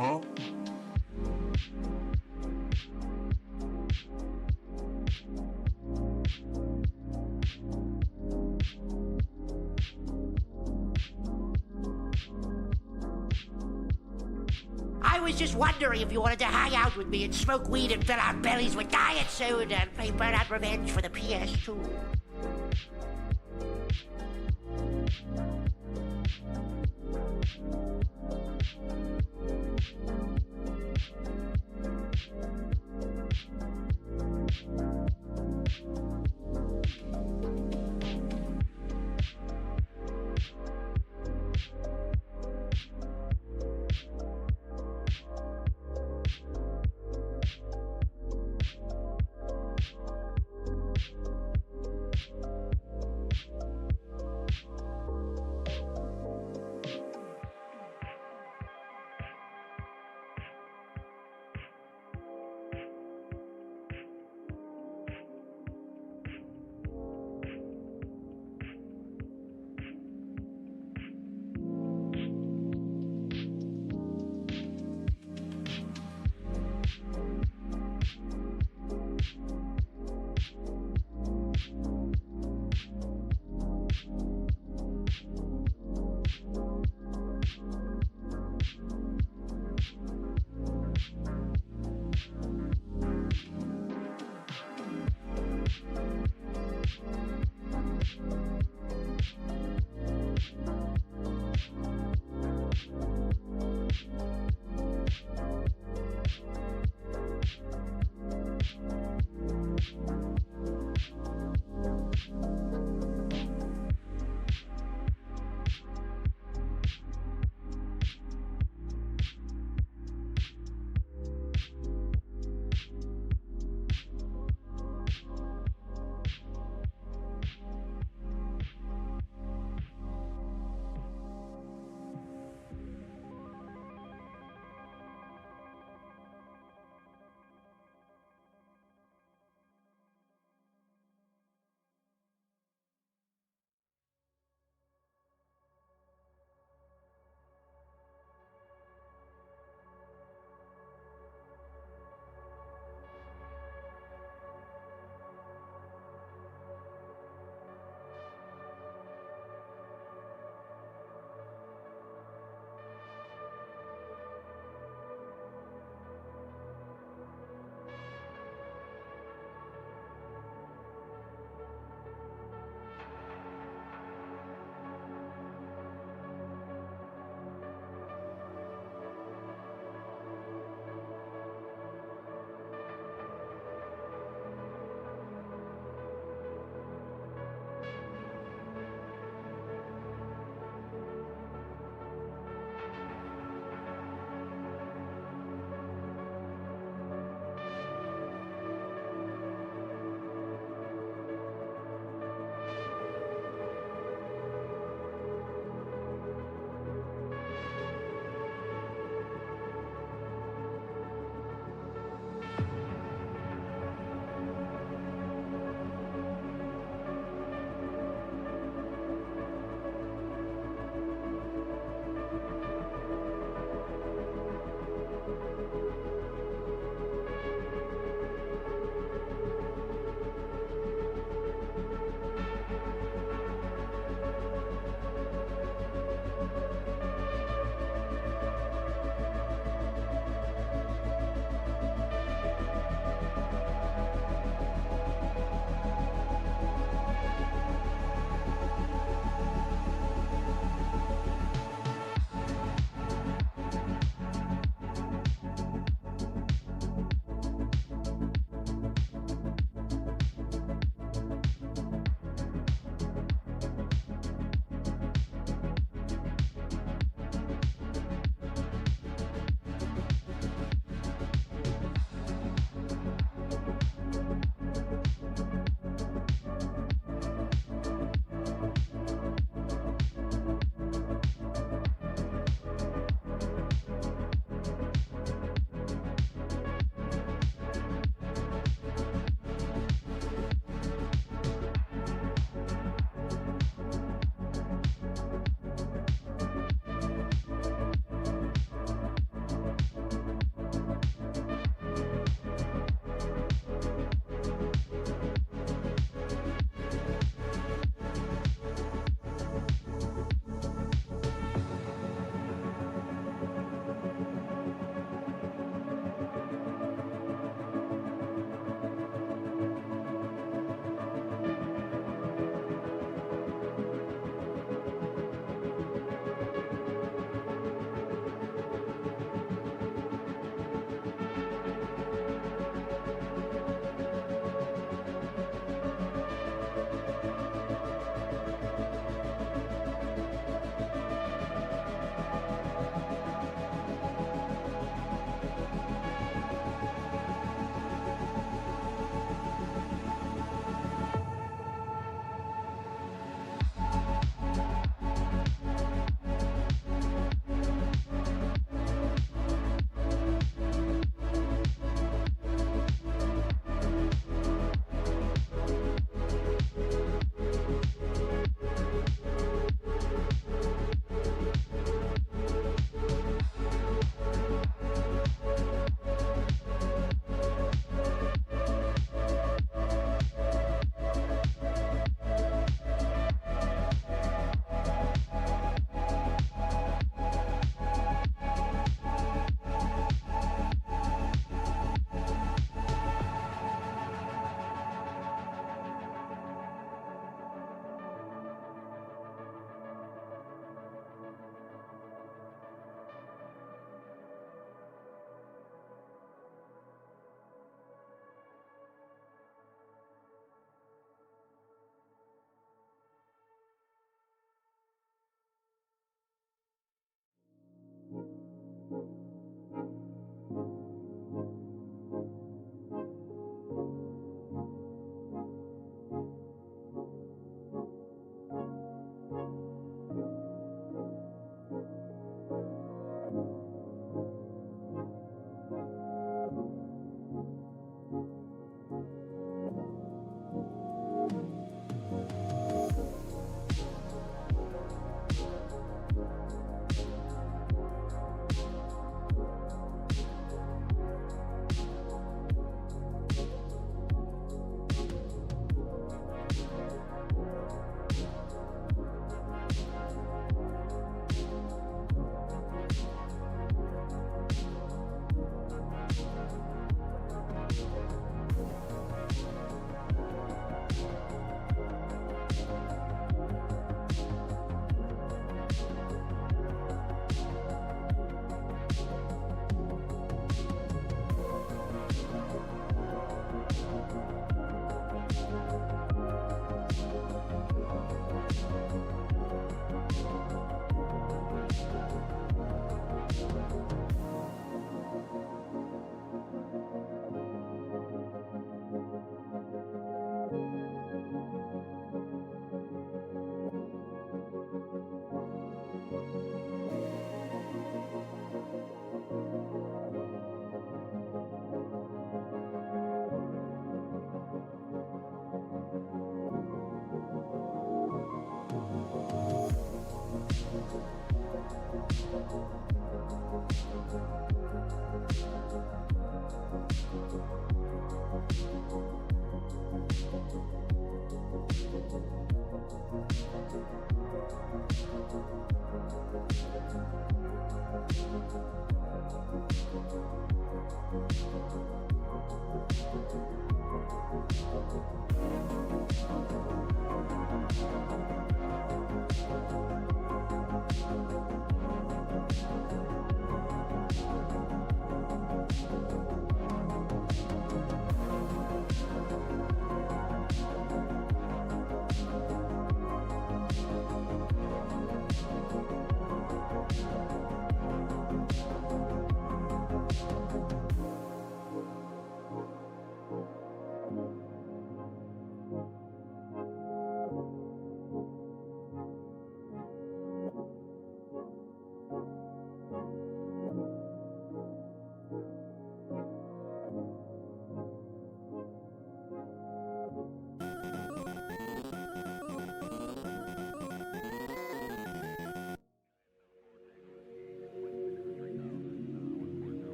Huh? I was just wondering if you wanted to hang out with me and smoke weed and fill our bellies with diet soda and play Burnout Revenge for the PS2.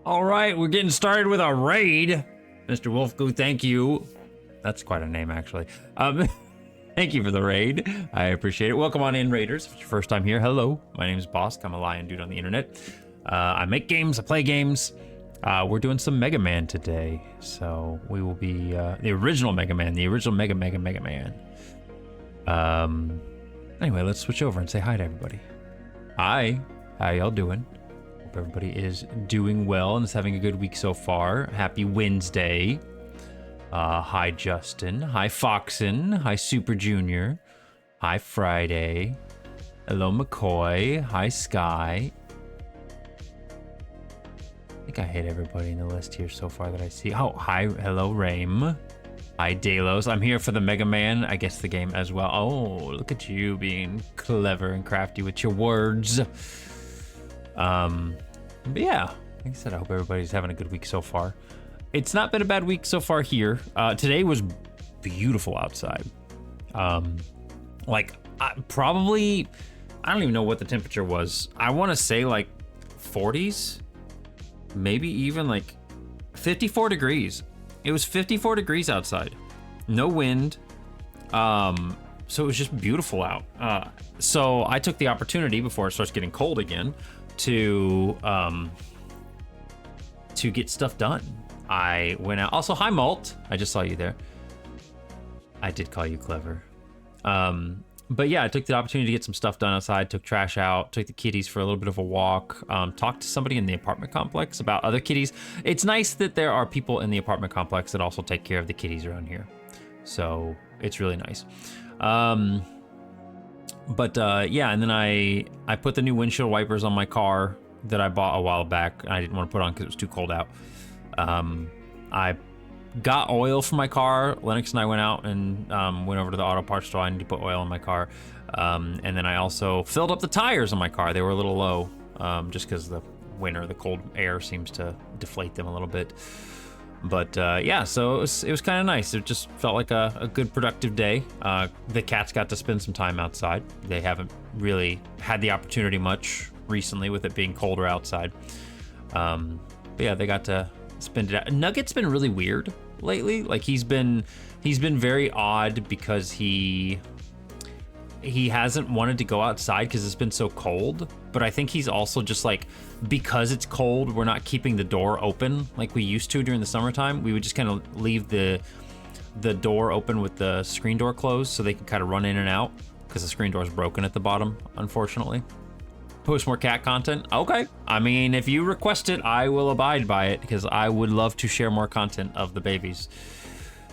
All right, we're getting started with our raid. Mr. Wolfgoo, thank you. That's quite a name, actually. Thank you for the raid. I appreciate it. Welcome on in, Raiders. If it's your first time here, hello. My name is Bosk. I'm a lion dude on the internet. I make games. I play games. We're doing some Mega Man today. So we will be the original Mega Man, the original Mega Man. Anyway, let's switch over and say hi to everybody. Hi. How y'all doing? Hope everybody is doing well and is having a good week so far. Happy Wednesday. Hi, Justin. Hi, Foxen. Hi, Super Junior. Hi, Friday. Hello, McCoy. Hi, Sky. I think I hit everybody in the list here so far that I see. Oh, hi. Hello, Rame. Hi, Delos. I'm here for the Mega Man, I guess the game as well. Oh, look at you being clever and crafty with your words. But yeah, like I said, I hope everybody's having a good week so far. It's not been a bad week so far here. Today was beautiful outside. Like probably, I don't even know what the temperature was. I want to say like 40s, maybe even like 54 degrees. It was 54 degrees outside, no wind. So it was just beautiful out. So I took the opportunity before it starts getting cold again to get stuff done. I went out. Also, hi, Malt. I just saw you there. I did call you clever. But yeah, I took the opportunity to get some stuff done outside, took trash out, took the kitties for a little bit of a walk, talked to somebody in the apartment complex about other kitties. It's nice that there are people in the apartment complex that also take care of the kitties around here. So it's really nice. Yeah, and then I put the new windshield wipers on my car that I bought a while back. I didn't want to put on because it was too cold out. I got oil for my car. Lennox and I went out and went over to the auto parts store. I need to put oil in my car. And then I also filled up the tires on my car. They were a little low just because the winter, the cold air seems to deflate them a little bit. But yeah, so it was kind of nice. It just felt like a good productive day. The cats got to spend some time outside. They haven't really had the opportunity much recently with it being colder outside. But yeah, they got to spend it out. Nugget's been really weird lately. Like he's been very odd because he hasn't wanted to go outside because it's been so cold. But I think he's also just like, because it's cold, we're not keeping the door open like we used to during the summertime. We would just kind of leave the door open with the screen door closed so they can kind of run in and out because the screen door is broken at the bottom, unfortunately. Post more cat content? Okay. I mean, if you request it, I will abide by it because I would love to share more content of the babies.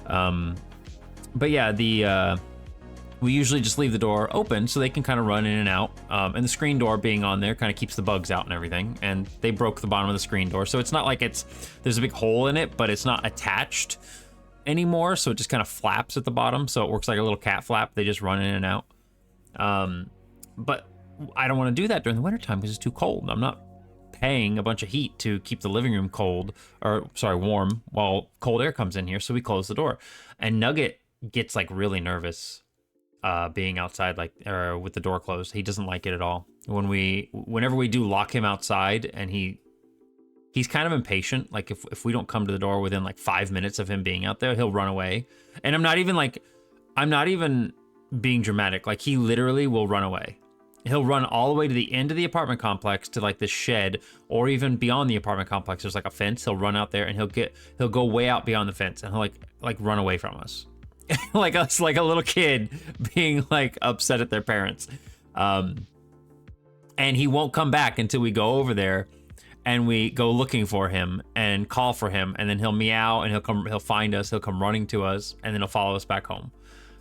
But yeah, we usually just leave the door open so they can kind of run in and out. And the screen door being on there kind of keeps the bugs out and everything. And they broke the bottom of the screen door. So it's not like there's a big hole in it, but it's not attached anymore. So it just kind of flaps at the bottom. So it works like a little cat flap. They just run in and out. But I don't want to do that during the wintertime because it's too cold. I'm not paying a bunch of heat to keep the living room warm while cold air comes in here. So we close the door. And Nugget gets like really nervous being outside with the door closed. He doesn't like it at all. Whenever we do lock him outside, and he's kind of impatient. Like if we don't come to the door within like 5 minutes of him being out there, he'll run away. And I'm not even being dramatic. Like he literally will run away. He'll run all the way to the end of the apartment complex to like this shed, or even beyond the apartment complex. There's like a fence. He'll run out there and he'll go way out beyond the fence and he'll like run away from us. Like us, like a little kid being like upset at their parents. And he won't come back until we go over there and we go looking for him and call for him, and then he'll meow and he'll find us, he'll come running to us, and then he'll follow us back home.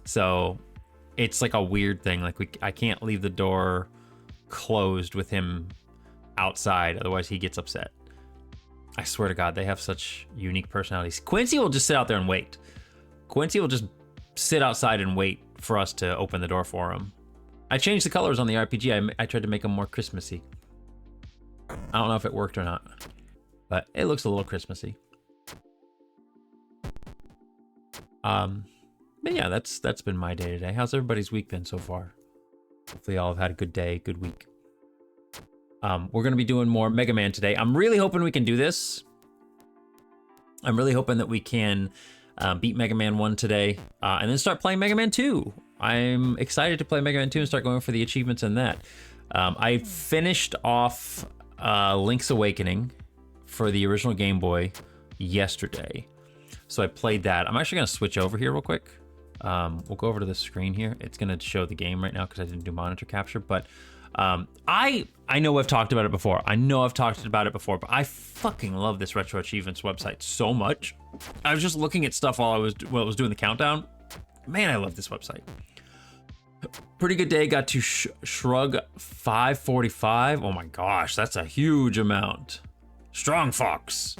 So it's like a weird thing. Like I can't leave the door closed with him outside, otherwise he gets upset. I swear to God, they have such unique personalities. Quincy will just sit out there and wait. Quincy will just sit outside and wait for us to open the door for him. I changed the colors on the RPG. I tried to make them more Christmassy. I don't know if it worked or not, but it looks a little Christmassy. But yeah, that's been my day today. How's everybody's week been so far? Hopefully y'all have had a good day, good week. We're going to be doing more Mega Man today. I'm really hoping we can do this. I'm really hoping that we can beat Mega Man 1 today and then start playing Mega Man 2. I'm excited to play Mega Man 2 and start going for the achievements in that. I finished off Link's Awakening for the original Game Boy yesterday. So I played that. I'm actually going to switch over here real quick. We'll go over to the screen here. It's going to show the game right now because I didn't do monitor capture. But I know I've talked about it before. But I fucking love this Retro Achievements website so much. I was just looking at stuff while I was doing the countdown. Man, I love this website. Pretty good day. Got to Shrug 545. Oh my gosh, that's a huge amount. Strong Fox.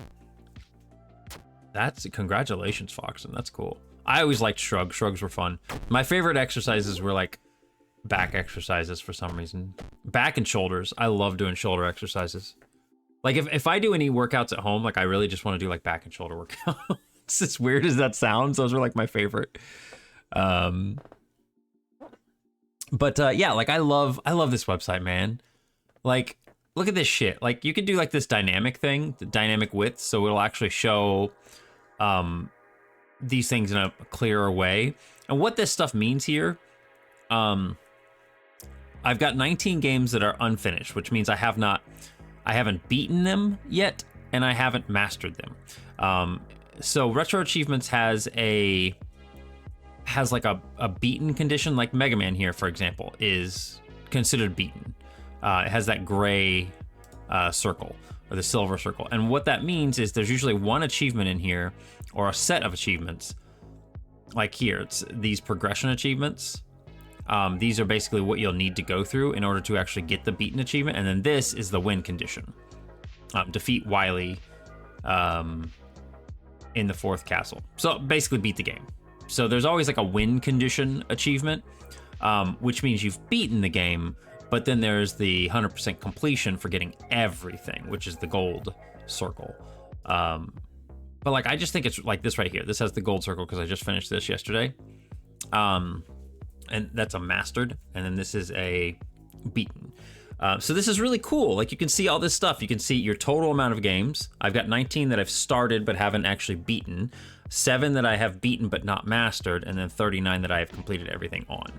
Congratulations, Fox, and that's cool. I always liked Shrug. Shrugs were fun. My favorite exercises were like back exercises for some reason. Back and shoulders. I love doing shoulder exercises. Like if I do any workouts at home, like I really just want to do like back and shoulder workouts. It's as weird as that sounds. Those are like my favorite. Yeah, like I love this website, man. Like, look at this shit. Like you can do like this dynamic thing, the dynamic width, so it'll actually show these things in a clearer way. And what this stuff means here, I've got 19 games that are unfinished, which means I haven't beaten them yet, and I haven't mastered them. So Retro Achievements has like a beaten condition, like Mega Man here, for example, is considered beaten. It has that gray circle, or the silver circle. And what that means is there's usually one achievement in here, or a set of achievements. Like here, it's these progression achievements. These are basically what you'll need to go through in order to actually get the beaten achievement. And then this is the win condition. Defeat Wily in the 4th castle. So basically beat the game. So there's always like a win condition achievement, which means you've beaten the game, but then there's the 100% completion for getting everything, which is the gold circle. But like, I just think it's like this right here. This has the gold circle because I just finished this yesterday. And that's a mastered, and then this is a beaten. So this is really cool. Like you can see all this stuff. You can see your total amount of games. I've got 19 that I've started but haven't actually beaten, 7 that I have beaten but not mastered, and then 39 that I have completed everything on.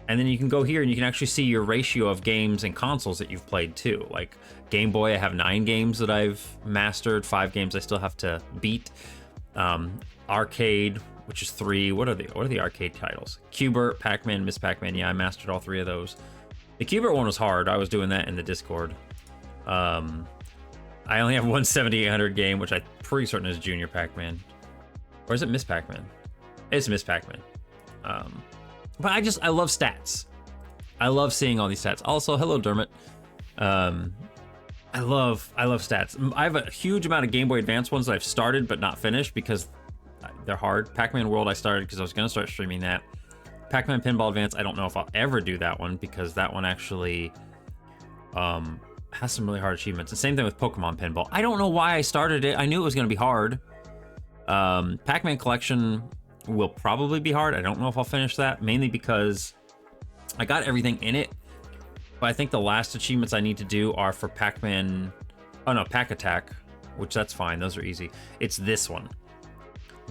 And then you can go here and you can actually see your ratio of games and consoles that you've played too. Like Game Boy, I have 9 games that I've mastered, 5 games I still have to beat. Arcade, which is 3. What are the arcade titles? Q*bert, Pac-Man, Miss Pac-Man. Yeah, I mastered all 3 of those. The Q*bert one was hard. I was doing that in the Discord. I only have one 7800 game, which I'm pretty certain is Junior Pac-Man. Or is it Miss Pac-Man? It's Miss Pac-Man. But I love stats. I love seeing all these stats. Also, hello Dermot. I love stats. I have a huge amount of Game Boy Advance ones that I've started but not finished because they're hard. Pac-Man World I started because I was going to start streaming that. Pac-Man Pinball Advance, I don't know if I'll ever do that one because that one actually has some really hard achievements. The same thing with Pokemon Pinball. I don't know why I started it. I knew it was going to be hard. Pac-Man Collection will probably be hard. I don't know if I'll finish that, mainly because I got everything in it. But I think the last achievements I need to do are for Pac-Man... Oh no, Pac Attack, which that's fine. Those are easy. It's this one.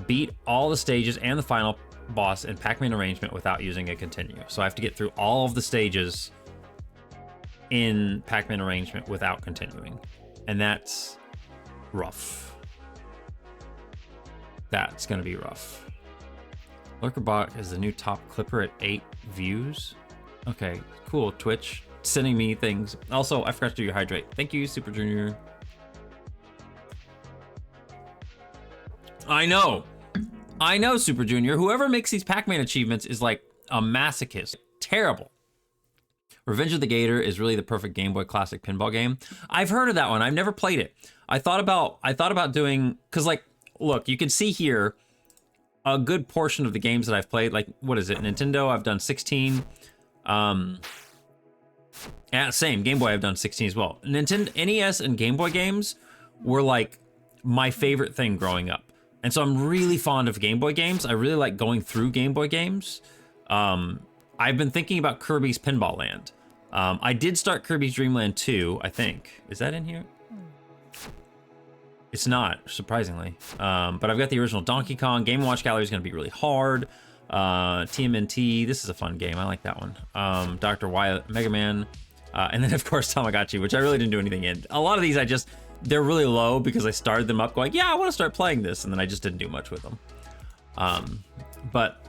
Beat all the stages and the final boss in Pac-Man arrangement without using a continue. So I have to get through all of the stages in Pac-Man arrangement without continuing. And that's rough. That's gonna be rough. Lurkerbot is the new top clipper at 8 views. Okay, cool, Twitch. Sending me things. Also, I forgot to do your hydrate. Thank you, Super Junior. I know, Super Junior. Whoever makes these Pac-Man achievements is like a masochist. Terrible. Revenge of the Gator is really the perfect Game Boy Classic pinball game. I've heard of that one. I've never played it. I thought about doing, because like, look, you can see here a good portion of the games that I've played. Like, what is it? Nintendo, I've done 16. Yeah, same. Game Boy, I've done 16 as well. Nintendo, NES, and Game Boy games were like my favorite thing growing up. And so I'm really fond of Game Boy games. I really like going through Game Boy games. I've been thinking about Kirby's Pinball Land. I did start Kirby's Dream Land 2, I think. Is that in here? It's not, surprisingly. But I've got the original Donkey Kong. Game & Watch Gallery is going to be really hard. TMNT, this is a fun game. I like that one. Dr. Wily, Mega Man. And then, of course, Tamagotchi, which I really didn't do anything in. A lot of these, they're really low because I started them up going, yeah, I want to start playing this. And then I just didn't do much with them. But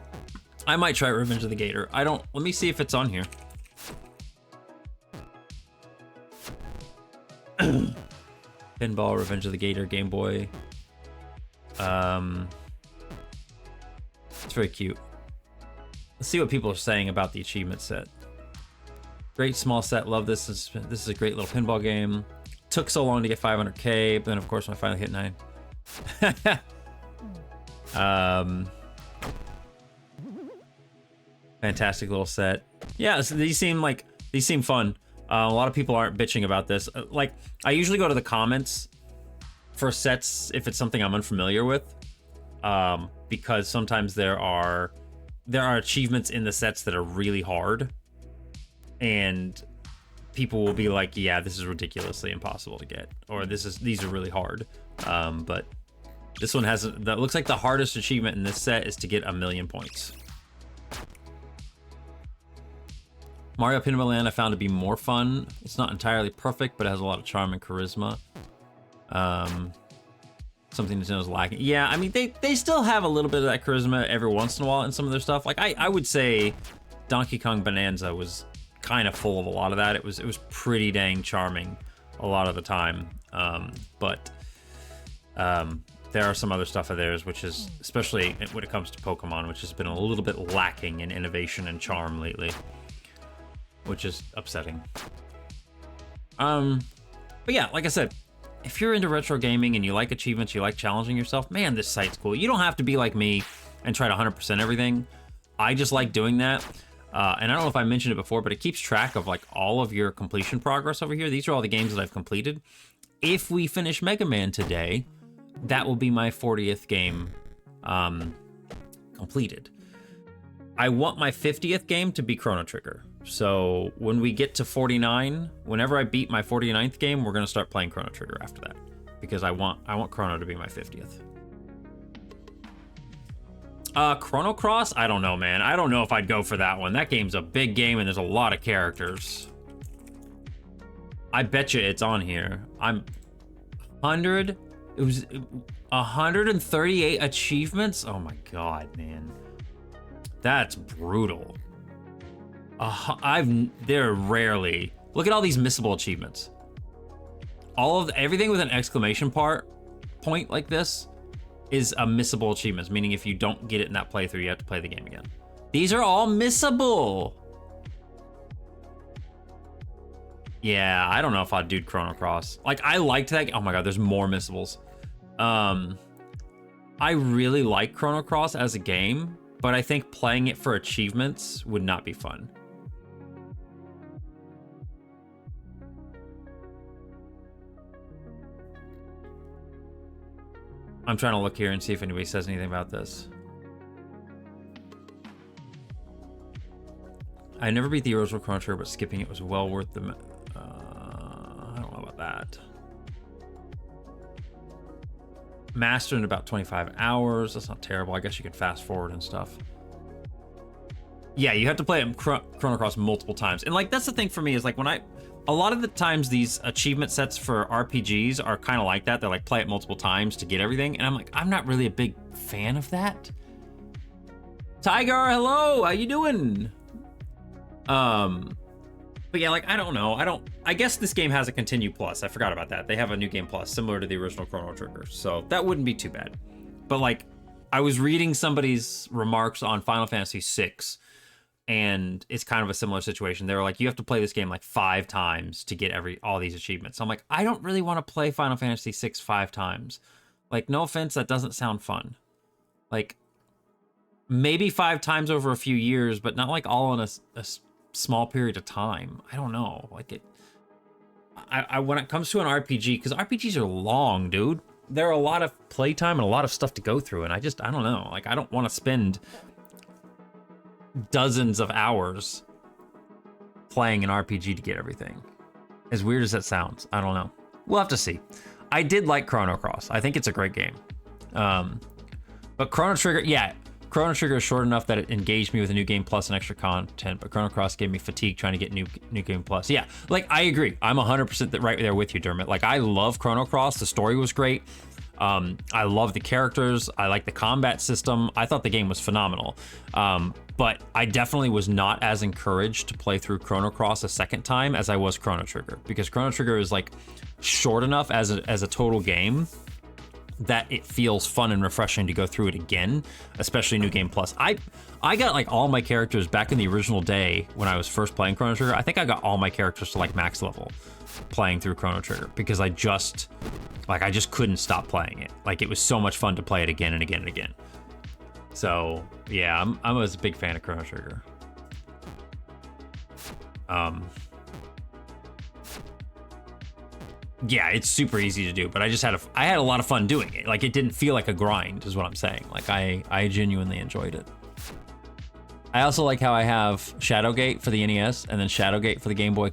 I might try Revenge of the Gator. Let me see if it's on here. Pinball, Revenge of the Gator, Game Boy. It's very cute. Let's see what people are saying about the achievement set. Great small set, love this. This is a great little pinball game. Took so long to get 500K, but then of course when I finally hit 9. Fantastic little set. Yeah, so these seem fun. A lot of people aren't bitching about this. Like, I usually go to the comments for sets if it's something I'm unfamiliar with, because sometimes there are achievements in the sets that are really hard, and people will be like, "Yeah, this is ridiculously impossible to get," or "These are really hard." But this one that looks like the hardest achievement in this set is to get 1,000,000 points. Mario Pinball Land I found to be more fun. It's not entirely perfect, but it has a lot of charm and charisma. Something Nintendo's lacking. Yeah, I mean, they still have a little bit of that charisma every once in a while in some of their stuff. Like, I would say Donkey Kong Bonanza was kind of full of a lot of that. It was pretty dang charming a lot of the time. But there are some other stuff of theirs, which is, especially when it comes to Pokemon, which has been a little bit lacking in innovation and charm lately, which is upsetting. But yeah, like I said, if you're into retro gaming and you like achievements, you like challenging yourself, man, this site's cool. You don't have to be like me and try to 100% everything. I just like doing that. And I don't know if I mentioned it before, but it keeps track of like all of your completion progress over here. These are all the games that I've completed. If we finish Mega Man today, that will be my 40th game completed. I want my 50th game to be Chrono Trigger. So when we get to 49, whenever I beat my 49th game, we're gonna start playing Chrono Trigger after that, because I want Chrono to be my 50th. Chrono Cross? I don't know, man. I don't know if I'd go for that one. That game's a big game and there's a lot of characters. I bet you it's on here. It was 138 achievements? Oh my god, man. That's brutal. They're rarely. Look at all these missable achievements. Everything with an exclamation point like this is a missable achievements, meaning if you don't get it in that playthrough, you have to play the game again. These are all missable. Yeah, I don't know if I'd do Chrono Cross. Like, I liked that. Oh my god, there's more missables. I really like Chrono Cross as a game, but I think playing it for achievements would not be fun. I'm trying to look here and see if anybody says anything about this. I never beat the original Chrono Trigger, but skipping it was well worth the... I don't know about that. Master in about 25 hours. That's not terrible. I guess you could fast forward and stuff. Yeah, you have to play it Chrono Cross multiple times. And like, that's the thing for me is like a lot of the times these achievement sets for RPGs are kind of like that. They're like, play it multiple times to get everything. And I'm like, I'm not really a big fan of that. Tiger, hello, how you doing? But yeah, like, I don't know. I guess this game has a Continue Plus. I forgot about that. They have a New Game Plus, similar to the original Chrono Trigger. So that wouldn't be too bad. But like, I was reading somebody's remarks on Final Fantasy VI, and it's kind of a similar situation. They were like, you have to play this game like 5 times to get all these achievements. So I'm like, I don't really want to play Final Fantasy VI 5 times. Like, no offense, that doesn't sound fun. Like, maybe 5 times over a few years, but not like all in a small period of time. I don't know. Like, when it comes to an RPG, because RPGs are long, dude. There are a lot of playtime and a lot of stuff to go through, and I don't know. Like, I don't want to spend dozens of hours playing an RPG to get everything. As weird as that sounds, I don't know. We'll have to see. I did like Chrono Cross. I think it's a great game. But Chrono Trigger, yeah, Chrono Trigger is short enough that it engaged me with a new game plus and extra content, but Chrono Cross gave me fatigue trying to get new game plus. Yeah, like I agree. I'm 100% right there with you, Dermot. Like I love Chrono Cross. The story was great. I love the characters. I like the combat system. I thought the game was phenomenal. But I definitely was not as encouraged to play through Chrono Cross a second time as I was Chrono Trigger, because Chrono Trigger is like short enough as a total game that it feels fun and refreshing to go through it again, especially New Game Plus. I got like all my characters back in the original day when I was first playing Chrono Trigger. I think I got all my characters to like max level playing through Chrono Trigger because I just couldn't stop playing it. Like it was so much fun to play it again and again and again. So yeah, I'm a big fan of Chrono Trigger. Yeah, it's super easy to do, but I had a lot of fun doing it. Like it didn't feel like a grind, is what I'm saying. Like I genuinely enjoyed it. I also like how I have Shadowgate for the NES and then Shadowgate for the Game Boy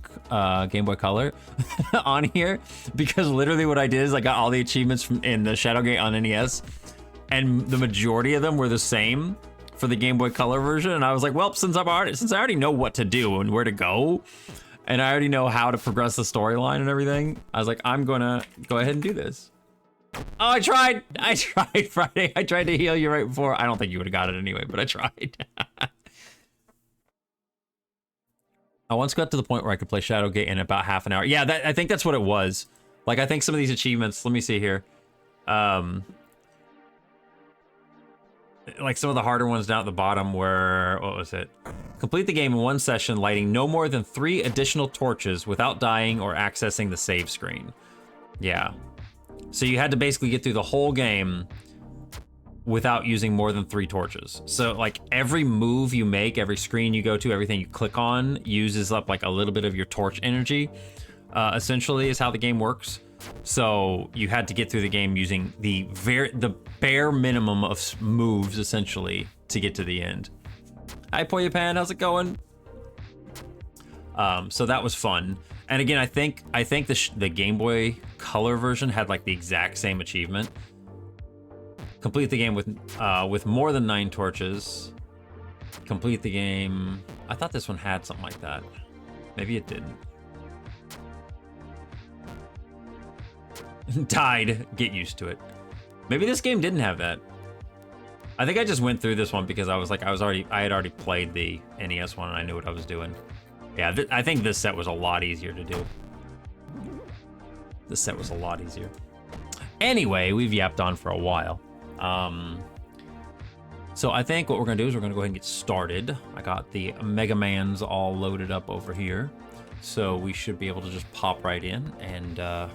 Color on here, because literally what I did is I got all the achievements in the Shadowgate on NES, and the majority of them were the same for the Game Boy Color version. And I was like, well, since I already know what to do and where to go, and I already know how to progress the storyline and everything, I was like, I'm gonna go ahead and do this. Oh, I tried, Friday. I tried to heal you right before. I don't think you would have got it anyway, but I tried. I once got to the point where I could play Shadowgate in about half an hour. Yeah, I think that's what it was. Like, I think some of these achievements, let me see here. Like some of the harder ones down at the bottom were, what was it? Complete the game in one session, lighting no more than 3 additional torches without dying or accessing the save screen. Yeah. So you had to basically get through the whole game without using more than 3 torches. So like every move you make, every screen you go to, everything you click on uses up like a little bit of your torch energy, essentially is how the game works. So you had to get through the game using the bare minimum of moves essentially to get to the end. Hi Poya Pan, how's it going? So that was fun. And again, I think the Game Boy Color version had like the exact same achievement. Complete the game with more than 9 torches. Complete the game. I thought this one had something like that. Maybe it didn't. Died. Get used to it. Maybe this game didn't have that. I think I just went through this one because I had already played the NES one and I knew what I was doing. Yeah, I think this set was a lot easier to do. This set was a lot easier. Anyway, we've yapped on for a while. So I think what we're gonna do is we're gonna go ahead and get started. I got the Mega Mans all loaded up over here, so we should be able to just pop right in and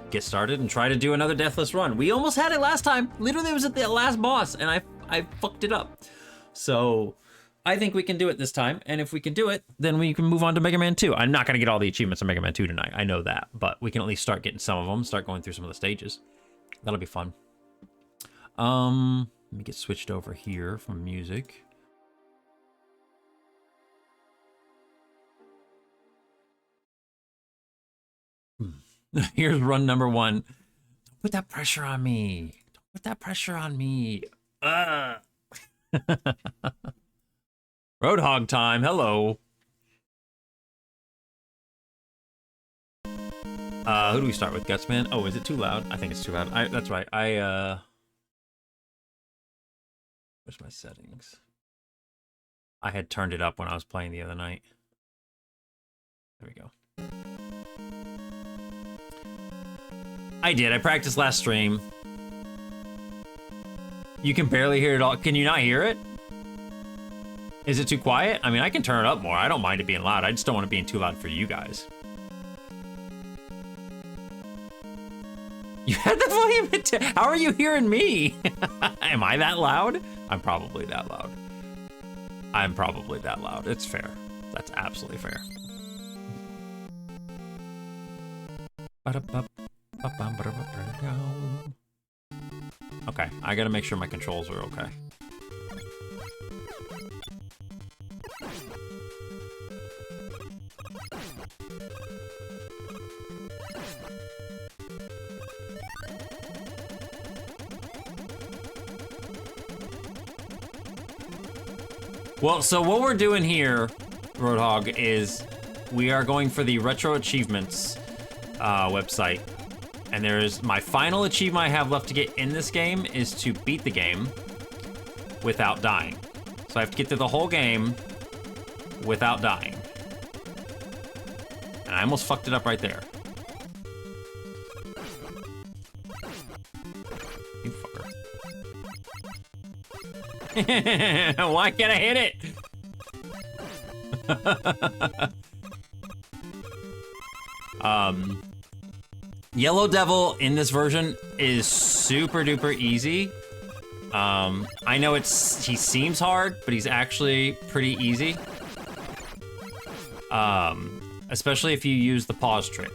get started and try to do another deathless run. We almost had it last time. Literally, it was at the last boss, and I fucked it up. So I think we can do it this time, and if we can do it, then we can move on to Mega Man 2. I'm not gonna get all the achievements on Mega Man 2 tonight. I know that, but we can at least start getting some of them, start going through some of the stages. That'll be fun. Let me get switched over here from music. Here's run number 1. Don't put that pressure on me. Don't put that pressure on me. Roadhog time. Hello. Who do we start with? Gutsman? Oh, is it too loud? I think it's too loud. That's right. Where's my settings? I had turned it up when I was playing the other night. There we go. I did. I practiced last stream. You can barely hear it all. Can you not hear it? Is it too quiet? I mean, I can turn it up more. I don't mind it being loud. I just don't want it being too loud for you guys. You had the volume. How are you hearing me? Am I that loud? I'm probably that loud. I'm probably that loud. It's fair. That's absolutely fair. Okay, I gotta make sure my controls are okay. Well, so what we're doing here, Roadhog, is we are going for the Retro Achievements website. And there's my final achievement I have left to get in this game is to beat the game without dying. So I have to get through the whole game without dying. And I almost fucked it up right there. You fucker. Why can't I hit it? Yellow Devil in this version is super duper easy. I know he seems hard, but he's actually pretty easy. Especially if you use the pause trick.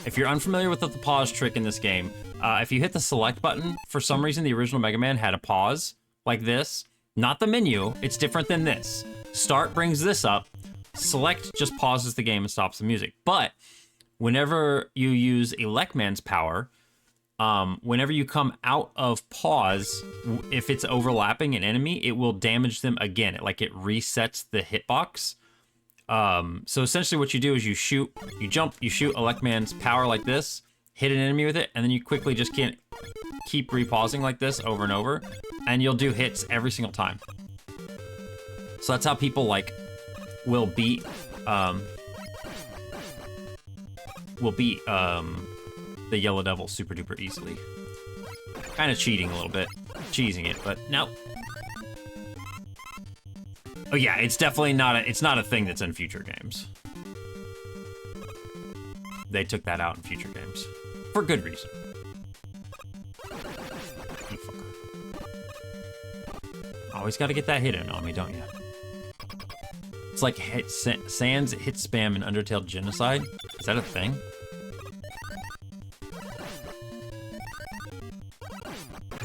If you're unfamiliar with the pause trick in this game, if you hit the select button, for some reason the original Mega Man had a pause like this. Not the menu, it's different than this. Start brings this up, select just pauses the game and stops the music. But whenever you use Electman's power, whenever you come out of pause, if it's overlapping an enemy, it will damage them again. It resets the hitbox. So essentially what you do is you jump, you shoot Electman's power like this, hit an enemy with it, and then you quickly just can't keep repausing like this over and over, and you'll do hits every single time. So that's how people will beat the Yellow Devil super duper easily. Kind of cheating a little bit, cheesing it, but no. Oh yeah, it's definitely not a thing that's in future games. They took that out in future games. For good reason. You fucker. Always gotta get that hit in on me, don't you? It's like Sans hit spam in Undertale Genocide. Is that a thing?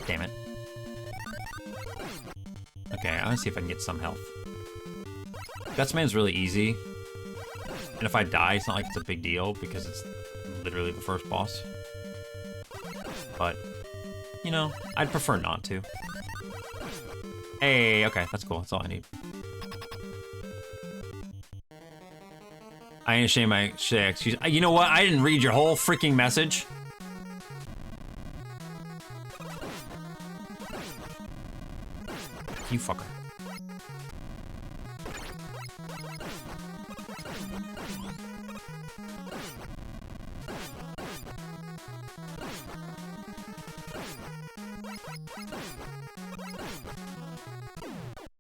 Damn it. Okay, I wanna see if I can get some health. Gutsman's really easy. And if I die, it's not like it's a big deal because it's literally the first boss. But, you know, I'd prefer not to. Hey, okay, that's cool. That's all I need. I ain't ashamed my shit, excuse. You know what? I didn't read your whole freaking message. You fucker.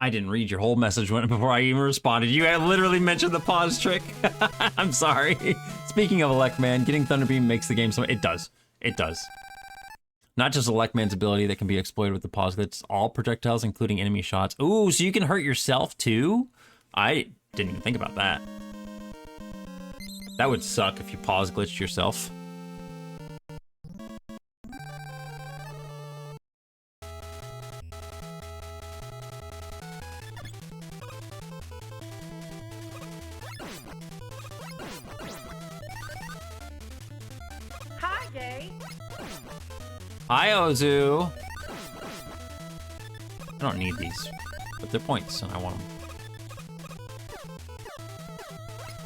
I didn't read your whole message before I even responded. You had literally mentioned the pause trick. I'm sorry. Speaking of Electman, getting Thunderbeam makes the game so... It does. It does. Not just Electman's ability that can be exploited with the pause glitch, all projectiles, including enemy shots. Ooh, so you can hurt yourself too? I didn't even think about that. That would suck if you pause glitched yourself. Hi, Gay. Hi, Ozu. I don't need these, but they're points, and I want them.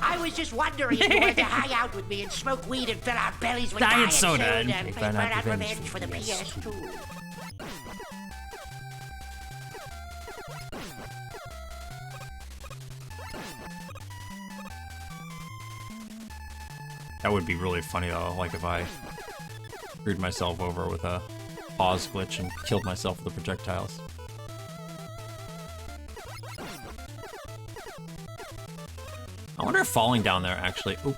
I was just wondering if you wanted to hang out with me and smoke weed and fill our bellies with Diet diet soda and and play Burnout Revenge for the PS2. That would be really funny though, like if I screwed myself over with a pause glitch and killed myself with the projectiles. I wonder if falling down there actually... Oop,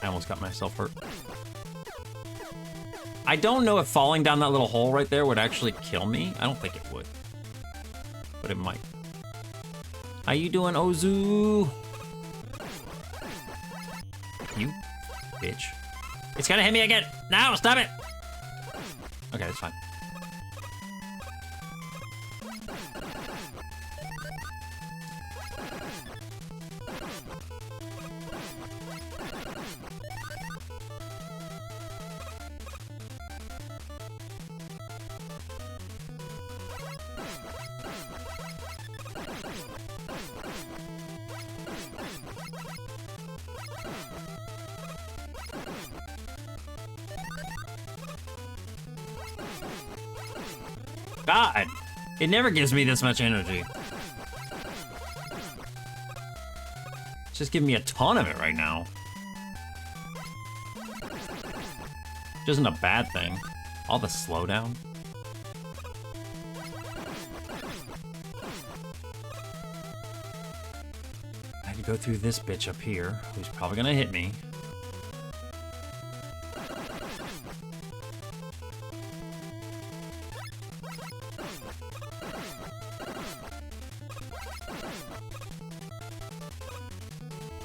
I almost got myself hurt. I don't know if falling down that little hole right there would actually kill me. I don't think it would. But it might. How you doing, Ozu? You bitch. It's gonna hit me again! No, stop it! Okay, that's fine. God, it never gives me this much energy. It's just giving me a ton of it right now. Which isn't a bad thing. All the slowdown. I had to go through this bitch up here, who's probably gonna hit me.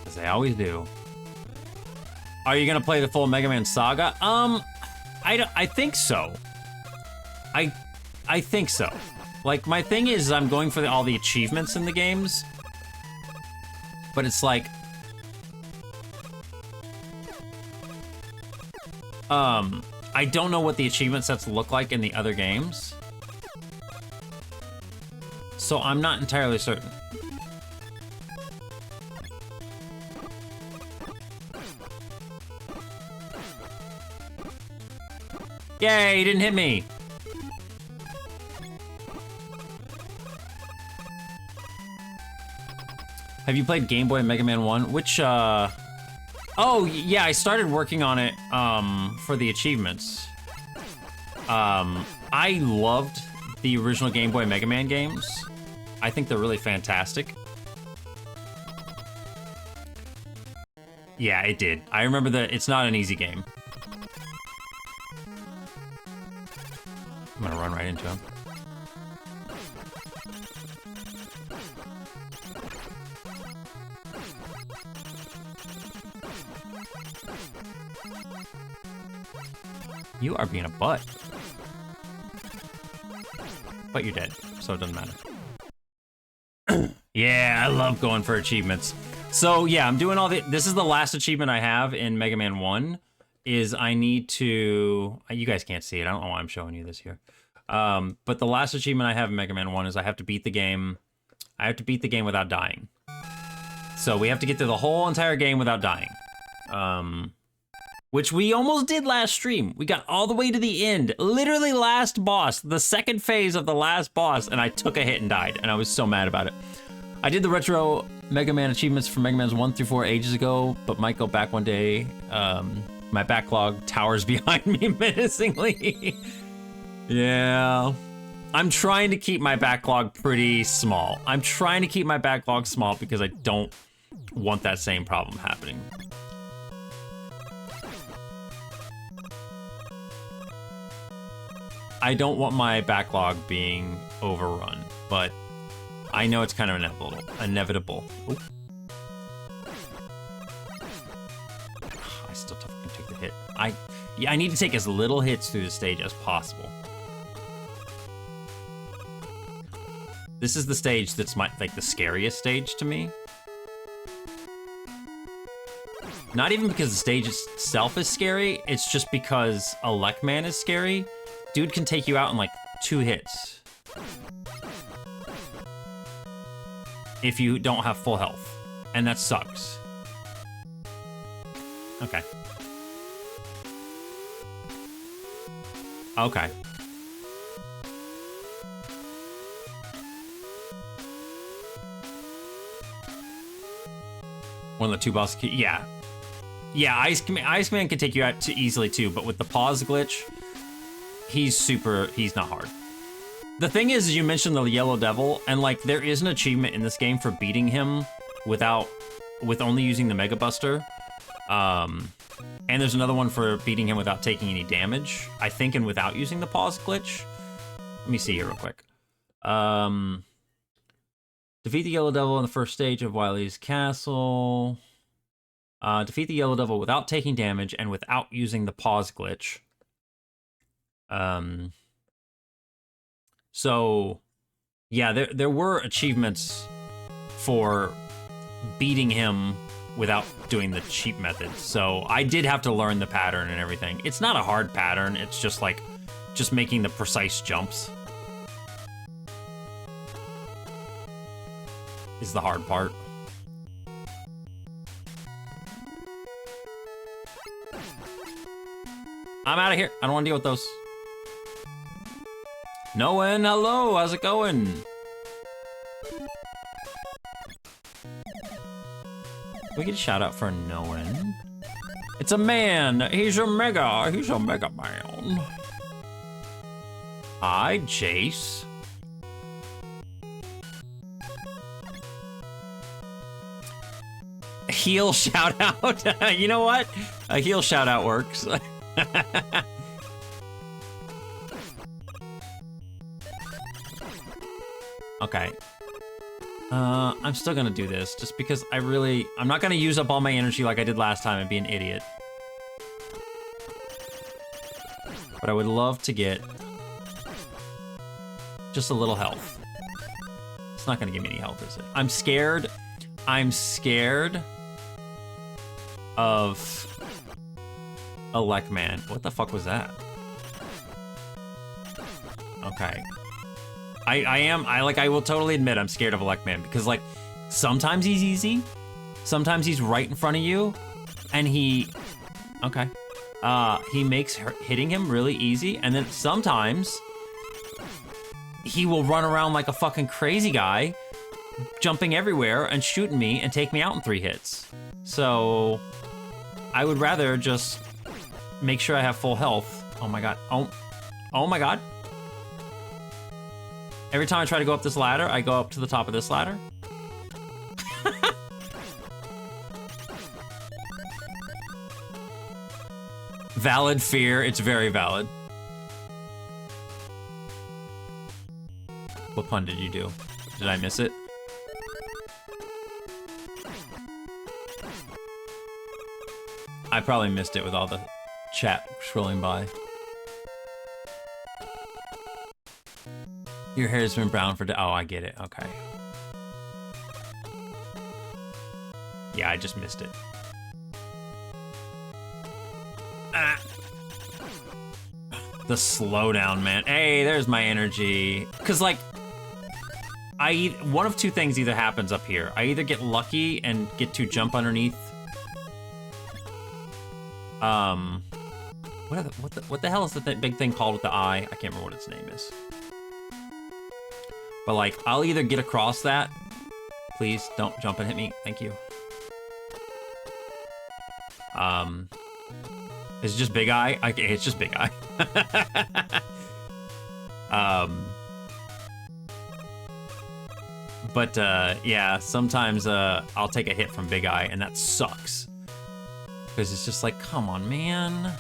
As they always do. Are you gonna play the full Mega Man Saga? I think so. I think so. Like, my thing is I'm going for all the achievements in the games. But it's like... I don't know what the achievement sets look like in the other games. So I'm not entirely certain. Yay, he didn't hit me. Have you played Game Boy and Mega Man 1? Which, oh, yeah, I started working on it, for the achievements. I loved the original Game Boy and Mega Man games. I think they're really fantastic. Yeah, it did. I remember that it's not an easy game. I'm gonna run right into him. You are being a butt. But you're dead, so it doesn't matter. Yeah, I love going for achievements. So yeah, I'm doing all the... This is the last achievement I have in Mega Man 1. Is I need to... You guys can't see it. I don't know why I'm showing you this here. But the last achievement I have in Mega Man 1 is I have to beat the game... I have to beat the game without dying. So we have to get through the whole entire game without dying. Which we almost did last stream. We got all the way to the end. Literally last boss. The second phase of the last boss. And I took a hit and died. And I was so mad about it. I did the retro Mega Man achievements for Mega Man's 1 through 4 ages ago. But might go back one day. My backlog towers behind me menacingly. Yeah. I'm trying to keep my backlog pretty small. I'm trying to keep my backlog small because I don't want that same problem happening. I don't want my backlog being overrun, but I know it's kind of inevitable. Oop. I still fucking took the hit. I need to take as little hits through the stage as possible. This is the stage that's like the scariest stage to me. Not even because the stage itself is scary, it's just because Elecman is scary. Dude can take you out in like 2 hits. If you don't have full health. And that sucks. Okay. Okay. One of the 2 bosses, yeah. Yeah, Iceman can take you out easily too, but with the pause glitch, he's not hard. The thing is, you mentioned the Yellow Devil, and like there is an achievement in this game for beating him with only using the Mega Buster. And there's another one for beating him without taking any damage, I think, and without using the pause glitch. Let me see here real quick. Defeat the Yellow Devil in the first stage of Wily's Castle. Defeat the Yellow Devil without taking damage and without using the pause glitch. So, yeah, there were achievements for beating him without doing the cheap method. So I did have to learn the pattern and everything. It's not a hard pattern. It's just like, just making the precise jumps is the hard part. I'm out of here. I don't want to deal with those. Noen, hello, how's it going? We get a shout out for Noen. It's a man. He's a mega man. Hi, Jace. Heal shout out. You know what? A heal shout out works. Okay. I'm still gonna do this just because I'm not gonna use up all my energy like I did last time and be an idiot. But I would love to get just a little health. It's not gonna give me any health, is it? I'm scared of Elecman. What the fuck was that? Okay. I will totally admit I'm scared of Elecman because like sometimes he's easy, sometimes he's right in front of you, and he makes hitting him really easy, and then sometimes he will run around like a fucking crazy guy, jumping everywhere and shooting me and take me out in 3 hits. So I would rather just make sure I have full health. Oh my god. Oh my god. Every time I try to go up this ladder, I go up to the top of this ladder. Valid fear. It's very valid. What pun did you do? Did I miss it? I probably missed it with all the chat scrolling by. Your hair's been brown for oh, I get it. Okay. Yeah, I just missed it. Ah. The slowdown, man. Hey, there's my energy. Cause like, one of 2 things either happens up here. I either get lucky and get to jump underneath. What the hell is that big thing called with the eye? I can't remember what its name is. But like, I'll either get across that. Please don't jump and hit me. Thank you. Is it just Big Eye? Okay, it's just Big Eye. But yeah, sometimes I'll take a hit from Big Eye, and that sucks. Because it's just like, come on, man.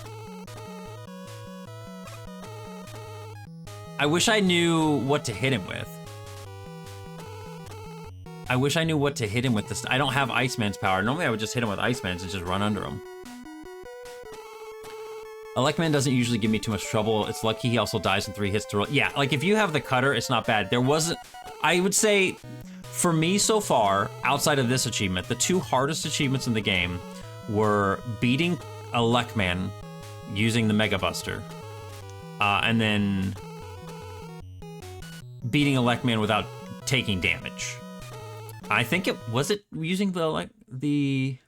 I wish I knew what to hit him with. I wish I knew what to hit him with this. I don't have Iceman's power. Normally I would just hit him with Iceman's and just run under him. Elecman doesn't usually give me too much trouble. It's lucky he also dies in 3 hits to roll. Yeah, like if you have the cutter, it's not bad. There wasn't, I would say, for me so far, outside of this achievement, the 2 hardest achievements in the game were beating Elecman using the Mega Buster, and then beating Elecman without taking damage. I think it using the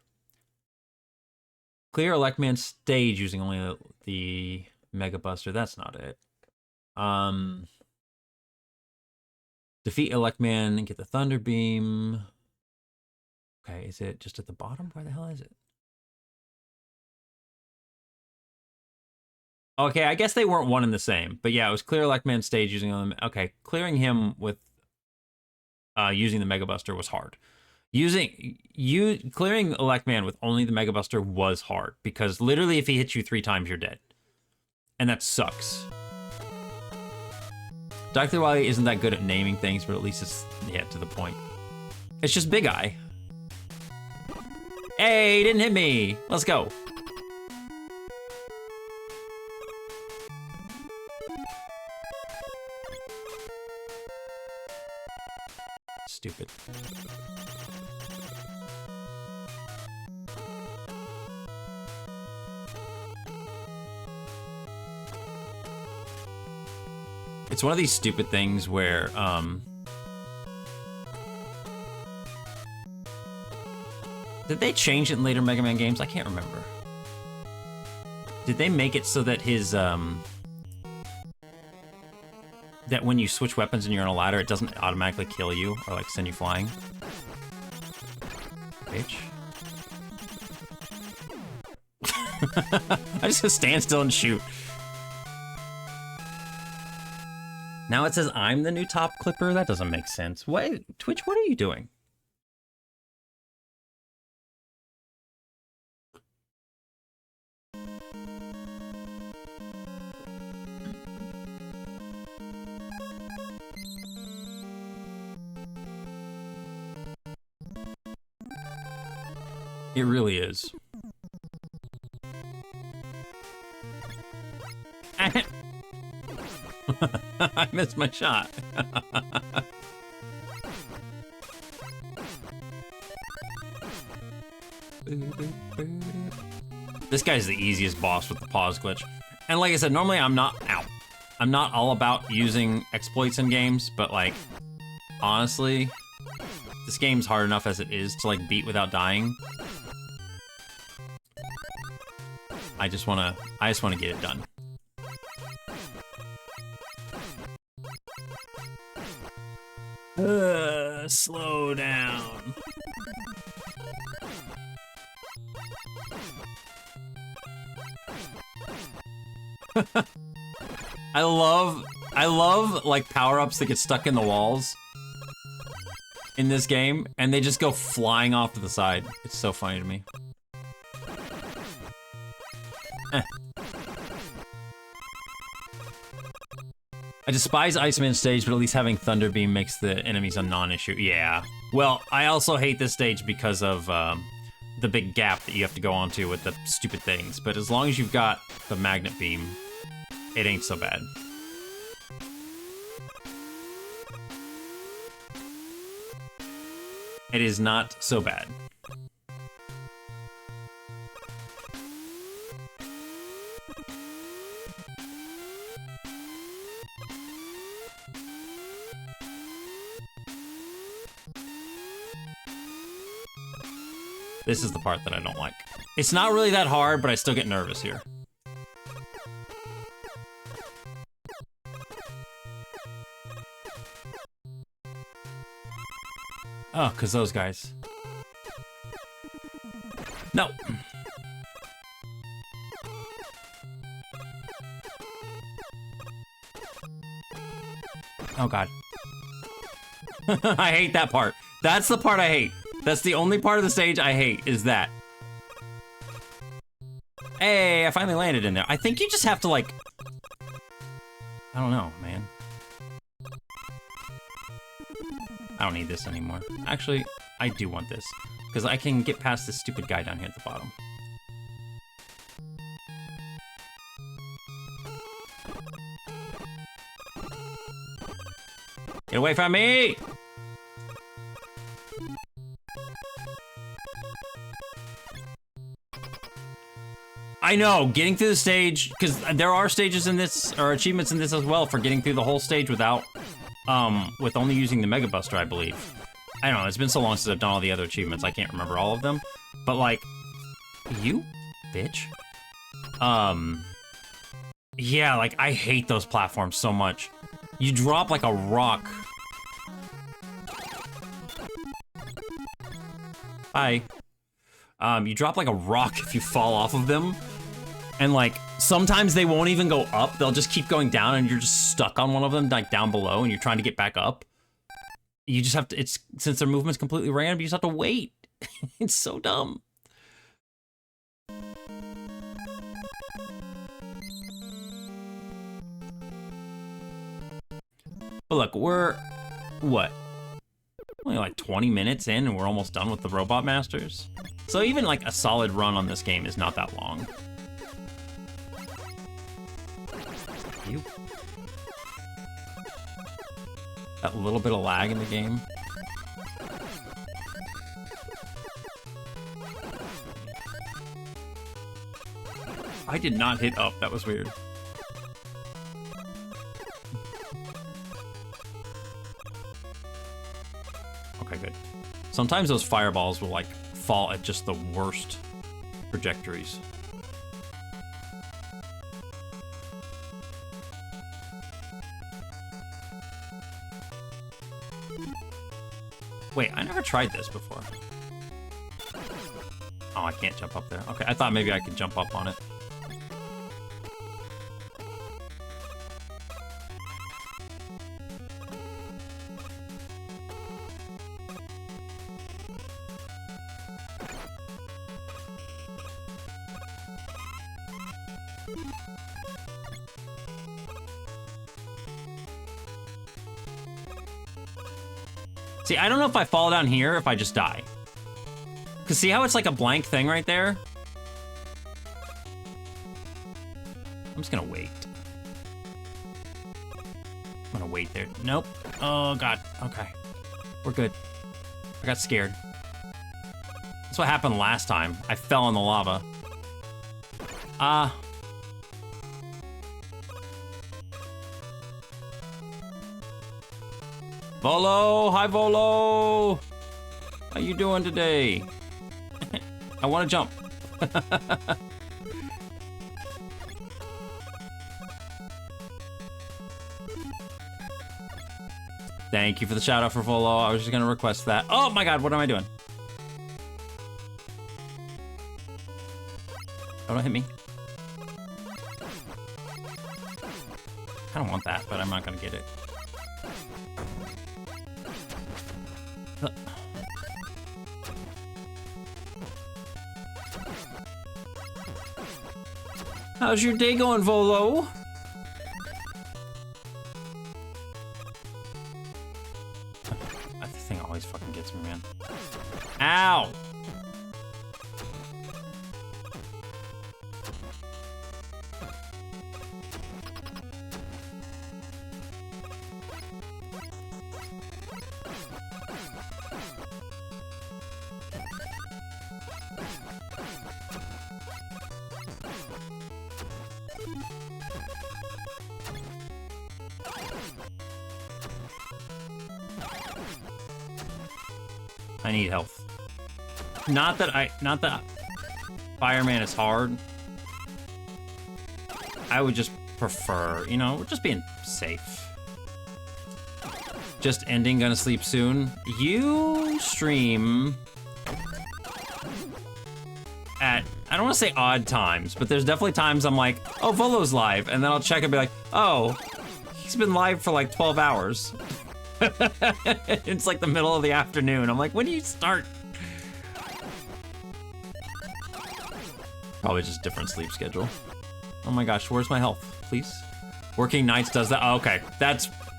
clear Elecman stage using only the Mega Buster. That's not it. Defeat Elecman and get the Thunder Beam. Okay, is it just at the bottom? Where the hell is it? Okay, I guess they weren't one and the same, but yeah, it was clear Elecman stage using them. Okay, clearing him with using the Mega Buster was hard. Clearing Elecman with only the Mega Buster was hard because literally if he hits you 3 times, you're dead, and that sucks. Dr. Wily isn't that good at naming things, but at least it's to the point. It's just Big Eye. Hey, he didn't hit me. Let's go. Stupid. It's one of these stupid things where, did they change it in later Mega Man games? I can't remember. Did they make it so that his, that when you switch weapons and you're on a ladder, it doesn't automatically kill you or like send you flying. Bitch. I just stand still and shoot. Now it says I'm the new top clipper? That doesn't make sense. What? Twitch, what are you doing? It really is. I missed my shot. This guy's the easiest boss with the pause glitch. And like I said, normally I'm not all about using exploits in games, but like, honestly, this game's hard enough as it is to like beat without dying. I just wanna get it done. Slow down. I love like power-ups that get stuck in the walls in this game, and they just go flying off to the side. It's so funny to me. I despise Iceman stage, but at least having Thunder Beam makes the enemies a non-issue. Yeah. Well, I also hate this stage because of the big gap that you have to go onto with the stupid things. But as long as you've got the Magnet Beam, it ain't so bad. It is not so bad. This is the part that I don't like. It's not really that hard, but I still get nervous here. Oh, because those guys. No. Oh, God. I hate that part. That's the part I hate. That's the only part of the stage I hate, is that. Hey, I finally landed in there. I think you just have to, like... I don't know, man. I don't need this anymore. Actually, I do want this, because I can get past this stupid guy down here at the bottom. Get away from me! I know, getting through the stage, because there are stages in this, or achievements in this as well, for getting through the whole stage without, with only using the Mega Buster, I believe. I don't know, it's been so long since I've done all the other achievements, I can't remember all of them. But like, you bitch. Yeah, like, I hate those platforms so much. You drop like a rock. Bye. You drop like a rock if you fall off of them. And like, sometimes they won't even go up. They'll just keep going down and you're just stuck on one of them, like down below, and you're trying to get back up. You just have to, since their movement's completely random, you just have to wait. It's so dumb. But look, we're, what? Only like 20 minutes in and we're almost done with the Robot Masters. So even like a solid run on this game is not that long. You. That little bit of lag in the game. I did not hit up, that was weird. Okay, good. Sometimes those fireballs will like fall at just the worst trajectories. Wait, I never tried this before. Oh, I can't jump up there. Okay, I thought maybe I could jump up on it. See, I don't know if I fall down here or if I just die. Because see how it's like a blank thing right there? I'm just gonna wait. I'm gonna wait there. Nope. Oh, God. Okay. We're good. I got scared. That's what happened last time. I fell in the lava. Volo! Hi, Volo! How you doing today? I want to jump. Thank you for the shout out for Volo. I was just gonna request that. Oh my God, what am I doing? Oh, don't hit me. I don't want that, but I'm not gonna get it. How's your day going, Volo? That thing always fucking gets me, man. Ow! I need health. Not that Fireman is hard. I would just prefer, you know, we're just being safe. Just ending, gonna sleep soon. You stream at, I don't want to say odd times, but there's definitely times I'm like, oh, Volo's live. And then I'll check and be like, oh, he's been live for like 12 hours. It's like the middle of the afternoon. I'm like, when do you start? Probably just different sleep schedule. Oh my gosh, where's my health, please? Working nights does that. Oh, okay,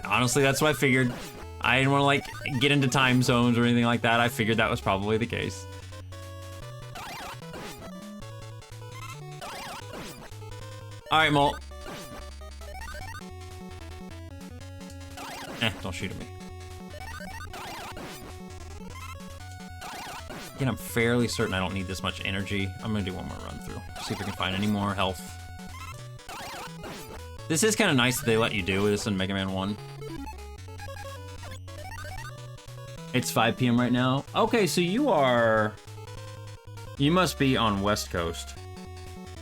honestly, that's what I figured. I didn't want to like get into time zones or anything like that. I figured that was probably the case. All right, Molt. Don't shoot at me. Again, I'm fairly certain I don't need this much energy. I'm gonna do one more run through. See if I can find any more health. This is kind of nice that they let you do this in Mega Man 1. It's 5 p.m. right now. Okay, so you must be on West Coast.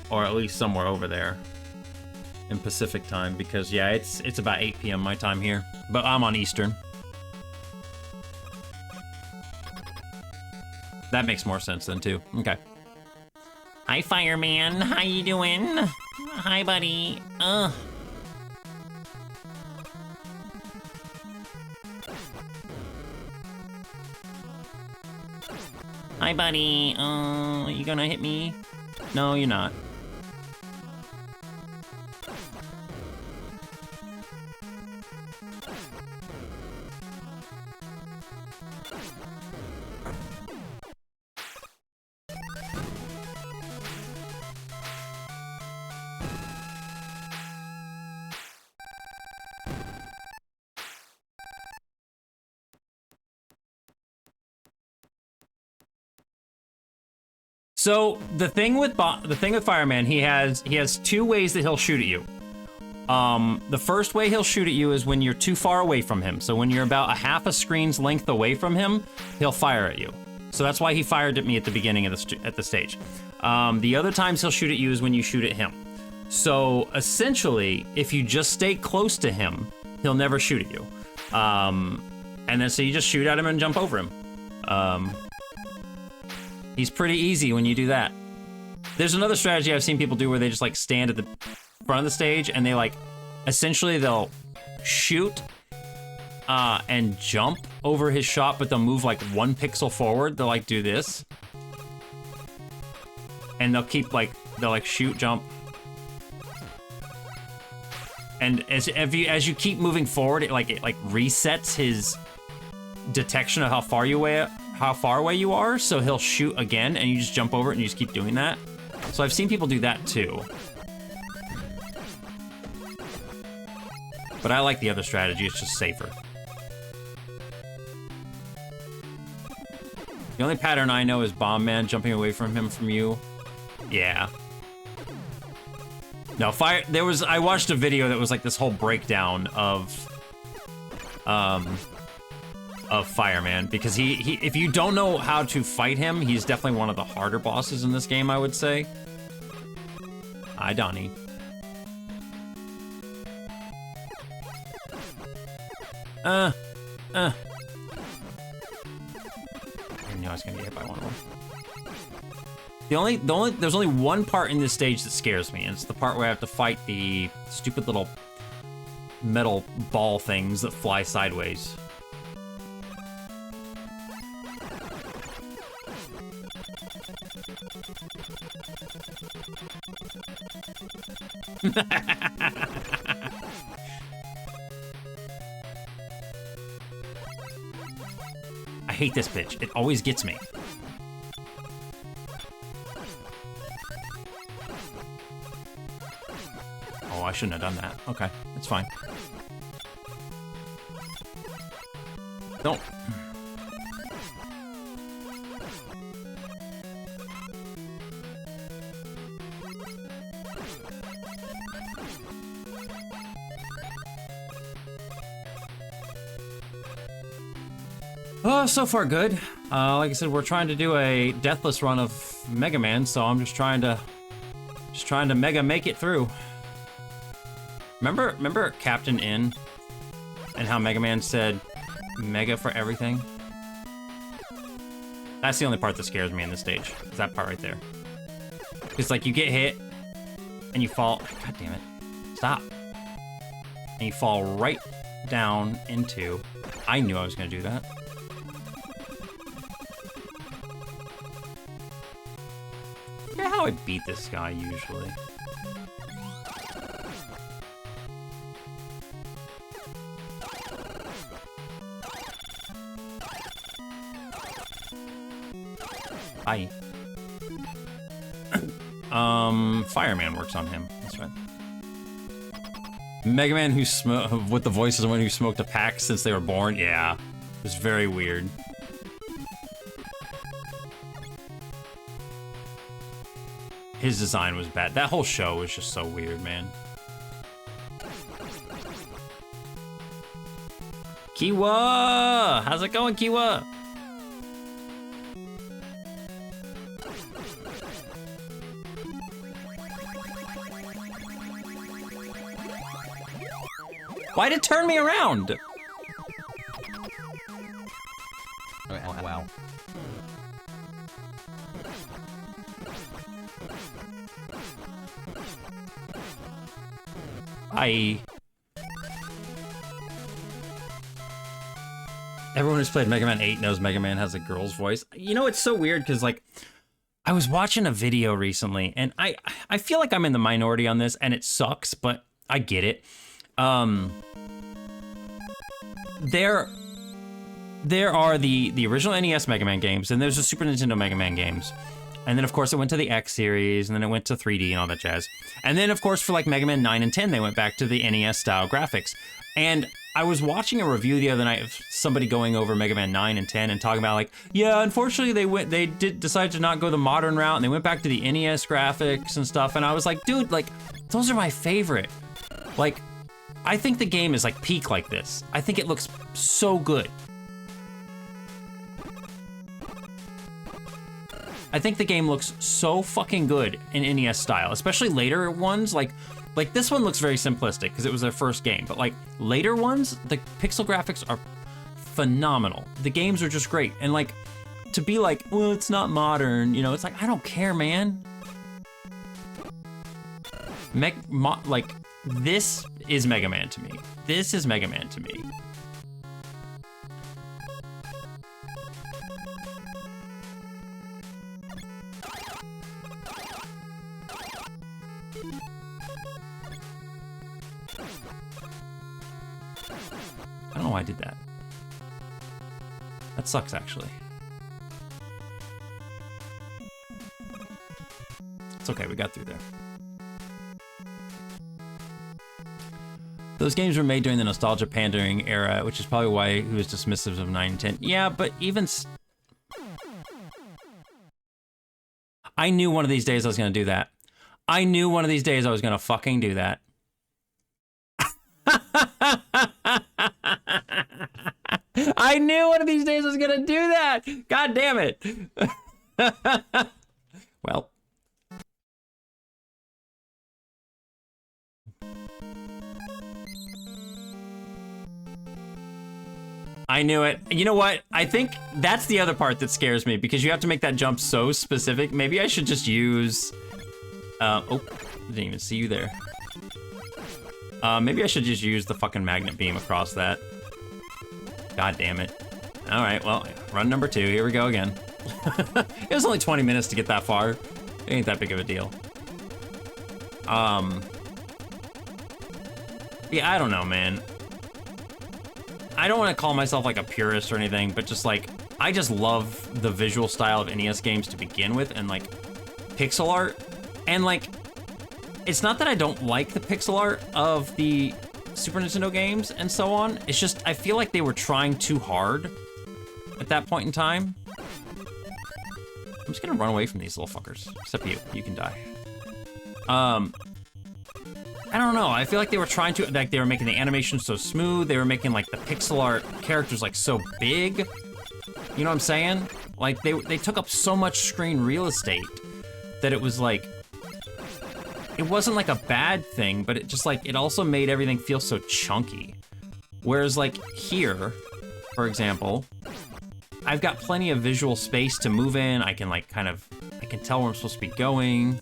Or at least somewhere over there. In Pacific time, because yeah, it's about 8 p.m. my time here, but I'm on Eastern. That makes more sense then too. Okay. Hi, Fireman. How you doing? Hi, buddy. Hi, buddy. You gonna hit me? No, you're not. So the thing with Fireman, he has 2 ways that he'll shoot at you. The first way he'll shoot at you is when you're too far away from him. So when you're about a half a screen's length away from him, he'll fire at you. So that's why he fired at me at the beginning of the stage. The other times he'll shoot at you is when you shoot at him. So essentially, if you just stay close to him, he'll never shoot at you. And then so you just shoot at him and jump over him. He's pretty easy when you do that. There's another strategy I've seen people do where they just like stand at the front of the stage and they like, essentially they'll shoot and jump over his shot, but they'll move like 1 pixel forward. They'll like do this. And they'll keep like, they'll like shoot, jump. And as you keep moving forward, it like resets his detection of how far away you are. So he'll shoot again, and you just jump over it, and you just keep doing that. So I've seen people do that too. But I like the other strategy. It's just safer. The only pattern I know is Bomb Man jumping away from you. Yeah. No, I watched a video that was like this whole breakdown of Fireman, because he if you don't know how to fight him, he's definitely one of the harder bosses in this game, I would say. Hi, Donnie. I knew I was gonna get hit by one of them. There's only one part in this stage that scares me, and it's the part where I have to fight the stupid little metal ball things that fly sideways. I hate this bitch. It always gets me. Oh, I shouldn't have done that. Okay, that's fine. Don't. Oh, so far good. Like I said, we're trying to do a deathless run of Mega Man, so I'm just trying to mega make it through. Remember Captain N and how Mega Man said mega for everything? That's the only part that scares me in this stage. Is that part right there. It's like you get hit and you fall. God damn it. Stop. And you fall right down into. I knew I was gonna do that. I forget how I beat this guy usually. Hi. Fireman works on him. That's right. Mega Man with the voice of someone who smoked a pack since they were born. Yeah, it's very weird. His design was bad. That whole show was just so weird, man. Kiwa! How's it going, Kiwa? Why'd it turn me around? Oh, wow. Everyone who's played Mega Man 8 knows Mega Man has a girl's voice. You know, it's so weird because, like, I was watching a video recently, and I feel like I'm in the minority on this, and it sucks, but I get it. There are the original NES Mega Man games, and there's the Super Nintendo Mega Man games. And then, of course, it went to the X series, and then it went to 3D and all that jazz. And then, of course, for like Mega Man 9 and 10, they went back to the NES-style graphics. And I was watching a review the other night of somebody going over Mega Man 9 and 10 and talking about like, yeah, unfortunately they decide to not go the modern route, and they went back to the NES graphics and stuff. And I was like, dude, like, those are my favorite. Like, I think the game is like peak like this. I think it looks so good. I think the game looks so fucking good in NES style, especially later ones. Like this one looks very simplistic because it was their first game, but like later ones, the pixel graphics are phenomenal. The games are just great. And like, to be like, well, it's not modern, you know, it's like, I don't care, man. Like, this is Mega Man to me. This is Mega Man to me. I don't know why I did that. That sucks, actually. It's okay, we got through there. Those games were made during the nostalgia pandering era, which is probably why he was dismissive of 9 and 10. Yeah, but even... I knew one of these days I was gonna do that. I knew one of these days I was gonna fucking do that. I knew one of these days I was gonna do that! God damn it! Well... I knew it. You know what? I think that's the other part that scares me, because you have to make that jump so specific. Maybe I should just use... oh, didn't even see you there. Maybe I should just use the fucking magnet beam across that. God damn it. All right, well, run number 2. Here we go again. It was only 20 minutes to get that far. It ain't that big of a deal. Yeah, I don't know, man. I don't want to call myself like a purist or anything, but just like, I just love the visual style of NES games to begin with, and like pixel art. And like, it's not that I don't like the pixel art of the Super Nintendo games and so on. It's just, I feel like they were trying too hard at that point in time. I'm just gonna run away from these little fuckers. Except you can die. I don't know, I feel like they were trying to, like they were making the animation so smooth, they were making like the pixel art characters like so big. You know what I'm saying? Like they took up so much screen real estate that it was like, it wasn't like a bad thing, but it just like, it also made everything feel so chunky. Whereas like here, for example, I've got plenty of visual space to move in, I can like kind of, I can tell where I'm supposed to be going.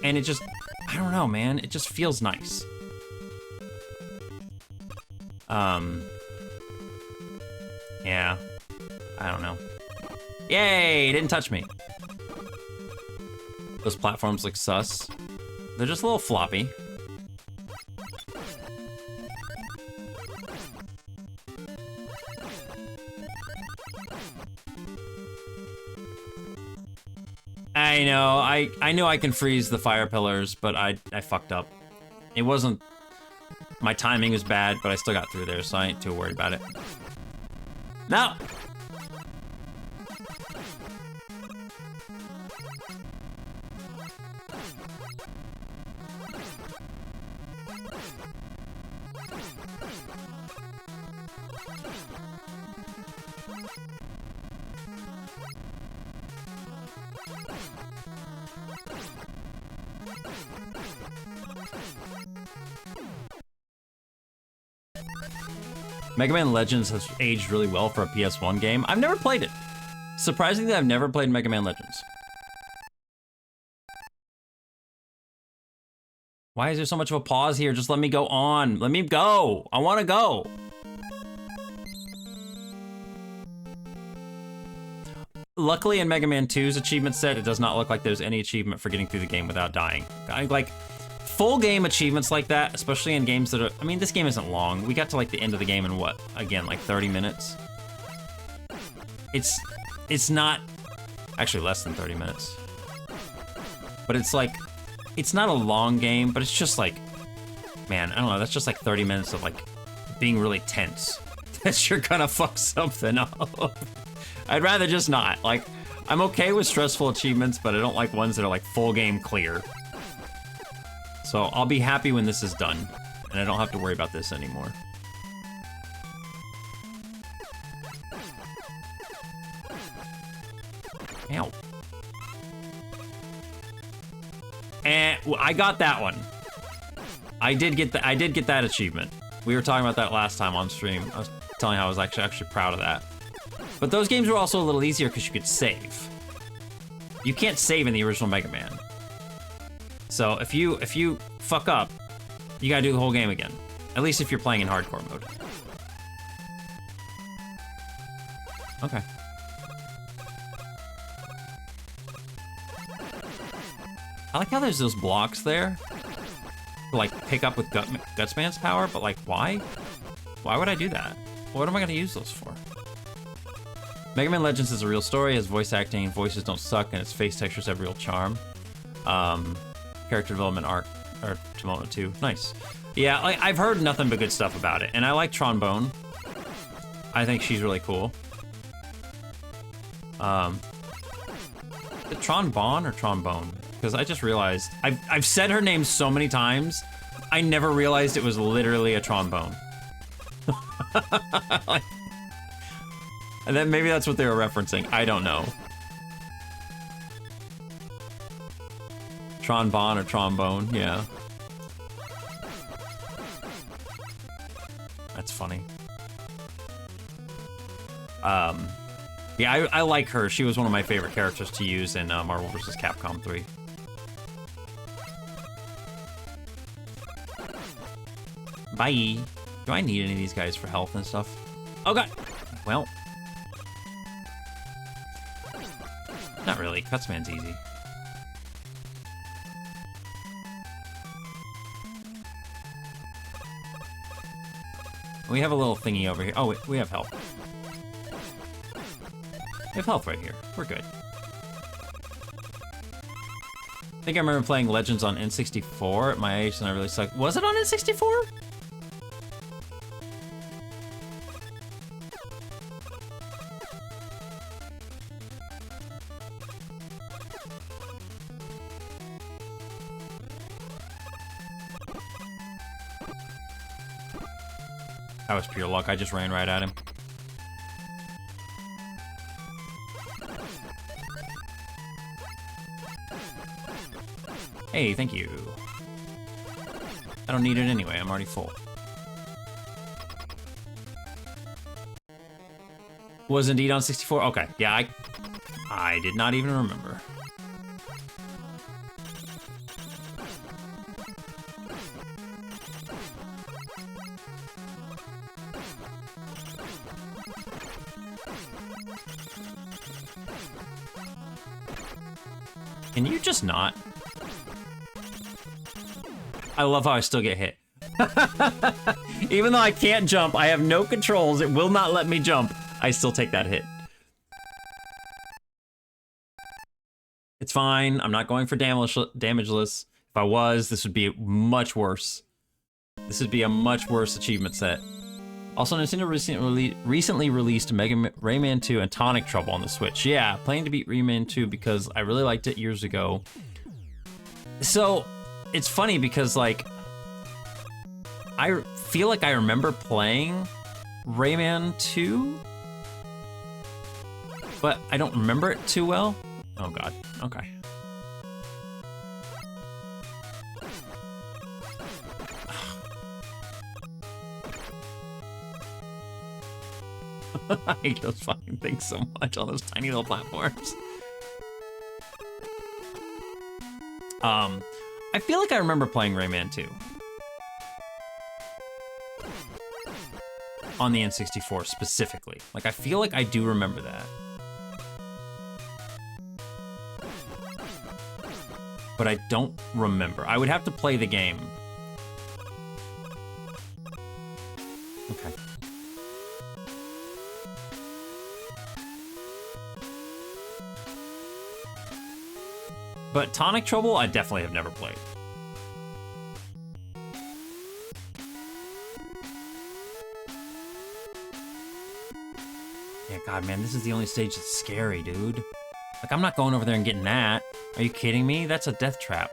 And it just, I don't know, man. It just feels nice. Yeah. I don't know. Yay! It didn't touch me. Those platforms look sus. They're just a little floppy. I know, I know I can freeze the fire pillars, but I fucked up. It wasn't, my timing was bad, but I still got through there, so I ain't too worried about it. No! Mega Man Legends has aged really well for a PS1 game. I've never played it. Surprisingly, I've never played Mega Man Legends. Why is there so much of a pause here? Just let me go on. Let me go. I want to go. Luckily, in Mega Man 2's achievement set, it does not look like there's any achievement for getting through the game without dying. Like, full game achievements like that, especially in games that are, I mean, this game isn't long. We got to like the end of the game in what? Again, like 30 minutes? It's not, actually less than 30 minutes. But it's like, it's not a long game, but it's just like, man, I don't know, that's just like 30 minutes of like being really tense. That you're gonna fuck something up. I'd rather just not. Like, I'm okay with stressful achievements, but I don't like ones that are like full game clear. So I'll be happy when this is done, and I don't have to worry about this anymore. Ow. And well, I got that one. I did get that achievement. We were talking about that last time on stream. I was telling how I was actually proud of that. But those games were also a little easier because you could save. You can't save in the original Mega Man. So if you fuck up, you gotta do the whole game again. At least if you're playing in hardcore mode. Okay. I like how there's those blocks there to like pick up with Gutsman's power, but like why? Why would I do that? What am I gonna use those for? Mega Man Legends is a real story. His voice acting, voices don't suck, and its face textures have real charm. Character development arc, or Tomono 2. Nice. Yeah, like, I've heard nothing but good stuff about it, and I like Trombone. I think she's really cool. Is it Tronbon or Trombone? Because I just realized, I've said her name so many times, I never realized it was literally a trombone. Like, and then maybe that's what they were referencing. I don't know. Tronbon or trombone, yeah. That's funny. Yeah, I like her. She was one of my favorite characters to use in Marvel vs. Capcom 3. Bye. Do I need any of these guys for health and stuff? Oh god. Well. Not really. Cutsman's easy. We have a little thingy over here. Oh, wait, we have health. We have health right here. We're good. I think I remember playing Legends on N64 at my age, and I really sucked. Was it on N64? That was pure luck. I just ran right at him. Hey, thank you. I don't need it anyway. I'm already full. Was indeed on 64? Okay. Yeah, I did not even remember. Can you just not? I love how I still get hit. Even though I can't jump, I have no controls, it will not let me jump, I still take that hit. It's fine, I'm not going for damageless. If I was, this would be much worse. This would be a much worse achievement set. Also, Nintendo recently released Rayman 2 and Tonic Trouble on the Switch. Yeah, planning to beat Rayman 2 because I really liked it years ago. So, it's funny because, like, I feel like I remember playing Rayman 2, but I don't remember it too well. Oh god, okay. I hate those fucking things so much on those tiny little platforms. I feel like I remember playing Rayman 2 on the N64 specifically. Like, I feel like I do remember that. But I don't remember. I would have to play the game. Okay. But Tonic Trouble, I definitely have never played. Yeah, god, man, this is the only stage that's scary, dude. Like, I'm not going over there and getting that. Are you kidding me? That's a death trap.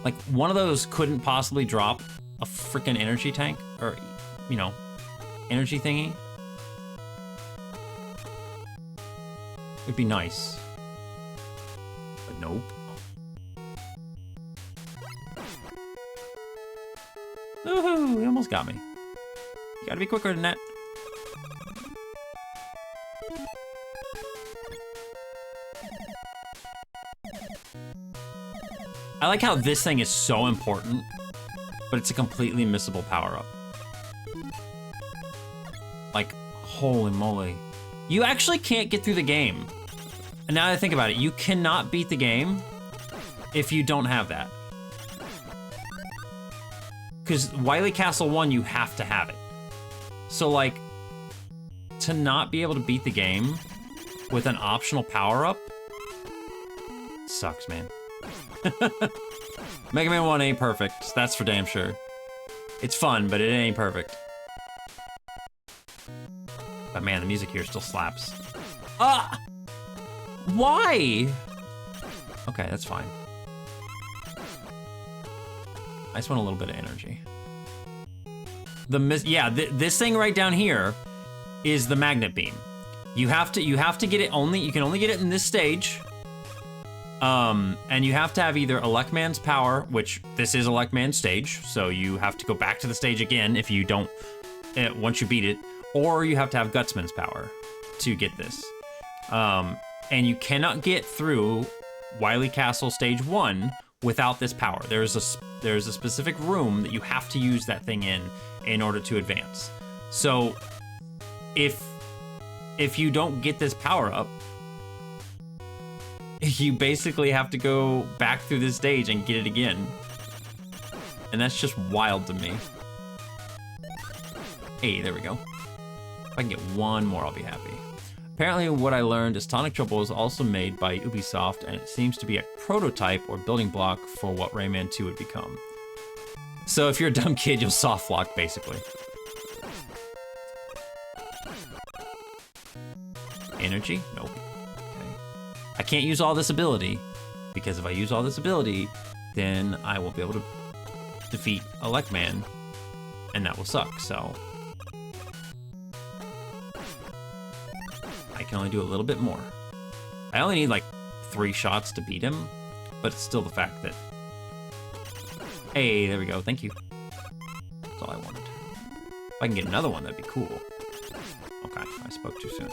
Like, one of those couldn't possibly drop a freaking energy tank, or, you know, energy thingy. It'd be nice. But nope. Woohoo! He almost got me. You gotta be quicker than that. I like how this thing is so important, but it's a completely missable power-up. Like, holy moly. You actually can't get through the game. And now that I think about it, you cannot beat the game if you don't have that. Because Wily Castle 1, you have to have it. So, like, to not be able to beat the game with an optional power-up sucks, man. Mega Man 1 ain't perfect, that's for damn sure. It's fun, but it ain't perfect. But man, the music here still slaps. Ah! Why? Okay, that's fine. I just want a little bit of energy. This thing right down here is the magnet beam. You have to get it you can only get it in this stage. And you have to have either Electman's power, which this is Electman's stage, so you have to go back to the stage again if you don't, once you beat it, or you have to have Gutsman's power to get this. And you cannot get through Wily Castle Stage 1 without this power. There's a specific room that you have to use that thing in order to advance. So if you don't get this power up, you basically have to go back through this stage and get it again. And that's just wild to me. Hey, there we go. If I can get one more, I'll be happy. Apparently what I learned is Tonic Trouble is also made by Ubisoft, and it seems to be a prototype or building block for what Rayman 2 would become. So if you're a dumb kid, you'll soft lock, basically. Energy? Nope. I can't use all this ability, because if I use all this ability, then I won't be able to defeat Electman, and that will suck, so. I can only do a little bit more. I only need like 3 shots to beat him, but it's still the fact that, hey, there we go, thank you. That's all I wanted. If I can get another one, that'd be cool. Okay, I spoke too soon.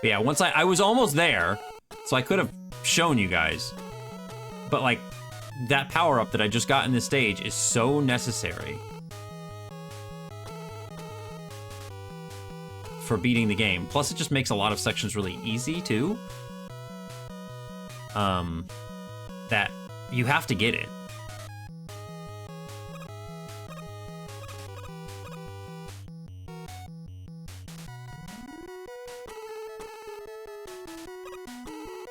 But yeah, once I was almost there, so I could have shown you guys. But like, that power-up that I just got in this stage is so necessary for beating the game. Plus, it just makes a lot of sections really easy, too. That you have to get it.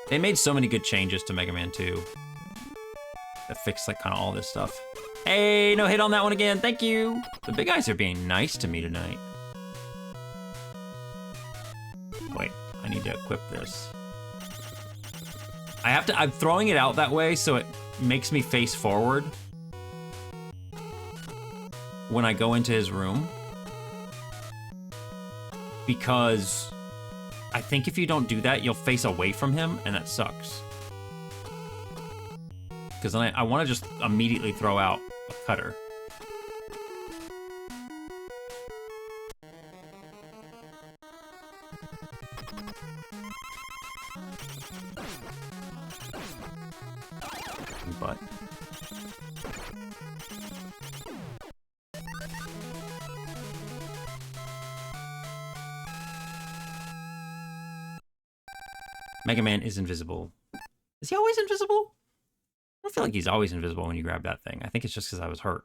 They made so many good changes to Mega Man 2 that fixed like kind of all this stuff. Hey, no hit on that one again, thank you. The big guys are being nice to me tonight. Wait, I need to equip this. I'm throwing it out that way so it makes me face forward when I go into his room. Because I think if you don't do that, you'll face away from him, and that sucks. Because then I want to just immediately throw out a cutter. But Mega Man is invisible. Is he always invisible? I don't feel like he's always invisible when you grab that thing. I think it's just because I was hurt.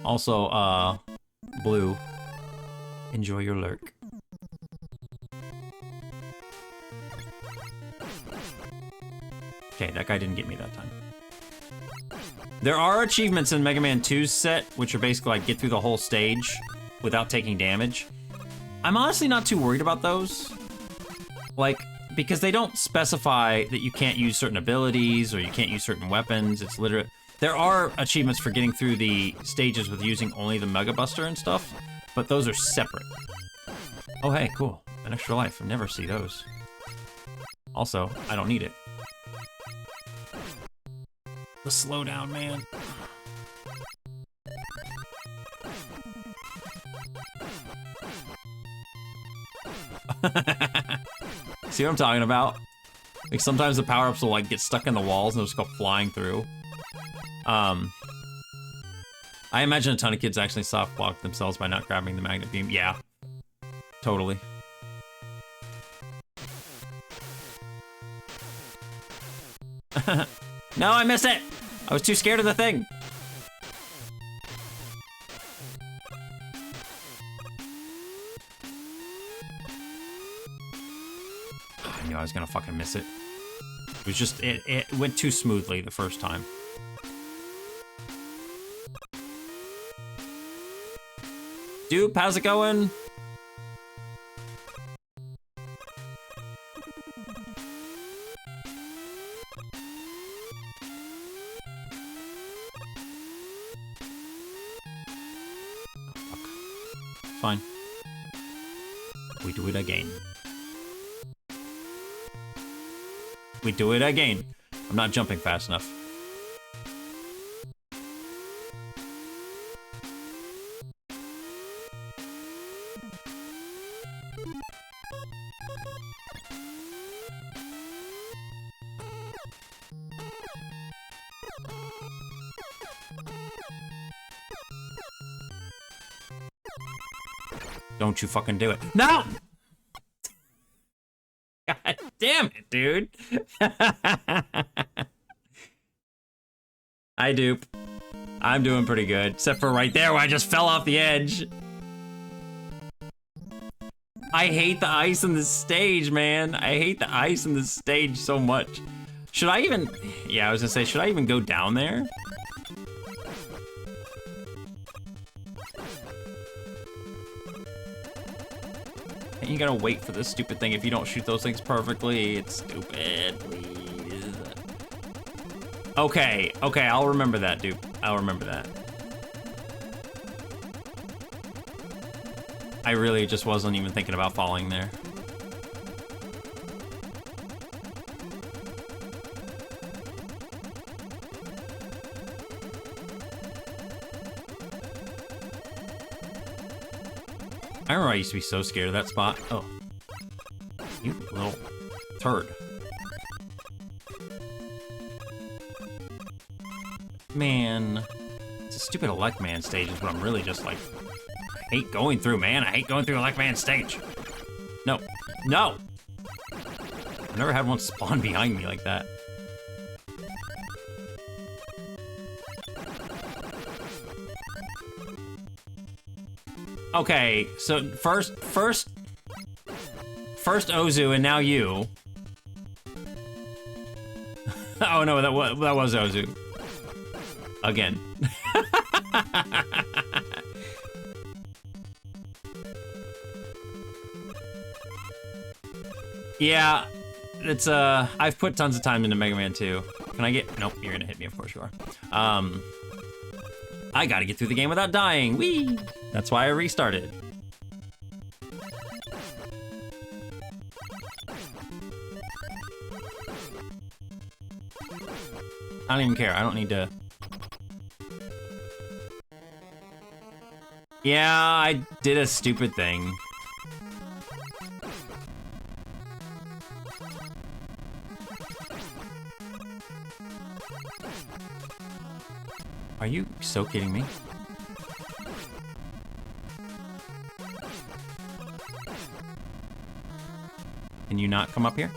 Also, Blue, enjoy your lurk. Okay, that guy didn't get me that time. There are achievements in Mega Man 2's set, which are basically like get through the whole stage without taking damage. I'm honestly not too worried about those. Like, because they don't specify that you can't use certain abilities or you can't use certain weapons. It's literally, There are achievements for getting through the stages with using only the Mega Buster and stuff, but those are separate. Oh, hey, cool. An extra life. I never see those. Also, I don't need it. The slowdown, man. See what I'm talking about? Like sometimes the power-ups will like get stuck in the walls and they'll just go flying through. I imagine a ton of kids actually soft block themselves by not grabbing the magnet beam. Yeah, totally. No, I missed it. I was too scared of the thing. I knew I was gonna fucking miss it. It was just, it went too smoothly the first time. Dude, how's it going? Fine. We do it again. We do it again. I'm not jumping fast enough. Don't you fucking do it. No! God damn it, dude. I dupe. I'm doing pretty good. Except for right there where I just fell off the edge. I hate the ice in this stage, man. I hate the ice in this stage so much. Should I even... Yeah, I was gonna say, should I even go down there? You gotta wait for this stupid thing if you don't shoot those things perfectly. It's stupid, please. Okay, okay, I'll remember that, dude. I'll remember that. I really just wasn't even thinking about falling there. I remember I used to be so scared of that spot. Oh. You little turd. Man. It's a stupid Elect Man stage is what I'm really just like... I hate going through, man. I hate going through Elect Man stage. No. No! I've never had one spawn behind me like that. Okay, so first Ozu and now you. Oh no, that was Ozu. Again. Yeah, it's I've put tons of time into Mega Man 2. Can I get... Nope, you're gonna hit me, of course you are. I gotta get through the game without dying. Whee! That's why I restarted. I don't even care. I don't need to... Yeah, I did a stupid thing. Are you so kidding me? Can you not come up here?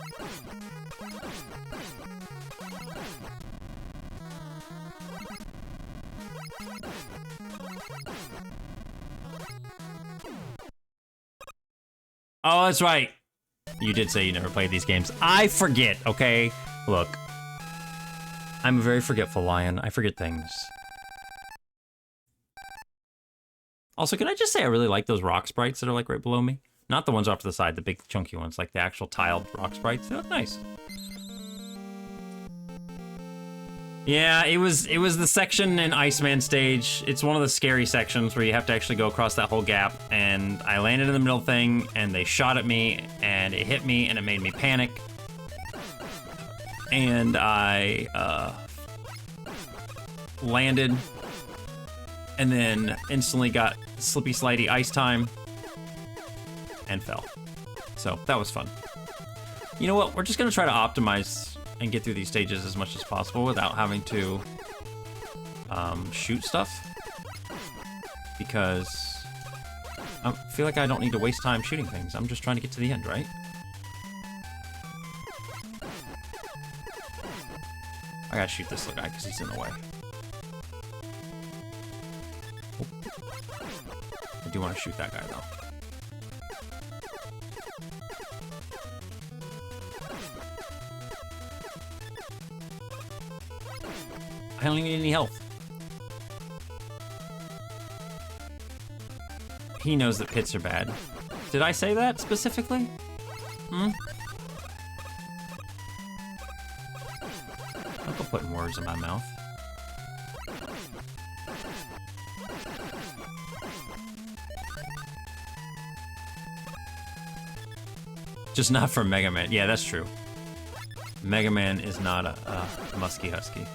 Oh, that's right. You did say you never played these games. I forget, okay? Look. I'm a very forgetful lion. I forget things. Also, can I just say I really like those rock sprites that are like right below me? Not the ones off to the side, the big chunky ones, like the actual tiled rock sprites. They look nice. Yeah, it was the section in Iceman stage. It's one of the scary sections where you have to actually go across that whole gap, and I landed in the middle thing, and they shot at me, and it hit me, and it made me panic. And I landed, and then instantly got slippy slidey ice time, and fell. So that was fun. You know what? We're just gonna try to optimize and get through these stages as much as possible without having to shoot stuff, because I feel like I don't need to waste time shooting things. I'm just trying to get to the end, right? I gotta shoot this little guy because he's in the way. Oh. I do want to shoot that guy though. I don't even need any health. He knows that pits are bad. Did I say that specifically? Don't go putting words in my mouth. Just not for Mega Man. Yeah, that's true. Mega Man is not a musky husky.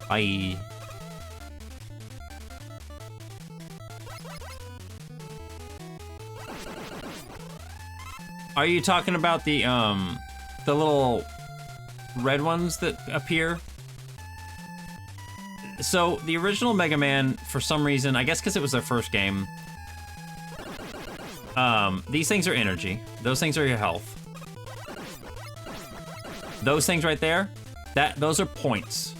Bye. Are you talking about the little red ones that appear? So the original Mega Man, for some reason, I guess because it was their first game, these things are energy. Those things are your health. Those things right there, those are points.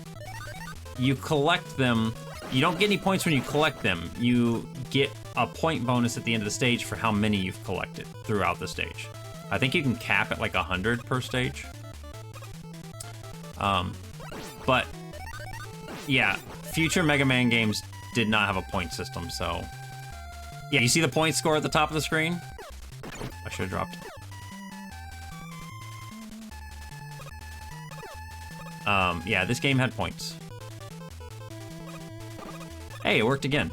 You collect them. You don't get any points when you collect them. You get a point bonus at the end of the stage for how many you've collected throughout the stage. I think you can cap at like 100 per stage. But yeah, future Mega Man games did not have a point system, so yeah, you see the point score at the top of the screen? Oh, I should have dropped it. Yeah, this game had points. Hey, it worked again.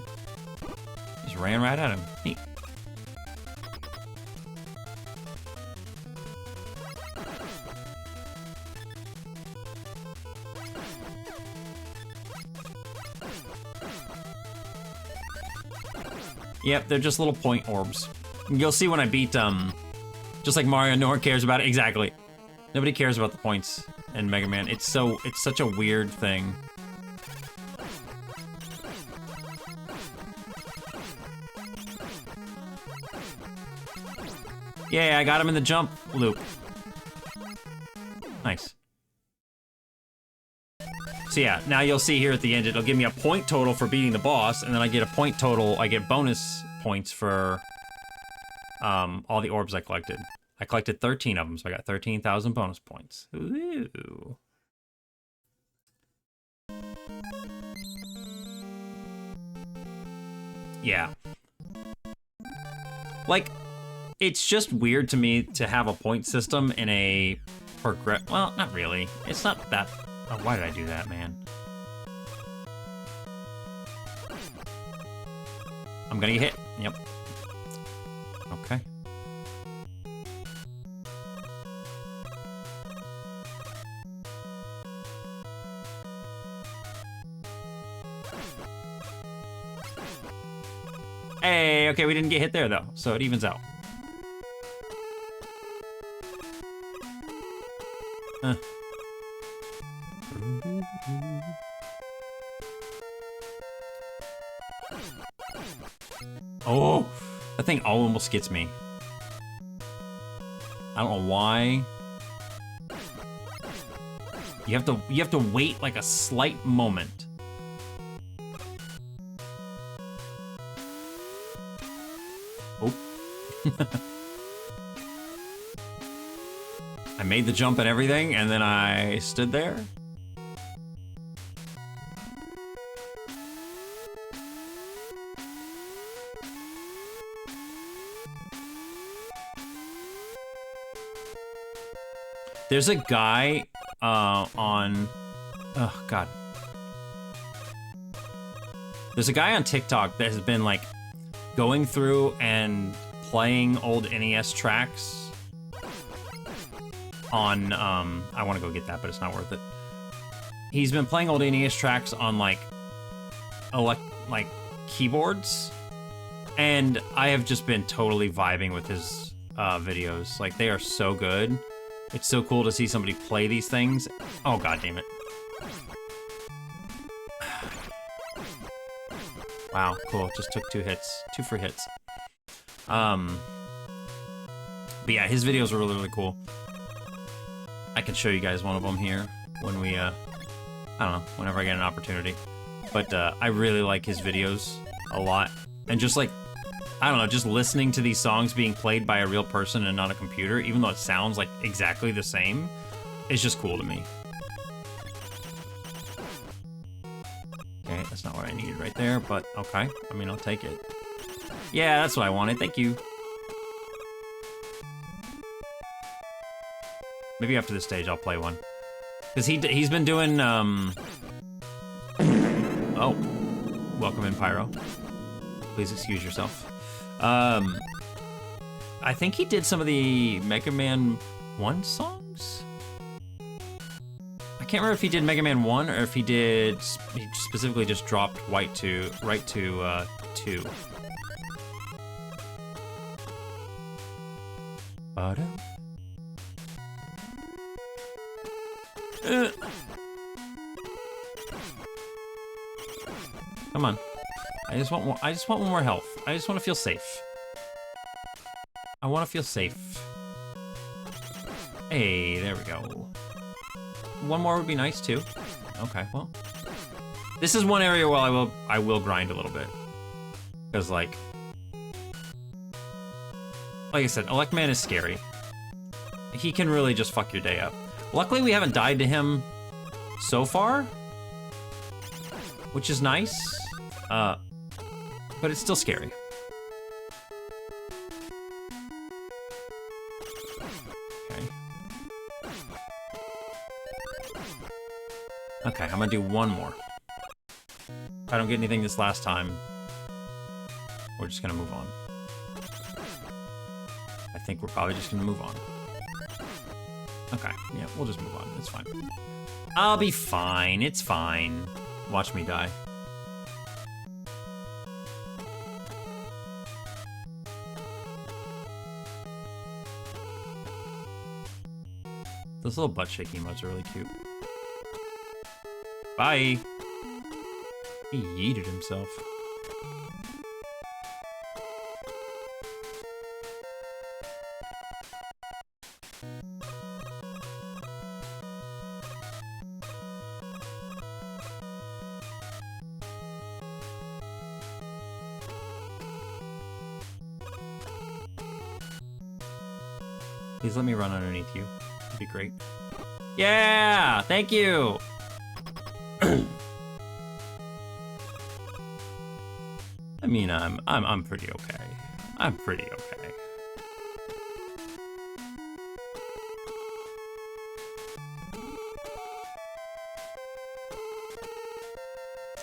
Just ran right at him. Neat. Yep, they're just little point orbs. You'll see when I beat, just like Mario, no one cares about it. Exactly. Nobody cares about the points in Mega Man. It's such a weird thing. Yeah, I got him in the jump loop. Nice. So yeah, now you'll see here at the end, it'll give me a point total for beating the boss, and then I get a point total, I get bonus points for all the orbs I collected. I collected 13 of them, so I got 13,000 bonus points. Ooh. Yeah. Like, it's just weird to me to have a point system in a well, not really. It's not that. Oh, why did I do that, man? I'm gonna get hit. Yep. Okay. Hey, okay, we didn't get hit there, though, so it evens out. Oh, that thing almost gets me. I don't know why. You have to wait like a slight moment. Oh. I made the jump and everything, and then I stood there. There's a guy on... Oh, God. There's a guy on TikTok that has been, like, going through and playing old NES tracks on, I want to go get that, but it's not worth it. He's been playing old NES tracks on, like keyboards, and I have just been totally vibing with his videos. Like, they are so good. It's so cool to see somebody play these things. Oh, God damn it. Wow, cool. Just took 2 hits. 2 free hits. But yeah, his videos are really, really cool. I can show you guys one of them here when we, I don't know, whenever I get an opportunity. But I really like his videos a lot. And just like, I don't know, just listening to these songs being played by a real person and not a computer, even though it sounds like exactly the same, is just cool to me. Okay, that's not what I needed right there, but okay. I mean, I'll take it. Yeah, that's what I wanted. Thank you. Maybe after this stage, I'll play one. Because he's been doing, Oh. Welcome in, Pyro. Please excuse yourself. I think he did some of the Mega Man 1 songs? I can't remember if he did Mega Man 1 or if he specifically just dropped right to 2. Come on. I just want one more health. I just want to feel safe. I want to feel safe. Hey, there we go. One more would be nice too. Okay, well. This is one area where I will grind a little bit. Because like I said, Electman is scary. He can really just fuck your day up. Luckily we haven't died to him so far, which is nice. But it's still scary. Okay. Okay, I'm gonna do one more. If I don't get anything this last time, we're just gonna move on. I think we're probably just gonna move on. Okay, yeah, we'll just move on. It's fine. I'll be fine. It's fine. Watch me die. Those little butt shaking emotes are really cute. Bye. He yeeted himself. Please let me run underneath you. That'd be great. Yeah, thank you. I mean, I'm pretty okay. I'm pretty okay.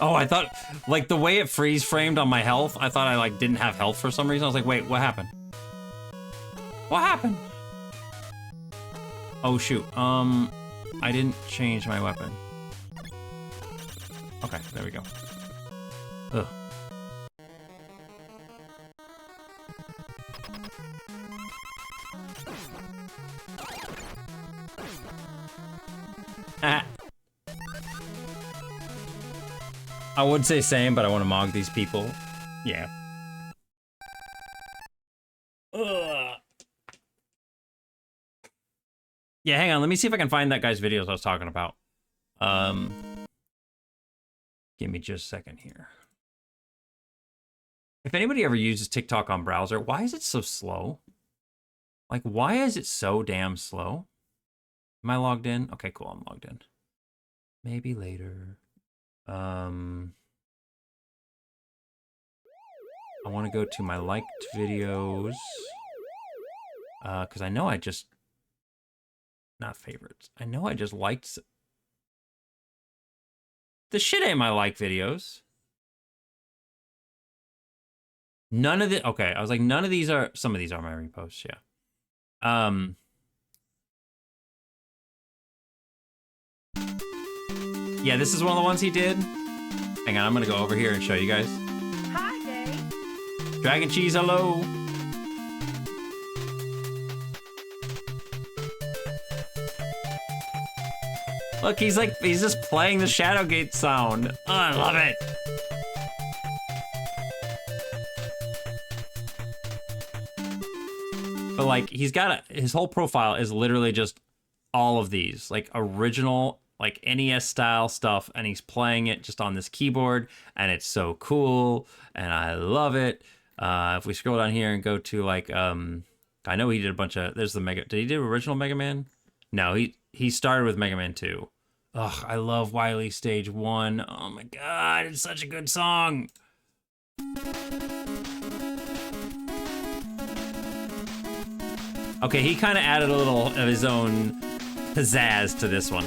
Oh, I thought, like, the way it freeze framed on my health, I thought I, like, didn't have health for some reason. I was like, wait, what happened? What happened? Oh, shoot. I didn't change my weapon. Okay, there we go. Ugh. Ah. I would say same, but I want to mog these people. Yeah. Ugh. Yeah, hang on. Let me see if I can find that guy's videos I was talking about. Give me just a second here. If anybody ever uses TikTok on browser, why is it so slow? Like, why is it so damn slow? Am I logged in? Okay, cool. I'm logged in. Maybe later. I want to go to my liked videos. Because I know I just not favorites. I know I just liked... The shit ain't my like videos. None of the... Okay, I was like, none of these are... Some of these are my reposts, yeah. Yeah, this is one of the ones he did. Hang on, I'm gonna go over here and show you guys. Hi, Dave. Dragon Cheese, hello. Look, he's just playing the Shadowgate sound. Oh, I love it. But like, his whole profile is literally just all of these, like original, like NES style stuff, and he's playing it just on this keyboard, and it's so cool, and I love it. If we scroll down here and go to like, I know he did a bunch of, there's the Mega, did he do original Mega Man? No, he started with Mega Man 2. Ugh, I love Wily Stage 1. Oh my god, it's such a good song. Okay, he kind of added a little of his own pizzazz to this one.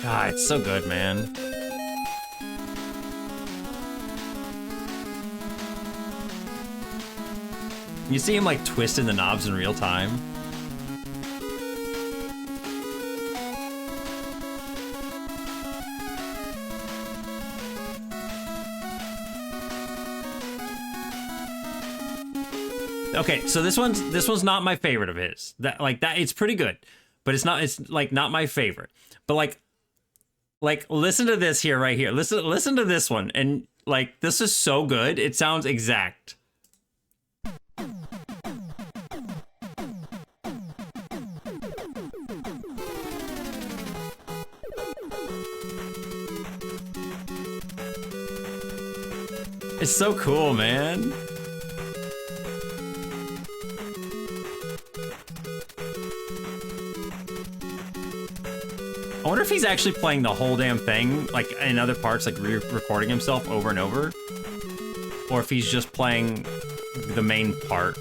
Ah, it's so good, man. You see him like twisting the knobs in real time. Okay, so this one's not my favorite of his. That it's pretty good, but it's like not my favorite. But like listen to this here right here. Listen to this one, and like this is so good. It sounds exact. It's so cool, man. I wonder if he's actually playing the whole damn thing, like in other parts, like re-recording himself over and over, or if he's just playing the main part.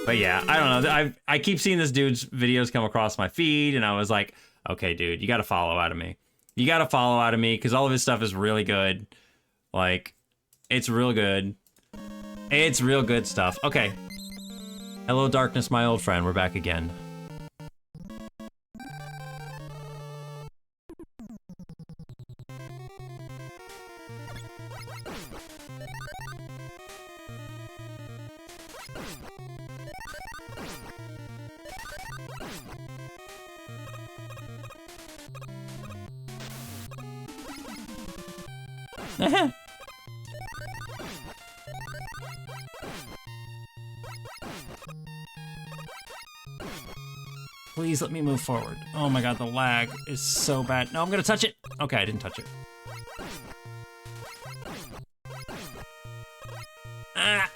But yeah, I don't know. I keep seeing this dude's videos come across my feed, and I was like, okay, dude, you got to follow out of me. You got to follow out of me, because all of his stuff is really good. Like, it's real good. It's real good stuff. Okay. Hello, darkness, my old friend. We're back again. Please let me move forward. Oh my god, the lag is so bad. No, I'm gonna touch it. Okay, I didn't touch it. Ah.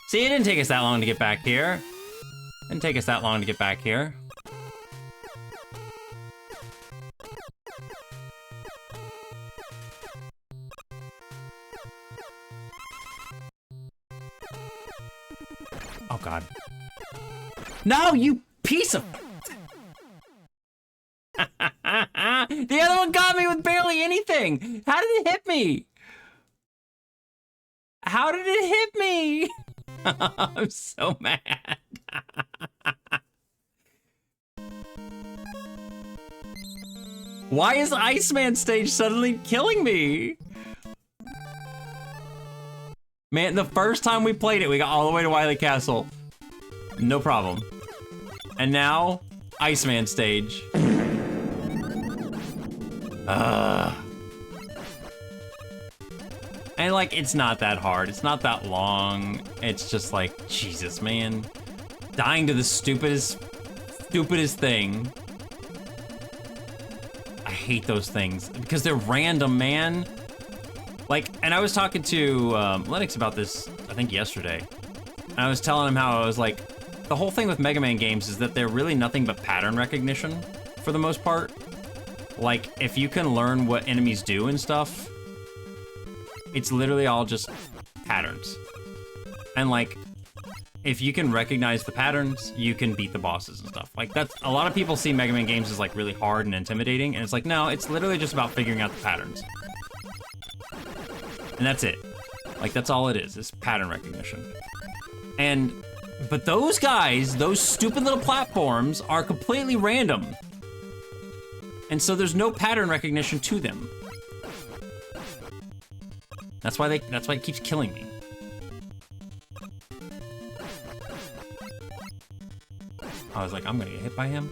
See, it didn't take us that long to get back here. Didn't take us that long to get back here. Oh god. No, you piece of... The other one got me with barely literally anything. How did it hit me? How did it hit me? I'm so mad. Why is Iceman stage suddenly killing me? Man, the first time we played it, we got all the way to Wily Castle. No problem. And now, Iceman stage. And like, it's not that hard. It's not that long. It's just like, Jesus, man. Dying to the stupidest thing. I hate those things because they're random, man. Like, and I was talking to Lennox about this, I think yesterday. And I was telling him how I was like, the whole thing with Mega Man games is that they're really nothing but pattern recognition for the most part. Like, if you can learn what enemies do and stuff, it's literally all just patterns. And like, if you can recognize the patterns, you can beat the bosses and stuff. Like, that's, a lot of people see Mega Man games as like really hard and intimidating, and it's like, no, it's literally just about figuring out the patterns. And that's it. Like, that's all it is pattern recognition. But those guys, those stupid little platforms are completely random. And so there's no pattern recognition to them. That's why it keeps killing me. I was like, I'm gonna get hit by him.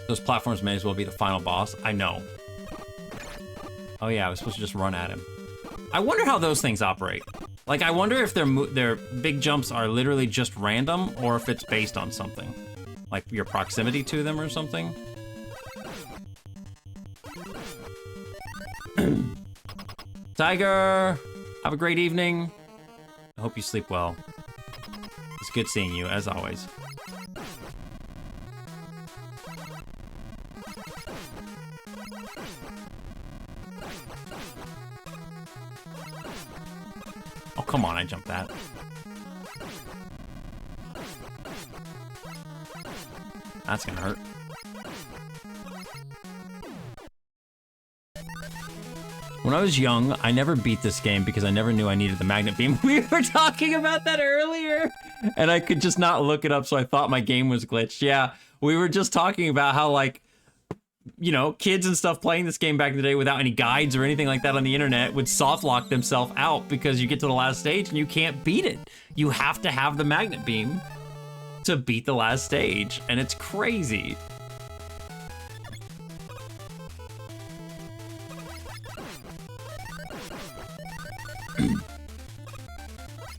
Those platforms may as well be the final boss. I know. Oh yeah, I was supposed to just run at him. I wonder how those things operate. Like, I wonder if their big jumps are literally just random, or if it's based on something. Like your proximity to them or something. Tiger, have a great evening. I hope you sleep well. It's good seeing you, as always. Oh, come on, I jumped that. That's gonna hurt. When I was young, I never beat this game because I never knew I needed the magnet beam. We were talking about that earlier, and I could just not look it up, so I thought my game was glitched. Yeah, we were just talking about how, like, you know, kids and stuff playing this game back in the day without any guides or anything like that on the internet would soft lock themselves out because you get to the last stage and you can't beat it. You have to have the magnet beam to beat the last stage, and it's crazy.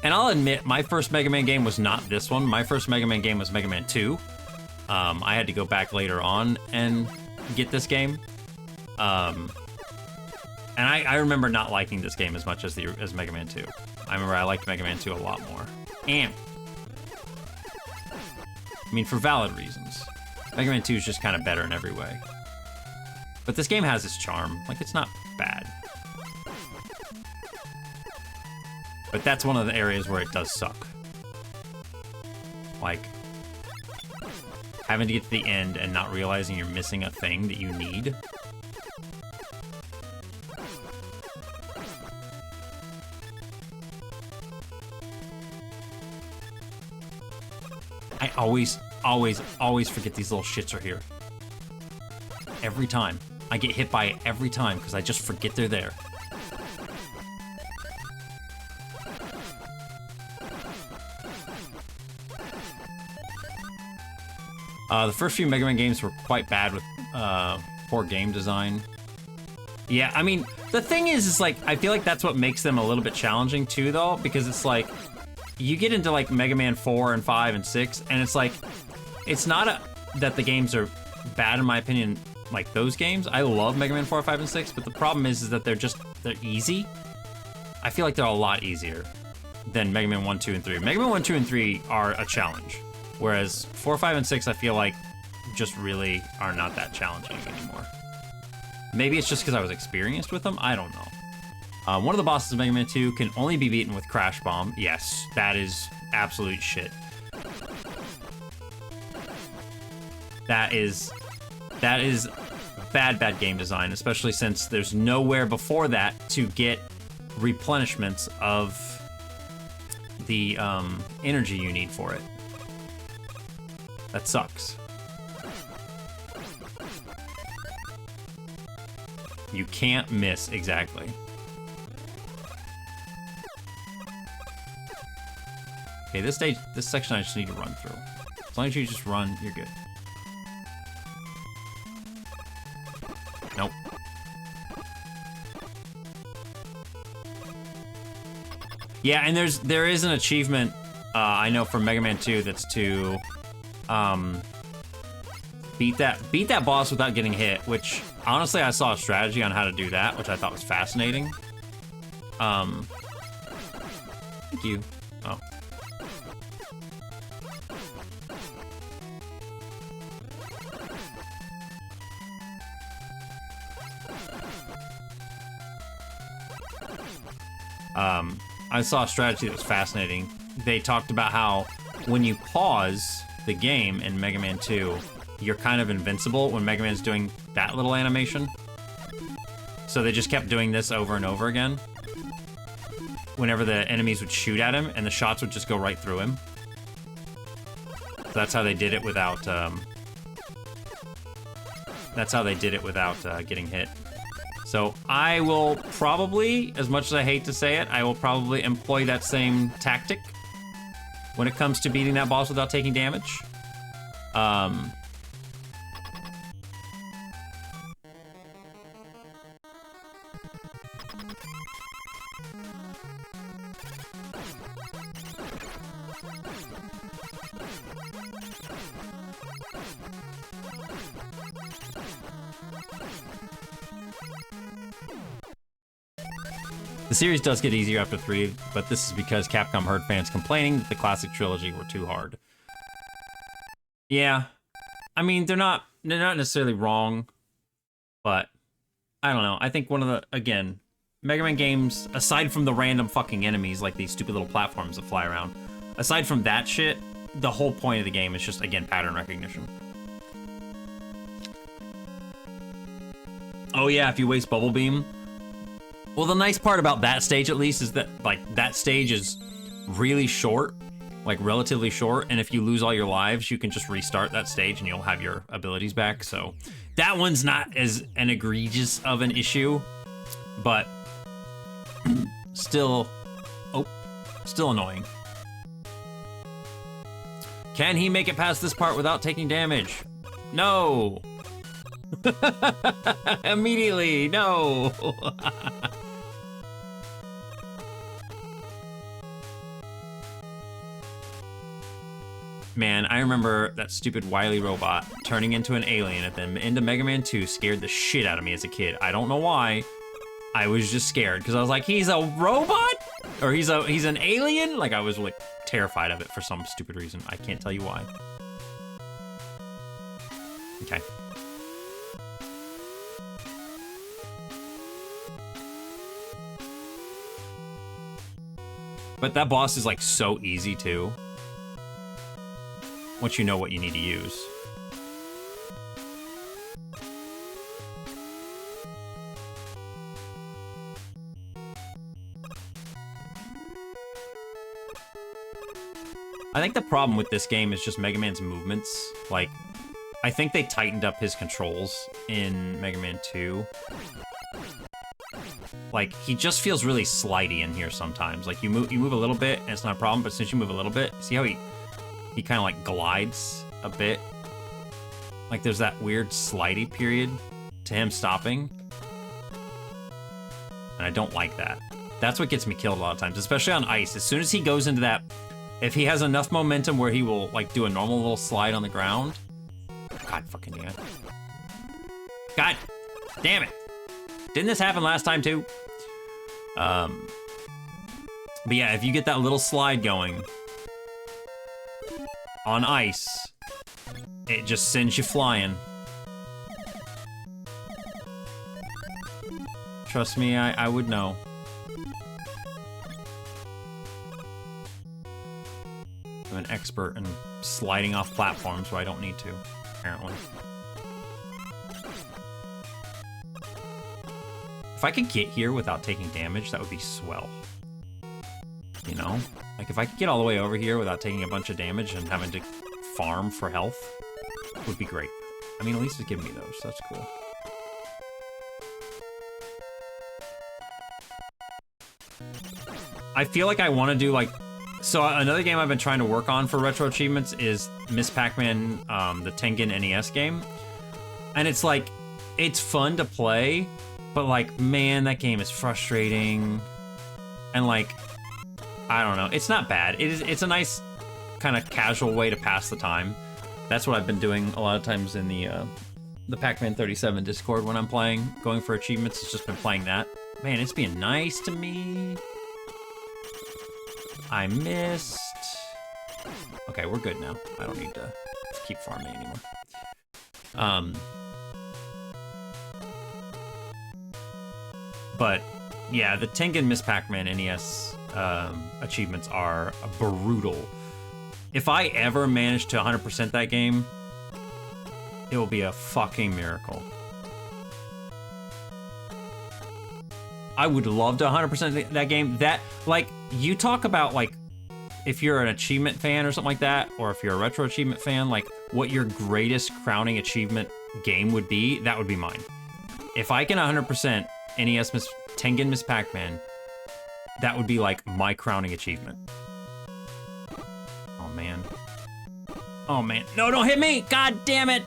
And I'll admit, my first Mega Man game was not this one. My first Mega Man game was Mega Man 2. I had to go back later on and get this game. And I remember not liking this game as much as Mega Man 2. I remember I liked Mega Man 2 a lot more. And I mean, for valid reasons. Mega Man 2 is just kind of better in every way. But this game has its charm. Like, it's not bad. But that's one of the areas where it does suck. Like, having to get to the end and not realizing you're missing a thing that you need. I always forget these little shits are here. Every time. I get hit by it every time because I just forget they're there. The first few Mega Man games were quite bad with poor game design. Yeah, I mean, the thing is like, I feel like that's what makes them a little bit challenging too, though, because it's like, you get into like Mega Man 4 and 5 and 6, and it's like, it's not that the games are bad in my opinion, like those games. I love Mega Man 4, 5, and 6, but the problem is that they're easy. I feel like they're a lot easier than Mega Man 1, 2, and 3. Mega Man 1, 2, and 3 are a challenge. Whereas 4, 5, and 6, I feel like just really are not that challenging anymore. Maybe it's just because I was experienced with them. I don't know. One of the bosses of Mega Man 2 can only be beaten with Crash Bomb. Yes, that is absolute shit. That is bad game design, especially since there's nowhere before that to get replenishments of the energy you need for it. That sucks. You can't miss, exactly. Okay, this section I just need to run through. As long as you just run, you're good. Nope. Yeah, and there is an achievement I know from Mega Man 2 that's to beat that boss without getting hit, which honestly I saw a strategy on how to do that, which I thought was fascinating. Thank you. Oh. I saw a strategy that was fascinating. They talked about how when you pause the game in Mega Man 2, you're kind of invincible when Mega Man's doing that little animation. So they just kept doing this over and over again. Whenever the enemies would shoot at him, and the shots would just go right through him. So that's how they did it without, getting hit. So I will probably, as much as I hate to say it, I will probably employ that same tactic when it comes to beating that boss without taking damage. The series does get easier after 3, but this is because Capcom heard fans complaining that the classic trilogy were too hard. Yeah, I mean, they're not necessarily wrong, but I don't know. I think one of the, again, Mega Man games, aside from the random fucking enemies like these stupid little platforms that fly around, aside from that shit, the whole point of the game is just, again, pattern recognition. Oh yeah, if you waste Bubble Beam. Well, the nice part about that stage, at least, is that, like, that stage is really short, like, relatively short, and if you lose all your lives, you can just restart that stage and you'll have your abilities back, so that one's not as an egregious of an issue, but still annoying. Can he make it past this part without taking damage? No! Immediately, no! Man, I remember that stupid Wily robot turning into an alien at the end of Mega Man 2 scared the shit out of me as a kid. I don't know why. I was just scared because I was like, he's a robot? Or he's an alien? Like, I was like terrified of it for some stupid reason. I can't tell you why. Okay. But that boss is like so easy too. Once you know what you need to use. I think the problem with this game is just Mega Man's movements. Like, I think they tightened up his controls in Mega Man 2. Like, he just feels really slidey in here sometimes. Like, you move a little bit, and it's not a problem, but since you move a little bit, see how he kind of, like, glides a bit? Like, there's that weird slidey period to him stopping. And I don't like that. That's what gets me killed a lot of times, especially on ice. As soon as he goes into that, if he has enough momentum where he will, like, do a normal little slide on the ground. God fucking damn it. God damn it. Didn't this happen last time, too? But yeah, if you get that little slide going on ice, it just sends you flying. Trust me, I would know. I'm an expert in sliding off platforms where I don't need to. apparently. If I could get here without taking damage, that would be swell. You know? Like, if I could get all the way over here without taking a bunch of damage and having to farm for health, would be great. I mean, at least it's giving me those, so that's cool. I feel like I want to do, like... So another game I've been trying to work on for retro achievements is Miss Pac-Man, the Tengen NES game. And it's like, it's fun to play, but like, man, that game is frustrating. And like, I don't know, it's not bad. It's a nice kind of casual way to pass the time. That's what I've been doing a lot of times in the Pac-Man 37 Discord when I'm playing, going for achievements. It's just been playing that. Man, it's being nice to me. I missed. Okay, we're good now. I don't need to keep farming anymore. But yeah, the Tengen Miss Pac-Man NES achievements are brutal. If I ever manage to 100% that game, it will be a fucking miracle. I would love to 100% that game. That, like, you talk about, like, if you're an achievement fan or something like that, or if you're a retro achievement fan, like, what your greatest crowning achievement game would be, that would be mine. If I can 100% NES Tengen Miss Pac-Man, that would be, like, my crowning achievement. Oh, man. Oh, man. No, don't hit me! God damn it!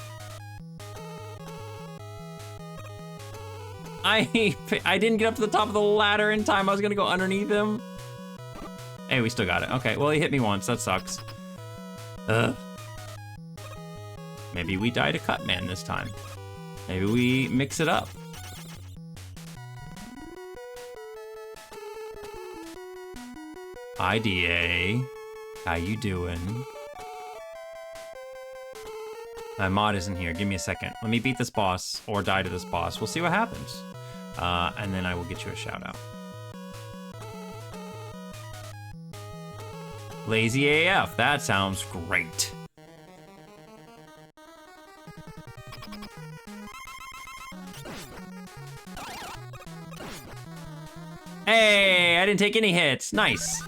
I didn't get up to the top of the ladder in time. I was gonna go underneath him. Hey, we still got it. Okay, well, he hit me once. That sucks. Ugh. Maybe we die to Cutman this time. Maybe we mix it up. Hi, DA. How you doing? My mod isn't here. Give me a second. Let me beat this boss or die to this boss. We'll see what happens. And then I will get you a shout out. Lazy AF. That sounds great. Hey, I didn't take any hits. Nice.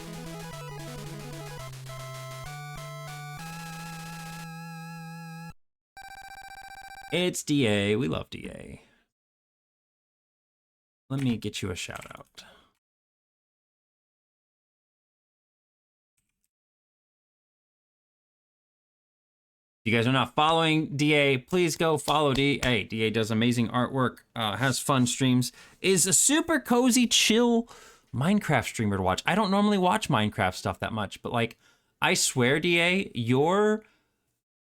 It's DA. We love DA. Let me get you a shout out. If you guys are not following DA, please go follow DA. DA does amazing artwork, has fun streams, is a super cozy, chill Minecraft streamer to watch. I don't normally watch Minecraft stuff that much, but like, I swear, DA, your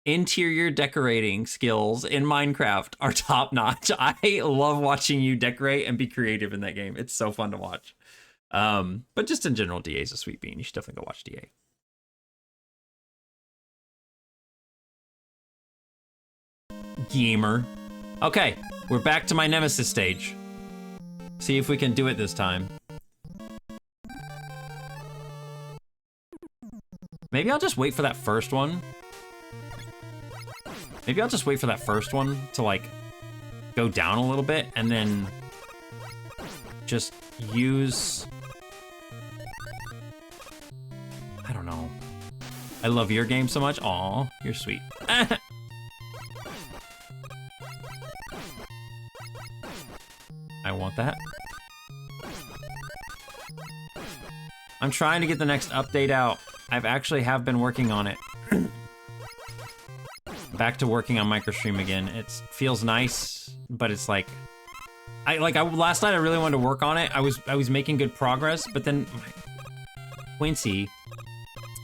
interior decorating skills in Minecraft are top notch. I love watching you decorate and be creative in that game. It's so fun to watch. But just in general, DA is a sweet bean. You should definitely go watch DA. Gamer. Okay, we're back to my Nemesis stage. See if we can do it this time. Maybe I'll just wait for that first one. Maybe I'll just wait for that first one to like go down a little bit and then just use, I don't know. I love your game so much. Aw, you're sweet. I want that. I'm trying to get the next update out. I've actually have been working on it. Back to working on MicroStream again. It feels nice, but it's like, last night I really wanted to work on it. I was making good progress, but then Quincy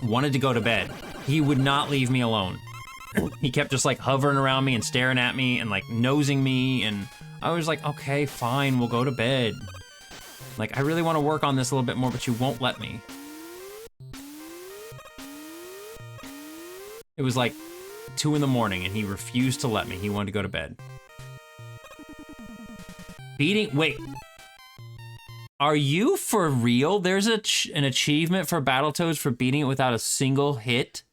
wanted to go to bed. He would not leave me alone. He kept just like hovering around me and staring at me and like nosing me, and I was like, okay, fine, we'll go to bed. Like, I really want to work on this a little bit more, but you won't let me. It was like 2 in the morning and he refused to let me. He wanted to go to bed. Wait. Are you for real? There's an achievement for Battletoads for beating it without a single hit?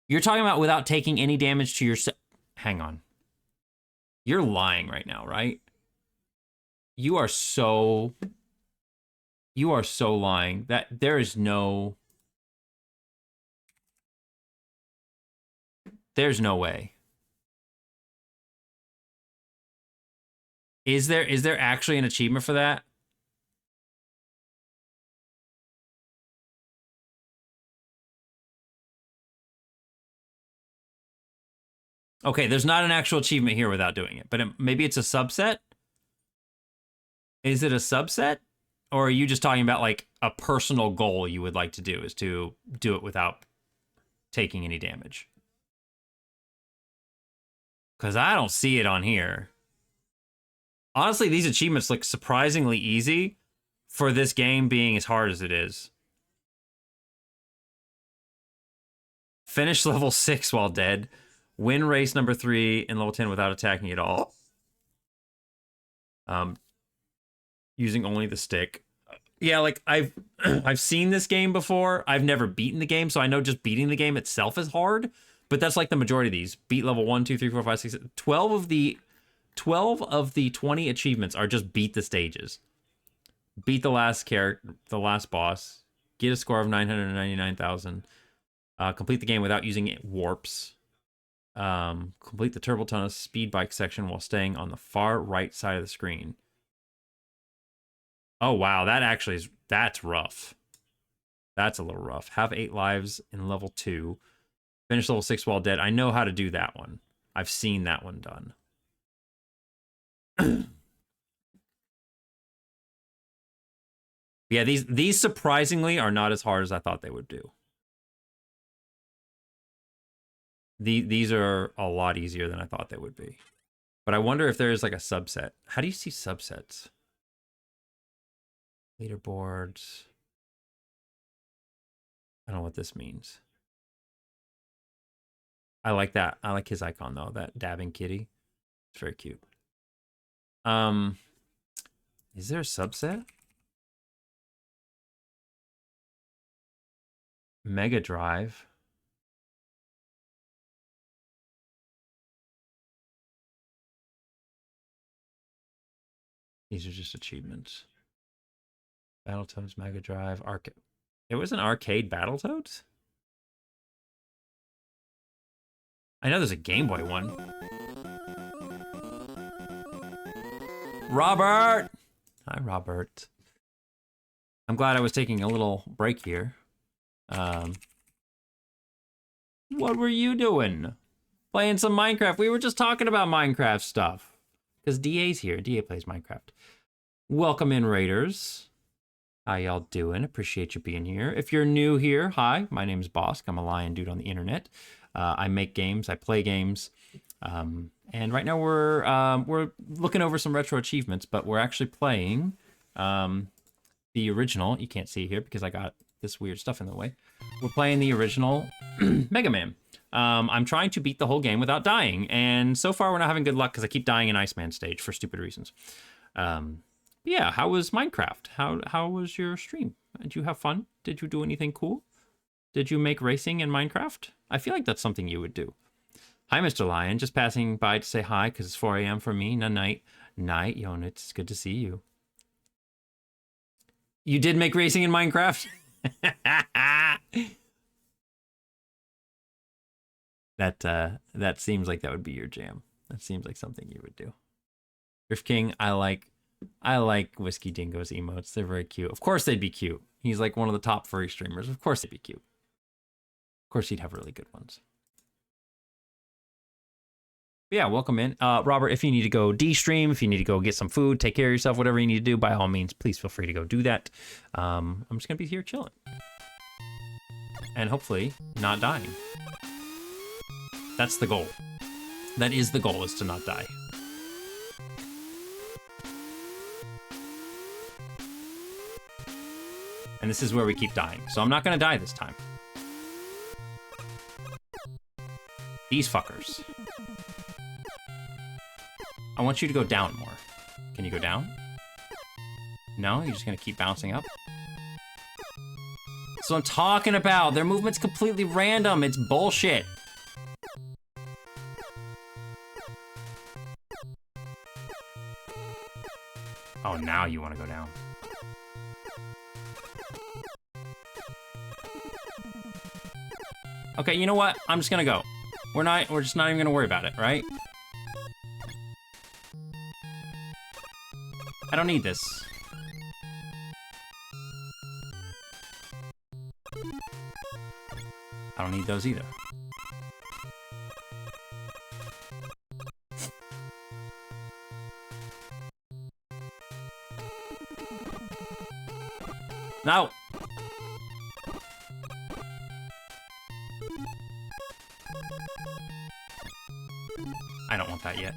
You're talking about without taking any damage to yourself. hang on. You're lying right now, right? You are so lying that there's no way. Is there actually an achievement for that? Okay, there's not an actual achievement here without doing it, but maybe it's a subset? Is it a subset? Or are you just talking about like a personal goal you would like to do is to do it without taking any damage? Because I don't see it on here. Honestly, these achievements look surprisingly easy for this game being as hard as it is. Finish level 6 while dead. Win race number 3 in level 10 without attacking at all. Using only the stick. Yeah, like I've seen this game before. I've never beaten the game, so I know just beating the game itself is hard. But that's like the majority of these. Beat level 1, 2, 3, 4, 5, 6, 12 of the 20 achievements are just beat the stages. Beat the last character, the last boss. Get a score of 999,000. Complete the game without using warps. Complete the Turbo Tunnel speed bike section while staying on the far right side of the screen. Oh, wow. That's rough. That's a little rough. Have 8 lives in level 2. Finish level 6 while dead. I know how to do that one. I've seen that one done. Yeah, these surprisingly are not as hard as I thought they would do. These are a lot easier than I thought they would be. But I wonder if there's like a subset. How do you see subsets? Leaderboards. I don't know what this means. I like that. I like his icon though, that dabbing kitty. It's very cute. Is there a subset? Mega Drive. These are just achievements. Battletoads, Mega Drive, arcade. It was an arcade Battletoads? I know there's a Game Boy one. Robert! Hi, Robert. I'm glad I was taking a little break here. What were you doing? Playing some Minecraft. We were just talking about Minecraft stuff. Because DA's here. DA plays Minecraft. Welcome in, Raiders. How y'all doing? Appreciate you being here. If you're new here, hi. My name's Bosk. I'm a lion dude on the internet. I make games. I play games. And right now we're looking over some retro achievements, but we're actually playing the original. You can't see here because I got this weird stuff in the way. We're playing the original Mega Man. I'm trying to beat the whole game without dying, and so far we're not having good luck because I keep dying in Iceman stage for stupid reasons. Yeah, how was Minecraft? How was your stream? Did you have fun? Did you do anything cool? Did you make racing in Minecraft? I feel like that's something you would do. Hi, Mr. Lion. Just passing by to say hi because it's 4 a.m. for me. Night. Night, Yon. It's good to see you. You did make racing in Minecraft? That seems like that would be your jam. That seems like something you would do. Griff King, I like Whiskey Dingo's emotes. They're very cute. Of course they'd be cute. He's like one of the top furry streamers. Of course they'd be cute. Of course he'd have really good ones. But yeah, welcome in. Robert, if you need to go de-stream, if you need to go get some food, take care of yourself, whatever you need to do, by all means, please feel free to go do that. I'm just going to be here chilling. And hopefully not dying. That's the goal. That is the goal, is to not die. And this is where we keep dying. So I'm not going to die this time. These fuckers. I want you to go down more. Can you go down? No? You're just going to keep bouncing up? That's what I'm talking about. Their movement's completely random. It's bullshit. Now you want to go down. Okay, you know what? I'm just gonna go. We're just not even gonna worry about it, right? I don't need this. I don't need those either. No! I don't want that yet.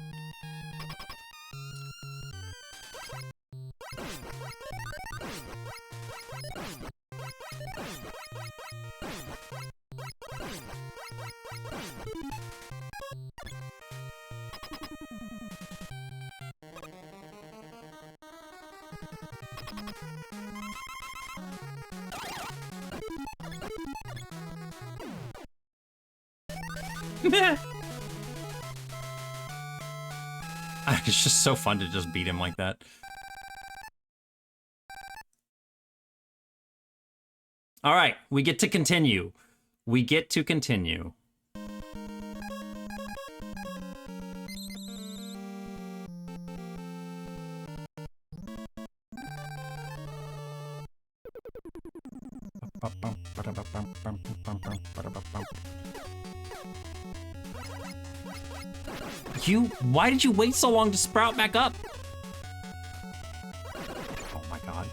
It's just so fun to just beat him like that. All right, we get to continue. We get to continue. Why did you wait so long to sprout back up? Oh my god.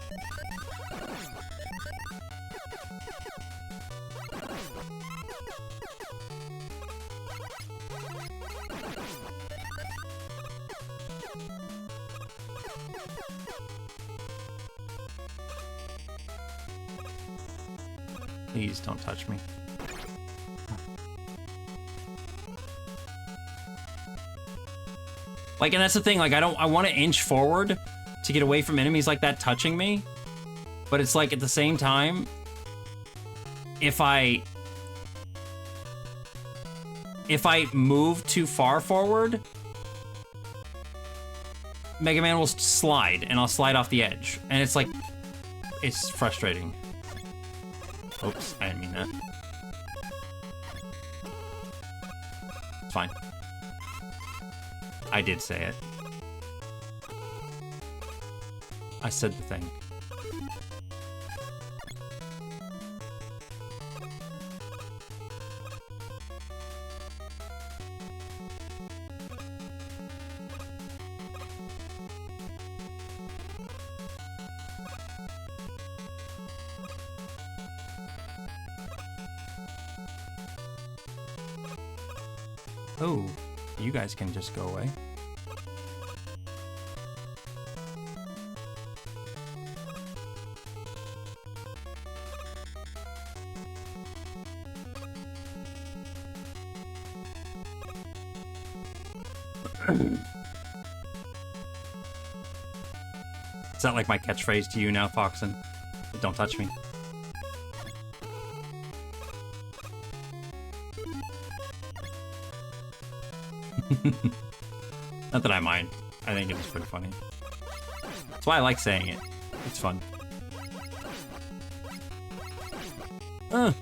Please don't touch me. Like, and that's the thing, like, I want to inch forward to get away from enemies like that touching me. But it's like, at the same time, if I move too far forward, Mega Man will slide, and I'll slide off the edge. And it's like, it's frustrating. Oops, I didn't mean that. It's fine. I did say it. I said the thing. Oh, you guys can just go away. Is that like my catchphrase to you now, Foxen? Don't touch me. Not that I mind. I think it was pretty funny. That's why I like saying it. It's fun. Oh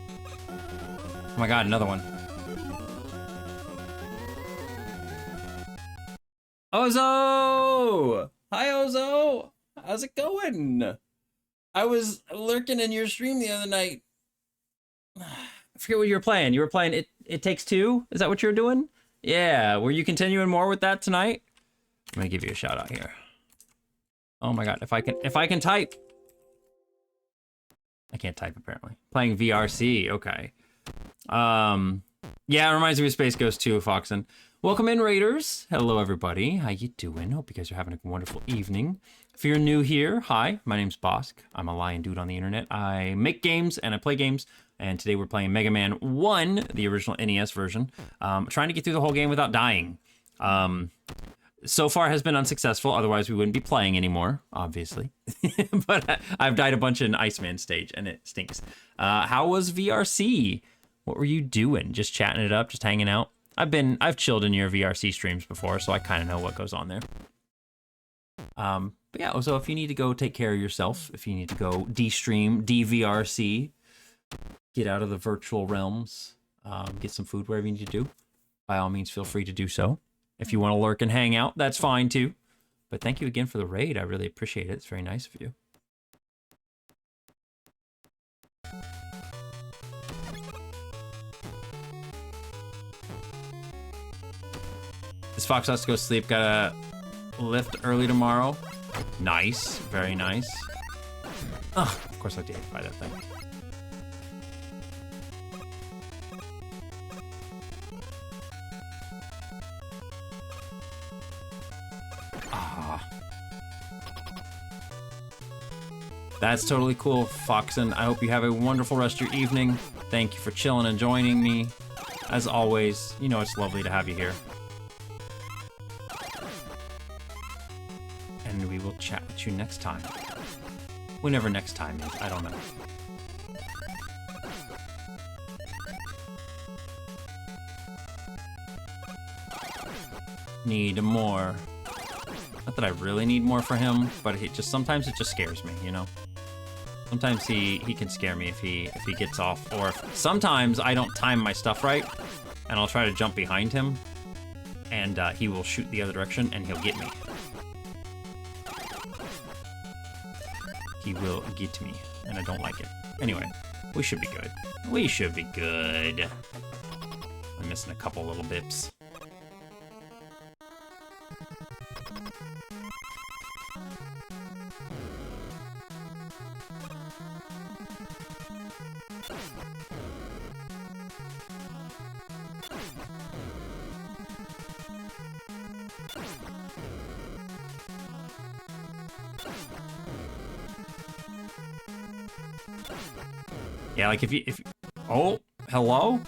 my god, another one. Ozo! Hi, Ozo! How's it going? I was lurking in your stream the other night. I forget what you were playing. You were playing It Takes Two? Is that what you were doing? Yeah, were you continuing more with that tonight? I'm gonna give you a shout out here. Oh my god, if I can type. I can't type apparently. Playing VRC, okay. Yeah, it reminds me of Space Ghost 2, Foxen. Welcome in, Raiders. Hello, everybody. How you doing? Hope you guys are having a wonderful evening. If you're new here, hi, my name's Bosk. I'm a lion dude on the internet. I make games and I play games. And today we're playing Mega Man 1, the original NES version. Trying to get through the whole game without dying. So far has been unsuccessful, otherwise we wouldn't be playing anymore, obviously. But I've died a bunch in Iceman stage, and it stinks. How was VRC? What were you doing? Just chatting it up, just hanging out? I've chilled in your VRC streams before, so I kind of know what goes on there. But yeah, so if you need to go take care of yourself, if you need to go de-stream, DVRC, get out of the virtual realms, get some food, wherever you need to do, by all means, feel free to do so. If you want to lurk and hang out, that's fine too. But thank you again for the raid. I really appreciate it. It's very nice of you. This fox has to go sleep. Gotta lift early tomorrow. Nice. Very nice. Ugh, of course I have to hit by that thing. Ah. That's totally cool, Foxen. I hope you have a wonderful rest of your evening. Thank you for chilling and joining me. As always, you know it's lovely to have you here. And we will chat with you next time. Whenever next time is, I don't know. Need more. Not that I really need more for him, but sometimes it just scares me, you know? Sometimes he can scare me if he gets off, or sometimes I don't time my stuff right, and I'll try to jump behind him, and he will shoot the other direction, and he'll get me. He will get me, and I don't like it. Anyway, we should be good. We should be good. I'm missing a couple little bips. Yeah, like if oh, hello?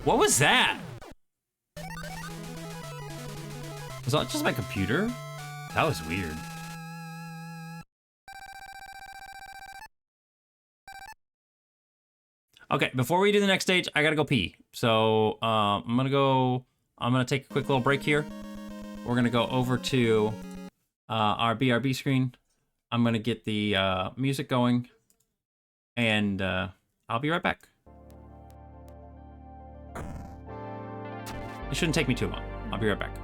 What was that? Was that just my computer? That was weird. Okay, before we do the next stage, I gotta go pee. So, I'm gonna take a quick little break here. We're gonna go over to our BRB screen. I'm gonna get the music going. And I'll be right back. It shouldn't take me too long. I'll be right back.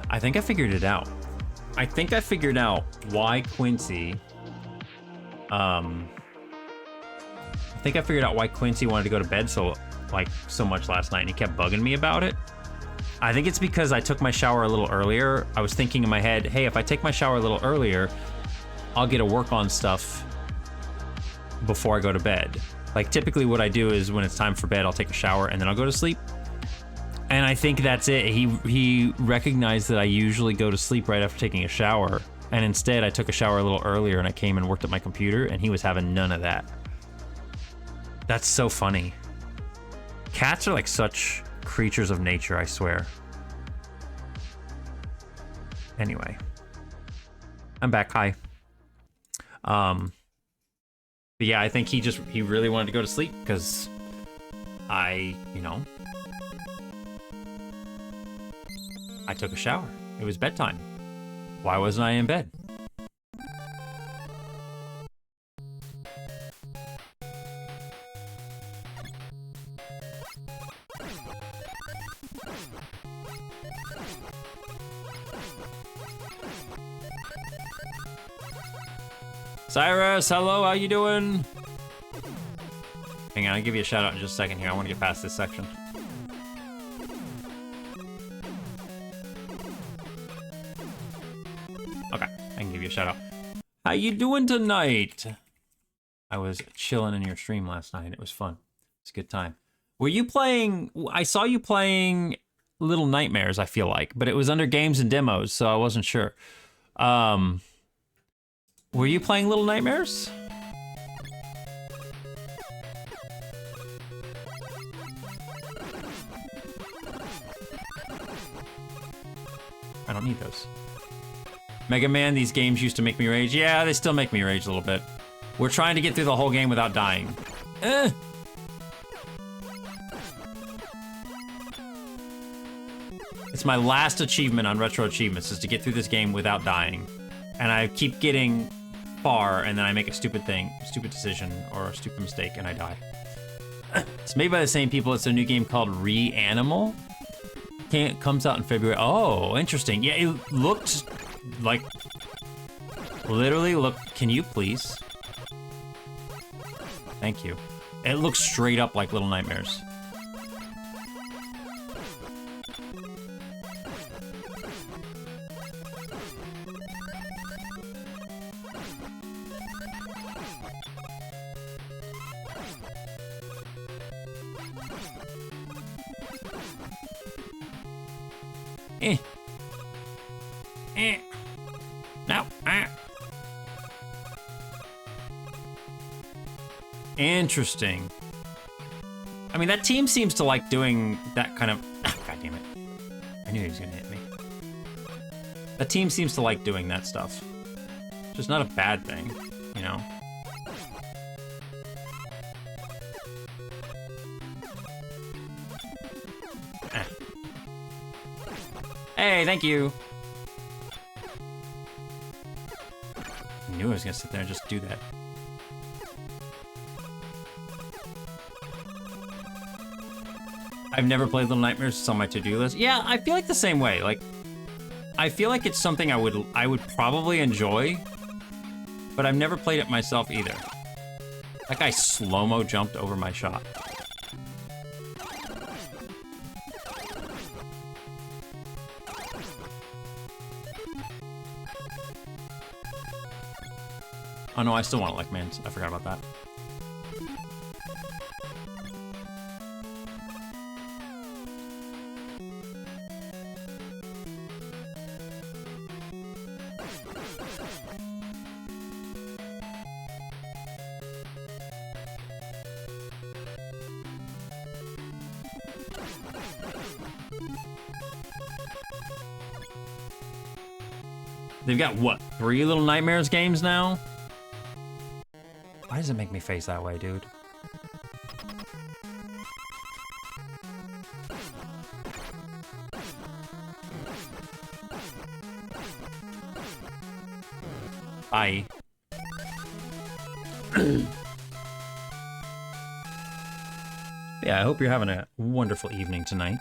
I think I figured it out. I think I figured out why Quincy... I think I figured out why Quincy wanted to go to bed so much last night, and he kept bugging me about it. I think it's because I took my shower a little earlier. I was thinking in my head, hey, if I take my shower a little earlier, I'll get to work on stuff before I go to bed. Like, typically what I do is when it's time for bed, I'll take a shower and then I'll go to sleep. And I think that's it. He recognized that I usually go to sleep right after taking a shower. And instead, I took a shower a little earlier and I came and worked at my computer, and he was having none of that. That's so funny. Cats are like such creatures of nature, I swear. Anyway. I'm back. Hi. But yeah, I think he really wanted to go to sleep because I took a shower. It was bedtime. Why wasn't I in bed? Cyrus, hello, how you doing? Hang on, I'll give you a shout out in just a second here. I want to get past this section. Okay, I can give you a shout out. How you doing tonight? I was chilling in your stream last night. It was fun. It's a good time. Were you playing... I saw you playing Little Nightmares, I feel like, but it was under games and demos, so I wasn't sure. Were you playing Little Nightmares? I don't need those. Mega Man, these games used to make me rage. Yeah, they still make me rage a little bit. We're trying to get through the whole game without dying. It's my last achievement on Retro Achievements, is to get through this game without dying. And I keep getting far, and then I make a stupid decision, or a stupid mistake, and I die. It's made by the same people. It's a new game called Reanimal. Comes out in February. Oh, interesting. Yeah, it looked like... Literally, look... Can you please? Thank you. It looks straight up like Little Nightmares. No. Interesting. I mean, that team seems to like doing that kind of... God damn it. I knew he was gonna hit me. That team seems to like doing that stuff. It's just not a bad thing, you know? Hey, thank you. I knew I was gonna sit there and just do that. I've never played Little Nightmares. It's on my to-do list. Yeah, I feel like the same way. Like, I feel like it's something I would probably enjoy, but I've never played it myself either. That guy slow-mo jumped over my shot. Oh no, I still want to like Mans. I forgot about that. They've got, what, 3 Little Nightmares games now? Why does it make me face that way, dude? Bye. Yeah, I hope you're having a wonderful evening tonight.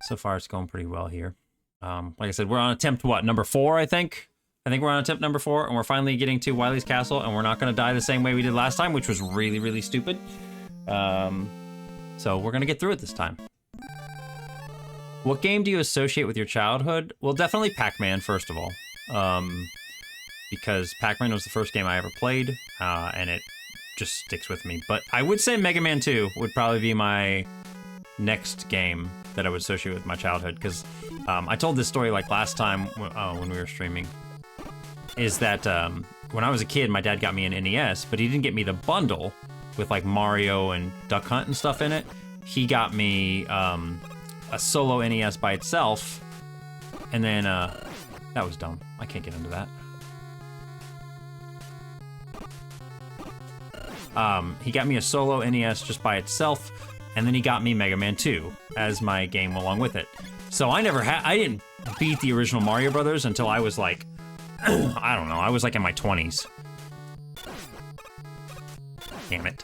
So far, it's going pretty well here. Like I said, we're on attempt, what, number 4, I think? I think we're on attempt number 4, and we're finally getting to Wily's Castle, and we're not going to die the same way we did last time, which was really, really stupid. So we're going to get through it this time. What game do you associate with your childhood? Well, definitely Pac-Man, first of all. Because Pac-Man was the first game I ever played, and it just sticks with me. But I would say Mega Man 2 would probably be my next game that I would associate with my childhood, because I told this story like last time when we were streaming, is that when I was a kid, my dad got me an NES, but he didn't get me the bundle with like Mario and Duck Hunt and stuff in it. He got me a solo NES by itself, and then that was dumb. I can't get into that. He got me a solo NES just by itself, and then he got me Mega Man 2 as my game along with it. So I didn't beat the original Mario Brothers until I was like, I don't know, I was like in my 20s. Damn it.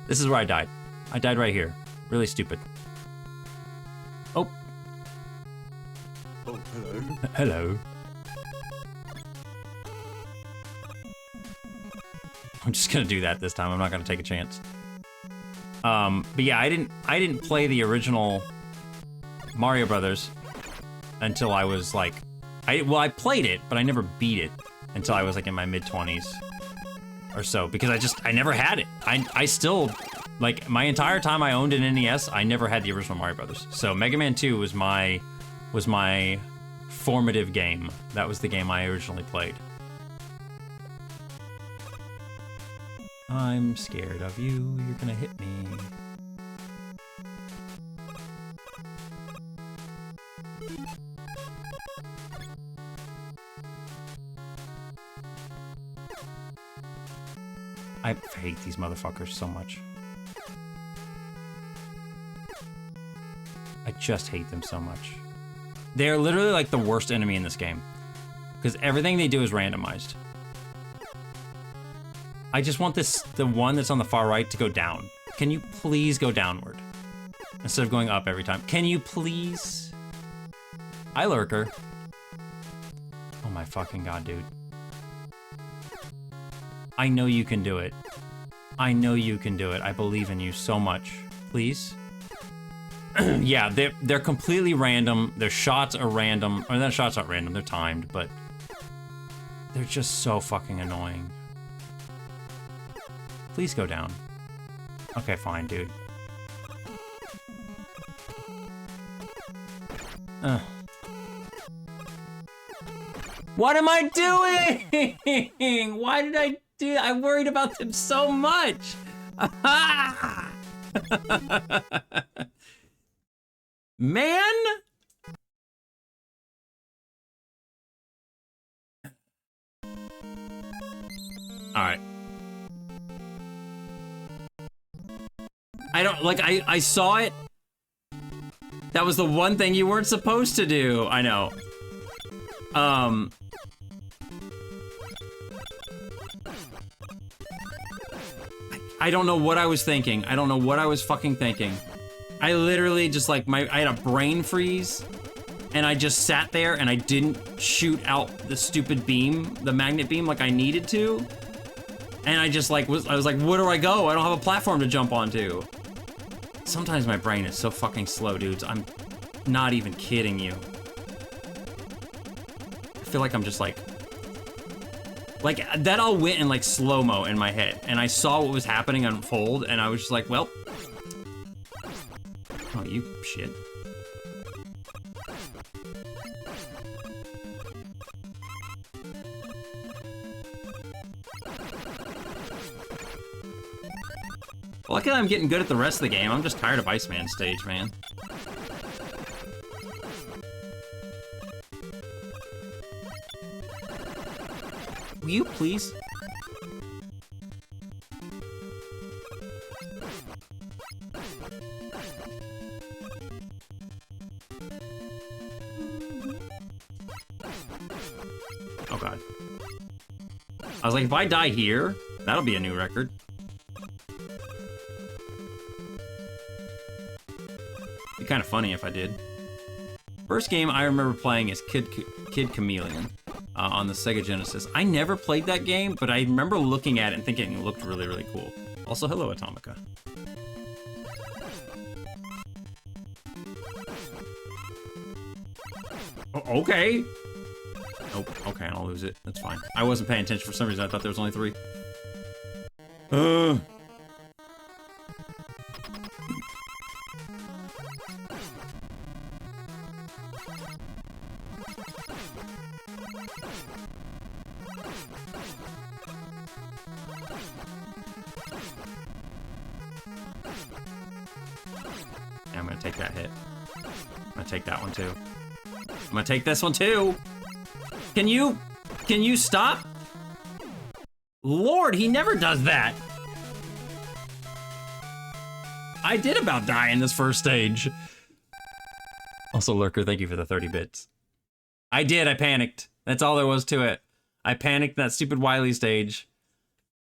This is where I died. I died right here. Really stupid. Oh. Oh, hello. Hello. I'm just gonna do that this time. I'm not gonna take a chance. But yeah, I didn't play the original Mario Brothers until I was like, I played it, but I never beat it until I was like in my mid-20s or so, because I never had it. I still, like, my entire time I owned an NES, I never had the original Mario Brothers. So Mega Man 2 was my formative game. That was the game I originally played. I'm scared of you, you're gonna hit me. I hate these motherfuckers so much. I just hate them so much. They're literally like the worst enemy in this game, because everything they do is randomized. I just want the one that's on the far right to go down. Can you please go downward instead of going up every time? Can you please? Hi, Lurker. Oh my fucking god, dude. I know you can do it. I know you can do it. I believe in you so much. Please? Yeah, they're completely random. Their shots are random. Or their shots aren't random, they're timed, but they're just so fucking annoying. Please go down. Okay, fine, dude. What am I doing? Why did I do that? I'm worried about them so much. Man? All right. I don't, like, I saw it. That was the one thing you weren't supposed to do. I know. I don't know what I was thinking. I don't know what I was fucking thinking. I literally just, like, I had a brain freeze, and I just sat there and I didn't shoot out the stupid beam, the magnet beam, like I needed to. And I just, like, I was like, where do I go? I don't have a platform to jump onto. Sometimes my brain is so fucking slow, dudes. I'm not even kidding you. I feel like I'm just like that all went in like slow-mo in my head, and I saw what was happening unfold, and I was just like, well, oh, you shit. Luckily, I'm getting good at the rest of the game. I'm just tired of Iceman stage, man. Will you please? Oh god. I was like, if I die here, That'll be a new record. Be kind of funny if I did. First game I remember playing is Kid Chameleon on the Sega Genesis. I never played that game, but I remember looking at it and thinking it looked really, really cool. Also, hello, Atomica. Oh, okay. Nope. Okay, I'll lose it. That's fine. I wasn't paying attention for some reason. I thought there was only 3. I'm gonna take that hit. I'm gonna take that one too. I'm gonna take this one too. Can you stop? Lord, he never does that. I did about die in this first stage. Also, Lurker, thank you for the 30 bits. I panicked. That's all there was to it. I panicked in that stupid Wily stage.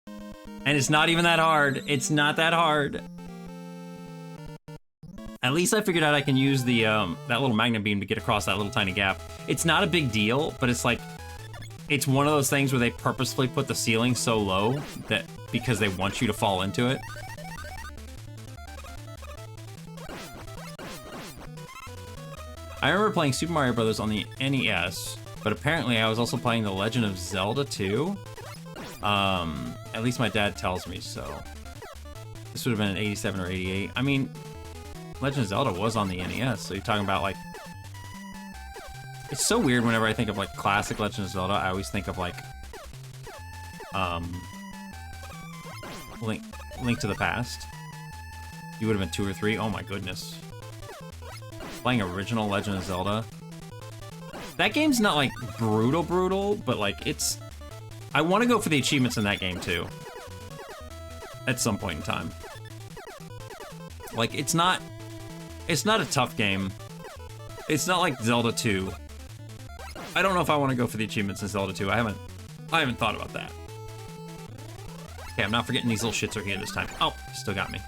And it's not even that hard. It's not that hard. At least I figured out I can use the that little magnet beam to get across that little tiny gap. It's not a big deal, but it's like, it's one of those things where they purposefully put the ceiling so low that because they want you to fall into it. I remember playing Super Mario Bros. On the NES, but apparently I was also playing The Legend of Zelda 2. At least my dad tells me so. This would have been in 87 or 88. I mean, Legend of Zelda was on the NES, so you're talking about like... It's so weird whenever I think of like classic Legend of Zelda, I always think of like... Link to the Past. You would have been 2 or 3. Oh my goodness. Playing original Legend of Zelda. That game's not like brutal, but like it's... I want to go for the achievements in that game too. At some point in time. Like it's not a tough game. It's not like Zelda 2. I don't know if I want to go for the achievements in Zelda 2. I haven't thought about that. Okay, I'm not forgetting these little shits are here this time. Oh, still got me.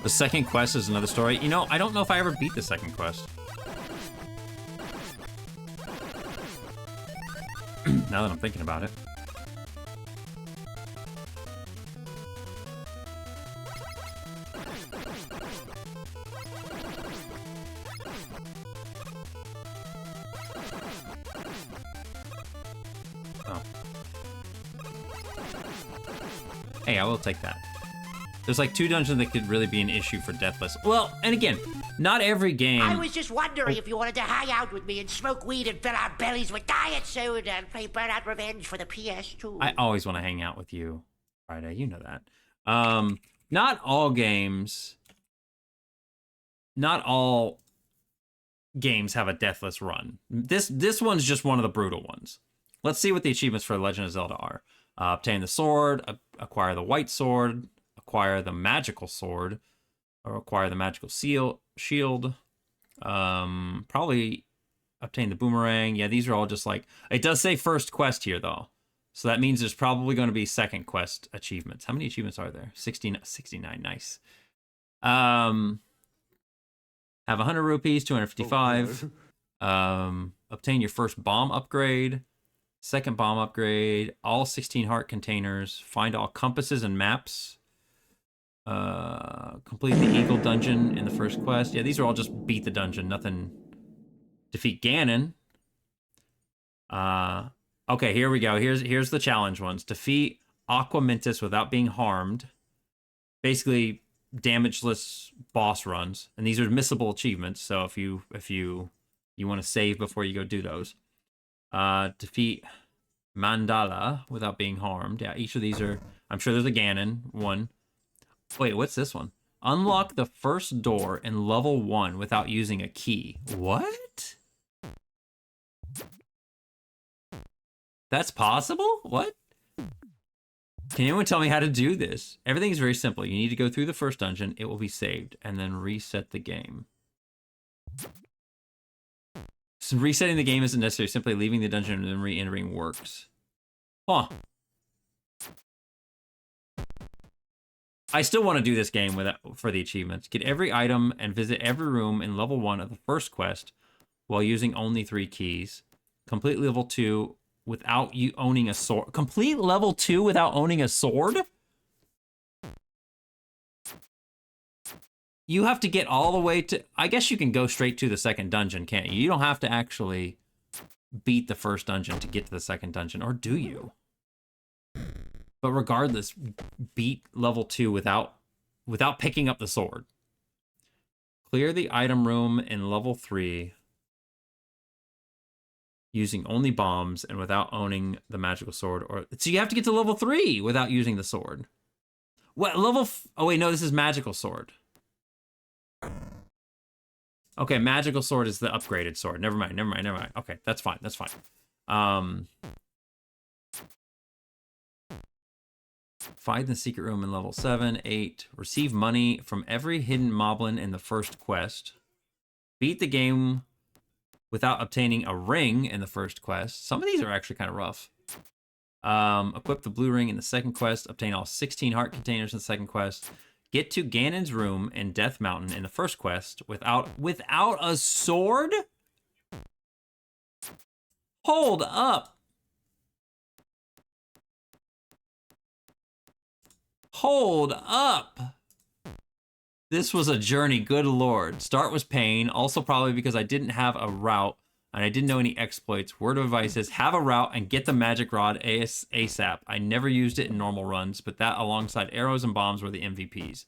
The second quest is another story. You know, I don't know if I ever beat the second quest. Now that I'm thinking about it. Oh. Hey, I will take that. There's like 2 dungeons that could really be an issue for deathless. Well, and again, not every game... I was just wondering if you wanted to hang out with me and smoke weed and fill our bellies with diet soda and play Burnout Revenge for the PS2. I always want to hang out with you, Friday. You know that. Not all games have a deathless run. This one's just one of the brutal ones. Let's see what the achievements for Legend of Zelda are. Obtain the sword, acquire the white sword, acquire the magical sword, or acquire the magical shield. Probably obtain the boomerang. Yeah, these are all just like... It does say first quest here, though. So that means there's probably going to be second quest achievements. How many achievements are there? 69. Nice. Have 100 rupees, 255. Obtain your first bomb upgrade. Second bomb upgrade. All 16 heart containers. Find all compasses and maps. Complete the Eagle dungeon in the first quest. Yeah, these are all just beat the dungeon. Nothing. Defeat Ganon. Okay, here we go. Here's the challenge ones. Defeat Aqua Mintus without being harmed. Basically, damageless boss runs, and these are missable achievements. So if you want to save before you go do those. Defeat Mandala without being harmed. Yeah, each of these are... I'm sure there's a Ganon one. Wait, what's this one? Unlock the first door in level 1 without using a key. What? That's possible? What? Can anyone tell me how to do this? Everything is very simple. You need to go through the first dungeon. It will be saved, and then reset the game. So resetting the game isn't necessary. Simply leaving the dungeon and then re-entering works. Huh. I still want to do this game for the achievements. Get every item and visit every room in level 1 of the first quest while using only 3 keys. Complete level 2 without you owning a sword. Complete level 2 without owning a sword? You have to get all the way to... I guess you can go straight to the second dungeon, can't you? You don't have to actually beat the first dungeon to get to the second dungeon, or do you? But regardless, beat level 2 without picking up the sword. Clear the item room in level 3 using only bombs and without owning the magical sword. So you have to get to level 3 without using the sword. What level? Oh wait, no, this is magical sword. Okay, magical sword is the upgraded sword. Never mind. Okay, that's fine. Find the secret room in level 7, 8. Receive money from every hidden moblin in the first quest. Beat the game without obtaining a ring in the first quest. Some of these are actually kind of rough. Equip the blue ring in the second quest. Obtain all 16 heart containers in the second quest. Get to Ganon's room in Death Mountain in the first quest without a sword? Hold up. Hold up. This was a journey, good lord. Start was pain, also probably because I didn't have a route and I didn't know any exploits. Word of advice is have a route and get the magic rod ASAP. I never used it in normal runs, but that alongside arrows and bombs were the MVPs.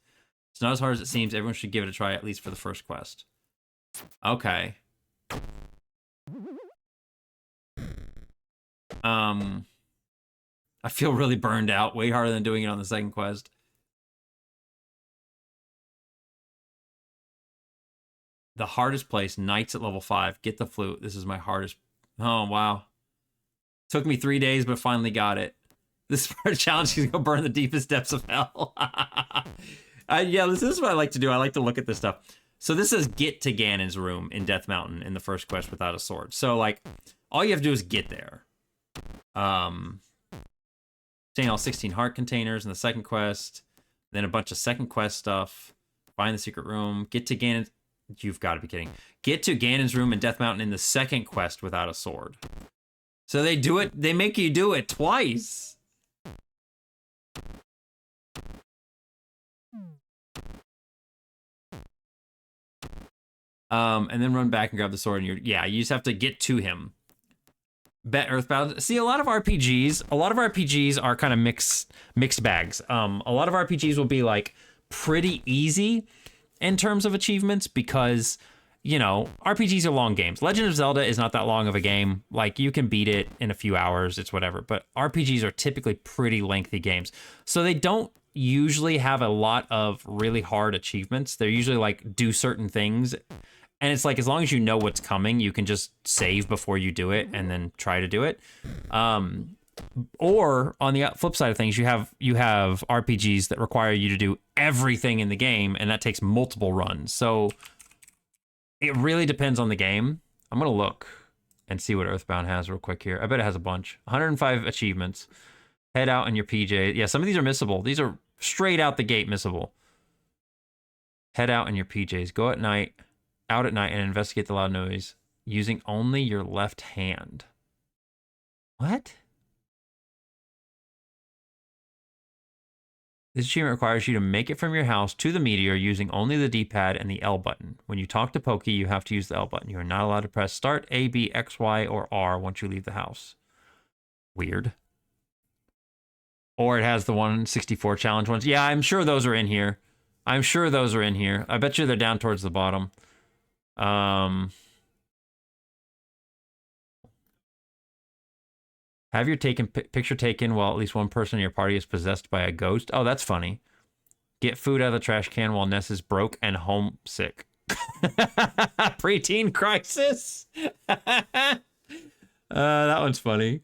It's not as hard as it seems. Everyone should give it a try, at least for the first quest. Okay. I feel really burned out. Way harder than doing it on the second quest. The hardest place, Knights at level 5. Get the flute. This is my hardest. Oh, wow. Took me 3 days, but finally got it. This part of the challenge is to go burn the deepest depths of hell. Yeah, this is what I like to do. I like to look at this stuff. So this says get to Ganon's room in Death Mountain in the first quest without a sword. So, like, all you have to do is get there. Obtain all 16 heart containers in the second quest. Then a bunch of second quest stuff. Find the secret room. Get to Ganon... You've got to be kidding. Get to Ganon's room in Death Mountain in the second quest without a sword. So they do it... They make you do it twice. And then run back and grab the sword and you just have to get to him. Bet Earthbound. See, a lot of RPGs are kind of mixed bags. A lot of RPGs will be like pretty easy in terms of achievements because, you know, RPGs are long games. Legend of Zelda is not that long of a game. Like, you can beat it in a few hours, it's whatever. But RPGs are typically pretty lengthy games. So they don't usually have a lot of really hard achievements. They're usually like do certain things. And it's like, as long as you know what's coming, you can just save before you do it and then try to do it. Or on the flip side of things, you have RPGs that require you to do everything in the game, and that takes multiple runs. So it really depends on the game. I'm going to look and see what Earthbound has real quick here. I bet it has a bunch. 105 achievements. Head out in your PJ. Yeah, some of these are missable. These are straight out the gate missable. Head out in your PJs. Go at night. Out at night and investigate the loud noise using only your left hand. What? This achievement requires you to make it from your house to the meteor using only the D-pad and the L button. When you talk to Pokey, you have to use the L button. You are not allowed to press start, A, B, X, Y, or R once you leave the house. Weird. Or it has the 164 challenge ones. Yeah, I'm sure those are in here. I bet you they're down towards the bottom. Have your picture taken while at least one person in your party is possessed by a ghost. Oh, that's funny. Get food out of the trash can while Ness is broke and homesick. Preteen crisis. That one's funny.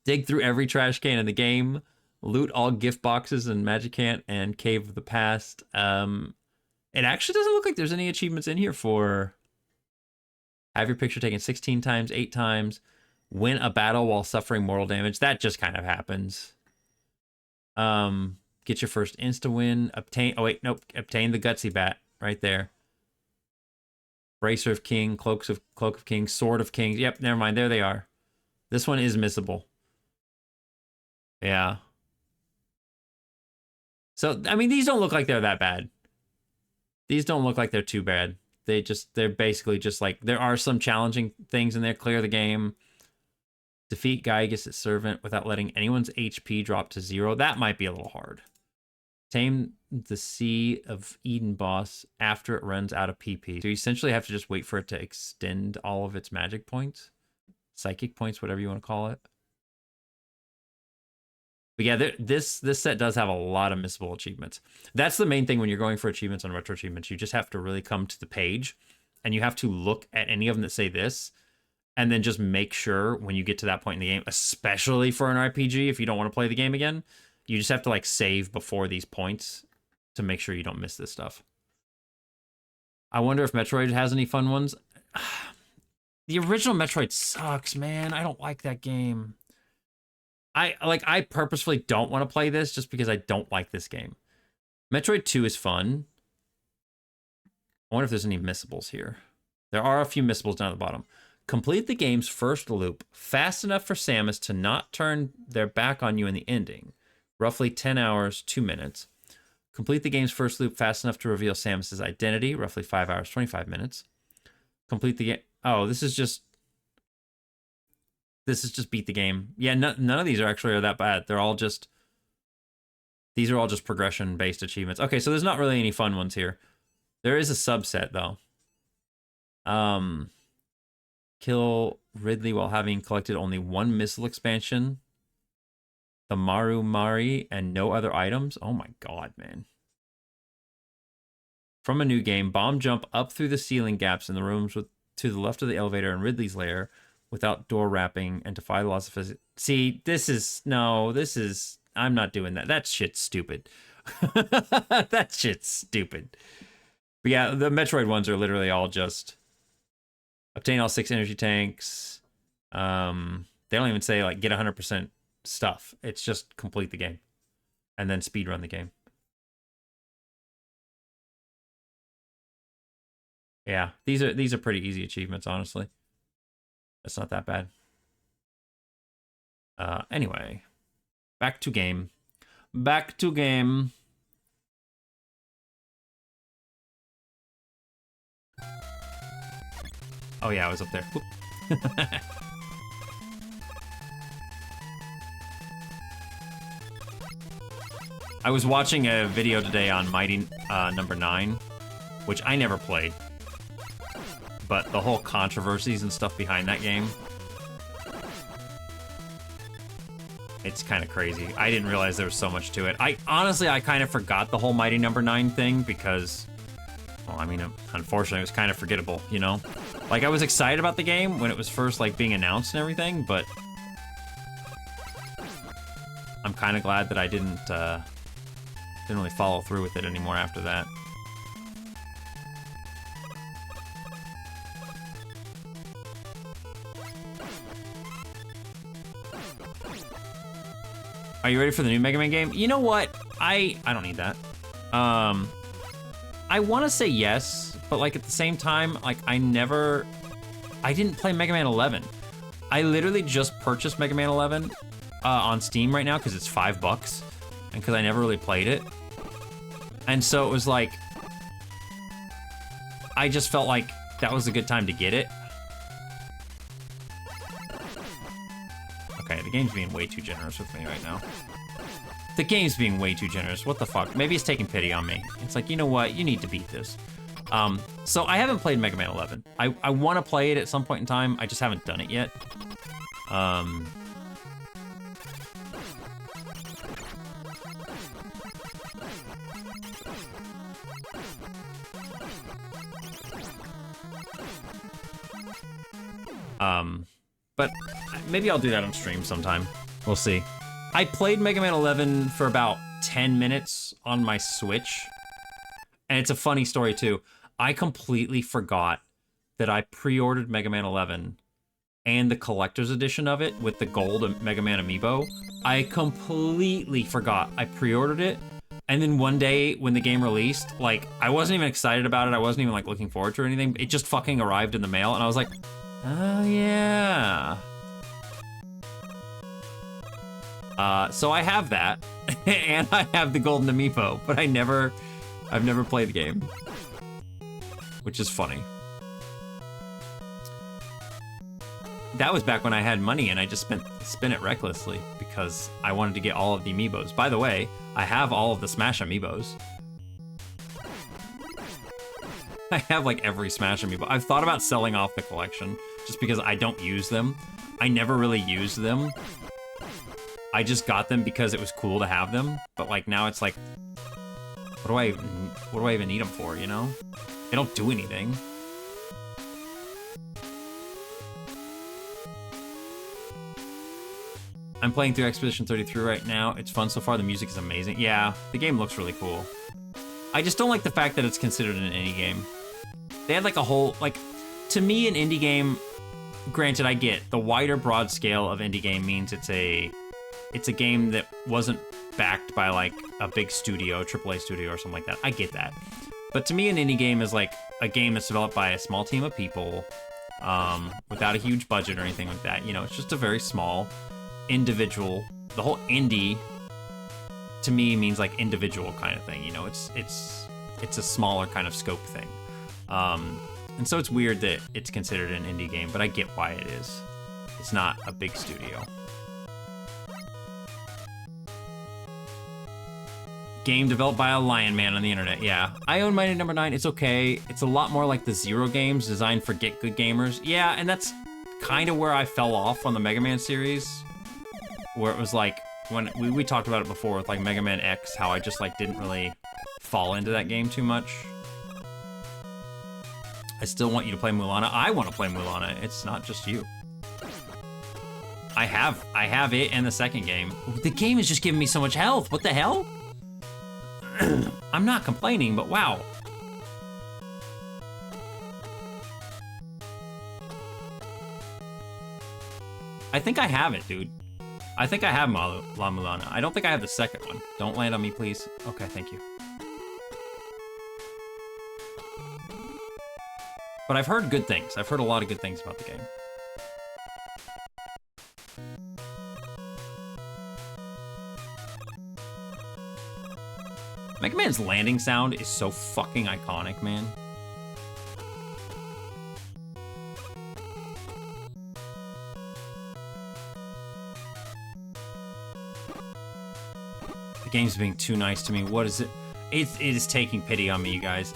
Dig through every trash can in the game. Loot all gift boxes in Magicant and Cave of the Past. It actually doesn't look like there's any achievements in here for Have your picture taken 16 times, 8 times. Win a battle while suffering mortal damage. That just kind of happens. Get your first insta-win. Obtain... Oh, wait. Nope. Obtain the Gutsy Bat right there. Bracer of King. Cloak of Kings. Sword of Kings. Yep, never mind. There they are. This one is missable. Yeah. So, I mean, these don't look like they're that bad. These don't look like they're too bad. They're basically just like, there are some challenging things in there. Clear the game. Defeat Gygus' servant without letting anyone's HP drop to 0. That might be a little hard. Tame the Sea of Eden boss after it runs out of PP. So you essentially have to just wait for it to extend all of its magic points. Psychic points, whatever you want to call it. But yeah, this set does have a lot of missable achievements. That's the main thing when you're going for achievements on retro achievements. You just have to really come to the page and you have to look at any of them that say this and then just make sure when you get to that point in the game, especially for an RPG, if you don't want to play the game again, you just have to like save before these points to make sure you don't miss this stuff. I wonder if Metroid has any fun ones. The original Metroid sucks, man. I don't like that game. I purposefully don't want to play this just because I don't like this game. Metroid 2 is fun. I wonder if there's any missables here. There are a few missables down at the bottom. Complete the game's first loop fast enough for Samus to not turn their back on you in the ending. Roughly 10 hours, 2 minutes. Complete the game's first loop fast enough to reveal Samus's identity. Roughly 5 hours, 25 minutes. Complete the game. Oh, this is just beat the game. Yeah, none of these are actually that bad. They're all just... These are all just progression-based achievements. Okay, so there's not really any fun ones here. There is a subset, though. Kill Ridley while having collected only 1 missile expansion. The Maru Mari and no other items. Oh my god, man. From a new game, bomb jump up through the ceiling gaps in the rooms to the left of the elevator in Ridley's lair without door wrapping and defy the laws of physics. See, I'm not doing that. That shit's stupid. That shit's stupid. But yeah, the Metroid ones are literally all just obtain all 6 energy tanks. They don't even say like get 100% stuff. It's just complete the game and then speedrun the game. Yeah, these are pretty easy achievements, honestly. That's not that bad. Anyway, back to game. Back to game. Oh yeah, I was up there. I was watching a video today on Mighty number 9, which I never played. But the whole controversies and stuff behind that game, it's kind of crazy. I didn't realize there was so much to it. I kind of forgot the whole Mighty number 9 thing because, well, I mean, unfortunately, it was kind of forgettable, you know? Like, I was excited about the game when it was first, like, being announced and everything, but I'm kind of glad that I didn't really follow through with it anymore after that. Are you ready for the new Mega Man game? You know what? I don't need that. I want to say yes, but like at the same time, like I didn't play Mega Man 11. I literally just purchased Mega Man 11 on Steam right now because it's $5 and because I never really played it. And so it was like, I just felt like that was a good time to get it. Okay, the game's being way too generous with me right now. The game's being way too generous. What the fuck? Maybe it's taking pity on me. It's like, you know what? You need to beat this. So I haven't played Mega Man 11. I want to play it at some point in time. I just haven't done it yet. But maybe I'll do that on stream sometime. We'll see. I played Mega Man 11 for about 10 minutes on my Switch. And it's a funny story, too. I completely forgot that I pre-ordered Mega Man 11 and the collector's edition of it with the gold Mega Man amiibo. I completely forgot I pre-ordered it. And then one day when the game released, like, I wasn't even excited about it. I wasn't even like looking forward to it or anything. It just fucking arrived in the mail and I was like, oh yeah. So I have that and I have the golden amiibo, but I've never played the game, which is funny. That was back when I had money and I just spent it recklessly because I wanted to get all of the amiibos. By the way, I have all of the Smash amiibos. I have like every Smash amiibo. I've thought about selling off the collection just because I don't use them. I never really used them. I just got them because it was cool to have them. But like now it's like, what do I even need them for, you know? They don't do anything. I'm playing through Expedition 33 right now. It's fun so far. The music is amazing. Yeah, the game looks really cool. I just don't like the fact that it's considered an indie game. They had like a whole, like, to me an indie game, granted I get the wider broad scale of indie game means it's a game that wasn't backed by like a big studio, AAA studio or something like that. I get that. But to me an indie game is like a game that's developed by a small team of people without a huge budget or anything like that. You know, it's just a very small individual. The whole indie to me means like individual kind of thing, you know. It's a smaller kind of scope thing, and so it's weird that it's considered an indie game, but I get why it is. It's not a big studio. Game developed by a lion man on the internet. Yeah, I own Mighty Number 9. It's okay. It's a lot more like the Zero games designed for get good gamers. Yeah, and that's kind of where I fell off on the Mega Man series, where it was like, when we talked about it before with like Mega Man X, how I just like didn't really fall into that game too much. I still want you to play Mulana. I want to play Mulana. It's not just you. I have it and the second game. The game is just giving me so much health. What the hell? I'm not complaining, but wow. I think I have it, dude. I think I have La Mulana. I don't think I have the second one. Don't land on me, please. Okay, thank you. But I've heard good things. I've heard a lot of good things about the game. Mega Man's landing sound is so fucking iconic, man. The game's being too nice to me. What is it? It is taking pity on me, you guys.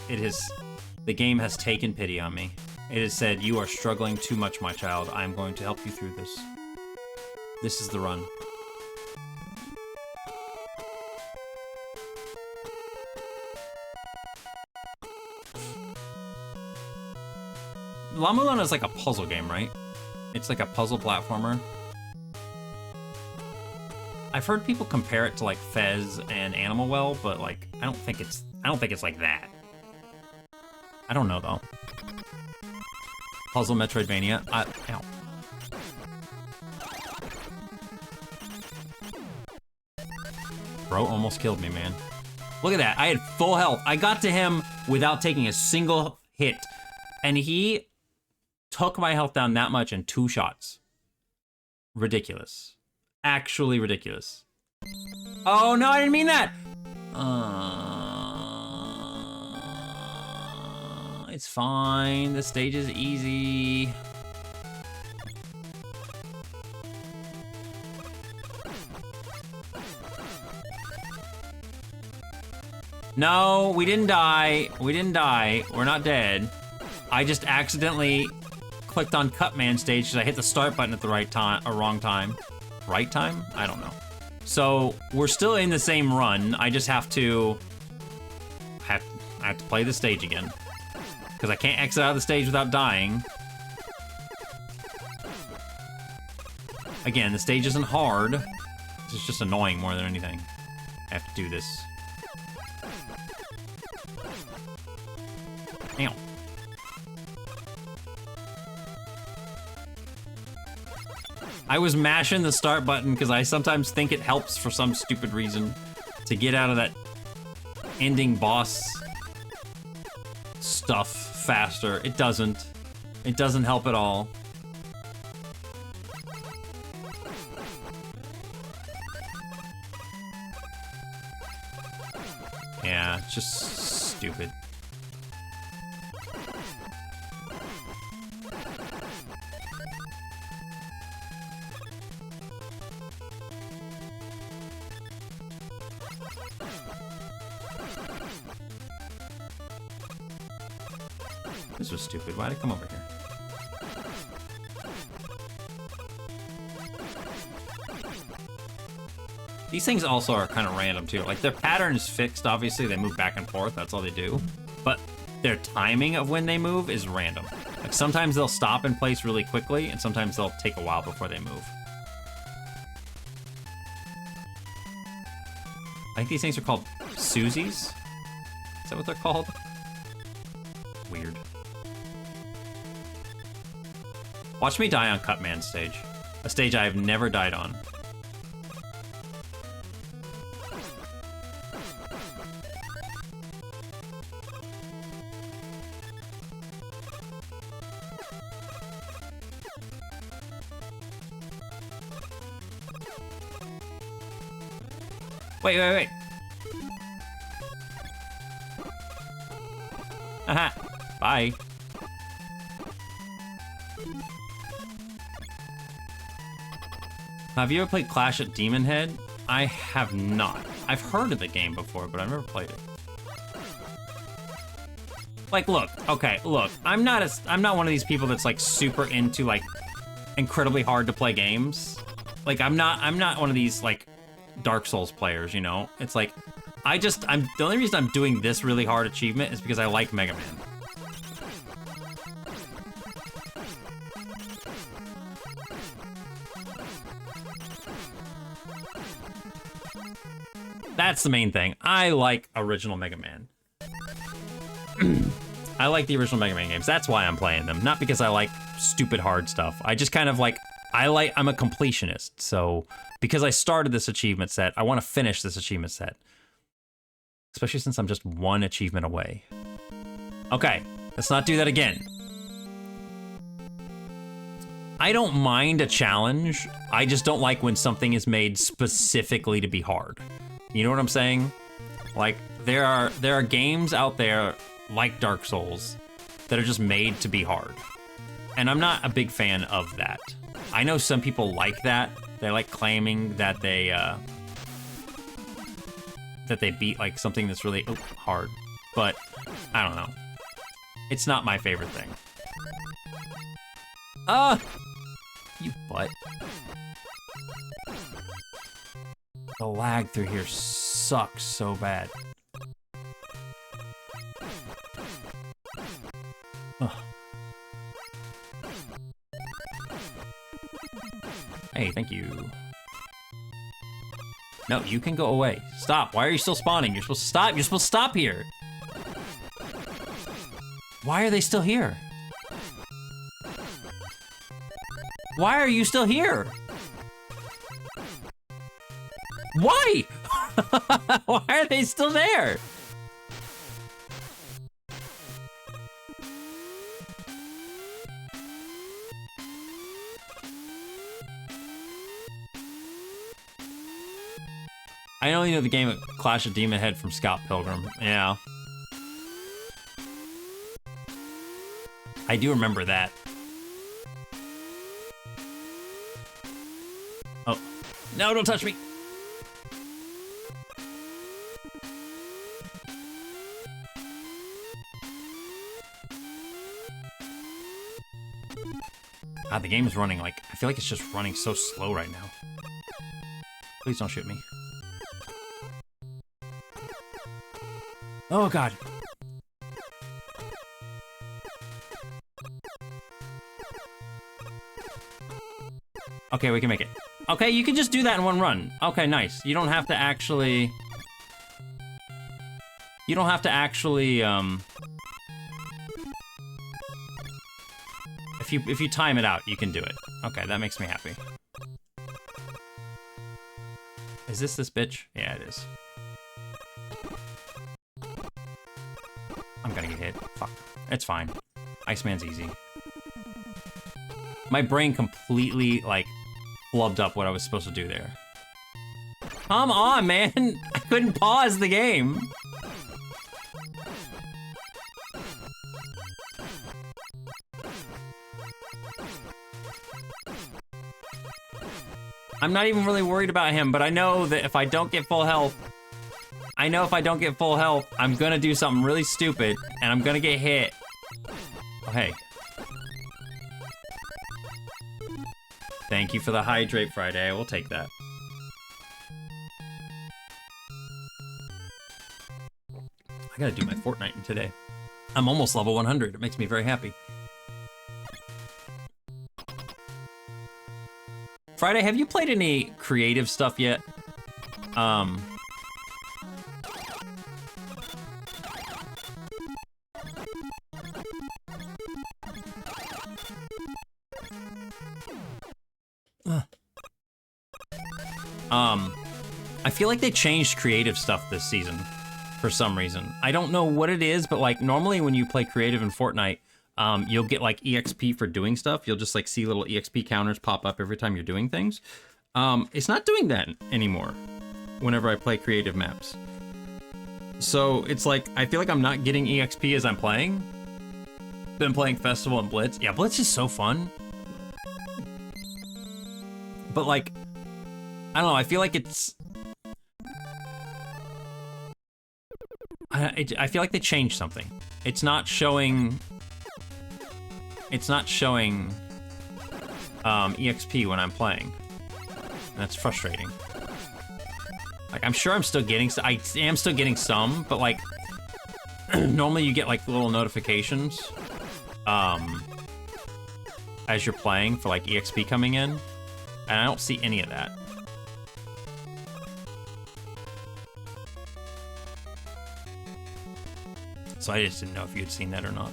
The game has taken pity on me. It has said, you are struggling too much, my child. I'm going to help you through this. This is the run. La Mulana is like a puzzle game, right? It's like a puzzle platformer. I've heard people compare it to like Fez and Animal Well, but like I don't think it's like that. I don't know though. Puzzle Metroidvania. Ow. Bro almost killed me, man. Look at that. I had full health. I got to him without taking a single hit, and he took my health down that much in 2 shots. Ridiculous. Actually ridiculous. Oh no, I didn't mean that! It's fine. The stage is easy. No, we didn't die. We didn't die. We're not dead. I just accidentally clicked on Cutman stage because I hit the start button at the right time, or wrong time. Right time? I don't know. So we're still in the same run. I just have to play the stage again because I can't exit out of the stage without dying. Again, the stage isn't hard. This is just annoying more than anything. I have to do this. Ow. I was mashing the start button because I sometimes think it helps for some stupid reason to get out of that ending boss stuff faster. It doesn't. It doesn't help at all. Yeah, it's just stupid. This was stupid. Why'd it come over here? These things also are kind of random too. Like their pattern is fixed, obviously. They move back and forth, that's all they do. But their timing of when they move is random. Like sometimes they'll stop in place really quickly, and sometimes they'll take a while before they move. I think these things are called Susies. Is that what they're called? Weird. Watch me die on Cutman stage. A stage I have never died on. Wait. Aha. Bye. Have you ever played Clash at Demon Head? I have not. I've heard of the game before, but I've never played it. Like, look, okay, look. I'm not one of these people that's like super into like incredibly hard to play games. Like I'm not one of these like Dark Souls players, you know? It's like, the only reason I'm doing this really hard achievement is because I like Mega Man. That's the main thing. I like original Mega Man. I like the original Mega Man games. That's why I'm playing them. Not because I like stupid hard stuff. I just kind of like, I'm a completionist. So because I started this achievement set, I want to finish this achievement set. Especially since I'm just one achievement away. Okay, let's not do that again. I don't mind a challenge. I just don't like when something is made specifically to be hard. You know what I'm saying? Like, there are games out there like Dark Souls that are just made to be hard. And I'm not a big fan of that. I know some people like that. They like claiming that they beat like something that's really hard. But I don't know. It's not my favorite thing. You butt. The lag through here sucks so bad. Ugh. Hey, thank you. No, you can go away. Stop. Why are you still spawning? You're supposed to stop. You're supposed to stop here. Why are they still here? Why are you still here? Why? Why are they still there? I only know the game Clash of Demon Head from Scott Pilgrim. Yeah. I do remember that. Oh. No, don't touch me! God, the game is running like... I feel like it's just running so slow right now. Please don't shoot me. Oh, God. Okay, we can make it. Okay, you can just do that in one run. Okay, nice. You don't have to actually... You don't have to actually, If you time it out, you can do it. Okay, that makes me happy. Is this bitch? Yeah, it is. I'm gonna get hit. Fuck. It's fine. Iceman's easy. My brain completely, like, flubbed up what I was supposed to do there. Come on, man! I couldn't pause the game! I'm not even really worried about him, but I know that if I don't get full health, I'm gonna do something really stupid, and I'm gonna get hit. Oh, hey. Thank you for the hydrate Friday. I will take that. I gotta do my Fortnite today. I'm almost level 100. It makes me very happy. Friday, have you played any creative stuff yet? I feel like they changed creative stuff this season for some reason. I don't know what it is, but like normally when you play creative in Fortnite, you'll get like EXP for doing stuff. You'll just like see little EXP counters pop up every time you're doing things. It's not doing that anymore whenever I play creative maps. So it's like, I feel like I'm not getting EXP as I'm playing. Been playing Festival and Blitz. Yeah, Blitz is so fun. But like, I don't know, I feel like it's... I feel like they changed something. It's not showing EXP when I'm playing. And that's frustrating. Like, I'm sure I'm still getting, I am still getting some, but like, normally you get like little notifications, as you're playing for like EXP coming in, and I don't see any of that. So I just didn't know if you had seen that or not.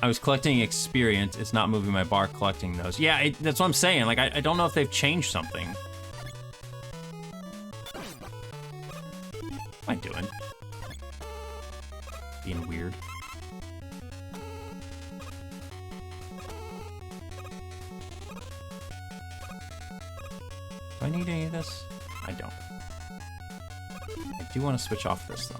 I was collecting experience. It's not moving my bar collecting those. Yeah, that's what I'm saying. Like, I don't know if they've changed something. What am I doing? Being weird. Do I need any of this? I don't. I do want to switch off this, though.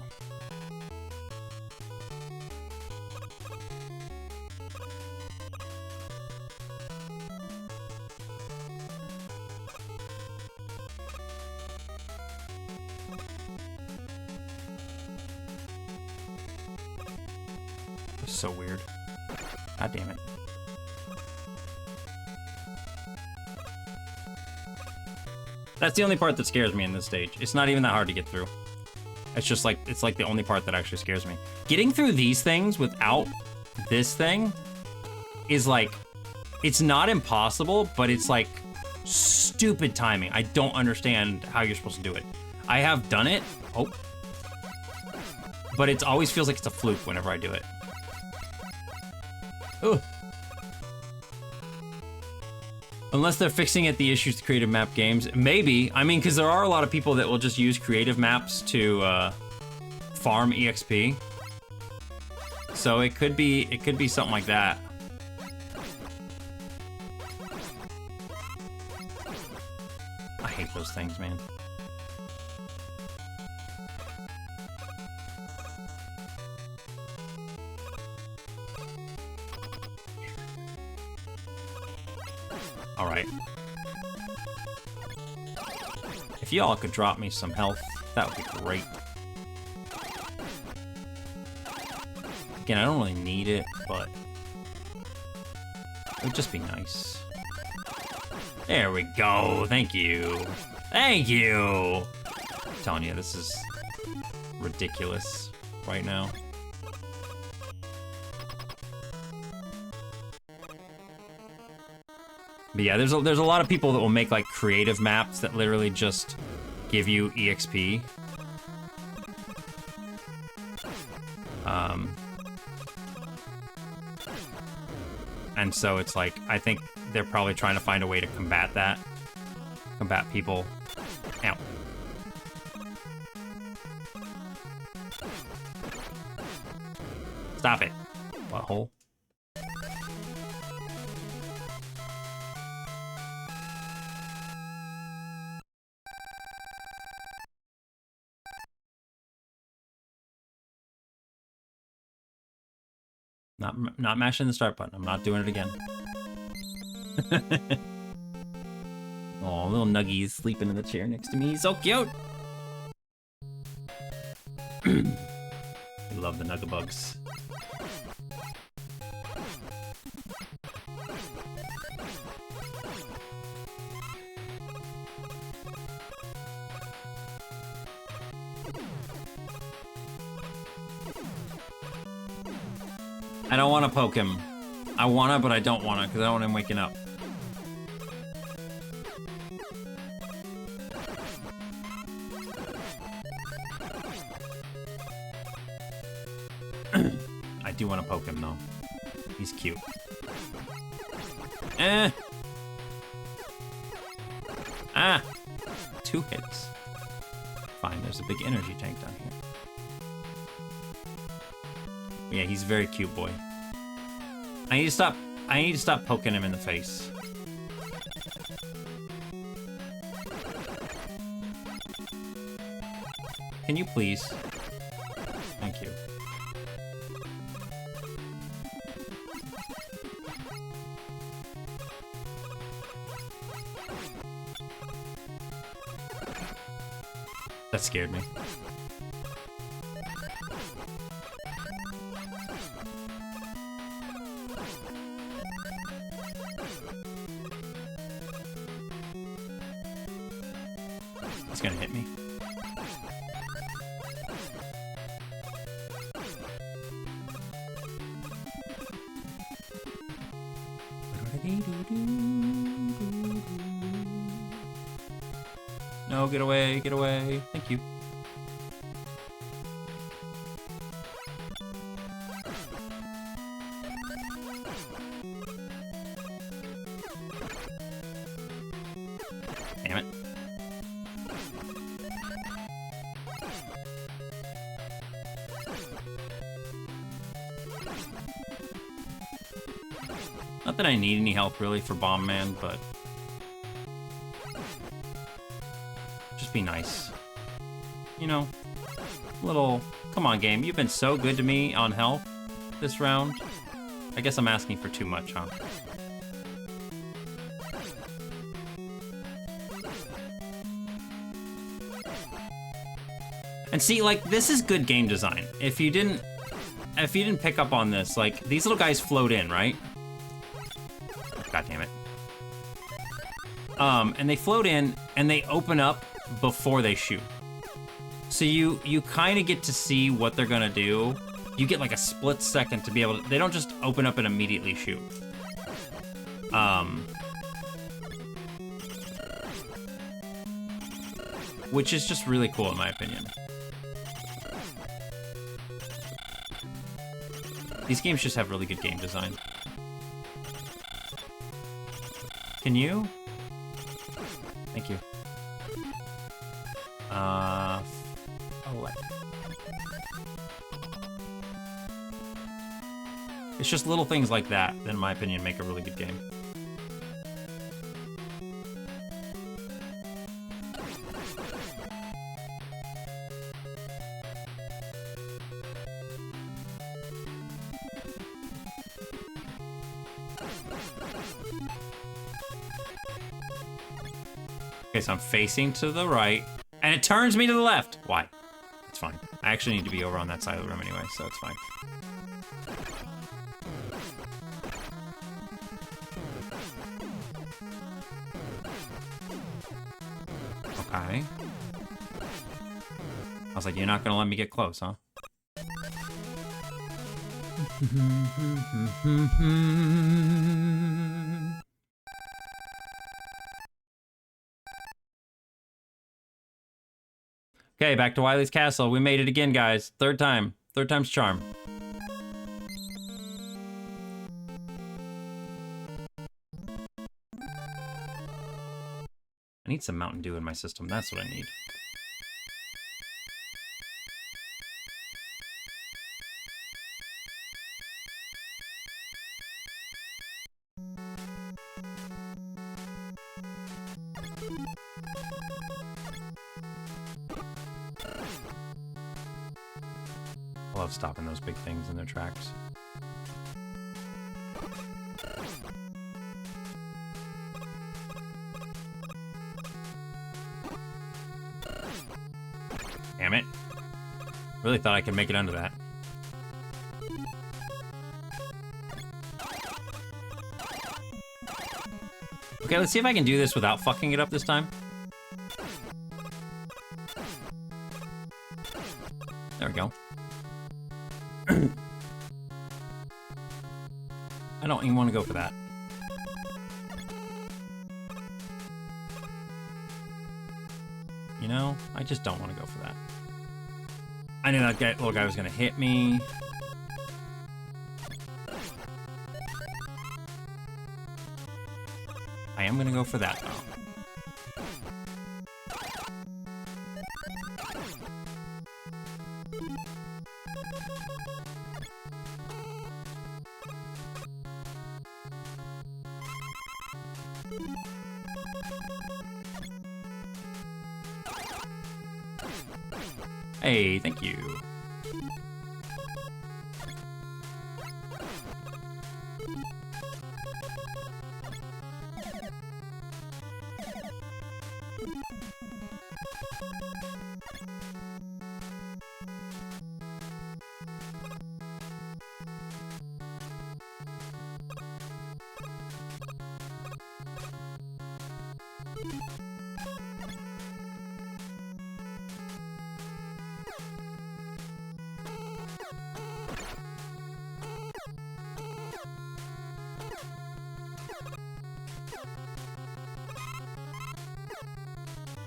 It's so weird. God damn it. That's the only part that scares me in this stage. It's not even that hard to get through. It's just like, it's like the only part that actually scares me. Getting through these things without this thing is like, it's not impossible, but it's like stupid timing. I don't understand how you're supposed to do it. I have done it, but it always feels like it's a fluke whenever I do it. Ugh. Unless they're fixing the issues to creative map games. Maybe. I mean, because there are a lot of people that will just use creative maps to farm EXP. So it could be something like that. I hate those things, man. All right. If y'all could drop me some health, that would be great. Again, I don't really need it, but it would just be nice. There we go. Thank you. Thank you. I'm telling you, this is ridiculous right now. But yeah, there's a lot of people that will make like creative maps that literally just give you EXP. And so it's like, I think they're probably trying to find a way to combat that. Combat people. Ow. Stop it. Butthole. Not mashing the start button. I'm not doing it again. Oh, little Nuggy is sleeping in the chair next to me. He's so cute. I love the Nuggabugs. I don't want to poke him. I want to, but I don't want to, because I don't want him waking up. I do want to poke him, though. He's cute. Eh! Ah! 2 hits. Fine, there's a big energy tank down here. Yeah, he's a very cute boy. I need to stop poking him in the face. Can you please? Thank you. That scared me. It's gonna hit me. No, get away, get away. Thank you. Damn it. Not that I need any help really for Bomb Man, but just be nice. You know, little, come on game, you've been so good to me on health this round. I guess I'm asking for too much, huh? And see, like, this is good game design. If you didn't pick up on this, like, these little guys float in, right? God damn it. And they float in, and they open up before they shoot. So you kind of get to see what they're gonna do. You get like a split second to be able to, they don't just open up and immediately shoot. Which is just really cool in my opinion. These games just have really good game design. Can you? Thank you. Oh, what? It's just little things like that, in my opinion, make a really good game. Okay, so I'm facing to the right, and it turns me to the left. Why? It's fine. I actually need to be over on that side of the room anyway, so it's fine. Okay. I was like, you're not gonna let me get close, huh? Okay, back to Wily's Castle. We made it again, guys. Third time. Third time's charm. need some Mountain Dew in my system. That's what I need. I love stopping those big things in their tracks. Damn it. Really thought I could make it under that. Okay, let's see if I can do this without fucking it up this time. There we go. I don't even want to go for that. You know, I just don't want to go for that. I knew that little guy was going to hit me. I am going to go for that, though. Hey, thank you.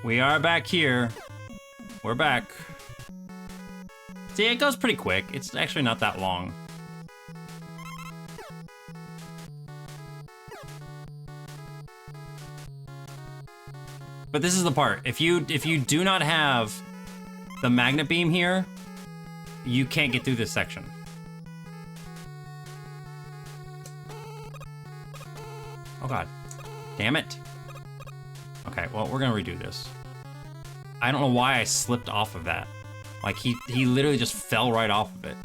We are back here. We're back. See, it goes pretty quick. It's actually not that long. But this is the part. If you do not have the magnet beam here, you can't get through this section. Oh god. Damn it. Okay, well, we're gonna redo this. I don't know why I slipped off of that. Like, he literally just fell right off of it.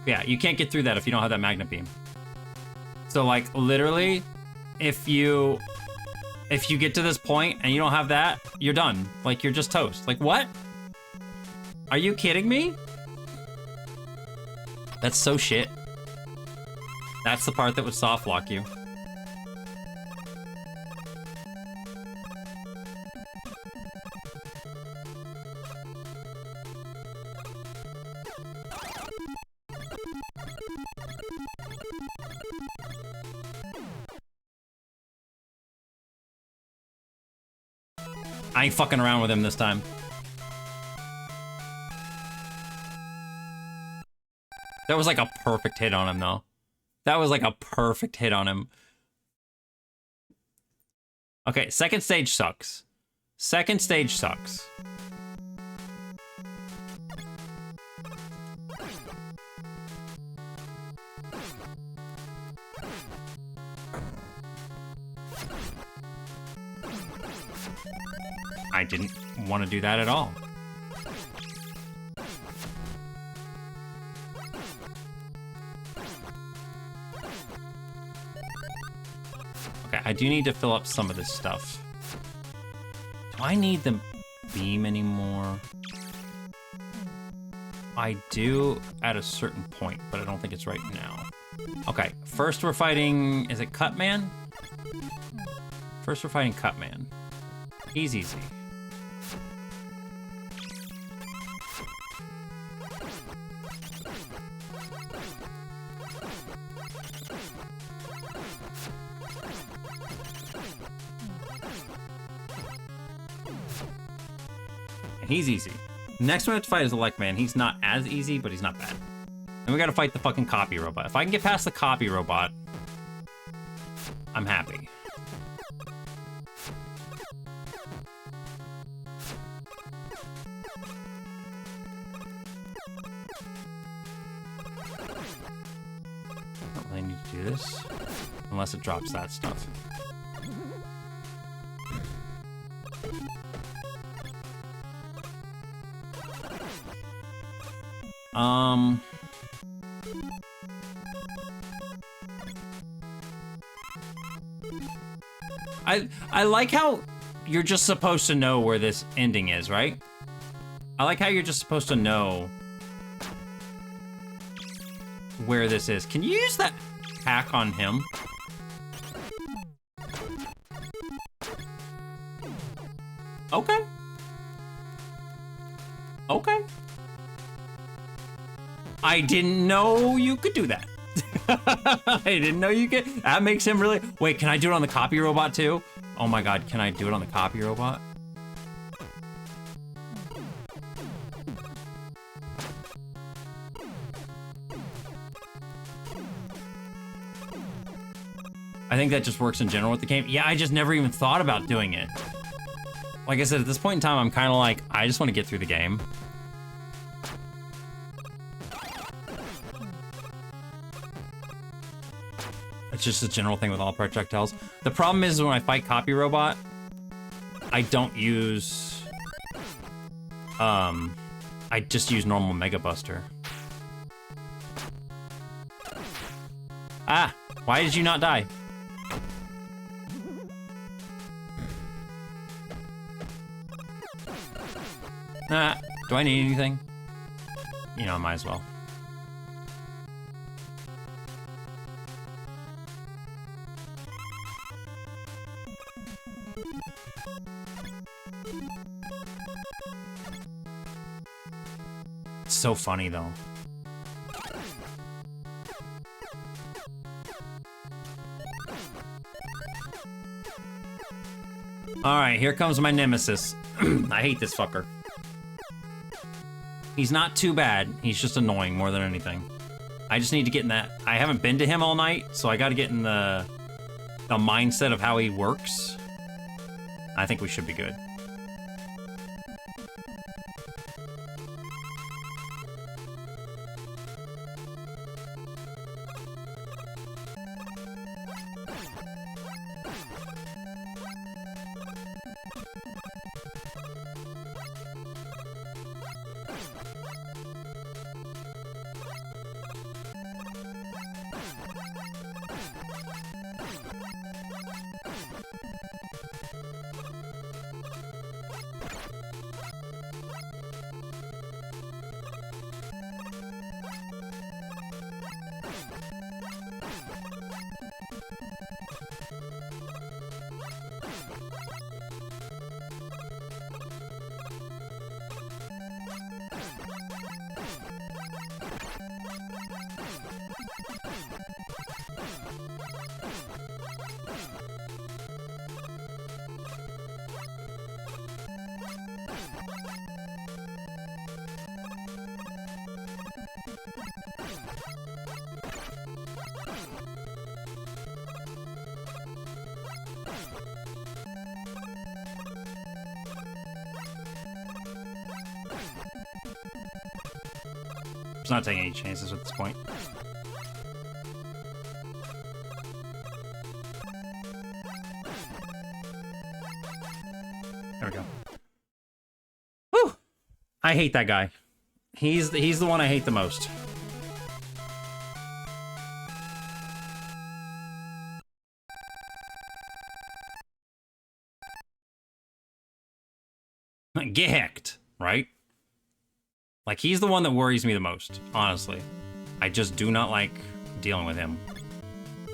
Yeah, you can't get through that if you don't have that magnet beam. So, like, literally, if you get to this point and you don't have that, you're done. Like, you're just toast. Like, what? Are you kidding me? That's so shit. That's the part that would soft lock you. I ain't fucking around with him this time. That was like a perfect hit on him, though. That was like a perfect hit on him. Okay, second stage sucks. Second stage sucks. I didn't want to do that at all. Okay, I do need to fill up some of this stuff. Do I need the beam anymore? I do at a certain point, but I don't think it's right now. Okay, first we're fighting, is it Cutman? First we're fighting Cutman. He's easy. He's easy. Next one we have to fight is the Lek Man. He's not as easy, but he's not bad. And we gotta fight the fucking copy robot. If I can get past the copy robot, I'm happy. Don't really need to do this. Unless it drops that stuff. I like how you're just supposed to know where this ending is, right? I like how you're just supposed to know where this is. Can you use that hack on him? Okay. Okay. I didn't know you could do that. I didn't know you could. That makes him really... Wait, can I do it on the copy robot too? Oh my god, can I do it on the copy robot? I think that just works in general with the game. Yeah, I just never even thought about doing it. Like I said, at this point in time, I'm kind of like, I just want to get through the game. It's just a general thing with all projectiles. The problem is when I fight Copy Robot, I don't use... I just use normal Mega Buster. Ah! Why did you not die? Nah, do I need anything? You know, I might as well. It's so funny, though. Alright, here comes my nemesis. I hate this fucker. He's not too bad. He's just annoying more than anything. I just need to get in that. I haven't been to him all night, so I gotta get in the mindset of how he works. I think we should be good. Just not taking any chances at this point. There we go. Whew! I hate that guy. He's the one I hate the most. Get hecked, right? Like, he's the one that worries me the most, honestly. I just do not like dealing with him.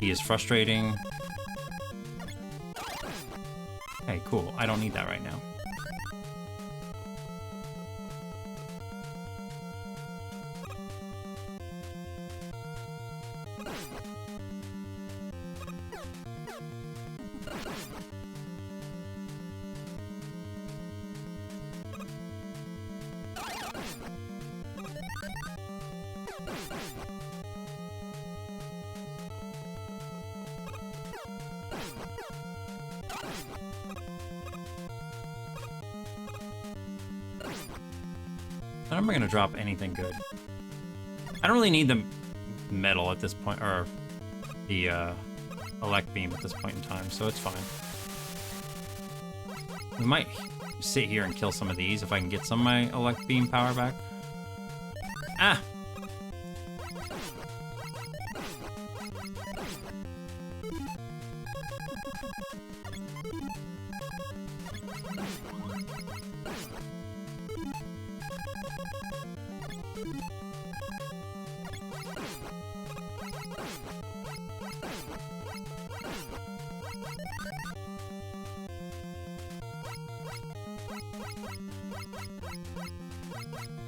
He is frustrating. Hey, cool. I don't need that right now. I'm not gonna drop anything good. I don't really need the metal at this point, or the elect beam at this point in time, so it's fine. We might sit here and kill some of these if I can get some of my elect beam power back. Ah!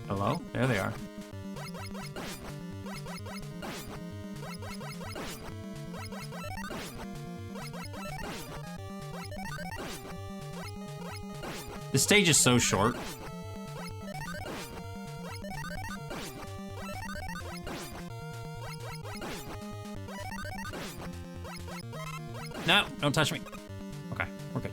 Hello? There they are. This stage is so short. No, don't touch me. Okay, we're good.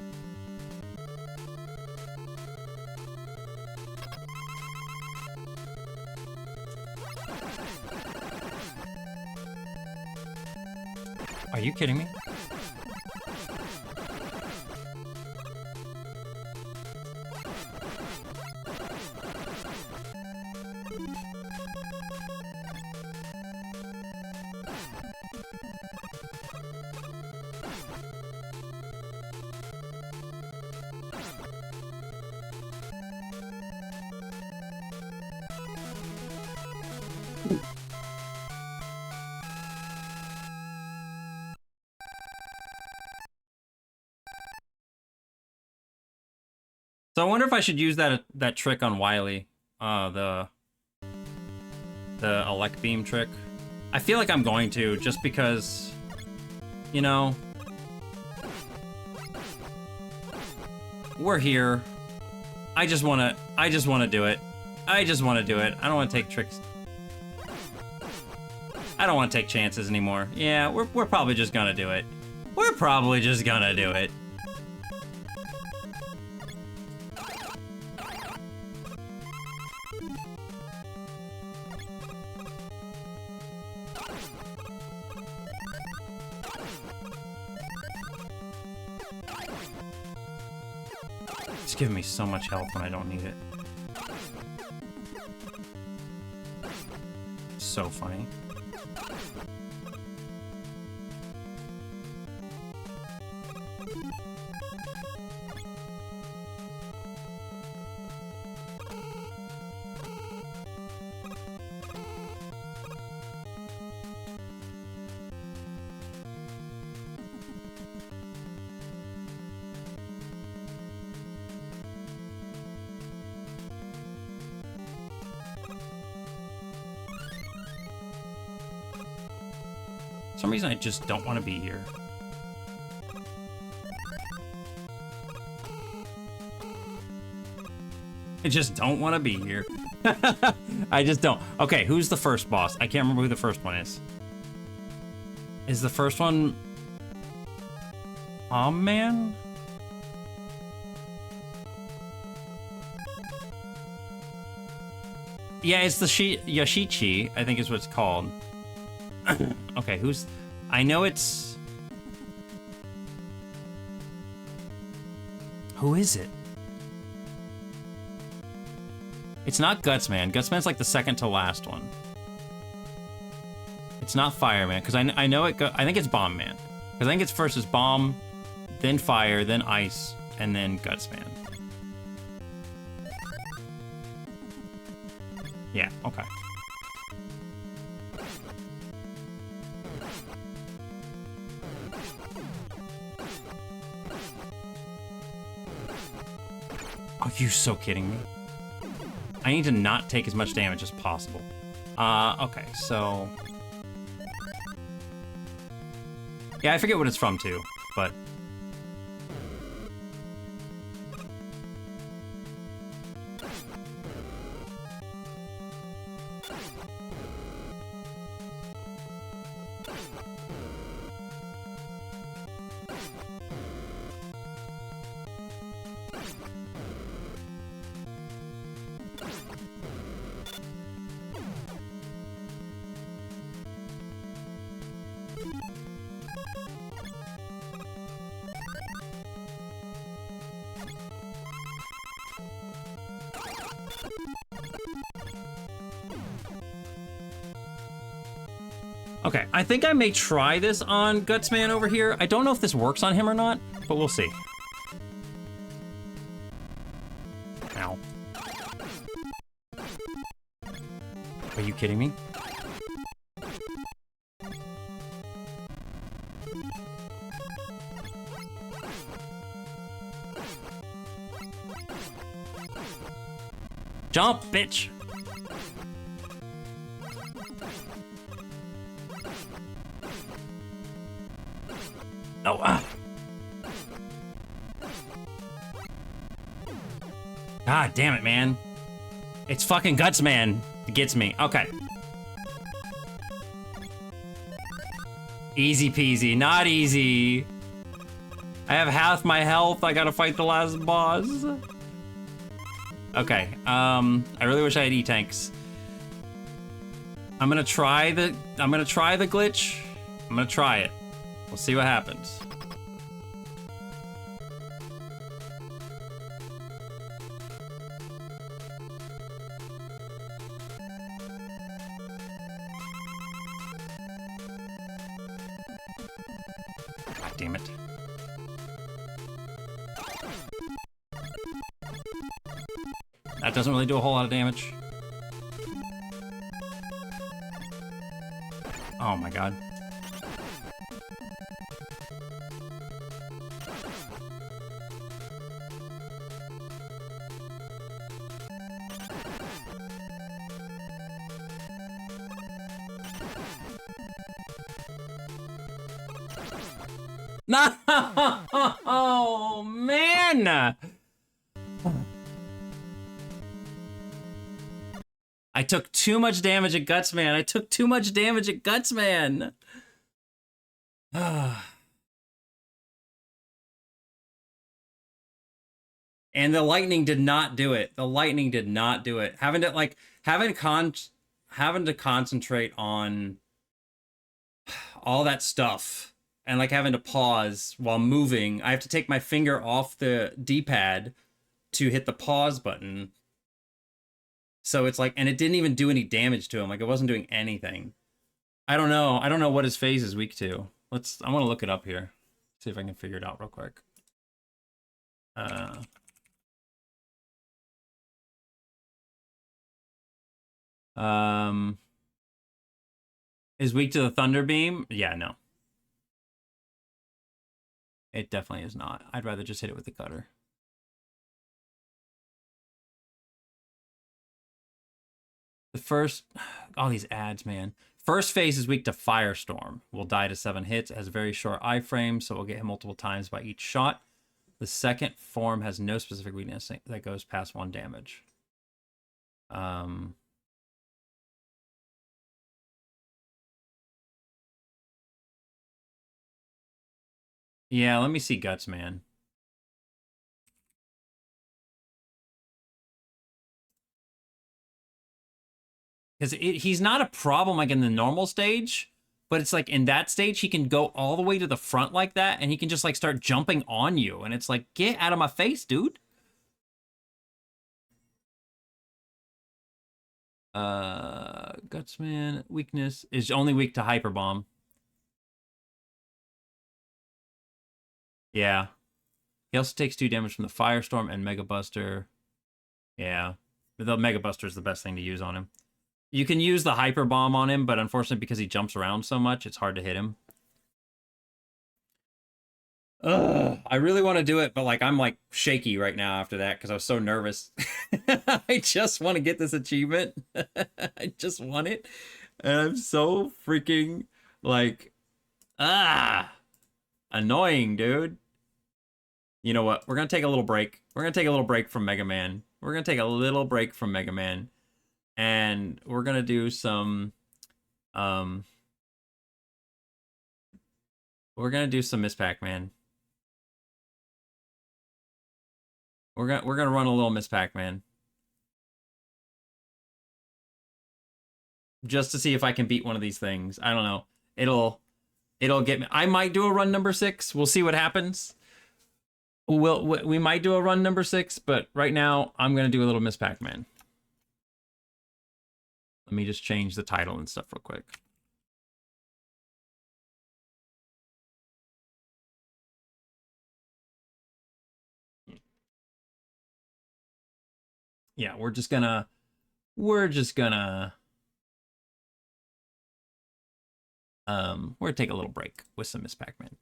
Are you kidding me? So I wonder if I should use that trick on Wily, the elect beam trick. I feel like I'm going to, just because, you know, we're here. I just wanna do it. I just wanna do it. I don't wanna take tricks. I don't wanna take chances anymore. Yeah, we're probably just gonna do it. We're probably just gonna do it. It's giving me so much health when I don't need it. So funny. For some reason, I just don't want to be here. I just don't want to be here. I just don't. Okay, who's the first boss? I can't remember who the first one is. Is the first one... Man? Yeah, it's the Yashichi, I think is what it's called. Okay, who's... I know it's... Who is it? It's not Gutsman. Gutsman's like the second to last one. It's not Fireman, because I know it... I think it's Bomb Man. Because I think it's first is Bomb, then Fire, then Ice, and then Gutsman. Yeah, okay. Are you so kidding me? I need to not take as much damage as possible. Okay, so... Yeah, I forget what it's from, too, but... Okay, I think I may try this on Gutsman over here. I don't know if this works on him or not, but we'll see. Ow. Are you kidding me? Jump, bitch! Oh, ah. God damn it, man. It's fucking Guts Man. It gets me. Okay. Easy peasy. Not easy. I have half my health. I gotta fight the last boss. Okay. I really wish I had E-tanks. I'm gonna try the glitch. I'm gonna try it. We'll see what happens. God damn it. That doesn't really do a whole lot of damage. Oh my god. No! Oh, man! I took too much damage at Gutsman. I took too much damage at Gutsman. And the lightning did not do it. The lightning did not do it. Having to concentrate on all that stuff and like having to pause while moving. I have to take my finger off the D-pad to hit the pause button. So it's like, and it didn't even do any damage to him. Like it wasn't doing anything. I don't know. I don't know what his phase is weak to. I want to look it up here. See if I can figure it out real quick. Is weak to the Thunder Beam? Yeah, no. It definitely is not. I'd rather just hit it with the cutter. The first... all these ads, man. First phase is weak to Firestorm. Will die to 7 hits. It has a very short iframe, so we'll get hit multiple times by each shot. The second form has no specific weakness that goes past 1 damage. Yeah, let me see Guts, man. Because he's not a problem like in the normal stage, but it's like in that stage, he can go all the way to the front like that, and he can just like start jumping on you. And it's like, get out of my face, dude. Gutsman, weakness is only weak to Hyper Bomb. Yeah. He also takes 2 damage from the Firestorm and Mega Buster. Yeah. The Mega Buster is the best thing to use on him. You can use the Hyper Bomb on him, but unfortunately, because he jumps around so much, it's hard to hit him. Ugh, I really want to do it, but like I'm like shaky right now after that because I was so nervous. I just want to get this achievement. I just want it. And I'm so freaking like annoying, dude. You know what? We're gonna take a little break. We're gonna take a little break from Mega Man. We're gonna take a little break from Mega Man. And we're gonna do some we're gonna do some Miss Pac-Man. We're gonna run a little Miss Pac-Man. Just to see if I can beat one of these things. I don't know. It'll get me. I might do a run number 6. We'll see what happens. We might do a run number 6, but right now I'm gonna do a little Miss Pac-Man. Let me just change the title and stuff real quick. Yeah, we're gonna take a little break with some Miss Pac-Man.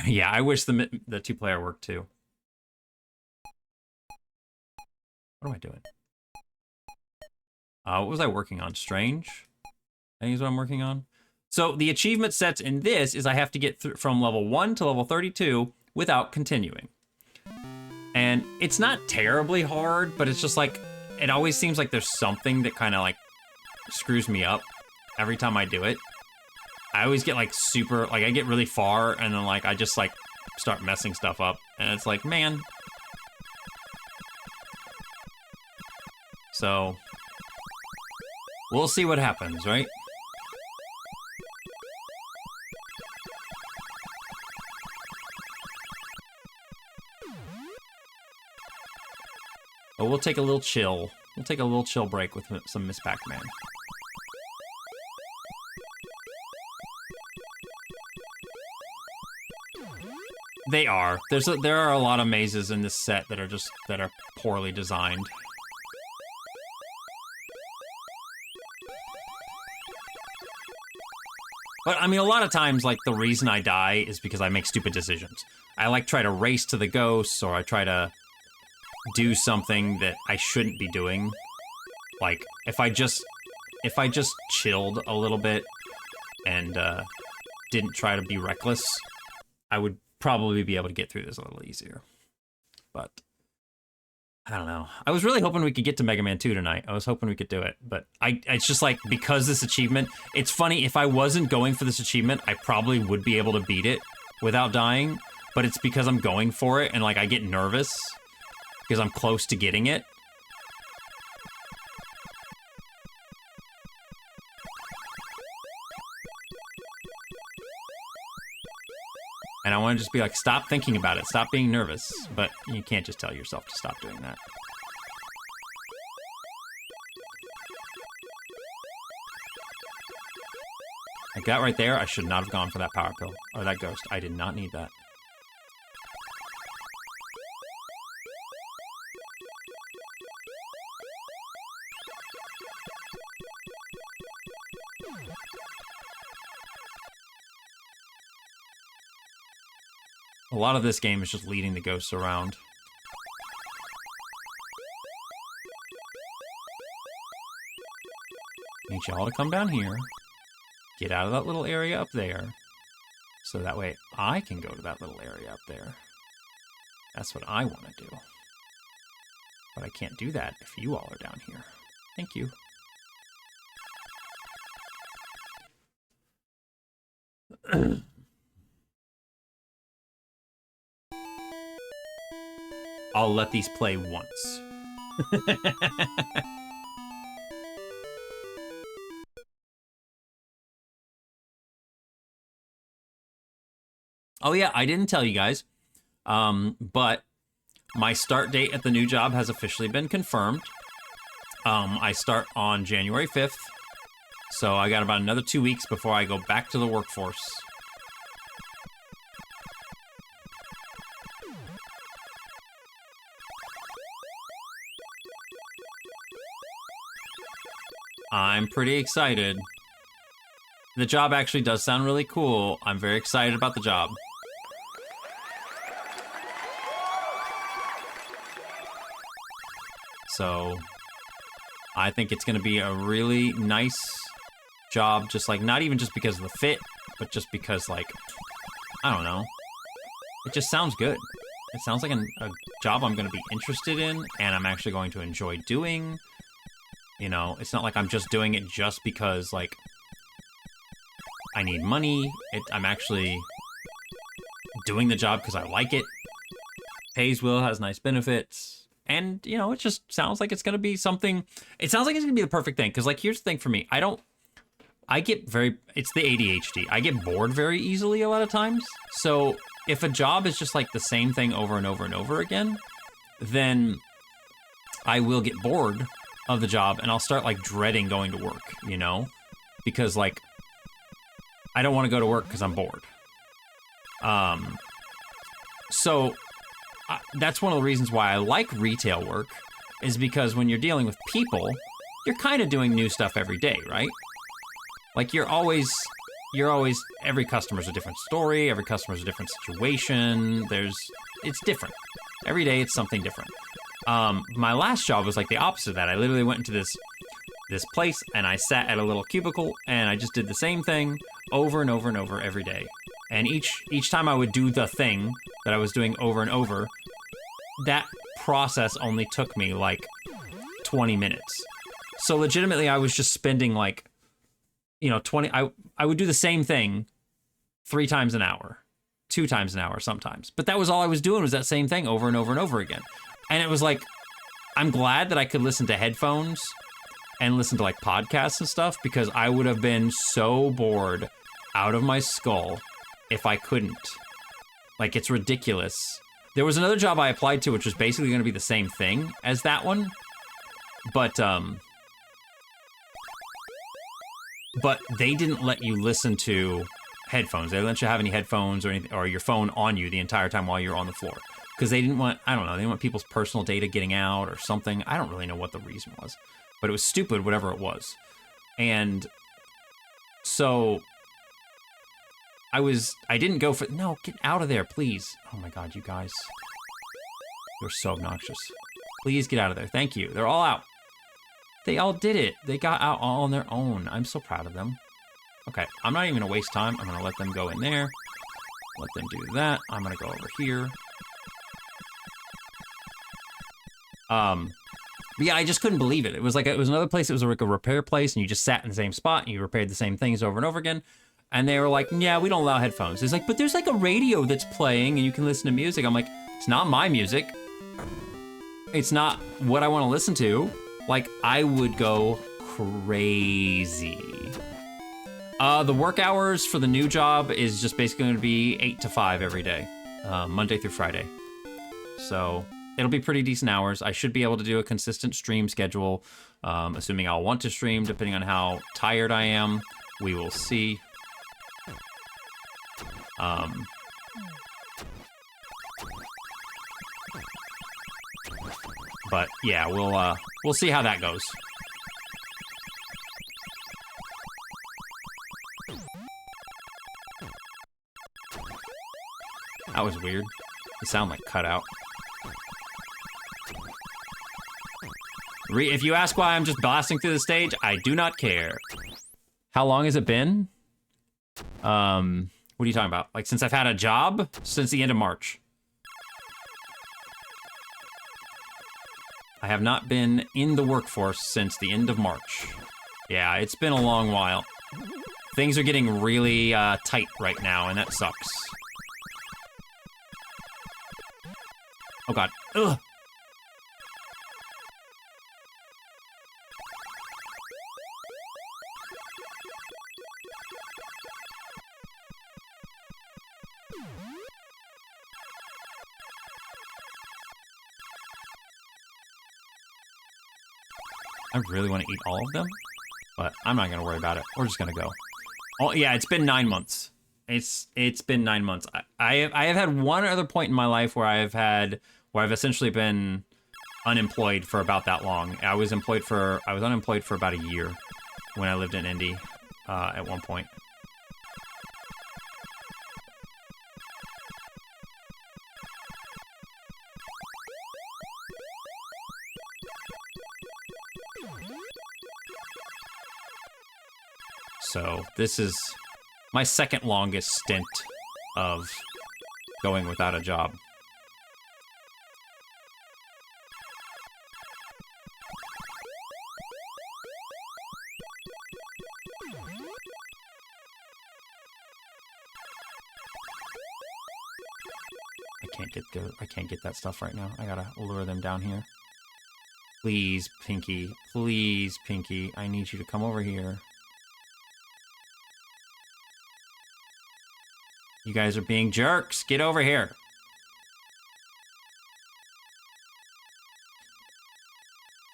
Yeah, I wish the 2-player worked too. What am I doing? What was I working on? Strange? I think is what I'm working on. So the achievement sets in this is I have to get from level 1 to level 32 without continuing. And it's not terribly hard, but it's just like, it always seems like there's something that kind of like screws me up every time I do it. I always get like super, like I get really far and then like I just like start messing stuff up. And it's like, man. So, we'll see what happens, right? But we'll take a little chill. We'll take a little chill break with some Miss Pac-Man. They are. There are a lot of mazes in this set that are poorly designed. But I mean, a lot of times, like the reason I die is because I make stupid decisions. I like try to race to the ghosts, or I try to do something that I shouldn't be doing. Like if I just chilled a little bit and didn't try to be reckless, I would probably be able to get through this a little easier. But I don't know. I was really hoping we could get to Mega Man 2 tonight. I was hoping we could do it, but it's just like, because this achievement, it's funny, if I wasn't going for this achievement, I probably would be able to beat it without dying, but it's because I'm going for it and like I get nervous because I'm close to getting it. And I want to just be like, stop thinking about it. Stop being nervous. But you can't just tell yourself to stop doing that. I got right there. I should not have gone for that power pill. Or that ghost. I did not need that. A lot of this game is just leading the ghosts around. Need y'all to come down here. Get out of that little area up there. So that way I can go to that little area up there. That's what I want to do. But I can't do that if you all are down here. Thank you. I'll let these play once. Oh yeah, I didn't tell you guys, but my start date at the new job has officially been confirmed. I start on January 5th, so I got about another 2 weeks before I go back to the workforce. I'm pretty excited. The job actually does sound really cool. I'm very excited about the job. So, I think it's going to be a really nice job, just like, not even just because of the fit, but just because, like, I don't know. It just sounds good. It sounds like a job I'm going to be interested in, and I'm actually going to enjoy doing. You know, it's not like I'm just doing it just because, like, I need money. I'm actually doing the job because I like it. Pays well, has nice benefits. And, you know, it just sounds like it's going to be something. It sounds like it's going to be the perfect thing. Because, like, here's the thing for me. I I get it's the ADHD. I get bored very easily a lot of times. So if a job is just like the same thing over and over and over again, then I will get bored of the job and I'll start like dreading going to work, you know? Because like, I don't want to go to work because I'm bored. So that's one of the reasons why I like retail work, is because when you're dealing with people, you're kind of doing new stuff every day, right? Like you're always, every customer's a different story, every customer's a different situation, it's different. Every day it's something different. My last job was like the opposite of that. I literally went into this place and I sat at a little cubicle and I just did the same thing over and over and over every day. And each time I would do the thing that I was doing over and over, that process only took me like 20 minutes. So legitimately I was just spending like, you know, I would do the same thing 3 times an hour, 2 times an hour sometimes. But that was all I was doing, was that same thing over and over and over again. And it was like, I'm glad that I could listen to headphones and listen to like podcasts and stuff, because I would have been so bored out of my skull if I couldn't. Like, it's ridiculous. There was another job I applied to, which was basically going to be the same thing as that one. But they didn't let you listen to headphones. They didn't let you have any headphones or anything, or your phone on you the entire time while you're on the floor. Because they didn't want, I don't know, they didn't want people's personal data getting out or something. I don't really know what the reason was. But it was stupid, whatever it was. And so I didn't go for, no, get out of there, please. Oh my God, you guys. You're so obnoxious. Please get out of there. Thank you. They're all out. They all did it. They got out all on their own. I'm so proud of them. Okay, I'm not even gonna waste time. I'm gonna let them go in there. Let them do that. I'm gonna go over here. But yeah, I just couldn't believe it. It was another place. It was like a repair place, and you just sat in the same spot and you repaired the same things over and over again. And they were like, yeah, we don't allow headphones. It's like, but there's like a radio that's playing and you can listen to music. I'm like, it's not my music. It's not what I want to listen to. Like, I would go crazy. The work hours for the new job is just basically going to be 8 to 5 every day, Monday through Friday. So it'll be pretty decent hours. I should be able to do a consistent stream schedule, assuming I'll want to stream, depending on how tired I am. We will see. But yeah, we'll see how that goes. That was weird. The sound like cut out. If you ask why I'm just blasting through the stage, I do not care. How long has it been? What are you talking about? Like, since I've had a job? Since the end of March. I have not been in the workforce since the end of March. Yeah, it's been a long while. Things are getting really tight right now, and that sucks. Oh God. Ugh. I really want to eat all of them, but I'm not gonna worry about it. We're just gonna go. Oh yeah, it's been 9 months. It's been 9 months. I have had one other point in my life where I've essentially been unemployed for about that long. I was unemployed for about a year when I lived in Indy at one point. So this is my second longest stint of going without a job. I can't get that stuff right now. I gotta lure them down here. Please, Pinky. Please, Pinky. I need you to come over here. You guys are being jerks. Get over here.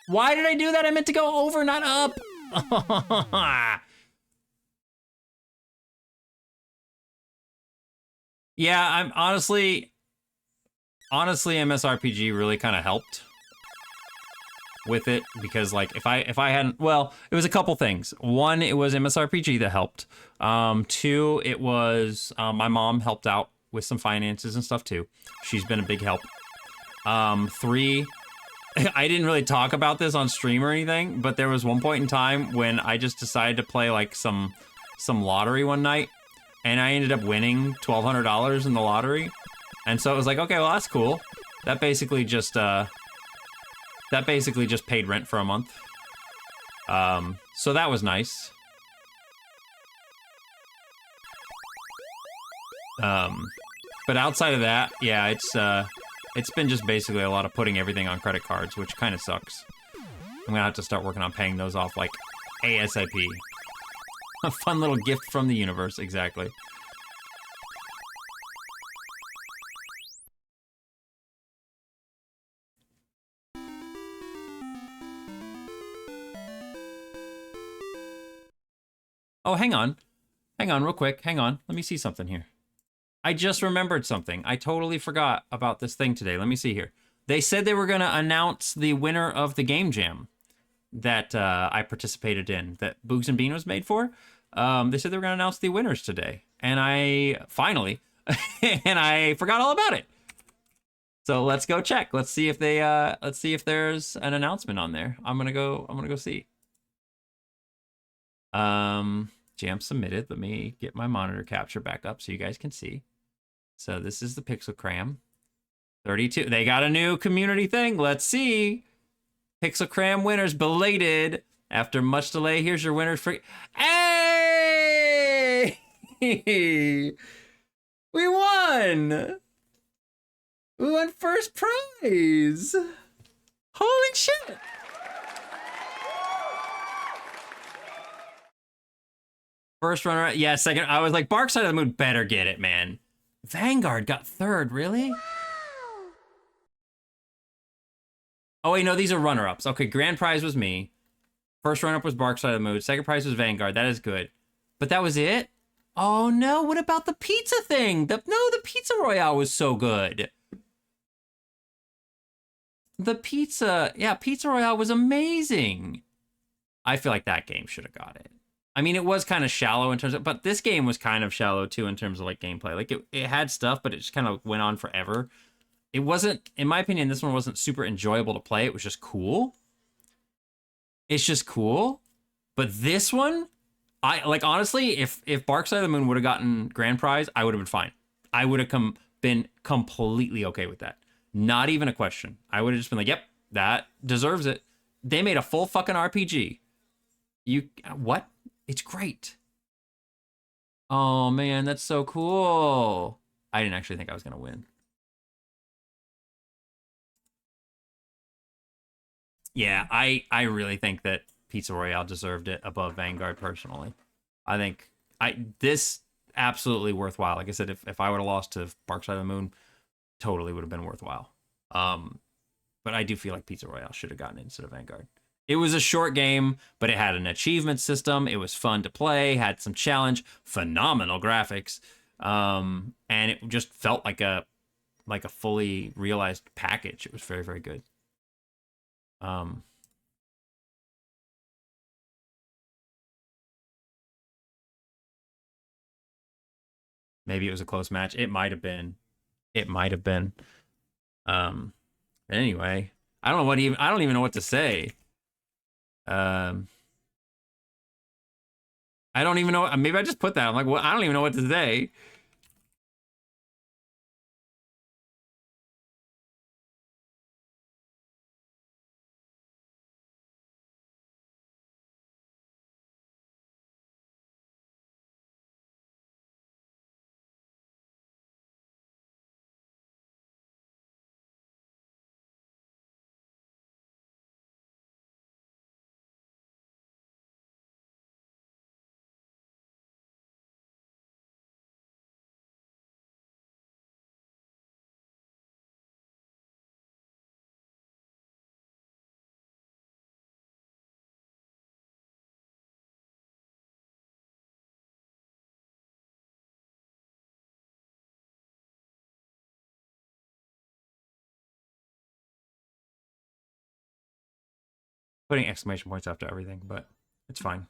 Why did I do that? I meant to go over, not up. Yeah, I'm honestly, MSRPG really kind of helped with it because like if I hadn't, well, it was a couple things. One, it was MSRPG that helped. Two, it was my mom helped out with some finances and stuff too. She's been a big help. Three, I didn't really talk about this on stream or anything, but there was one point in time when I just decided to play like some lottery one night, and I ended up winning $1,200 in the lottery. And so it was like, okay, well that's cool. That basically just paid rent for a month. So that was nice. But outside of that, yeah, it's been just basically a lot of putting everything on credit cards, which kind of sucks. I'm gonna have to start working on paying those off like ASAP. A fun little gift from the universe, exactly. Oh, hang on. Hang on real quick. Hang on. Let me see something here. I just remembered something. I totally forgot about this thing today. Let me see here. They said they were going to announce the winner of the game jam that I participated in, that Boogs and Bean was made for. They said they were going to announce the winners today. And I finally, and I forgot all about it. So let's go check. Let's see if they, let's see if there's an announcement on there. I'm going to go see. Jam submitted. Let me get my monitor capture back up so you guys can see. So this is the Pixel Cram 32. They got a new community thing. Let's see. Pixel Cram winners belated after much delay. Here's your winners for. Hey! We won! We won first prize! Holy shit! First runner, yeah, second. I was like, Bark Side of the Moon better get it, man. Vanguard got third, really? Oh, wait, no, these are runner-ups. Okay, grand prize was me. First runner-up was Bark Side of the Moon. Second prize was Vanguard. That is good. But that was it? Oh, no, what about the pizza thing? The Pizza Royale was so good. The pizza, yeah, Pizza Royale was amazing. I feel like that game should have got it. I mean, it was kind of shallow in terms of, but this game was kind of shallow too in terms of like gameplay. Like it had stuff, but it just kind of went on forever. It wasn't, in my opinion, this one wasn't super enjoyable to play. It was just cool. It's just cool. But this one, I like honestly, if Bark Side of the Moon would have gotten grand prize, I would have been fine. I would have been completely okay with that. Not even a question. I would have just been like, yep, that deserves it. They made a full fucking RPG. What? It's great. Oh man, that's so cool. I didn't actually think I was gonna win. Yeah, I really think that Pizza Royale deserved it above Vanguard personally. I think this absolutely worthwhile. Like I said, if I would have lost to Bark Side of the Moon, totally would have been worthwhile. But I do feel like Pizza Royale should have gotten it instead of Vanguard. It was a short game, but it had an achievement system. It was fun to play, had some challenge, phenomenal graphics, and it just felt like a fully realized package. It was very, very good. Maybe it was a close match. It might have been. It might have been. Anyway, I don't even know what to say. I don't even know. Maybe I just put that. I'm like, well, I don't even know what to say. Putting exclamation points after everything, but it's fine.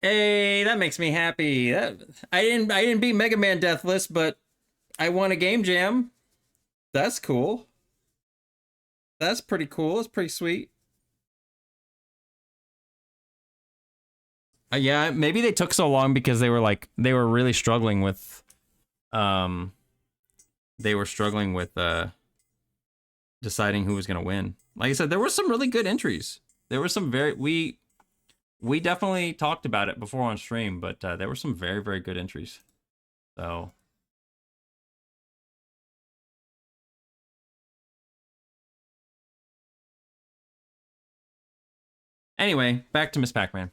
Hey, that makes me happy. I didn't beat Mega Man Deathless, but I won a game jam. That's cool. That's pretty cool. It's pretty sweet. Yeah, maybe they took so long because they were really struggling with deciding who was going to win. Like I said, there were some really good entries. There were some we definitely talked about it before on stream, but there were some very, very good entries. So anyway, back to Miss Pac-Man.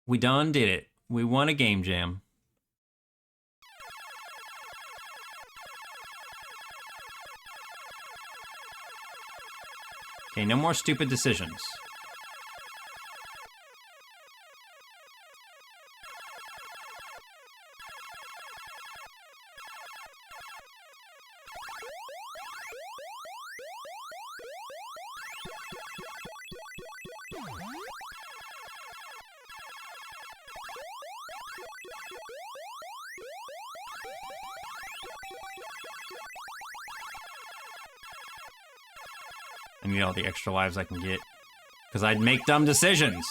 We done did it. We won a game jam. Okay, no more stupid decisions. I need all the extra lives I can get, because I'd make dumb decisions.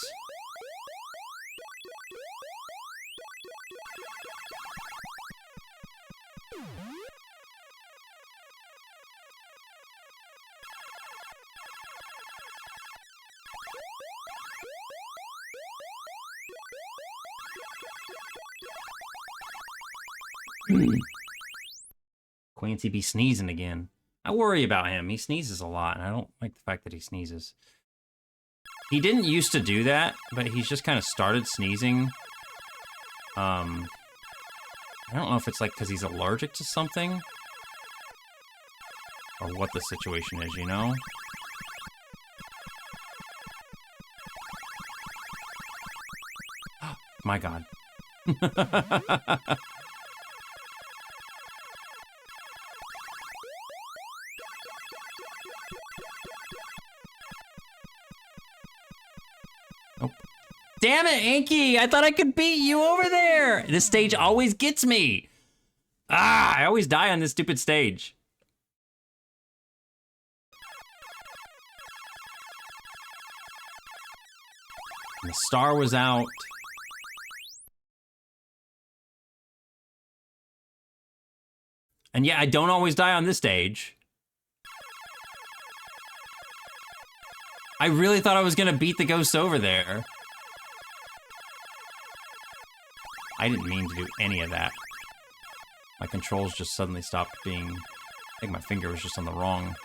Quincy be sneezing again. I worry about him. He sneezes a lot, and I don't like the fact that he sneezes. He didn't used to do that, but he's just kind of started sneezing. I don't know if it's like because he's allergic to something, or what the situation is, you know? My God. Nope. Damn it, Anki! I thought I could beat you over there! This stage always gets me! Ah, I always die on this stupid stage. And the star was out. And yeah, I don't always die on this stage. I really thought I was gonna beat the ghost over there. I didn't mean to do any of that. My controls just suddenly stopped being... I think my finger was just on the wrong...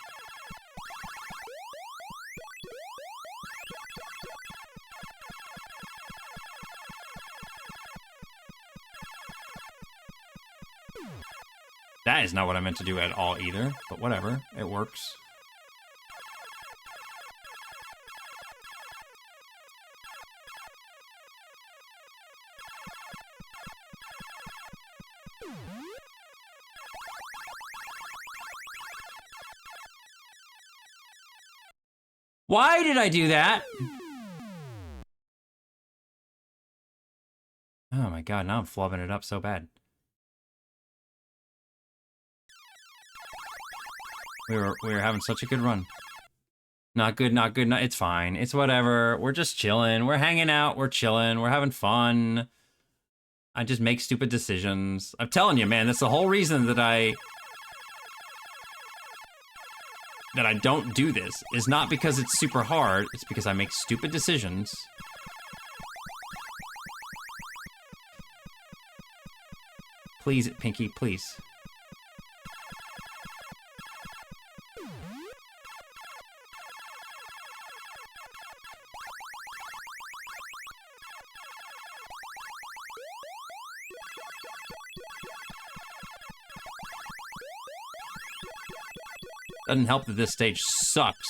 That is not what I meant to do at all either, but whatever, it works. Why did I do that? Oh my God, now I'm flubbing it up so bad. We were having such a good run. Not good, not good, it's fine. It's whatever. We're just chilling. We're hanging out. We're chilling. We're having fun. I just make stupid decisions. I'm telling you, man, that's the whole reason that I don't do this. Is not because it's super hard. It's because I make stupid decisions. Please, Pinky, please. Doesn't help that this stage sucks.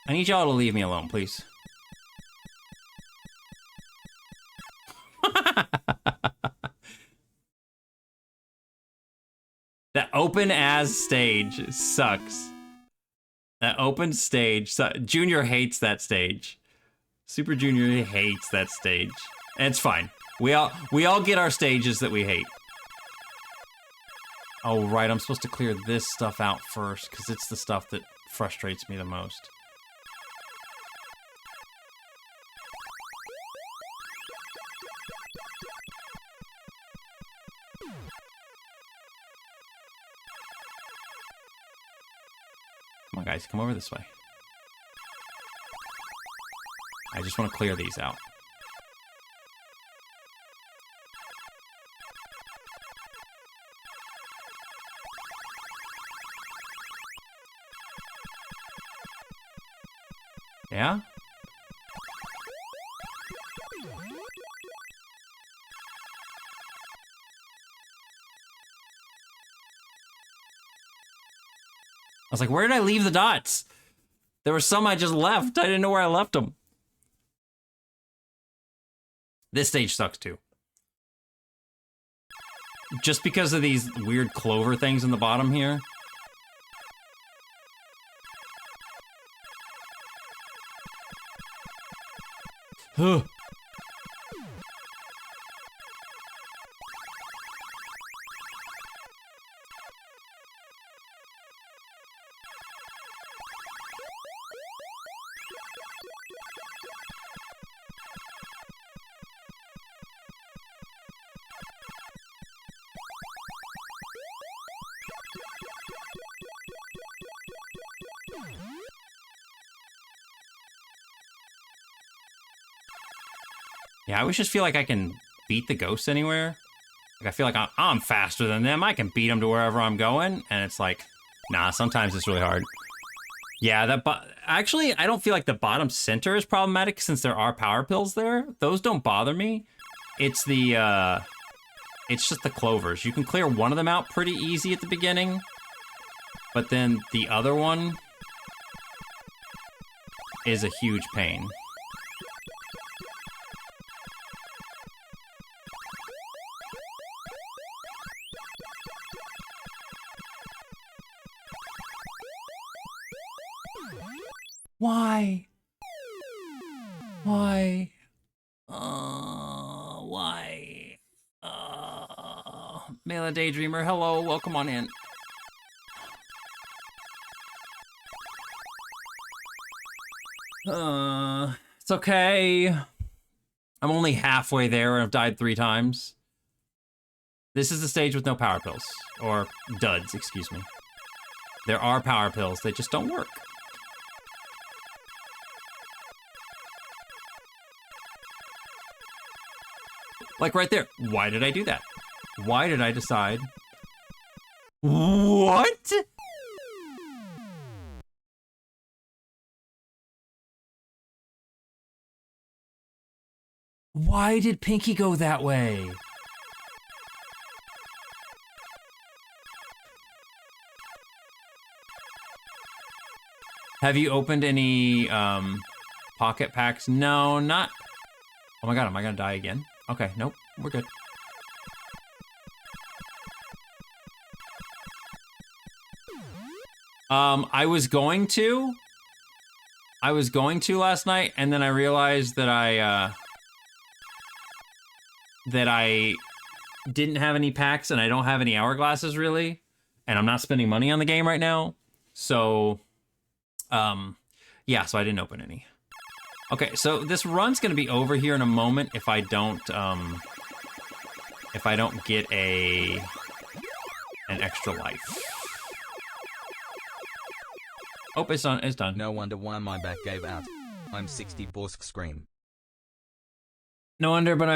I need y'all to leave me alone, please. That open as stage sucks. That open stage, Junior hates that stage. Super Junior hates that stage. And it's fine. We all get our stages that we hate. Oh, right, I'm supposed to clear this stuff out first, because it's the stuff that frustrates me the most. Come on, guys, come over this way. I just want to clear these out. Yeah? I was like, where did I leave the dots? There were some I just left. I didn't know where I left them. This stage sucks too. Just because of these weird clover things in the bottom here. Huh. Yeah, I always just feel like I can beat the ghosts anywhere. Like, I feel like I'm faster than them. I can beat them to wherever I'm going. And it's like, nah, sometimes it's really hard. Yeah, actually, I don't feel like the bottom center is problematic since there are power pills there. Those don't bother me. It's the, it's just the clovers. You can clear one of them out pretty easy at the beginning. But then the other one is a huge pain. Why? Why? Why? Mela Daydreamer, hello, welcome on in. It's okay. I'm only halfway there and I've died 3 times. This is the stage with no power pills. Or duds, excuse me. There are power pills, they just don't work. Like right there. Why did I do that? Why did I decide? What? Why did Pinky go that way? Have you opened any pocket packs? No, not. Oh my god, am I gonna die again? Okay, nope, we're good. I was going to last night, and then I realized that I didn't have any packs, and I don't have any hourglasses really, and I'm not spending money on the game right now, so, yeah, so I didn't open any. Okay, so this run's gonna be over here in a moment if I don't get an extra life. Oh, it's done, it's done. No wonder why my back gave out. I'm 60 Borsk scream. No wonder, but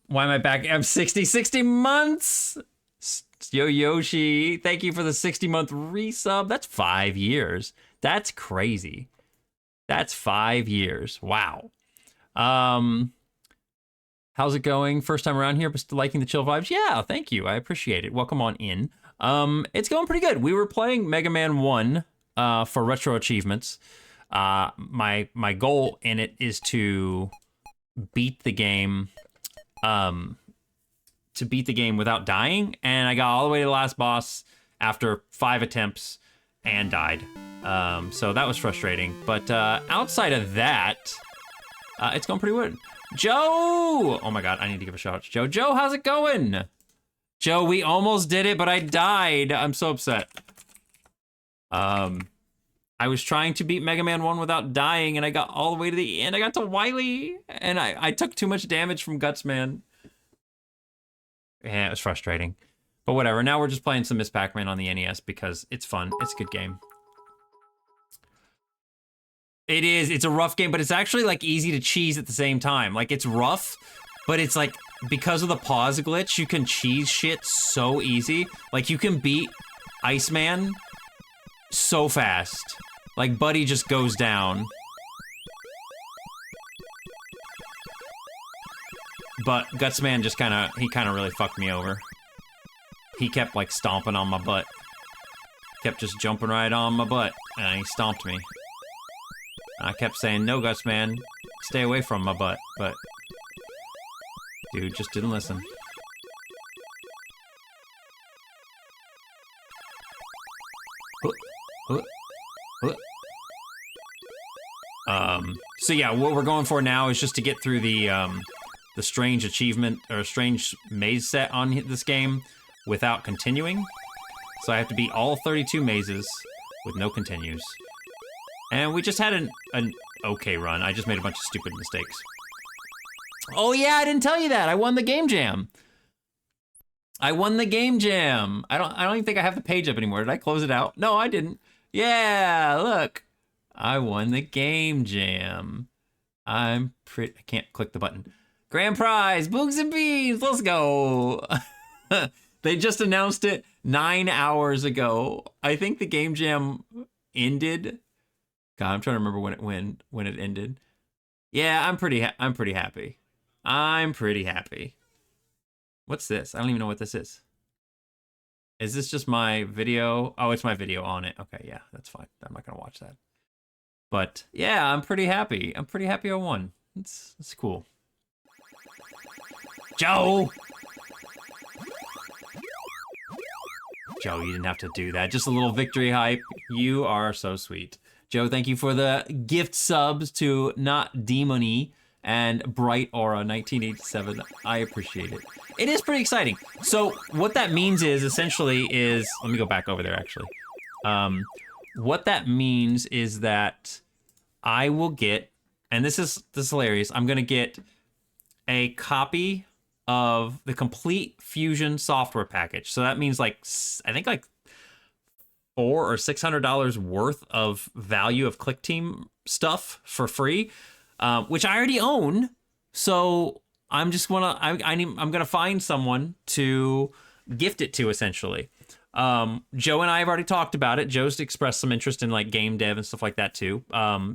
why my back, I'm 60 months! Yo Yoshi, thank you for the 60-month resub. That's 5 years. That's crazy. That's 5 years. Wow. How's it going? First time around here, but still liking the chill vibes? Yeah, thank you. I appreciate it. Welcome on in. It's going pretty good. We were playing Mega Man 1 for retro achievements. My goal in it is to beat the game, without dying, and I got all the way to the last boss after 5 attempts and died. So that was frustrating. But outside of that, it's going pretty good. Joe! Oh my god, I need to give a shout out to Joe. Joe, how's it going? Joe, we almost did it, but I died. I'm so upset. I was trying to beat Mega Man 1 without dying, and I got all the way to the end. I got to Wily, and I took too much damage from Gutsman. Yeah, it was frustrating. But whatever, now we're just playing some Miss Pac-Man on the NES because it's fun. It's a good game. It is. It's a rough game, but it's actually, like, easy to cheese at the same time. Like, it's rough, but it's, like, because of the pause glitch, you can cheese shit so easy. Like, you can beat Iceman so fast. Like, Buddy just goes down. But Gutsman just he kinda really fucked me over. He kept, like, stomping on my butt. Kept just jumping right on my butt, and he stomped me. I kept saying, no, Gutsman, stay away from my butt, but dude just didn't listen. So yeah, what we're going for now is just to get through the strange achievement, or strange maze set on this game without continuing. So I have to beat all 32 mazes with no continues. And we just had an okay run. I just made a bunch of stupid mistakes. Oh yeah, I didn't tell you that. I won the game jam. I won the game jam. I don't even think I have the page up anymore. Did I close it out? No, I didn't. Yeah, look. I won the game jam. I can't click the button. Grand prize, Boogs and Beans, let's go. They just announced it 9 hours ago. I think the game jam ended. God, I'm trying to remember when it ended. Yeah, I'm pretty happy. I'm pretty happy. What's this? I don't even know what this is. Is this just my video? Oh, it's my video on it. Okay, yeah, that's fine. I'm not gonna watch that. But yeah, I'm pretty happy. I'm pretty happy I won. It's cool. Joe! Joe, you didn't have to do that. Just a little victory hype. You are so sweet. Joe, thank you for the gift subs to Not Demony and Bright Aura 1987. I appreciate it. It is pretty exciting. So what that means is essentially is, let me go back over there actually. What that means is that I will get, and this is hilarious, I'm gonna get a copy of the complete Fusion software package. So that means like, I think like $400 or $600 worth of value of ClickTeam stuff for free, which I already own. So I'm just I'm gonna find someone to gift it to essentially. Joe and I have already talked about it. Joe's expressed some interest in like game dev and stuff like that too.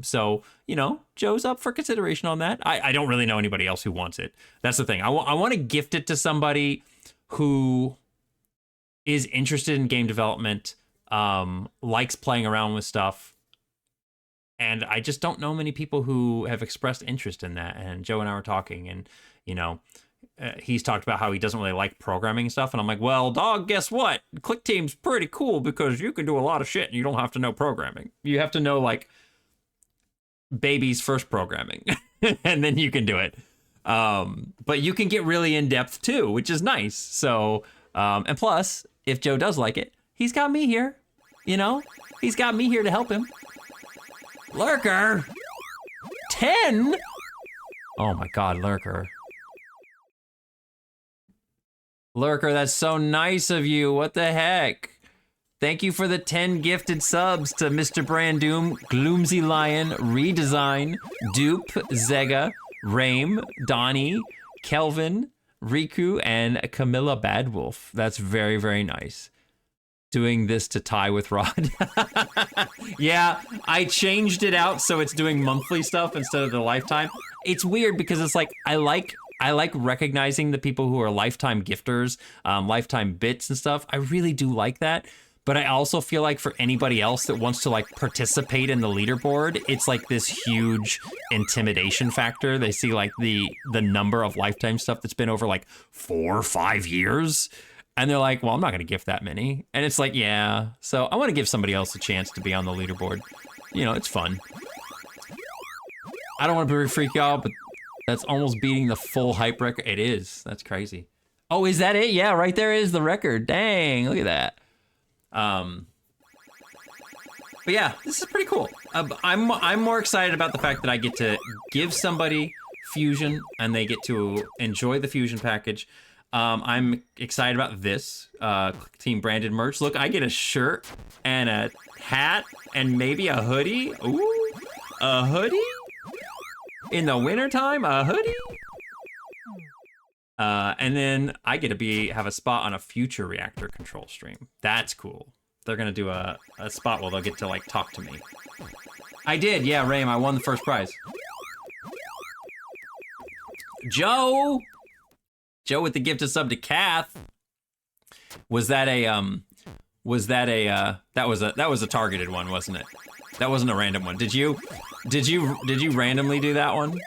So, you know, Joe's up for consideration on that. I don't really know anybody else who wants it. That's the thing. I want to gift it to somebody who is interested in game development, likes playing around with stuff. And I just don't know many people who have expressed interest in that. And Joe and I were talking, and, you know, he's talked about how he doesn't really like programming and stuff. And I'm like, well, dog, guess what? ClickTeam's pretty cool because you can do a lot of shit and you don't have to know programming. You have to know, like, baby's first programming, and then you can do it. But you can get really in-depth, too, which is nice. So, and plus, if Joe does like it, he's got me here, you know? He's got me here to help him. Lurker! 10? Oh, my God, Lurker. Lurker, that's so nice of you. What the heck? Thank you for the 10 gifted subs to Mr. Brandoom, Gloomsy Lion, Redesign, Dupe, Zega, Rame, Donnie, Kelvin, Riku, and Camilla Badwolf. That's very, very nice. Doing this to tie with Rod. Yeah, I changed it out so it's doing monthly stuff instead of the lifetime. It's weird because it's like, I like recognizing the people who are lifetime gifters, lifetime bits and stuff. I really do like that. But I also feel like for anybody else that wants to like participate in the leaderboard, it's like this huge intimidation factor. They see like the number of lifetime stuff that's been over like 4 or 5 years. And they're like, well, I'm not going to gift that many. And it's like, yeah. So I want to give somebody else a chance to be on the leaderboard. You know, it's fun. I don't want to freak y'all, but that's almost beating the full hype record. It is. That's crazy. Oh, is that it? Yeah, right there is the record. Dang, look at that. But yeah, this is pretty cool. I'm more excited about the fact that I get to give somebody Fusion and they get to enjoy the Fusion package. I'm excited about this Team Branded merch. Look, I get a shirt and a hat and maybe a hoodie. Ooh, a hoodie? In the wintertime, a hoodie? And then I get to have a spot on a future reactor control stream. That's cool. They're gonna do a spot where they'll get to like talk to me. I did, yeah, Raym, I won the first prize. Joe with the gifted sub to Kath. Was that a that was a targeted one, wasn't it? That wasn't a random one. Did you randomly do that one?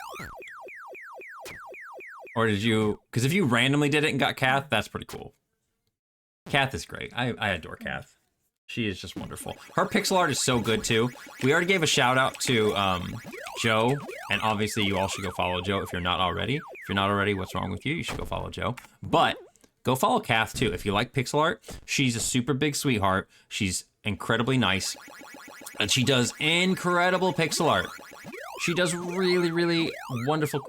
Or did you, because if you randomly did it and got Kath, that's pretty cool. Kath is great. I adore Kath. She is just wonderful. Her pixel art is so good too. We already gave a shout out to Joe, and obviously you all should go follow Joe if you're not already. If you're not already, what's wrong with you? You should go follow Joe. But go follow Kath too. If you like pixel art, she's a super big sweetheart. She's incredibly nice, and she does incredible pixel art. She does really, really wonderful.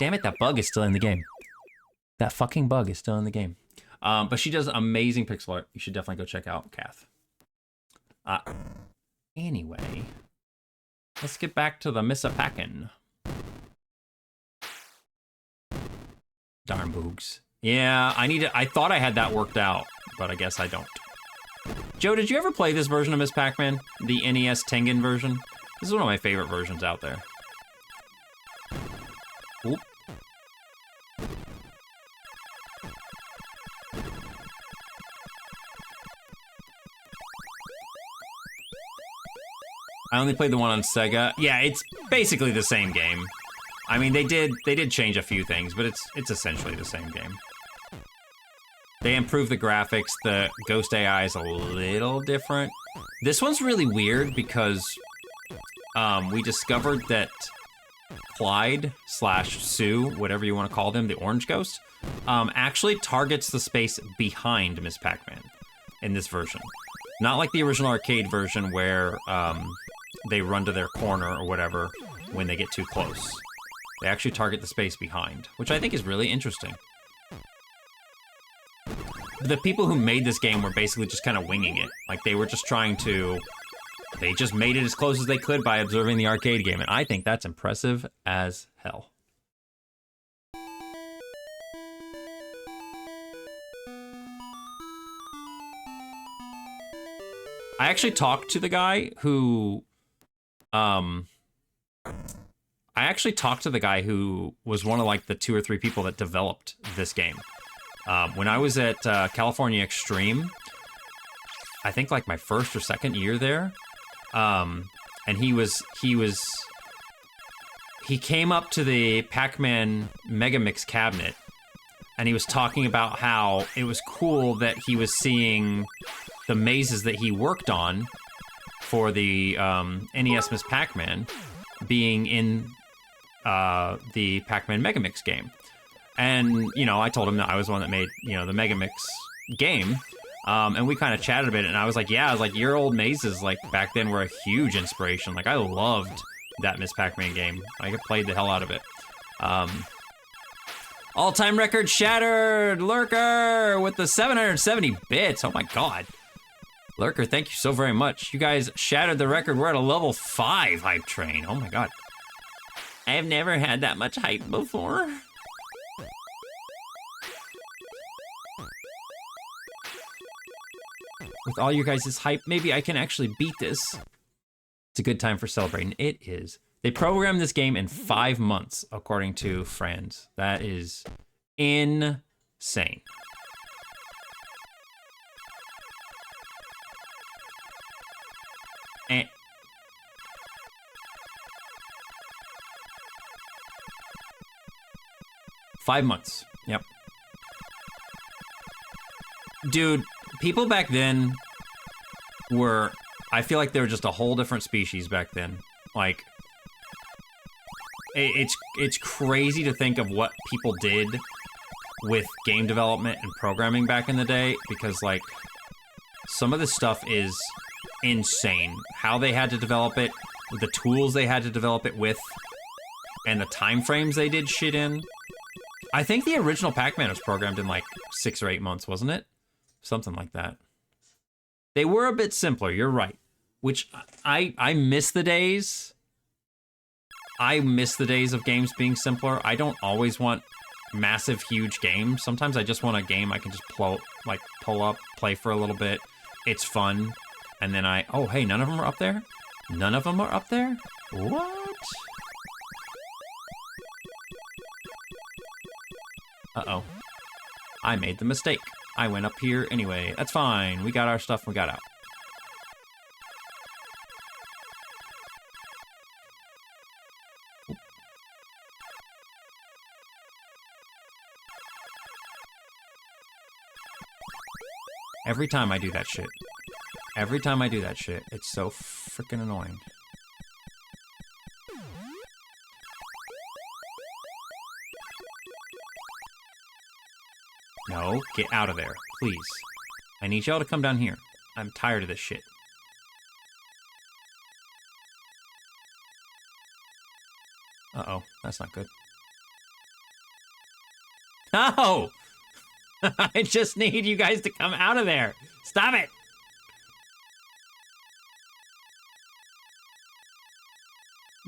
Damn it, that bug is still in the game. That fucking bug is still in the game. But she does amazing pixel art. You should definitely go check out Kath. Anyway, let's get back to the Missa Packin'. Darn boogs. Yeah, I thought I had that worked out, but I guess I don't. Joe, did you ever play this version of Miss Pac-Man? The NES Tengen version? This is one of my favorite versions out there. Oop. I only played the one on Sega. Yeah, it's basically the same game. I mean, they did change a few things, but it's essentially the same game. They improved the graphics. The Ghost AI is a little different. This one's really weird because we discovered that Clyde/Sue, whatever you want to call them, the orange ghost, actually targets the space behind Miss Pac-Man in this version. Not like the original arcade version where they run to their corner or whatever when they get too close. They actually target the space behind, which I think is really interesting. The people who made this game were basically just kind of winging it. Like, they were just they just made it as close as they could by observing the arcade game, and I think that's impressive as hell. I actually talked to the guy who, was one of like the 2 or 3 people that developed this game. When I was at California Extreme, I think like my first or second year there, and he came up to the Pac-Man Megamix cabinet, and he was talking about how it was cool that he was seeing the mazes that he worked on for the NES Miss Pac-Man being in the Pac-Man Megamix game. And, you know, I told him that I was the one that made, you know, the Megamix game. And we kind of chatted a bit, and I was like, your old mazes, like, back then were a huge inspiration. Like, I loved that Miss Pac-Man game. I played the hell out of it. All-time record shattered! Lurker with the 770 bits. Oh my god. Lurker, thank you so very much. You guys shattered the record. We're at a level 5 hype train. Oh my god. I have never had that much hype before. With all you guys' hype, maybe I can actually beat this. It's a good time for celebrating. It is. They programmed this game in 5 months, according to Franz. That is insane. And 5 months. Yep. Dude, people back then were, I feel like they were just a whole different species back then. Like, it's crazy to think of what people did with game development and programming back in the day, because like some of this stuff is insane. How they had to develop it, the tools they had to develop it with, and the time frames they did shit in. I think the original Pac-Man was programmed in like 6 or 8 months, wasn't it? Something like that. They were a bit simpler, you're right. Which I miss the days. I miss the days of games being simpler. I don't always want massive, huge games. Sometimes I just want a game I can just pull up, play for a little bit. It's fun. And then oh, hey, none of them are up there? None of them are up there? What? Uh-oh. I made the mistake. I went up here anyway. That's fine. We got our stuff, we got out. Every time I do that shit. Every time I do that shit, it's so freaking annoying. No, get out of there, please. I need y'all to come down here. I'm tired of this shit. Uh-oh, that's not good. No! I just need you guys to come out of there. Stop it!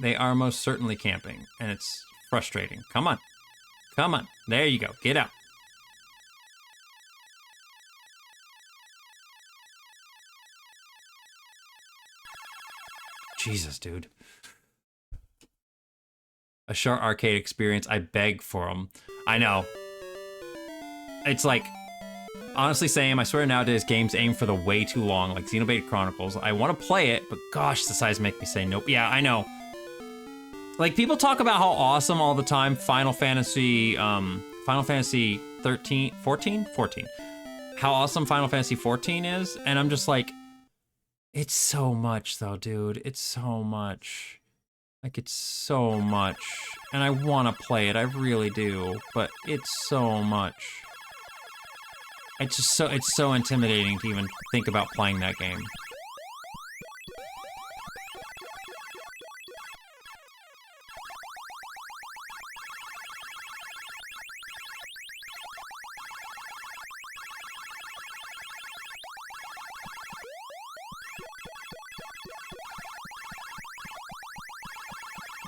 They are most certainly camping, and it's frustrating. Come on. Come on. There you go. Get out. Jesus, dude. A short arcade experience. I beg for them. I know. It's like, honestly, Sam, I swear nowadays games aim for the way too long, like Xenoblade Chronicles. I want to play it, but gosh, the size make me say nope. Yeah, I know. Like, people talk about how awesome all the time Final Fantasy 13, 14? 14. How awesome Final Fantasy 14 is, and I'm just like, it's so much though, dude. It's so much. Like, it's so much. And I want to play it, I really do, but it's so much. It's so intimidating to even think about playing that game.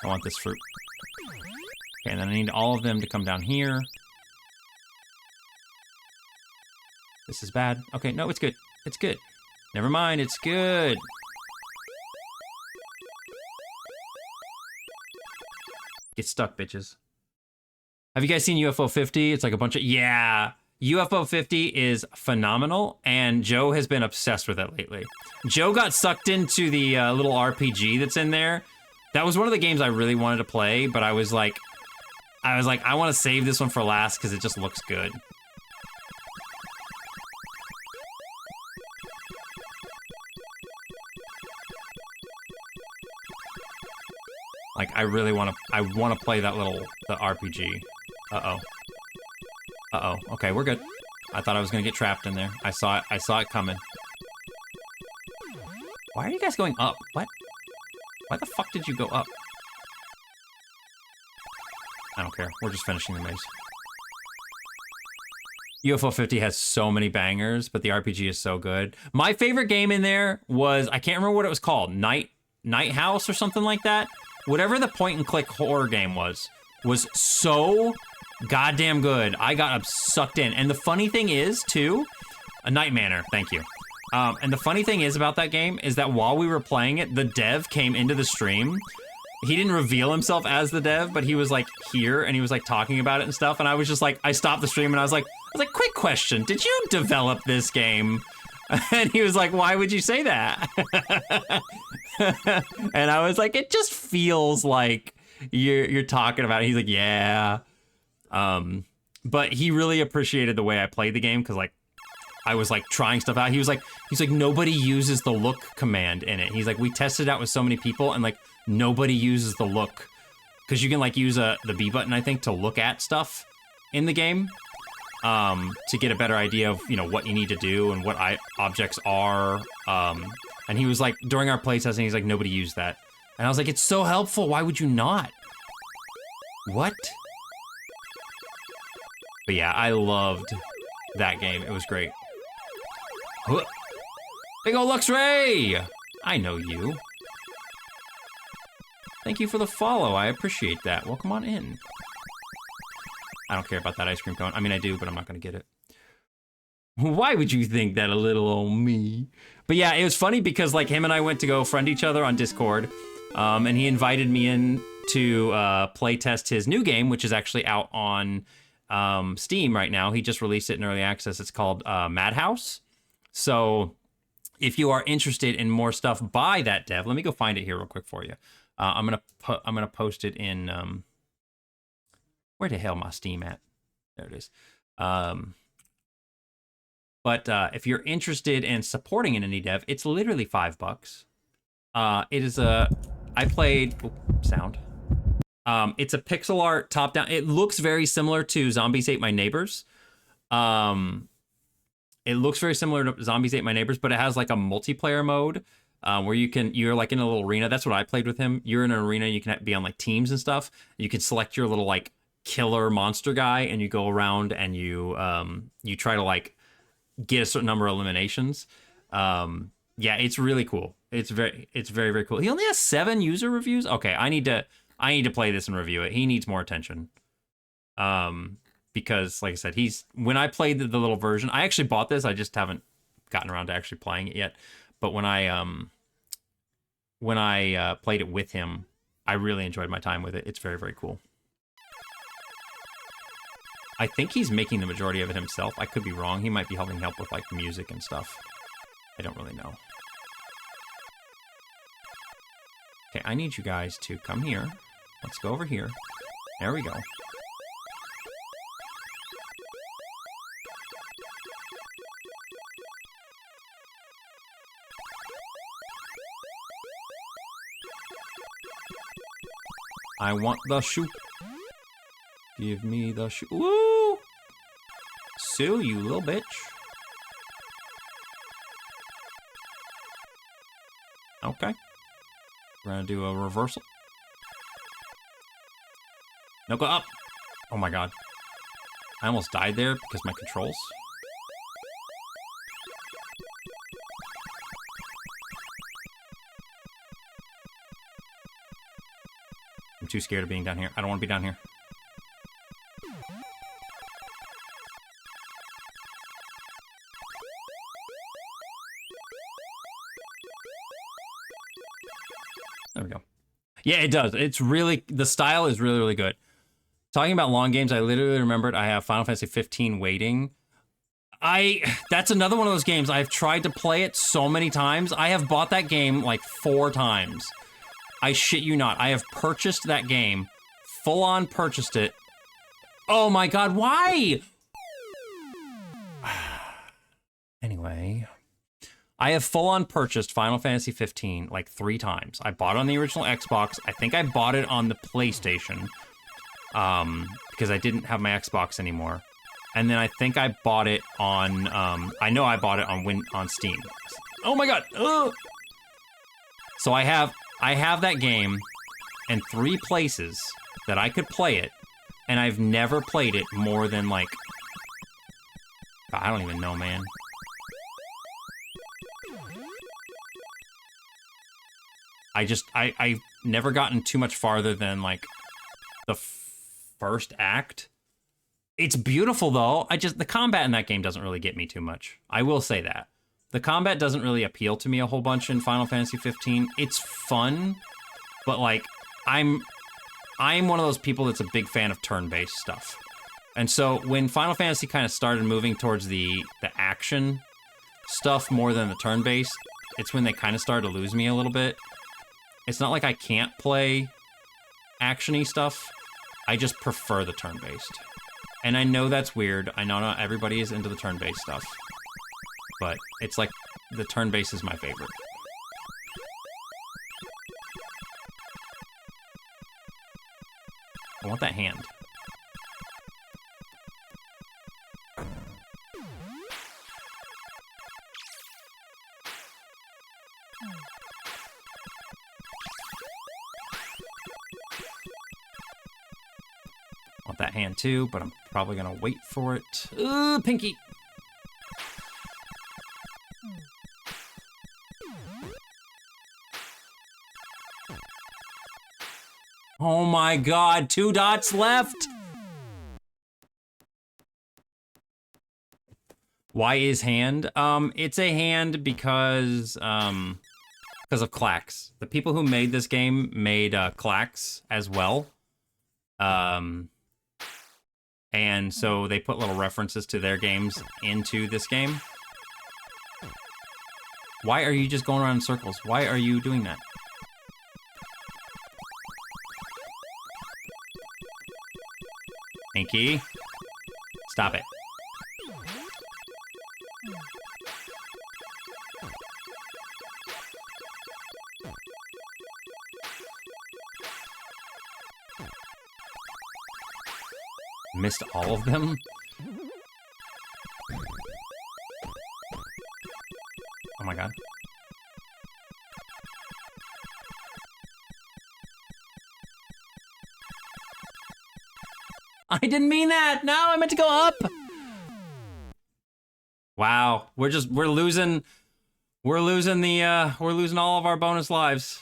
I want this fruit. Okay, and then I need all of them to come down here. This is bad. Okay, no, it's good. It's good. Never mind, it's good. Get stuck, bitches. Have you guys seen UFO 50? It's like a bunch of... Yeah! UFO 50 is phenomenal, and Joe has been obsessed with it lately. Joe got sucked into the little RPG that's in there. That was one of the games I really wanted to play, but I was like, I want to save this one for last because it just looks good. Like, I really want to play that the RPG. Uh-oh. Uh-oh. Okay, we're good. I thought I was gonna get trapped in there. I saw it coming. Why are you guys going up? What? Why the fuck did you go up? I don't care. We're just finishing the maze. UFO 50 has so many bangers, but the RPG is so good. My favorite game in there was, I can't remember what it was called, Night House or something like that. Whatever the point-and-click horror game was so goddamn good. I got sucked in. And the funny thing is, too, a Night Manor, thank you. And the funny thing is about that game is that while we were playing it, the dev came into the stream. He didn't reveal himself as the dev, but he was like here and he was like talking about it and stuff. And I was just like, I stopped the stream and I was like, quick question. Did you develop this game? And he was like, why would you say that? And I was like, it just feels like you're talking about it. He's like, yeah. But he really appreciated the way I played the game because like I was like trying stuff out. He's like, nobody uses the look command in it. He's like, we tested it out with so many people and like nobody uses the look. Because you can like use the B button, I think, to look at stuff in the game. To get a better idea of, you know, what you need to do and what objects are. And he was like, during our playtesting, he's like, nobody used that. And I was like, it's so helpful. Why would you not? What? But yeah, I loved that game. It was great. Big ol' Luxray! I know you. Thank you for the follow. I appreciate that. Welcome on in. I don't care about that ice cream cone. I mean, I do, but I'm not going to get it. Why would you think that, a little old me? But yeah, it was funny because like him and I went to go friend each other on Discord, and he invited me in to play test his new game, which is actually out on Steam right now. He just released it in early access. It's called Madhouse. So if you are interested in more stuff by that dev, let me go find it here real quick for you. I'm gonna post it in. Where the hell my Steam at? There it is. But if you're interested in supporting an indie dev, it's literally $5. It is I played sound. It's a pixel art top down. It looks very similar to Zombies Ate My Neighbors. It looks very similar to Zombies Ate My Neighbors, but it has like a multiplayer mode where you're like in a little arena. That's what I played with him. You're in an arena. You can be on like teams and stuff. You can select your little like killer monster guy, and you go around and you try to like get a certain number of eliminations. Yeah, it's really cool. It's very, very cool. He only has 7 user reviews. Okay, I need to play this and review it. He needs more attention. Because like I said, when I played the little version, I actually bought this. I just haven't gotten around to actually playing it yet. But when I played it with him, I really enjoyed my time with it. It's very, very cool. I think he's making the majority of it himself. I could be wrong. He might be helping help with like music and stuff. I don't really know. Okay, I need you guys to come here. Let's go over here. There we go. I want the shoe. Give me the shoe. Woo! Sue, you little bitch. Okay. We're gonna do a reversal. No, go up. Oh my god. I almost died there because my controls. I'm too scared of being down here. I don't want to be down here. There we go. Yeah, it does. It's really, the style is really, really good. Talking about long games, I literally remembered I have Final Fantasy 15 waiting. That's another one of those games. I've tried to play it so many times. I have bought that game like 4 times. I shit you not. I have purchased that game. Full on purchased it. Oh my god, why? Anyway. I have full on purchased Final Fantasy 15 like 3 times. I bought it on the original Xbox. I think I bought it on the PlayStation. Because I didn't have my Xbox anymore. And then I think I bought it on, I know I bought it on Steam. Oh my god! Ugh. So I have that game in 3 places that I could play it, and I've never played it more than like, I don't even know, man. I've never gotten too much farther than like the first act. It's beautiful though. The combat in that game doesn't really get me too much. I will say that. The combat doesn't really appeal to me a whole bunch in Final Fantasy 15. It's fun, but like I'm one of those people that's a big fan of turn-based stuff. And so when Final Fantasy kind of started moving towards the action stuff more than the turn-based, it's when they kind of start to lose me a little bit. It's not like I can't play action-y stuff. I just prefer the turn-based. And I know that's weird. I know not everybody is into the turn-based stuff. But it's like the turn-based is my favorite. I want that hand. Want that hand too, but I'm probably gonna wait for it. Ooh, pinky! Oh my god, 2 dots left! Why is hand? It's a hand because of clacks. The people who made this game made clacks as well. And so they put little references to their games into this game. Why are you just going around in circles? Why are you doing that? Pinky. Stop it. Missed all of them? Oh my god. I didn't mean that! No, I meant to go up! Wow, we're losing all of our bonus lives.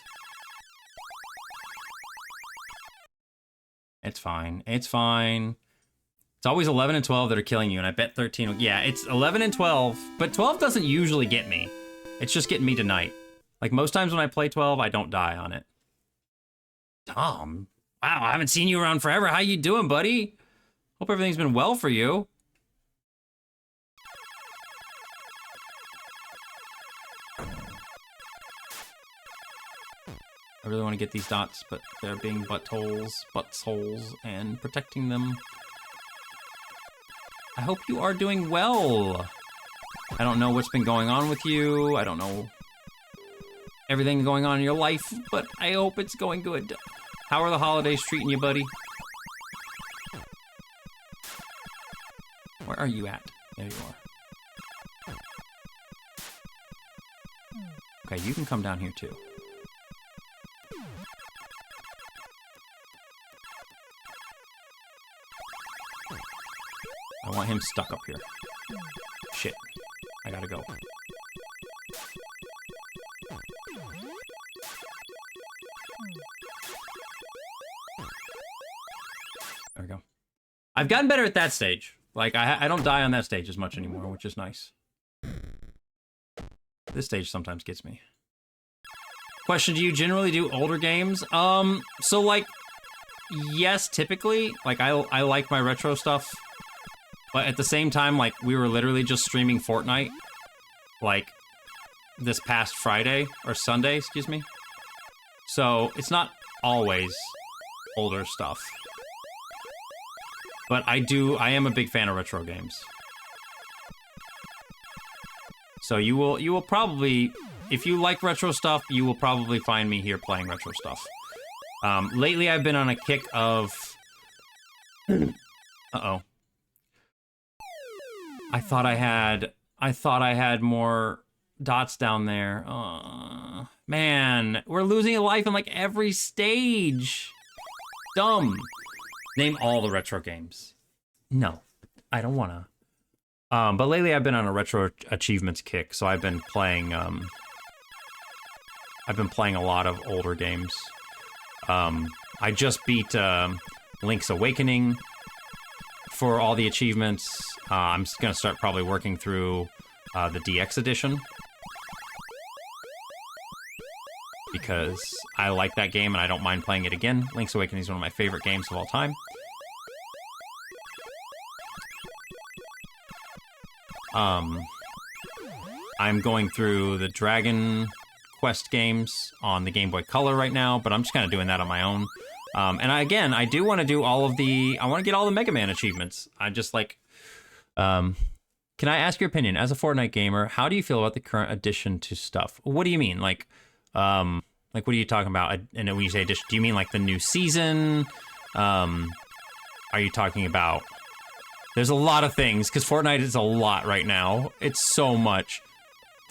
It's fine, it's fine. It's always 11 and 12 that are killing you, and I bet 13, yeah, it's 11 and 12, but 12 doesn't usually get me. It's just getting me tonight. Like, most times when I play 12, I don't die on it. Tom, wow, I haven't seen you around forever. How you doing, buddy? Hope everything's been well for you. I really want to get these dots, but they're being buttholes, and protecting them. I hope you are doing well. I don't know what's been going on with you. I don't know everything going on in your life, but I hope it's going good. How are the holidays treating you, buddy? Where are you at? There you are. Okay, you can come down here too. I want him stuck up here. Shit. I gotta go. There we go. I've gotten better at that stage. Like, I don't die on that stage as much anymore, which is nice. This stage sometimes gets me. Question, do you generally do older games? So, like, yes, typically. Like, I like my retro stuff. But at the same time, like, we were literally just streaming Fortnite. Like, this past Friday, or Sunday, excuse me. So, it's not always older stuff. But I am a big fan of retro games. So you will probably, if you like retro stuff, you will probably find me here playing retro stuff. Lately I've been on a kick of... Uh-oh. I thought I had more dots down there. Man, we're losing a life in like every stage. Dumb. Name all the retro games. No, I don't wanna. But lately I've been on a retro achievements kick, so I've been playing a lot of older games. I just beat Link's Awakening for all the achievements. I'm just gonna start probably working through the DX edition. Because I like that game and I don't mind playing it again. Link's Awakening is one of my favorite games of all time. I'm going through the Dragon Quest games on the Game Boy Color right now, but I'm just kind of doing that on my own. And I do want to do I want to get all the Mega Man achievements. I just like, can I ask your opinion as a Fortnite gamer? How do you feel about the current addition to stuff? What do you mean? Like what are you talking about? And when you say addition, do you mean like the new season? Are you talking about, there's a lot of things, because Fortnite is a lot right now. It's so much.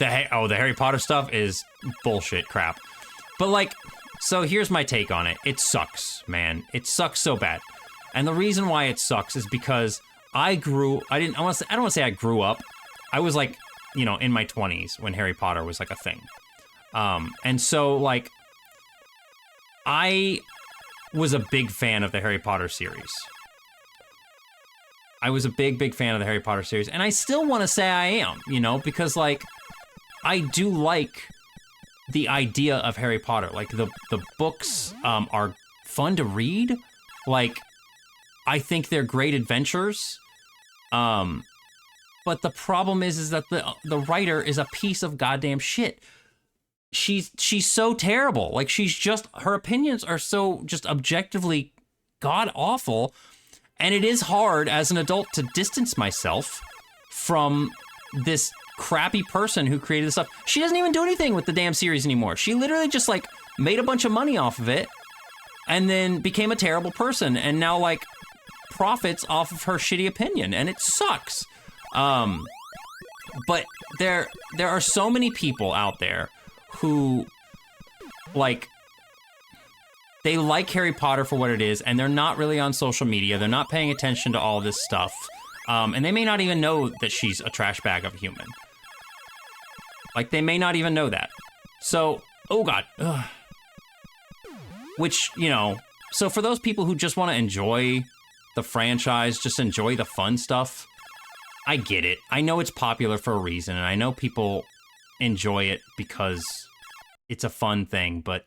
The Harry Potter stuff is bullshit crap. But like, so here's my take on it. It sucks, man. It sucks so bad. And the reason why it sucks is because I don't want to say I grew up. I was like, you know, in my 20s when Harry Potter was like a thing. And so like, I was a big fan of the Harry Potter series. I was a big fan of the Harry Potter series, and I still want to say I am, you know, because like, I do like the idea of Harry Potter. Like the books are fun to read. Like, I think they're great adventures. But the problem is that the writer is a piece of goddamn shit. She's so terrible. Like, her opinions are so just objectively god awful. And it is hard as an adult to distance myself from this crappy person who created this stuff. She doesn't even do anything with the damn series anymore. She literally just like made a bunch of money off of it and then became a terrible person and now like profits off of her shitty opinion, and it sucks. But there are so many people out there who like, they like Harry Potter for what it is, and they're not really on social media. They're not paying attention to all this stuff. And they may not even know that she's a trash bag of a human. Like, they may not even know that. So, oh God. Ugh. Which, you know, so for those people who just want to enjoy the franchise, just enjoy the fun stuff, I get it. I know it's popular for a reason, and I know people enjoy it because it's a fun thing, but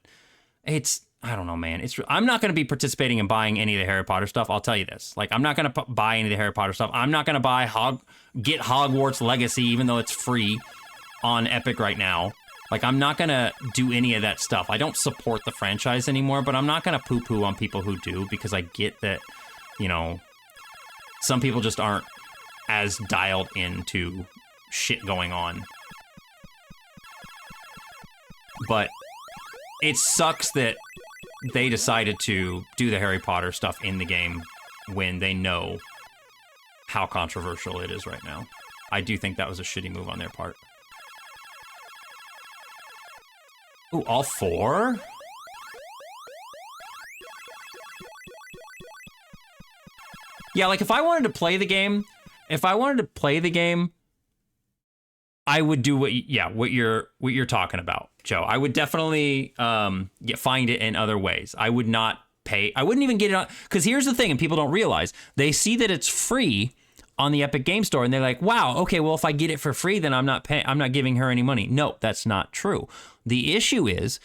I don't know, man. I'm not going to be participating in buying any of the Harry Potter stuff. I'll tell you this. Like, I'm not going to buy any of the Harry Potter stuff. I'm not going to get Hogwarts Legacy, even though it's free on Epic right now. Like, I'm not going to do any of that stuff. I don't support the franchise anymore, but I'm not going to poo-poo on people who do, because I get that, you know, some people just aren't as dialed into shit going on. But it sucks that they decided to do the Harry Potter stuff in the game when they know how controversial it is right now. I do think that was a shitty move on their part. Ooh, all 4? Yeah, like if I wanted to play the game, I would do what you're talking about, Joe. I would definitely find it in other ways. I would not pay. I wouldn't even get it on, because here's the thing, and people don't realize, they see that it's free on the Epic Game Store, and they're like, wow, okay, well, if I get it for free, then I'm not giving her any money. No, that's not true. The issue is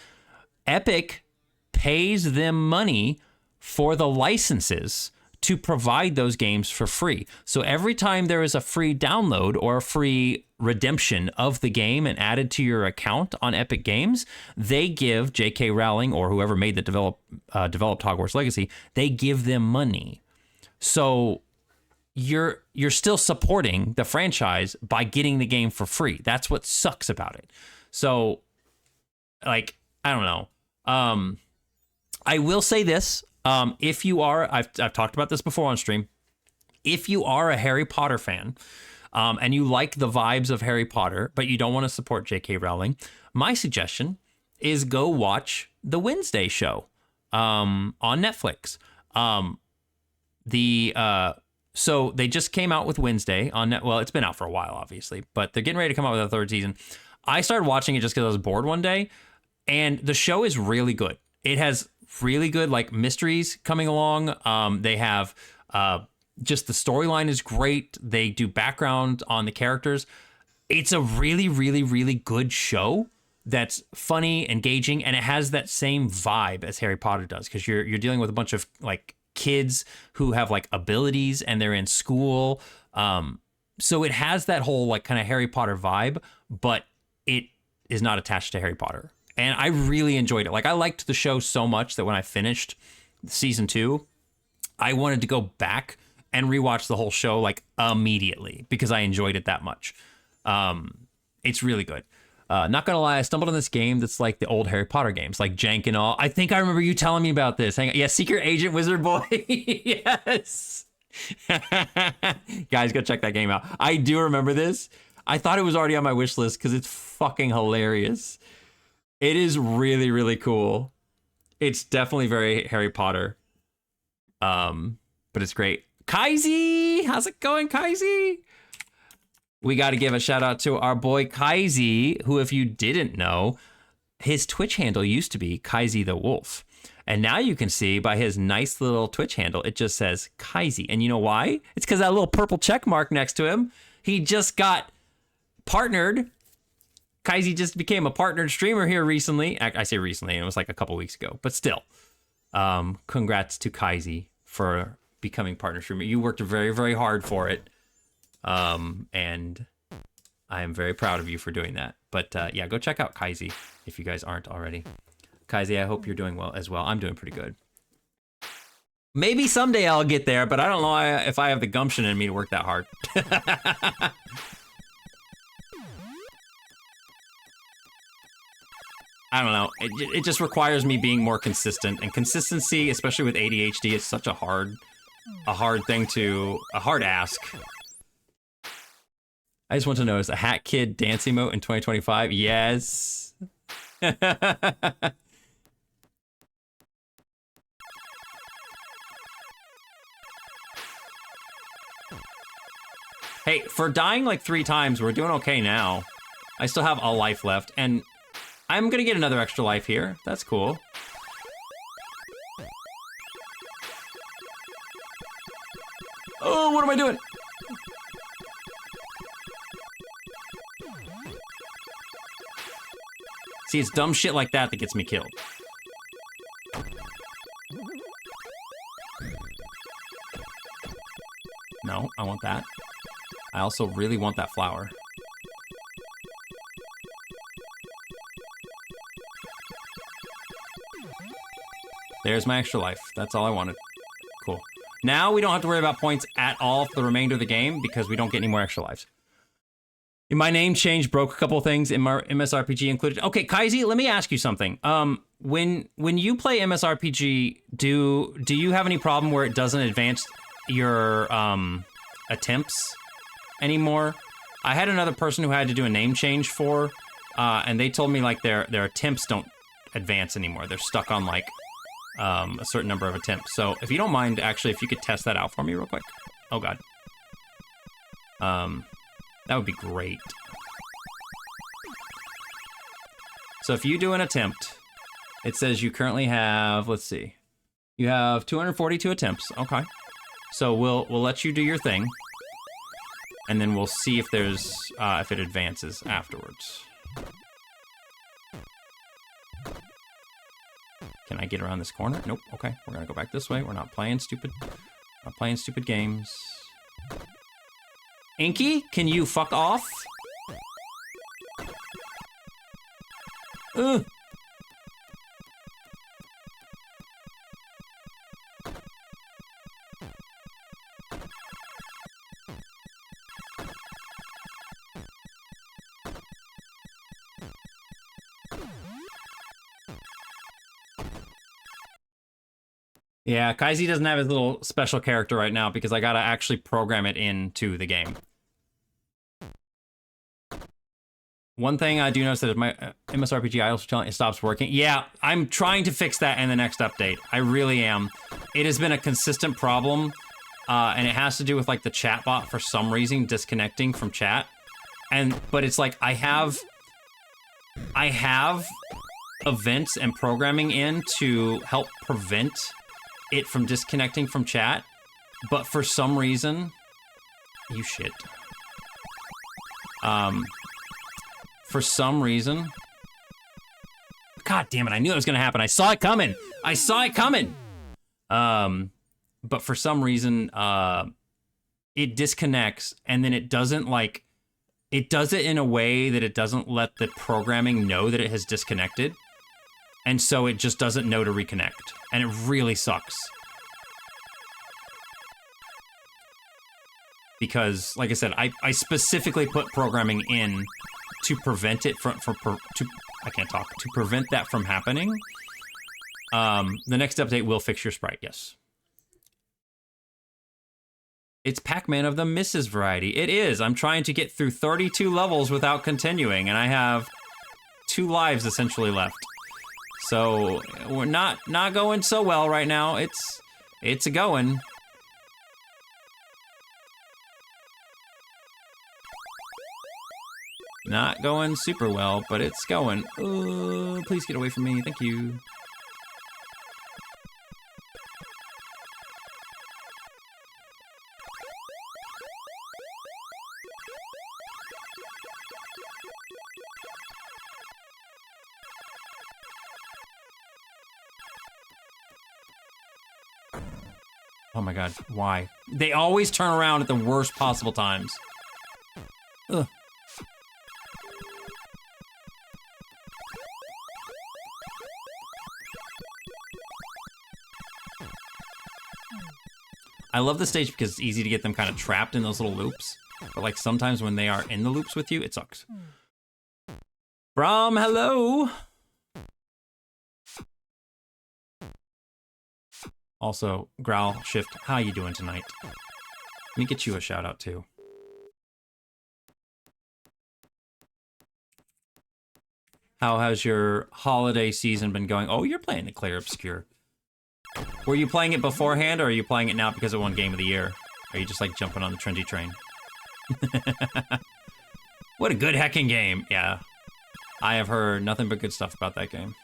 Epic pays them money for the licenses to provide those games for free. So every time there is a free download or a free redemption of the game and added to your account on Epic Games, they give J.K. Rowling or whoever made the developed Hogwarts Legacy, they give them money. So you're still supporting the franchise by getting the game for free. That's what sucks about it. So, like, I don't know. I will say this. If you are, I've talked about this before on stream. If you are a Harry Potter fan, and you like the vibes of Harry Potter, but you don't want to support J.K. Rowling, my suggestion is go watch the Wednesday show on Netflix. So they just came out with Wednesday on Net. Well, it's been out for a while, obviously, but they're getting ready to come out with a 3rd season. I started watching it just because I was bored one day, and the show is really good. It has really good like mysteries coming along. They have just the storyline is great. They do background on the characters. It's a really, really, really good show that's funny, engaging, and it has that same vibe as Harry Potter does, because you're dealing with a bunch of like kids who have like abilities and they're in school. So it has that whole like kind of Harry Potter vibe, but it is not attached to Harry Potter. And I really enjoyed it. Like, I liked the show so much that when I finished season 2, I wanted to go back and rewatch the whole show like immediately because I enjoyed it that much. It's really good. Not gonna lie, I stumbled on this game that's like the old Harry Potter games, like Jank and all. I think I remember you telling me about this. Hang on. Yeah, Secret Agent Wizard Boy. Yes. Guys, go check that game out. I do remember this. I thought it was already on my wish list because it's fucking hilarious. It is really, really cool. It's definitely very Harry Potter. But it's great. Kaizy! How's it going, Kaizy? We got to give a shout out to our boy Kaizy, who, if you didn't know, his Twitch handle used to be Kaizy the Wolf. And now you can see by his nice little Twitch handle, it just says Kaizy. And you know why? It's because that little purple check mark next to him, he just got partnered. Kaizy just became a partnered streamer here recently. I say recently, it was like a couple weeks ago, but still. Congrats to Kaizy for becoming partner streamer. You worked very, very hard for it. And I am very proud of you for doing that. But yeah, go check out Kaizy if you guys aren't already. Kaizy, I hope you're doing well as well. I'm doing pretty good. Maybe someday I'll get there, but I don't know if I have the gumption in me to work that hard. I don't know. It just requires me being more consistent, and consistency, especially with ADHD, is such a hard ask. I just want to know, is a Hat Kid dance emote in 2025? Yes. Hey, for dying like 3 times, we're doing okay now. I still have a life left, and I'm gonna get another extra life here. That's cool. Oh, what am I doing? See, it's dumb shit like that that gets me killed. No, I want that. I also really want that flower. There's my extra life. That's all I wanted. Cool. Now we don't have to worry about points at all for the remainder of the game because we don't get any more extra lives. My name change broke a couple of things in my MSRPG included. Okay, Kaizy, let me ask you something. When you play MSRPG, do you have any problem where it doesn't advance your attempts anymore? I had another person who had to do a name change for, and they told me like their attempts don't advance anymore. They're stuck on like a certain number of attempts. So if you don't mind, actually, if you could test that out for me real quick. Oh God. That would be great. So if you do an attempt, it says you currently have, let's see, you have 242 attempts. Okay. So we'll let you do your thing, and then we'll see if there's if it advances afterwards. Can I get around this corner? Nope. Okay, we're gonna go back this way. We're not playing stupid games. Inky, can you fuck off? Ugh. Yeah, Kaizy doesn't have his little special character right now because I gotta actually program it into the game. One thing I do notice that if my MSRPG idle telling it stops working. Yeah, I'm trying to fix that in the next update. I really am. It has been a consistent problem, and it has to do with like the chatbot for some reason disconnecting from chat. But it's like I have events and programming in to help prevent it from disconnecting from chat, but for some reason, you shit. For some reason, God damn it, I knew it was gonna happen. I saw it coming. But for some reason, it disconnects and then it doesn't like it does it in a way that it doesn't let the programming know that it has disconnected. And so it just doesn't know to reconnect. And it really sucks. Because, like I said, I specifically put programming in to prevent it to prevent that from happening. The next update will fix your sprite, yes. It's Pac-Man of the Mrs. variety. It is. I'm trying to get through 32 levels without continuing, and I have 2 lives essentially left. So we're not going so well right now. It's a going. Not going super well, but it's going. Please get away from me. Thank you. Oh my god, why? They always turn around at the worst possible times. Ugh. I love the stage because it's easy to get them kind of trapped in those little loops. But like sometimes when they are in the loops with you, it sucks. Brom, hello! Also, Growl, Shift, how you doing tonight? Let me get you a shout out too. How has your holiday season been going? Oh, you're playing the Clair Obscure. Were you playing it beforehand, or are you playing it now because it won Game of the Year? Are you just like jumping on the trendy train? What a good hecking game. Yeah. I have heard nothing but good stuff about that game.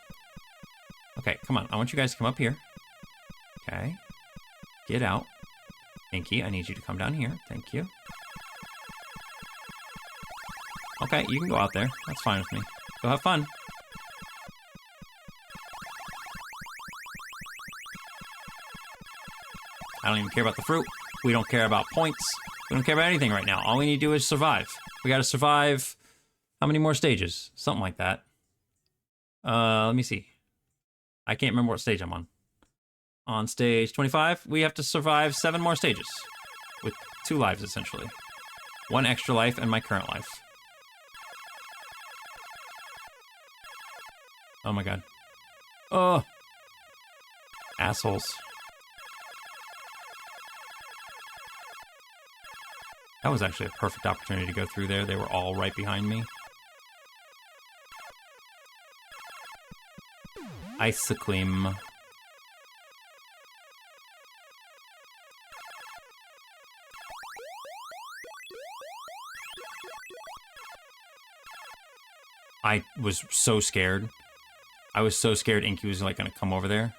Okay, come on. I want you guys to come up here. Okay. Get out. Inky, I need you to come down here. Thank you. Okay, you can go out there. That's fine with me. Go have fun. I don't even care about the fruit. We don't care about points. We don't care about anything right now. All we need to do is survive. We gotta survive... How many more stages? Something like that. Let me see. I can't remember what stage I'm on. On stage 25, we have to survive 7 more stages. With 2 lives, essentially. 1 extra life and my current life. Oh my god. Oh! Assholes. That was actually a perfect opportunity to go through there. They were all right behind me. Ice cream. I was so scared. I was so scared Inky was like gonna come over there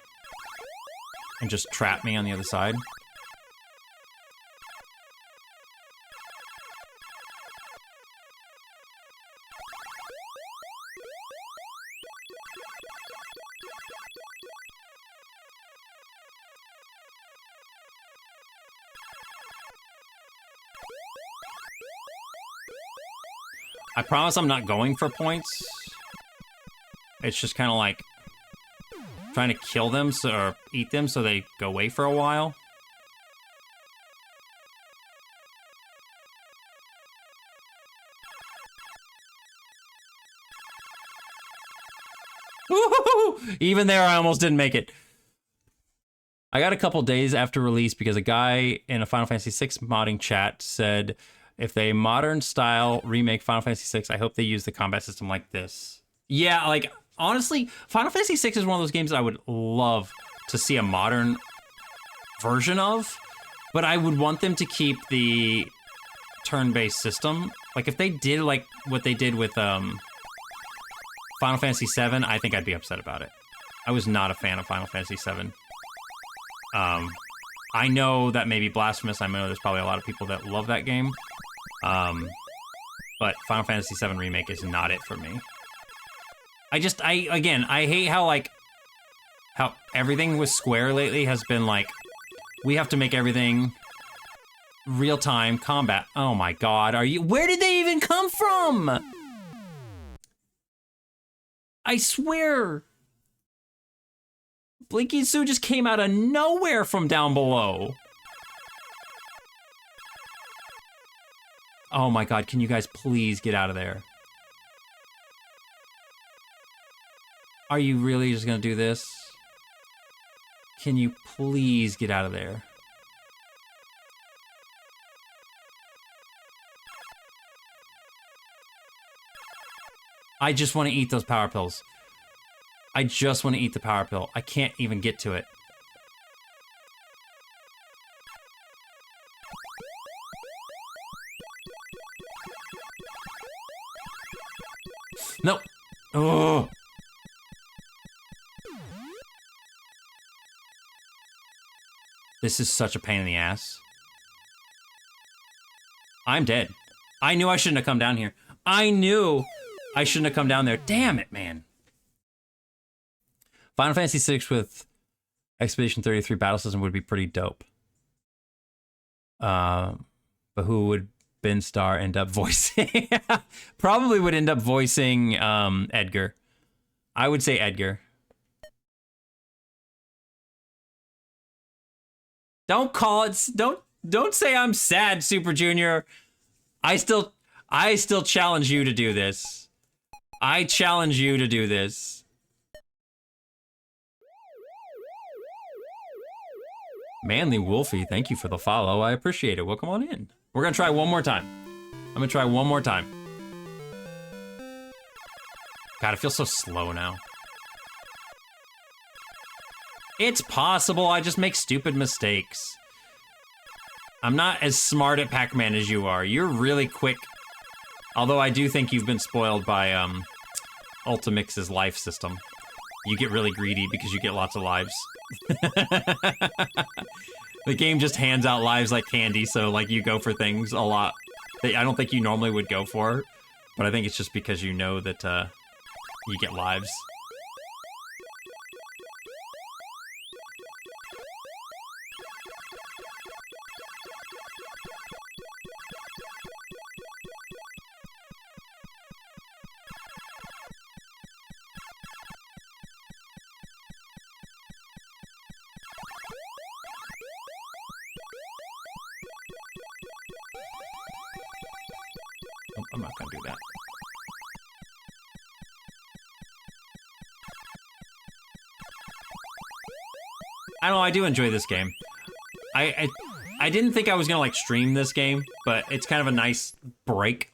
and just trap me on the other side. I promise I'm not going for points. It's just kind of like trying to kill them or eat them so they go away for a while. Woo-hoo-hoo! Even there, I almost didn't make it. I got a couple days after release because a guy in a Final Fantasy VI modding chat said, if they modern style remake Final Fantasy VI, I hope they use the combat system like this. Yeah, like, honestly, Final Fantasy VI is one of those games that I would love to see a modern version of, but I would want them to keep the turn-based system. Like, if they did, like, what they did with Final Fantasy VII, I think I'd be upset about it. I was not a fan of Final Fantasy VII. I know that may be blasphemous. I know there's probably a lot of people that love that game. But Final Fantasy VII Remake is not it for me. I hate how everything with Square lately has been like, we have to make everything real-time combat. Oh my god, are you... Where did they even come from? I swear. Blinky and Sue just came out of nowhere from down below. Oh my god, can you guys please get out of there? Are you really just gonna do this? Can you please get out of there? I just want to eat those power pills. I just want to eat the power pill. I can't even get to it. No. Oh. This is such a pain in the ass. I'm dead. I knew I shouldn't have come down here. I knew I shouldn't have come down there. Damn it, man. Final Fantasy VI with Expedition 33 battle system would be pretty dope. But who would Ben Starr end up voicing? Probably would end up voicing Edgar. I would say Edgar. Don't call it. Don't say I'm sad, Super Junior. I still challenge you to do this. I challenge you to do this. Manly Wolfie, thank you for the follow. I appreciate it. Welcome on in. We're gonna try one more time. I'm gonna try one more time. God, it feels so slow now. It's possible, I just make stupid mistakes. I'm not as smart at Pac-Man as you are. You're really quick. Although I do think you've been spoiled by Ultimix's life system. You get really greedy because you get lots of lives. The game just hands out lives like candy, so like you go for things a lot that I don't think you normally would go for, but I think it's just because you know that you get lives. I'm not gonna do that. I don't know, I do enjoy this game. I didn't think I was gonna like stream this game, but it's kind of a nice break.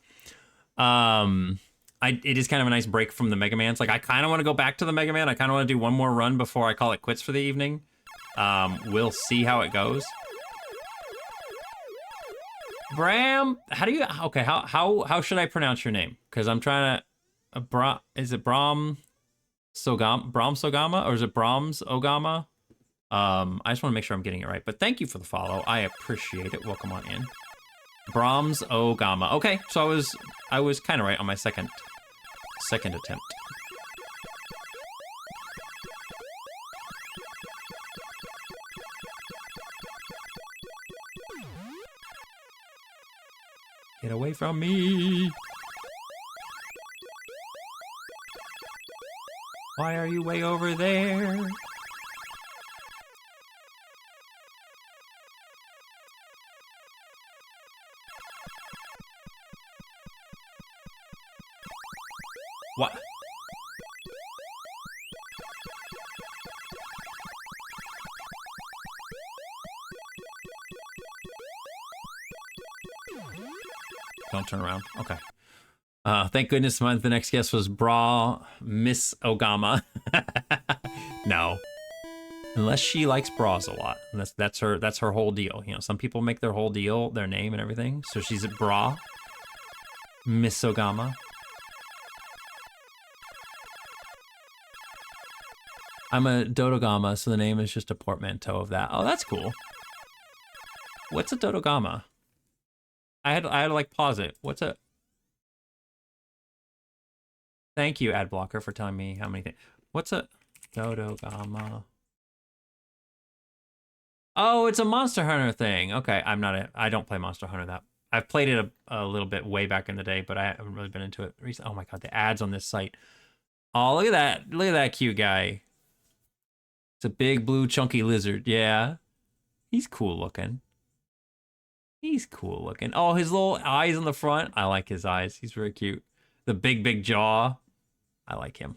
It is kind of a nice break from the Mega Mans. Like I kind of want to go back to the Mega Man. I kind of want to do one more run before I call it quits for the evening. We'll see how it goes. Bram, how should I pronounce your name? Because I'm trying to, is it Bram Sogama, or is it Brahms Ogama? I just want to make sure I'm getting it right. But thank you for the follow. I appreciate it. Welcome on in. Brahms Ogama. Okay, so I was kind of right on my second attempt. Get away from me! Why are you way over there? What? Don't turn around. Okay. Thank goodness the next guest was Miss Ogama. No. Unless she likes bras a lot. And that's her whole deal. You know, some people make their whole deal, their name and everything. So she's a bra. Miss Ogama. I'm a Dodogama, so the name is just a portmanteau of that. Oh, that's cool. What's a Dodogama? I had to like pause it. What's a... Thank you, ad blocker, for telling me how many things. What's a Dodogama? Oh, it's a Monster Hunter thing. Okay, I don't play Monster Hunter that. I've played it a little bit way back in the day, but I haven't really been into it recently. Oh my god, the ads on this site. Oh, look at that. Look at that cute guy. It's a big blue chunky lizard. Yeah. He's cool looking. He's cool looking. Oh, his little eyes on the front. I like his eyes. He's very cute. The big jaw. I like him.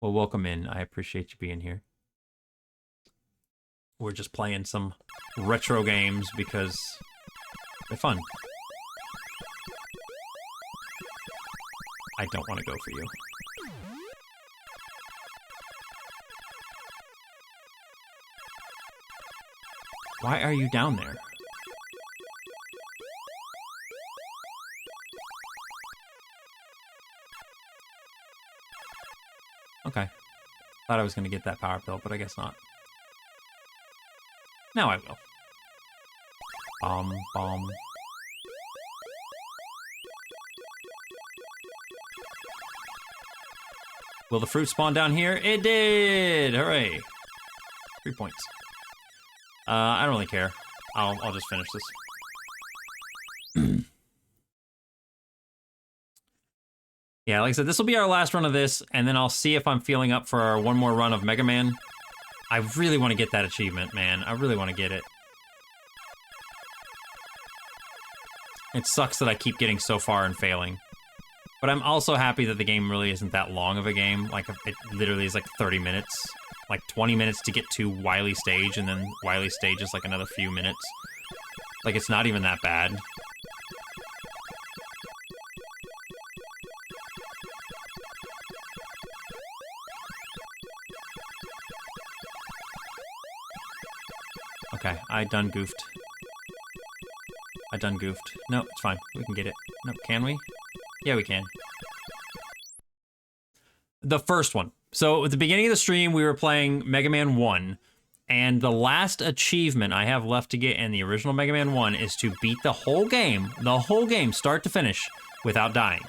Well, welcome in. I appreciate you being here. We're just playing some retro games because they're fun. I don't want to go for you. Why are you down there? Okay. Thought I was going to get that power pill, but I guess not. Now I will. Bomb. Will the fruit spawn down here? It did! Hooray! 3 points. I don't really care. I'll just finish this. Yeah, like I said, this will be our last run of this, and then I'll see if I'm feeling up for one more run of Mega Man. I really want to get that achievement, man. I really want to get it. It sucks that I keep getting so far and failing. But I'm also happy that the game really isn't that long of a game. Like, it literally is like 30 minutes. Like 20 minutes to get to Wily Stage, and then Wily Stage is like another few minutes. Like, it's not even that bad. Okay, I done goofed. No, it's fine. We can get it. No, can we? Yeah, we can. The first one. So at the beginning of the stream, we were playing Mega Man 1, and the last achievement I have left to get in the original Mega Man 1 is to beat the whole game, start to finish, without dying.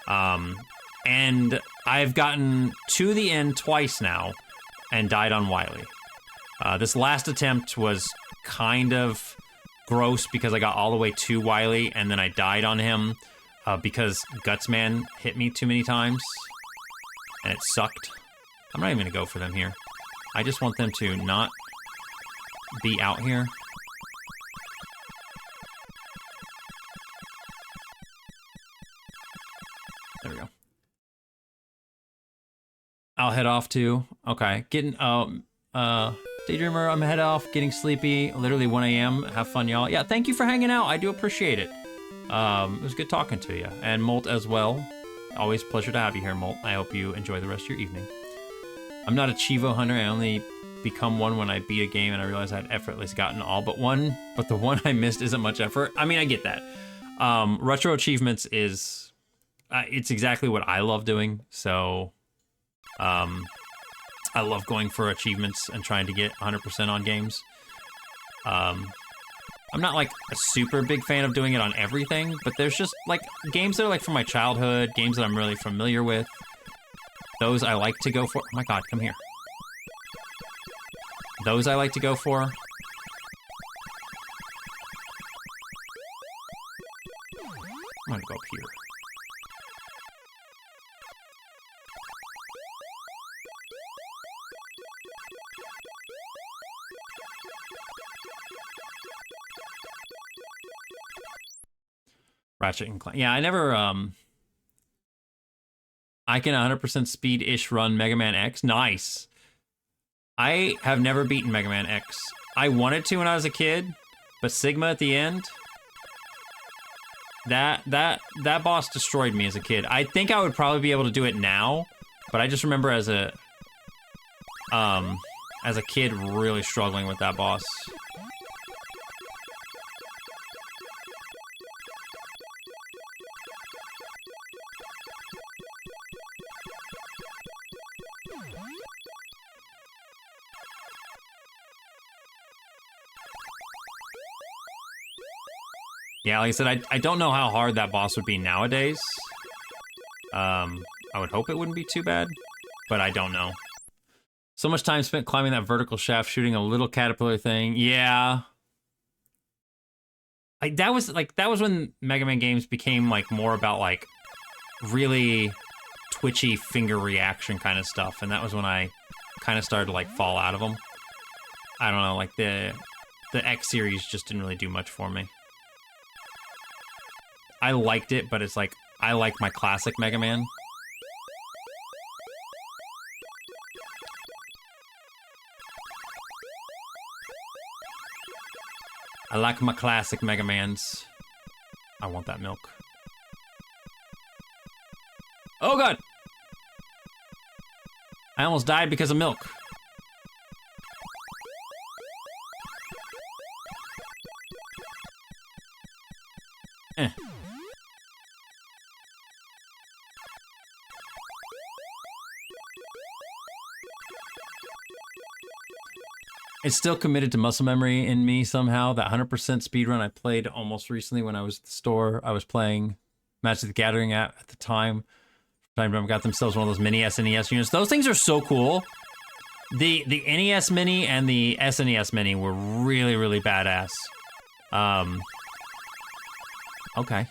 And I've gotten to the end twice now, and died on Wily. This last attempt was kind of gross because I got all the way to Wily, and then I died on him because Gutsman hit me too many times. And it sucked. I'm not even gonna go for them here. I just want them to not be out here. There we go. I'll head off too. Okay, getting, Daydreamer, I'm head off, getting sleepy. Literally 1 a.m. Have fun, y'all. Yeah, thank you for hanging out. I do appreciate it. It was good talking to you. And Molt as well. Always a pleasure to have you here, Molt. I hope you enjoy the rest of your evening. I'm not a Chivo hunter. I only become one when I beat a game and I realize I'd effortlessly gotten all but one. But the one I missed isn't much effort. I mean, I get that. Retro achievements is... it's exactly what I love doing. So... I love going for achievements and trying to get 100% on games. I'm not like a super big fan of doing it on everything, but there's just like games that are like from my childhood, games that I'm really familiar with. Those I like to go for. Oh my god, come here. Those I like to go for. I'm gonna go up here. Ratchet and Clank. Yeah, I never, I can 100% speed-ish run Mega Man X. Nice. I have never beaten Mega Man X. I wanted to when I was a kid, but Sigma at the end, that boss destroyed me as a kid. I think I would probably be able to do it now, but I just remember as a kid really struggling with that boss. Yeah, like I said, I don't know how hard that boss would be nowadays. I would hope it wouldn't be too bad, but I don't know. So much time spent climbing that vertical shaft, shooting a little caterpillar thing. Yeah. That was when Mega Man games became like more about like really twitchy finger reaction kind of stuff, and that was when I kind of started to like fall out of them. I don't know, like the X series just didn't really do much for me. I liked it, but it's like I like my classic Mega Man. I like my classic Mega Mans. I want that milk. Oh god! I almost died because of milk. Eh. It's still committed to muscle memory in me somehow. That 100% speedrun I played almost recently when I was at the store. I was playing Magic the Gathering at the time. Time got themselves one of those mini SNES units. Those things are so cool. The NES Mini and the SNES Mini were really, really badass. Okay.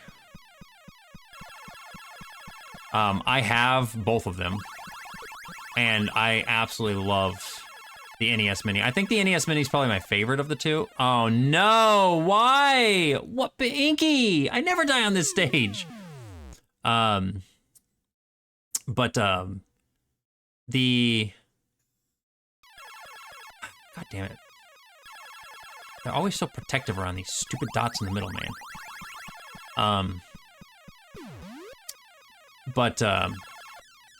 I have both of them. And I absolutely love the NES Mini. I think the NES Mini is probably my favorite of the two. Oh no, why? What, Inky? I never die on this stage. The God damn it. They're always so protective around these stupid dots in the middle, man.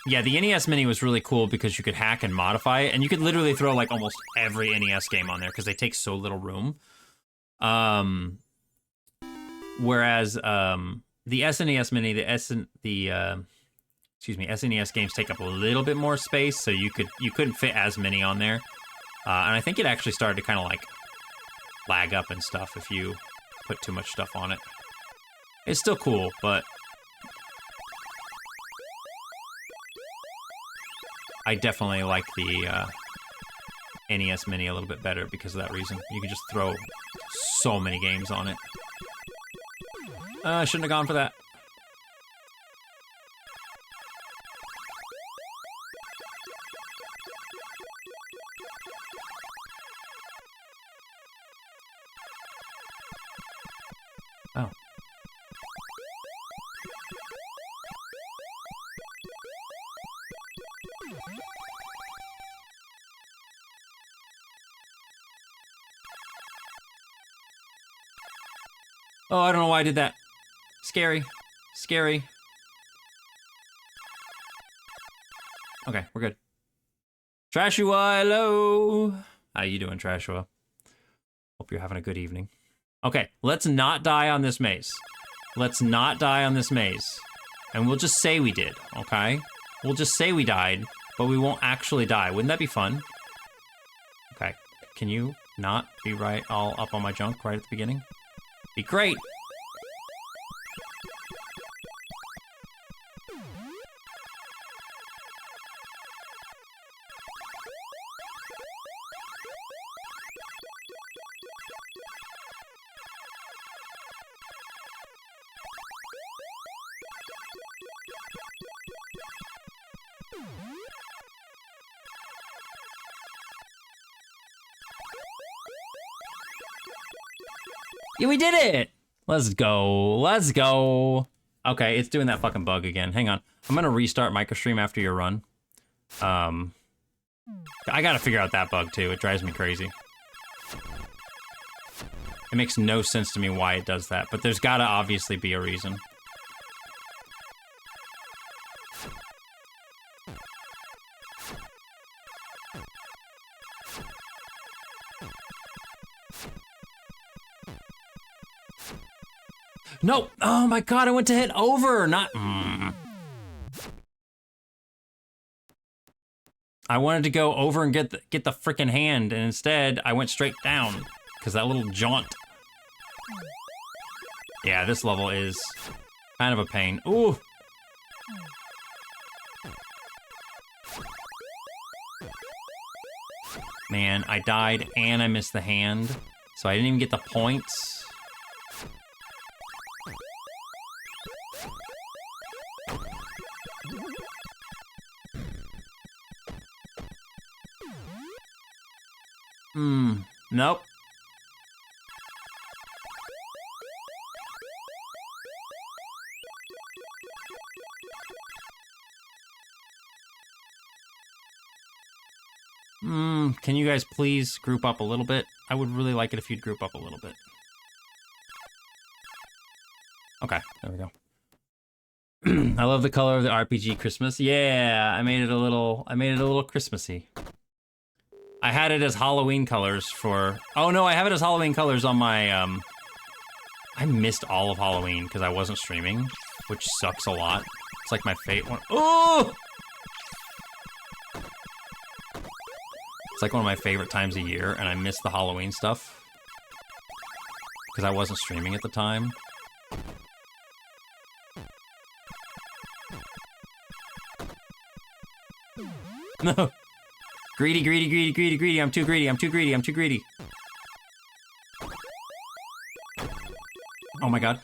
Yeah, the NES Mini was really cool because you could hack and modify it, and you could literally throw like almost every NES game on there because they take so little room. Whereas the SNES Mini, SNES games take up a little bit more space, so you couldn't fit as many on there. And I think it actually started to kind of like lag up and stuff if you put too much stuff on it. It's still cool, but I definitely like the NES Mini a little bit better because of that reason. You can just throw so many games on it. I shouldn't have gone for that. Oh. Oh, I don't know why I did that. Scary. Scary. Okay, we're good. Trashua, hello. How you doing, Trashua? Hope you're having a good evening. Okay, let's not die on this maze. Let's not die on this maze. And we'll just say we did, okay? We'll just say we died, but we won't actually die. Wouldn't that be fun? Okay, can you not be right all up on my junk right at the beginning? Be great. Yeah, we did it! Let's go. Let's go. Okay, it's doing that fucking bug again. Hang on. I'm gonna restart MicroStream after your run. I gotta figure out that bug too. It drives me crazy. It makes no sense to me why it does that, but there's gotta obviously be a reason. No! Oh my god, I went to hit over, not... I wanted to go over and get the frickin' hand, and instead I went straight down, because that little jaunt. Yeah, this level is kind of a pain. Ooh! Man, I died and I missed the hand, so I didn't even get the points. Nope. Can you guys please group up a little bit? I would really like it if you'd group up a little bit. Okay, there we go. I love the color of the RPG Christmas. Yeah, I made it a little Christmassy. I had it as Halloween colors for... Oh no, I have it as Halloween colors on my, I missed all of Halloween because I wasn't streaming, which sucks a lot. It's like my fate one. Oh! It's like one of my favorite times of year, and I missed the Halloween stuff because I wasn't streaming at the time. No. Greedy, greedy, greedy, greedy, greedy. I'm too greedy, I'm too greedy, I'm too greedy. Oh my god.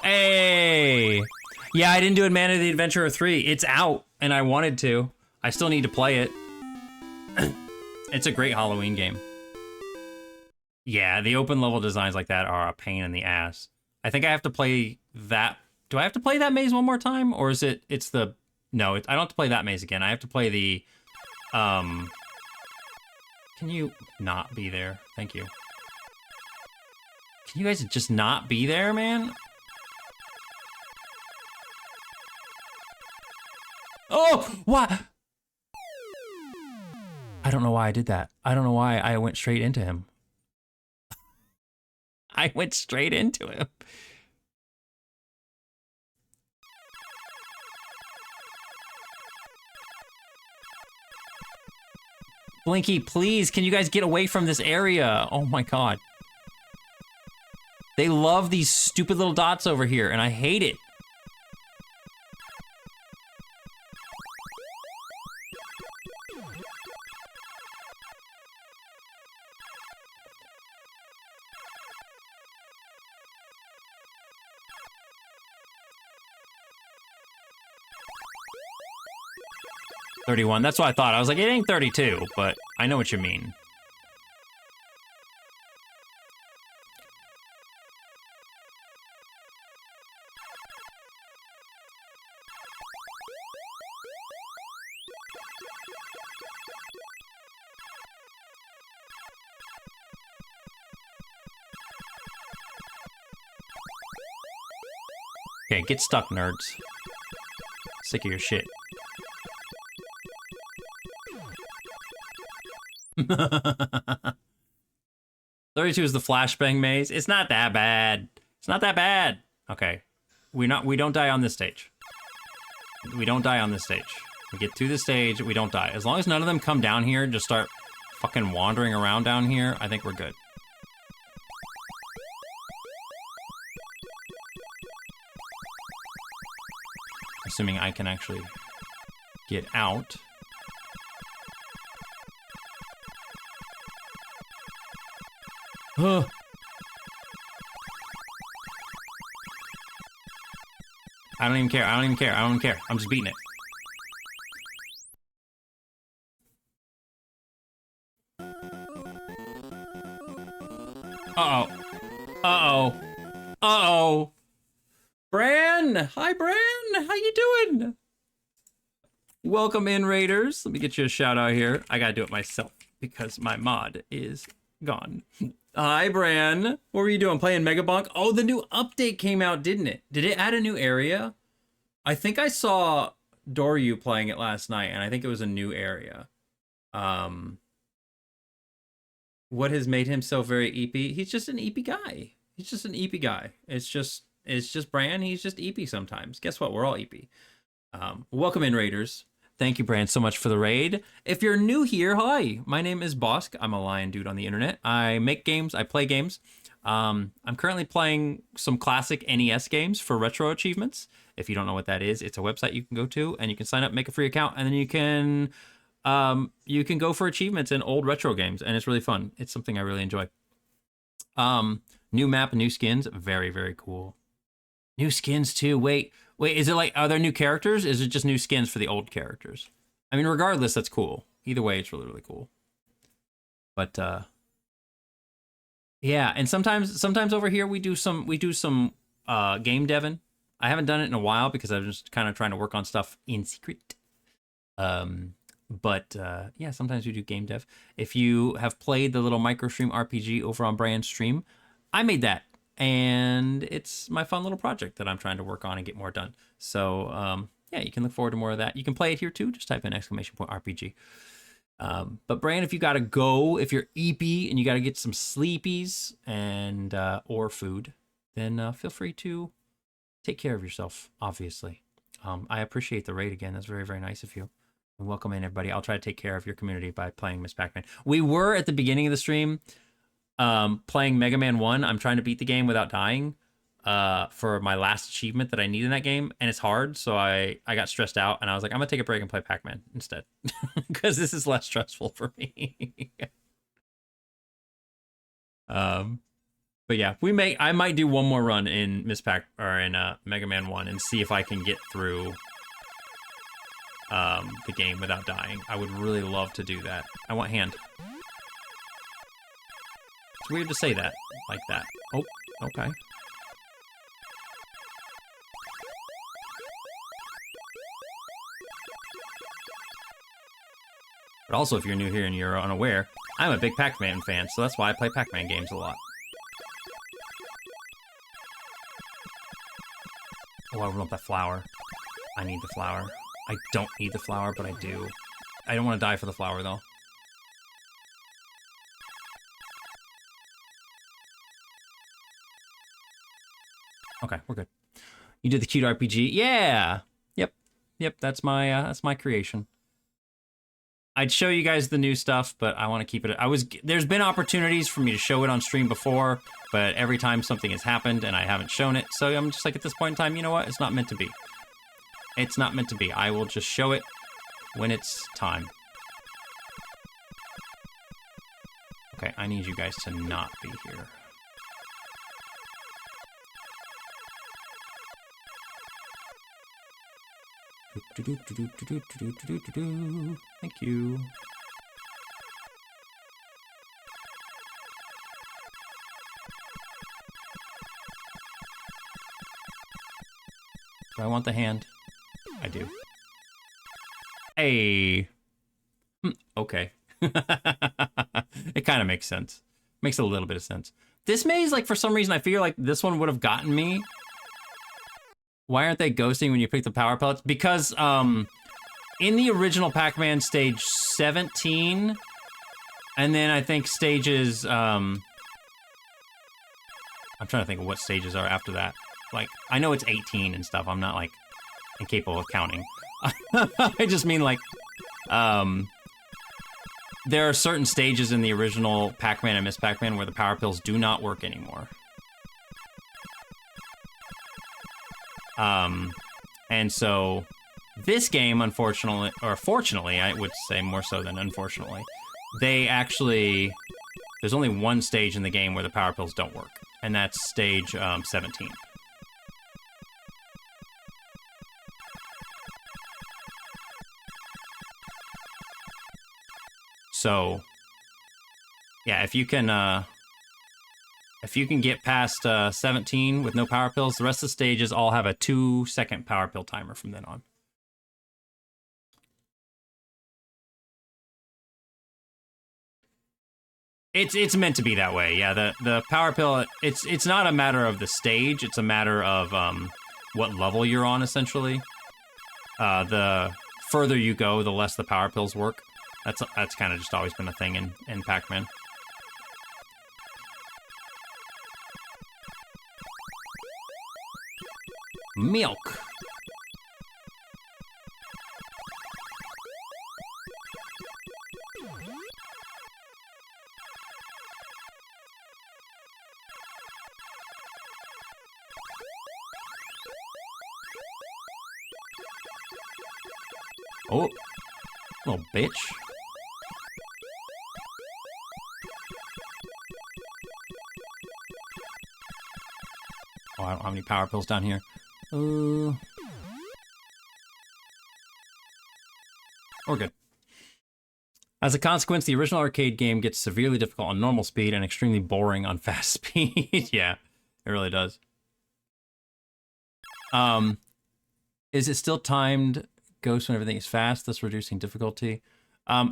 Hey! Yeah, I didn't do it Mana the Adventurer 3. It's out, and I wanted to. I still need to play it. It's a great Halloween game. Yeah, the open level designs like that are a pain in the ass. I think I have to play that. Do I have to play that maze one more time? Or is it's the... No, I don't have to play that maze again. I have to play the... Can you not be there? Thank you. Can you guys just not be there, man? Oh, what? I don't know why I did that. I don't know why I went straight into him. I went straight into him. Blinky, please, can you guys get away from this area? Oh my god. They love these stupid little dots over here, and I hate it. $31. That's what I thought. I was like, it ain't 32, but I know what you mean. Okay, get stuck, nerds. Sick of your shit. 32 is the flashbang maze. It's not that bad. It's not that bad. Okay. We don't die on this stage. We don't die on this stage. We get through the stage, we don't die. As long as none of them come down here and just start fucking wandering around down here, I think we're good. Assuming I can actually get out. I don't even care. I don't even care. I don't even care. I'm just beating it. Uh-oh. Uh-oh. Uh-oh. Bran! Hi, Bran! How you doing? Welcome in, Raiders. Let me get you a shout out here. I gotta do it myself because my mod is gone. Hi, Bran. What were you doing? Playing Mega Bonk? Oh, the new update came out, didn't it? Did it add a new area? I think I saw Doryu playing it last night, and I think it was a new area. What has made him so very EP? He's just an EP guy. He's just an EP guy. It's just Bran. He's just EP sometimes. Guess what? We're all EP. Welcome in, Raiders. Thank you, Bran, so much for the raid. If you're new here, hi. My name is Bosk. I'm a lion dude on the internet. I make games. I play games. I'm currently playing some classic NES games for retro achievements. If you don't know what that is, it's a website you can go to and you can sign up, make a free account, and then you can go for achievements in old retro games, and it's really fun. It's something I really enjoy. New map, new skins, very, very cool. New skins too. Wait, is it like, are there new characters? Is it just new skins for the old characters? I mean, regardless, that's cool. Either way, it's really, really cool. But yeah, and sometimes over here we do some game deving. I haven't done it in a while because I'm just kind of trying to work on stuff in secret. But yeah, sometimes we do game dev. If you have played the little microstream RPG over on Brand's stream, I made that, and it's my fun little project that I'm trying to work on and get more done. So yeah, you can look forward to more of that. You can play it here too. Just type in !RPG. But Brand, if you gotta go, if you're eepy and you gotta get some sleepies and or food, then feel free to take care of yourself. Obviously, I appreciate the raid again. That's very, very nice of you. And welcome in, everybody. I'll try to take care of your community by playing Miss Pac-Man. We were at the beginning of the stream playing Mega Man 1. I'm trying to beat the game without dying for my last achievement that I need in that game, and it's hard, so I got stressed out, and I was like, I'm gonna take a break and play Pac-Man instead because this is less stressful for me. But yeah, I might do one more run in Mega Man 1 and see if I can get through the game without dying. I would really love to do that. I want hand. It's weird to say that like that. Oh, okay. But also, if you're new here and you're unaware, I'm a big Pac-Man fan, so that's why I play Pac-Man games a lot. Oh, I want that flower. I need the flower. I don't need the flower, but I do. I don't want to die for the flower, though. Okay, we're good. You did the cute RPG? Yeah! Yep, that's my creation. I'd show you guys the new stuff, but I want to keep it. There's been opportunities for me to show it on stream before, but every time something has happened and I haven't shown it, so I'm just like, at this point in time, you know what? It's not meant to be. It's not meant to be. I will just show it when it's time. Okay, I need you guys to not be here. Thank you. Do I want the hand? I do. Hey. Okay. It kind of makes sense. Makes a little bit of sense. This maze, like, for some reason, I feel like this one would have gotten me. Why aren't they ghosting when you pick the power pellets? Because, in the original Pac-Man stage 17, and then I think stages, I'm trying to think of what stages are after that. Like, I know it's 18 and stuff. I'm not, like, incapable of counting. I just mean, like, there are certain stages in the original Pac-Man and Miss Pac-Man where the power pills do not work anymore. And so this game, unfortunately, or fortunately, I would say more so than unfortunately, there's only one stage in the game where the power pills don't work, and that's stage 17. So, yeah, if you can get past 17 with no power pills, the rest of the stages all have a 2-second power pill timer from then on. It's meant to be that way. Yeah, the power pill, it's not a matter of the stage, it's a matter of what level you're on, essentially. The further you go, the less the power pills work. That's kind of just always been a thing in Pac-Man. Milk. Oh, little bitch. Oh, I don't have any power pills down here. We're good. As a consequence, the original arcade game gets severely difficult on normal speed and extremely boring on fast speed. Yeah, it really does. Is it still timed ghost when everything is fast, thus reducing difficulty?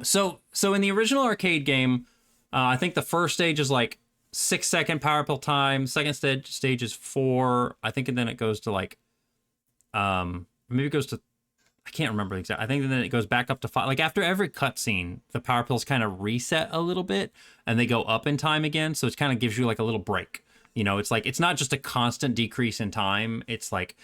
So in the original arcade game, I think the first stage is like 6-second power pill time. Second stage is 4. I think, and then it goes to like, maybe it goes to, I can't remember exactly. I think then it goes back up to 5. Like after every cutscene, the power pills kind of reset a little bit and they go up in time again. So it kind of gives you like a little break. You know, it's like, it's not just a constant decrease in time. It's like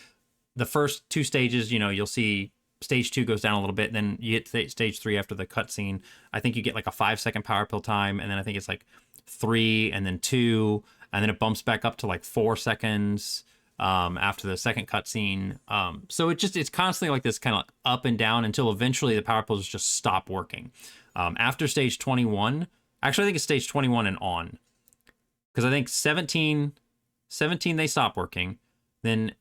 the first 2 stages, you know, you'll see stage 2 goes down a little bit. Then you hit stage 3 after the cutscene. I think you get like a 5-second power pill time. And then I think it's like 3 and then 2. And then it bumps back up to like 4 seconds after the second cutscene. So it's constantly like this kind of up and down until eventually the power pills just stop working. After stage 21, actually I think it's stage 21 and on. Because I think 17 they stop working. Then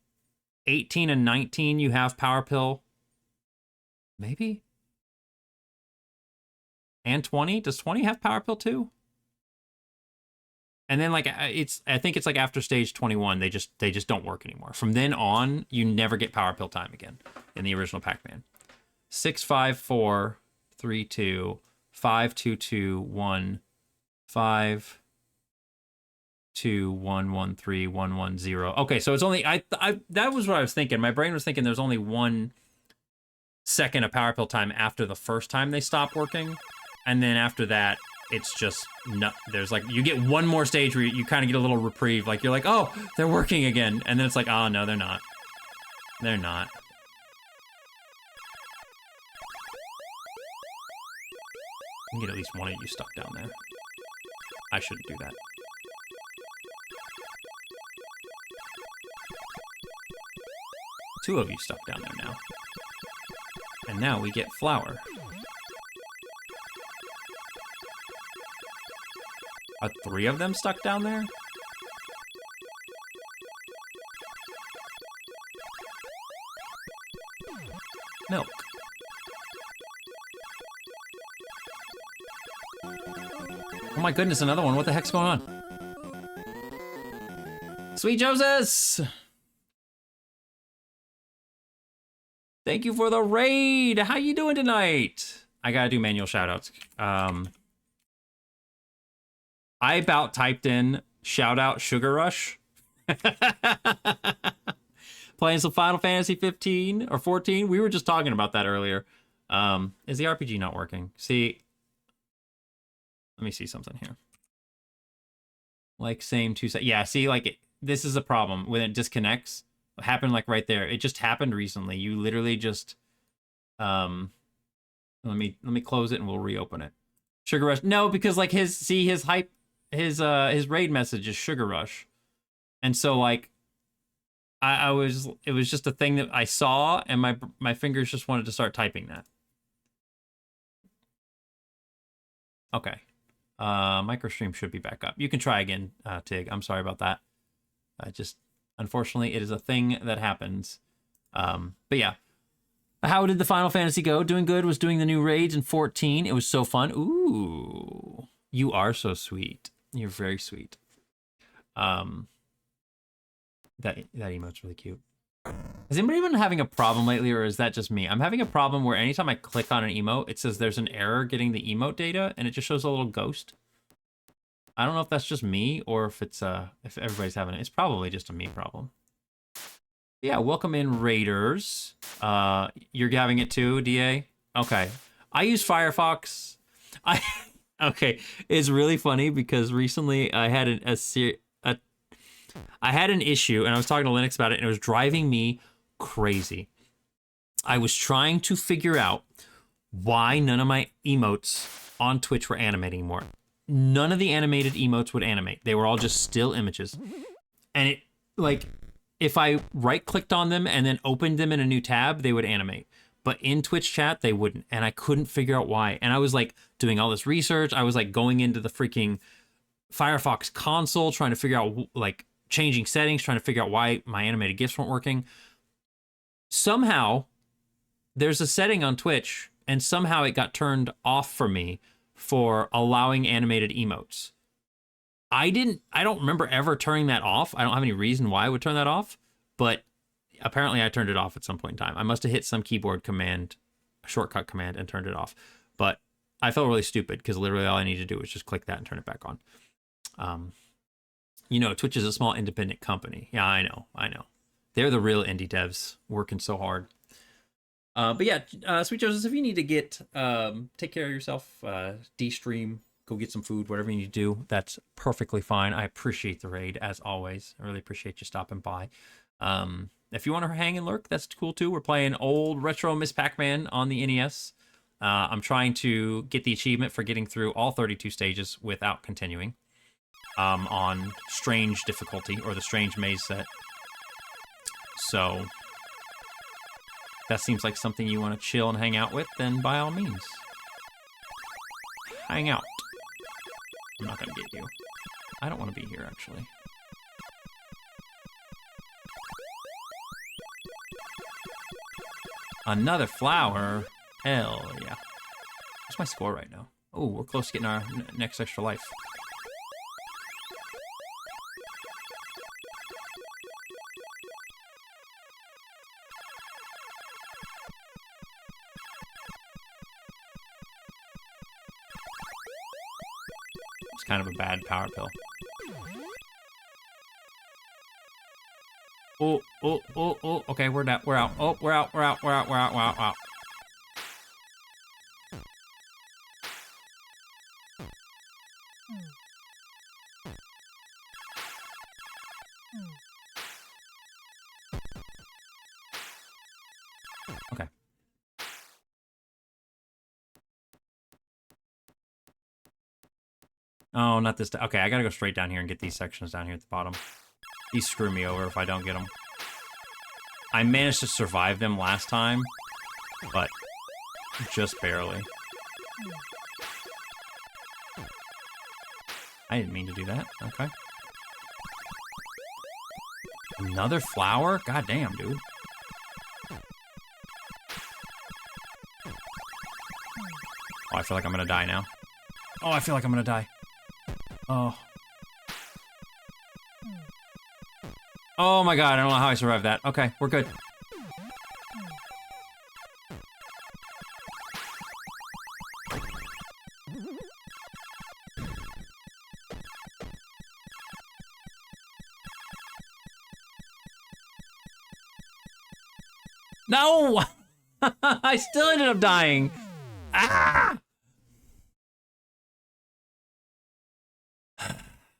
18 and 19 you have power pill. Maybe? And 20? Does 20 have power pill too? And then like I think it's like after stage 21 they just don't work anymore. From then on, you never get power pill time again in the original Pac-Man. 6 5 4 3 2 5 2 2 1 5 2 1 1 3 1 1 0. Okay, so it's only I that was what I was thinking. My brain was thinking there's only 1 second of power pill time after the first time they stop working, and then after that it's just no, there's like you get one more stage where you kind of get a little reprieve, like you're like, oh, they're working again, and then it's like, oh no, they're not. I can get at least one of you stuck down there. I shouldn't do that. Two of you stuck down there now. And now we get flour. Are 3 of them stuck down there? Milk. Oh my goodness, another one. What the heck's going on? Sweet Joseph! Thank you for the raid. How you doing tonight? I gotta do manual shoutouts. I about typed in shout out Sugar Rush. Playing some Final Fantasy 15 or 14. We were just talking about that earlier. Is the RPG not working? See, let me see something here. Like same 2 seconds. Yeah, see, like this is a problem when it disconnects. It happened like right there. It just happened recently. You literally just let me close it and we'll reopen it. Sugar Rush. No, because like his raid message is Sugar Rush. And so like it was just a thing that I saw and my fingers just wanted to start typing that. Okay. Microstream should be back up. You can try again, Tig. I'm sorry about that. Unfortunately, it is a thing that happens. But yeah. How did the Final Fantasy go? Doing good. Was doing the new raids in 14. It was so fun. Ooh. You are so sweet. You're very sweet. That emote's really cute. Has anybody been having a problem lately, or is that just me? I'm having a problem where anytime I click on an emote, it says there's an error getting the emote data, and it just shows a little ghost. I don't know if that's just me or if it's if everybody's having it. It's probably just a me problem. Yeah, welcome in Raiders. You're having it too, DA? Okay. I use Firefox. Okay, it's really funny because recently I had I had an issue and I was talking to Linux about it and it was driving me crazy. I was trying to figure out why none of my emotes on Twitch were animating more. None of the animated emotes would animate. They were all just still images. And it, like, if I right-clicked on them and then opened them in a new tab, they would animate. but in Twitch chat, they wouldn't. And I couldn't figure out why. And I was like doing all this research. I was like going into the freaking Firefox console, trying to figure out, like, changing settings, trying to figure out why my animated GIFs weren't working. Somehow, there's a setting on Twitch, and somehow it got turned off for me for allowing animated emotes. I don't remember ever turning that off. I don't have any reason why I would turn that off, but apparently I turned it off at some point in time. I must have hit some keyboard command, shortcut command, and turned it off. But I felt really stupid because literally all I needed to do was just click that and turn it back on. You know, Twitch is a small independent company. Yeah, I know. They're the real indie devs working so hard. But yeah, Sweet Joseph, if you need to get, take care of yourself, de-stream, go get some food, whatever you need to do, that's perfectly fine. I appreciate the raid, as always. I really appreciate you stopping by. If you want to hang and lurk, that's cool too. We're playing old retro Miss Pac-Man on the NES. I'm trying to get the achievement for getting through all 32 stages without continuing. On strange difficulty, or the strange maze set. So, that seems like something you want to chill and hang out with, then by all means. Hang out. I'm not going to get you. I don't want to be here, actually. Another flower? Hell yeah. What's my score right now? Oh, we're close to getting our next extra life. Kind of a bad power pill. Oh. Okay, we're out. Oh, we're out. Okay. Oh, not this. Okay, I gotta go straight down here and get these sections down here at the bottom. These screw me over if I don't get them. I managed to survive them last time, but just barely. I didn't mean to do that. Okay. Another flower? God damn, dude. Oh, I feel like I'm gonna die now. Oh, I feel like I'm gonna die. Oh. Oh my god, I don't know how I survived that. Okay, we're good. No! I still ended up dying. Ah!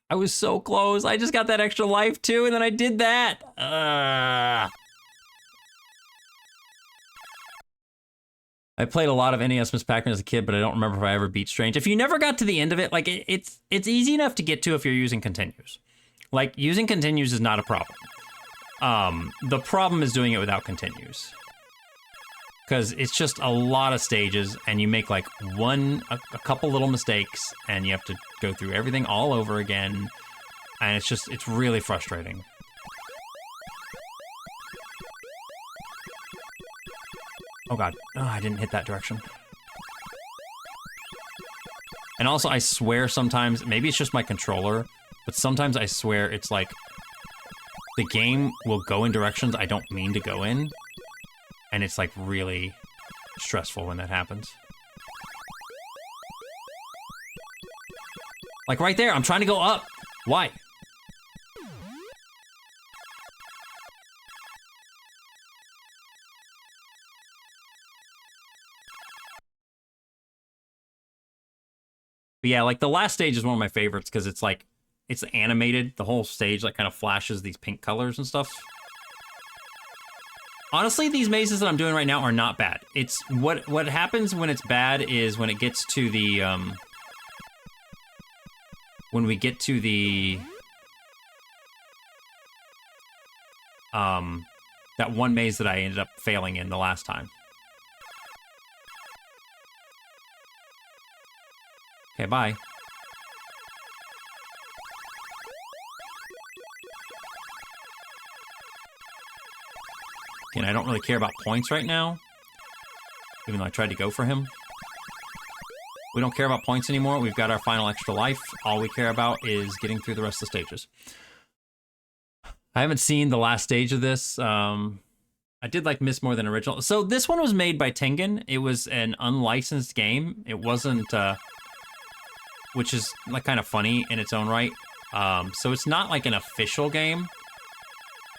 I was so close. I just got that extra life too, and then I did that. I played a lot of NES Miss Pac-Man as a kid, but I don't remember if I ever beat Strange. If you never got to the end of it, like it's easy enough to get to if you're using continues. Like using continues is not a problem. The problem is doing it without continues. Because it's just a lot of stages, and you make like a couple little mistakes, and you have to go through everything all over again, and it's really frustrating. Oh god, oh, I didn't hit that direction. And also, I swear sometimes, maybe it's just my controller, but sometimes I swear it's like, the game will go in directions I don't mean to go in. And it's like really stressful when that happens. Like right there, I'm trying to go up. Why? But yeah, like the last stage is one of my favorites because it's like, it's animated. The whole stage like kind of flashes these pink colors and stuff. Honestly, these mazes that I'm doing right now are not bad. It's what happens when it's bad is when it gets to the when we get to the that one maze that I ended up failing in the last time. Okay, bye. Again, I don't really care about points right now, even though I tried to go for him. We don't care about points anymore. We've got our final extra life. All we care about is getting through the rest of the stages. I haven't seen the last stage of this. I did like miss more than original. So this one was made by Tengen. It was an unlicensed game. It wasn't, which is like kind of funny in its own right. So it's not like an official game,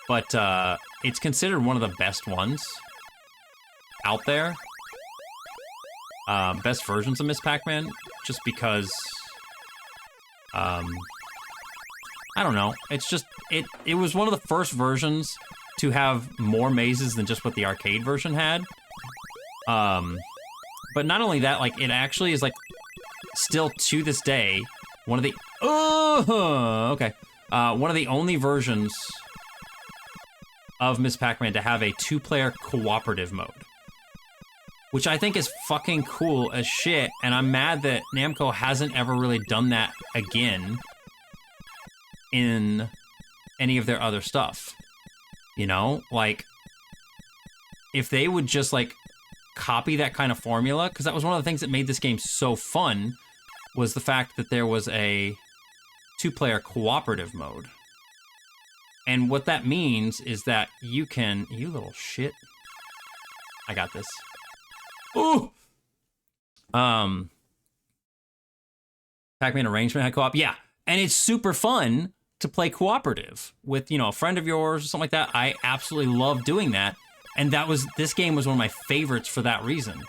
but it's considered one of the best ones out there. Best versions of Miss Pac-Man, just because, I don't know. It's just, it was one of the first versions to have more mazes than just what the arcade version had. But not only that, like, it actually is, like, still to this day, one of the, one of the only versions of Miss Pac-Man to have a two-player cooperative mode. Which I think is fucking cool as shit, and I'm mad that Namco hasn't ever really done that again in any of their other stuff. You know? Like, if they would just, like, copy that kind of formula, because that was one of the things that made this game so fun, was the fact that there was a two-player cooperative mode. And what that means is that you can... You little shit. I got this. Ooh! Pac-Man Arrangement had co-op. Yeah, and it's super fun to play cooperative with, you know, a friend of yours or something like that. I absolutely love doing that. And this game was one of my favorites for that reason.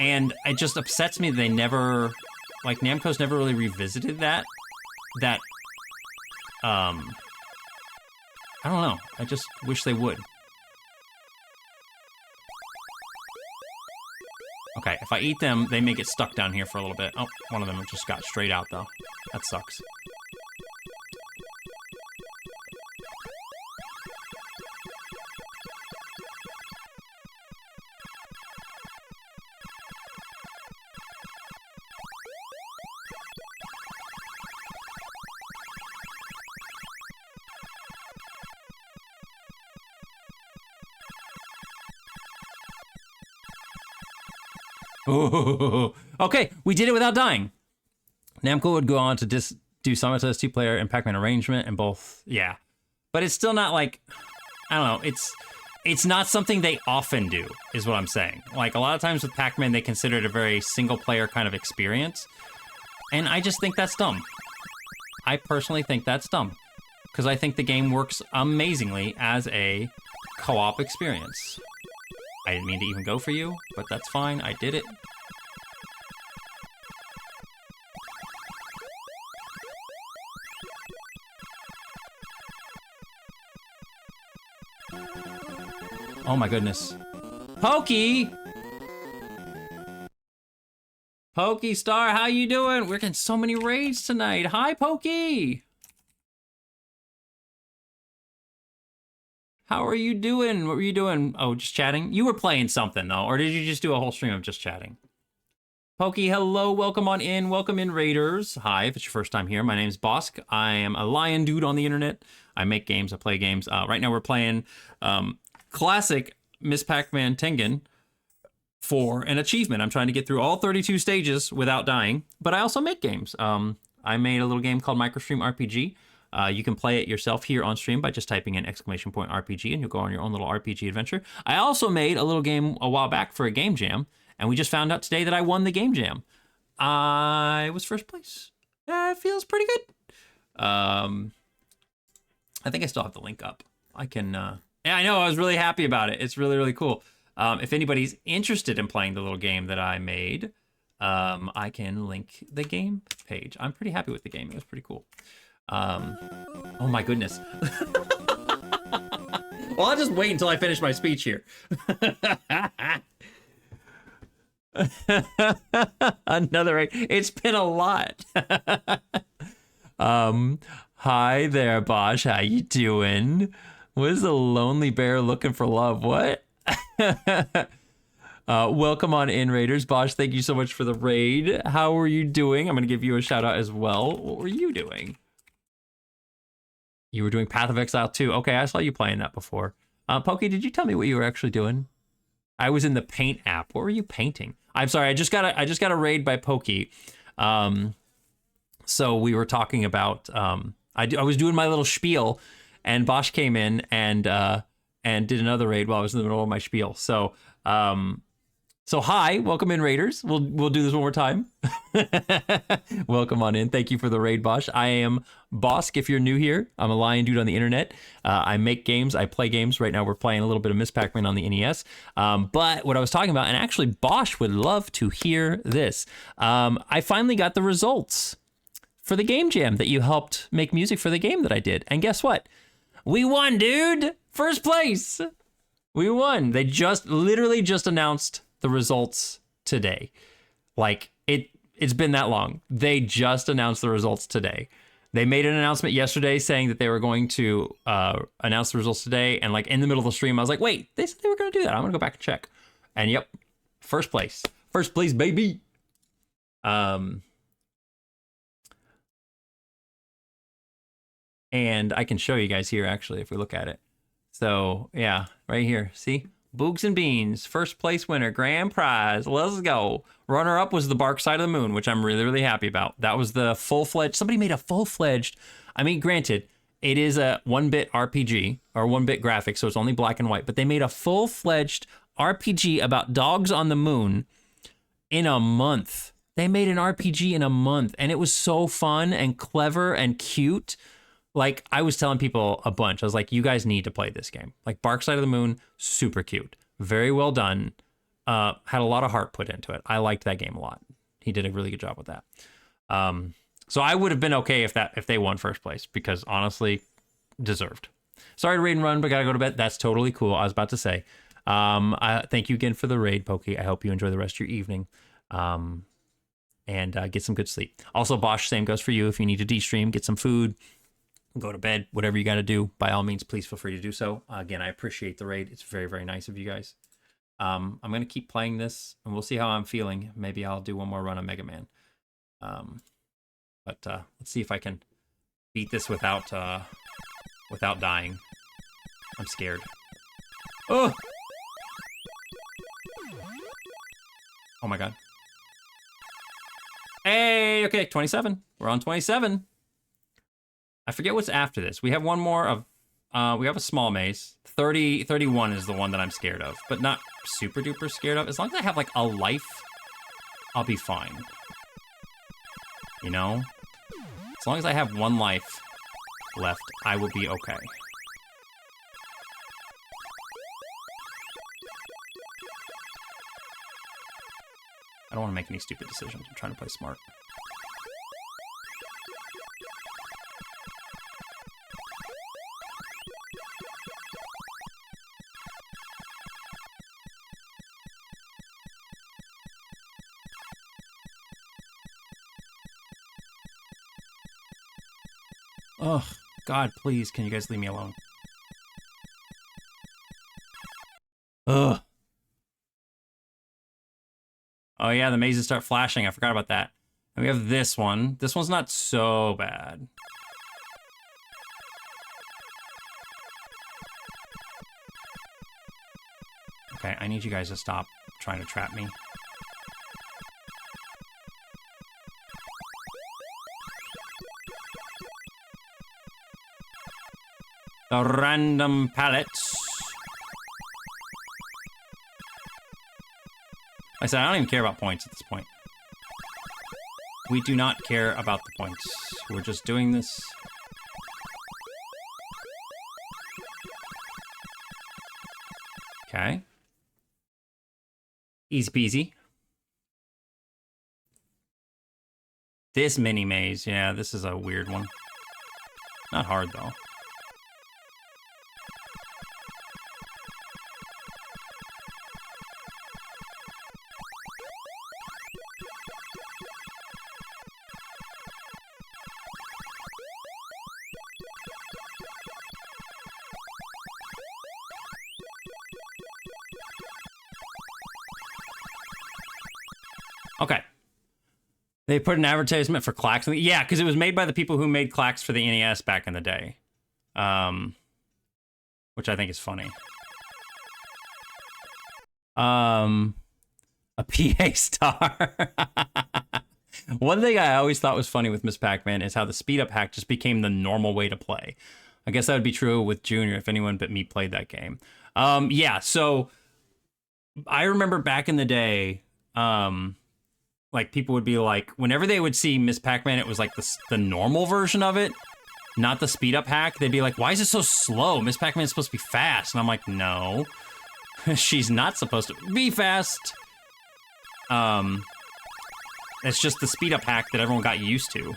And it just upsets me that they never, like, Namco's never really revisited that. I don't know. I just wish they would. Okay, if I eat them, they may get stuck down here for a little bit. Oh, one of them just got straight out, though. That sucks. Ooh. Okay, we did it without dying. Namco would go on to do Summit two-player and Pac-Man Arrangement and both, yeah. But it's still not like, I don't know, it's not something they often do, is what I'm saying. Like, a lot of times with Pac-Man, they consider it a very single-player kind of experience. And I just think that's dumb. I personally think that's dumb. Because I think the game works amazingly as a co-op experience. I didn't mean to even go for you, but that's fine. I did it. Oh my goodness. Pokey! Pokey Star, how you doing? We're getting so many raids tonight. Hi, Pokey! How are you doing? What were you doing? Oh, just chatting? You were playing something, though, or did you just do a whole stream of just chatting? Pokey, hello, welcome on in. Welcome in, Raiders. Hi, if it's your first time here, my name's Bosk. I am a lion dude on the internet. I make games, I play games. Right now we're playing classic Miss Pac-Man Tengen for an achievement. I'm trying to get through all 32 stages without dying, but I also make games. I made a little game called MicroStream RPG. You can play it yourself here on stream by just typing in !RPG and you'll go on your own little RPG adventure. I also made a little game a while back for a game jam, and we just found out today that I won the game jam. I was first place. It feels pretty good. I think I still have the link up. I can, yeah, I know, I was really happy about it. It's really, really cool. If anybody's interested in playing the little game that I made, I can link the game page. I'm pretty happy with the game. It was pretty cool. Oh my goodness. Well, I'll just wait until I finish my speech here. Another, it's been a lot. Hi there, Bosh. How you doing? What is a lonely bear looking for love? What? Welcome on in, Raiders. Bosch, thank you so much for the raid. How are you doing? I'm going to give you a shout out as well. What were you doing? You were doing Path of Exile 2. Okay, I saw you playing that before. Pokey, did you tell me what you were actually doing? I was in the Paint app. What were you painting? I'm sorry, I just got a raid by Pokey. So we were talking about I was doing my little spiel, and Bosch came in and did another raid while I was in the middle of my spiel. So hi, welcome in, Raiders. We'll do this one more time. Welcome on in. Thank you for the raid, Bosch. I am Bosk. If you're new here, I'm a lion dude on the internet. I make games. I play games. Right now, we're playing a little bit of Miss Pac-Man on the NES. But what I was talking about, and actually, Bosch would love to hear this. I finally got the results for the game jam that you helped make music for the game that I did. And guess what? We won, dude. First place. We won. They literally just announced the results today. Like, it's been that long. They just announced the results today. They made an announcement yesterday saying that they were going to announce the results today. And like in the middle of the stream, I was like, wait, they said they were going to do that. I'm going to go back and check. And yep, first place. First place, baby. And I can show you guys here, actually, if we look at it. So, yeah, right here. See? Boogs and Beans, first place winner, grand prize. Let's go. Runner-up was the Bark Side of the Moon, which I'm really, really happy about. That was the full-fledged... Somebody made a full-fledged... I mean, granted, it is a 1-bit RPG, or 1-bit graphics, so it's only black and white. But they made a full-fledged RPG about dogs on the moon in a month. They made an RPG in a month, and it was so fun and clever and cute. Like, I was telling people a bunch. I was like, you guys need to play this game. Like, Bark Side of the Moon, super cute. Very well done. Had a lot of heart put into it. I liked that game a lot. He did a really good job with that. So I would have been okay if they won first place, because honestly, deserved. Sorry to raid and run, but gotta go to bed. That's totally cool. I was about to say. Thank you again for the raid, Pokey. I hope you enjoy the rest of your evening. And get some good sleep. Also, Bosch, same goes for you. If you need to de-stream, get some food, go to bed, whatever you got to do, by all means, please feel free to do so. Again, I appreciate the raid. It's very, very nice of you guys. I'm going to keep playing this, and we'll see how I'm feeling. Maybe I'll do one more run of Mega Man. But let's see if I can beat this without dying. I'm scared. Oh! Oh my god. Hey, okay, 27. We're on 27. I forget what's after this. We have one more of, we have a small maze. 31 is the one that I'm scared of, but not super duper scared of. As long as I have like a life, I'll be fine. You know? As long as I have one life left, I will be okay. I don't want to make any stupid decisions. I'm trying to play smart. Ugh, God, please, can you guys leave me alone? Ugh. Oh yeah, the mazes start flashing. I forgot about that. And we have this one. This one's not so bad. Okay, I need you guys to stop trying to trap me. The random pallets. I said I don't even care about points at this point. We do not care about the points. We're just doing this. Okay. Easy peasy. This mini maze, yeah, this is a weird one. Not hard though. Okay. They put an advertisement for Clax. Yeah, because it was made by the people who made Clax for the NES back in the day. Which I think is funny. A PA star. One thing I always thought was funny with Miss Pac-Man is how the speed up hack just became the normal way to play. I guess that would be true with Junior if anyone but me played that game. Yeah, so I remember back in the day, like people would be like, whenever they would see Miss Pac-Man, it was like the normal version of it, not the speed up hack. They'd be like, why is it so slow? Miss Pac-Man is supposed to be fast. And I'm like, no, she's not supposed to be fast. It's just the speed up hack that everyone got used to.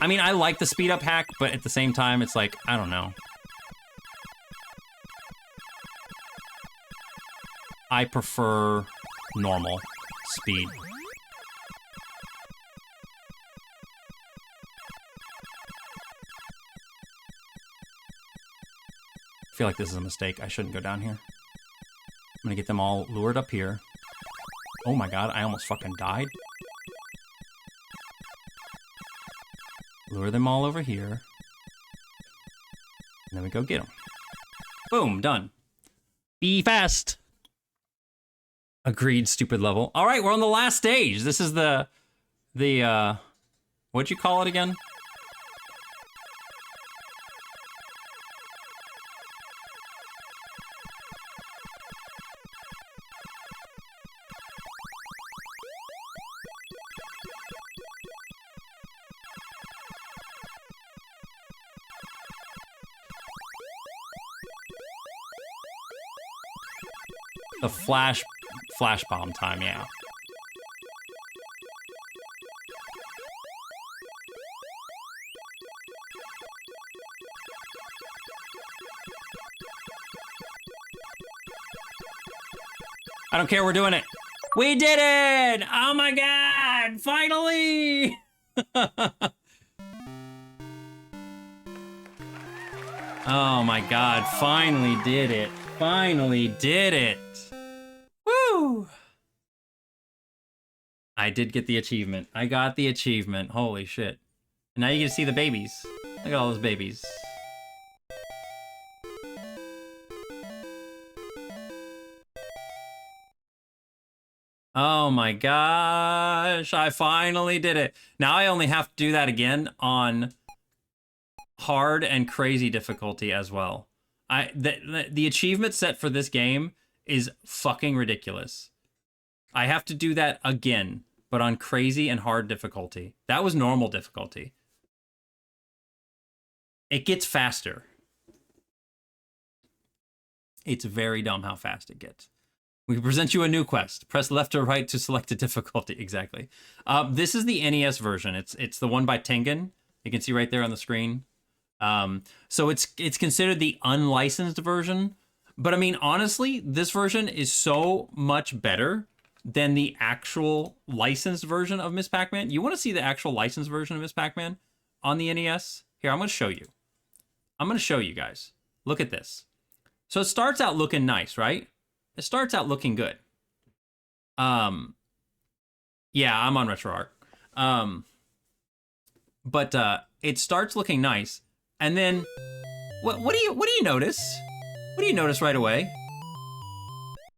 I mean, I like the speed up hack, but at the same time, it's like, I don't know. I prefer normal speed. I feel like this is a mistake. I shouldn't go down here. I'm gonna get them all lured up here. Oh my god, I almost fucking died. Lure them all over here. And then we go get them. Boom, done. Be fast. Agreed, stupid level. All right, we're on the last stage. This is the what'd you call it again? The flash bomb time, yeah. I don't care, we're doing it. We did it! Oh my god, finally! Oh my god, finally did it. Finally did it. Woo! I did get the achievement. I got the achievement. Holy shit. And now you get to see the babies. Look at all those babies. Oh my gosh. I finally did it. Now I only have to do that again on hard and crazy difficulty as well. The achievement set for this game is fucking ridiculous. I have to do that again, but on crazy and hard difficulty. That was normal difficulty. It gets faster. It's very dumb how fast it gets. We present you a new quest. Press left or right to select a difficulty. Exactly. This is the NES version. It's the one by Tengen. You can see right there on the screen. So it's considered the unlicensed version. But I mean, honestly, this version is so much better than the actual licensed version of Miss Pac-Man. You want to see the actual licensed version of Miss Pac-Man on the NES? Here, I'm going to show you. I'm going to show you guys. Look at this. So it starts out looking nice, right? It starts out looking good. Yeah, I'm on RetroArch. But it starts looking nice, and then what do you notice? What do you notice right away?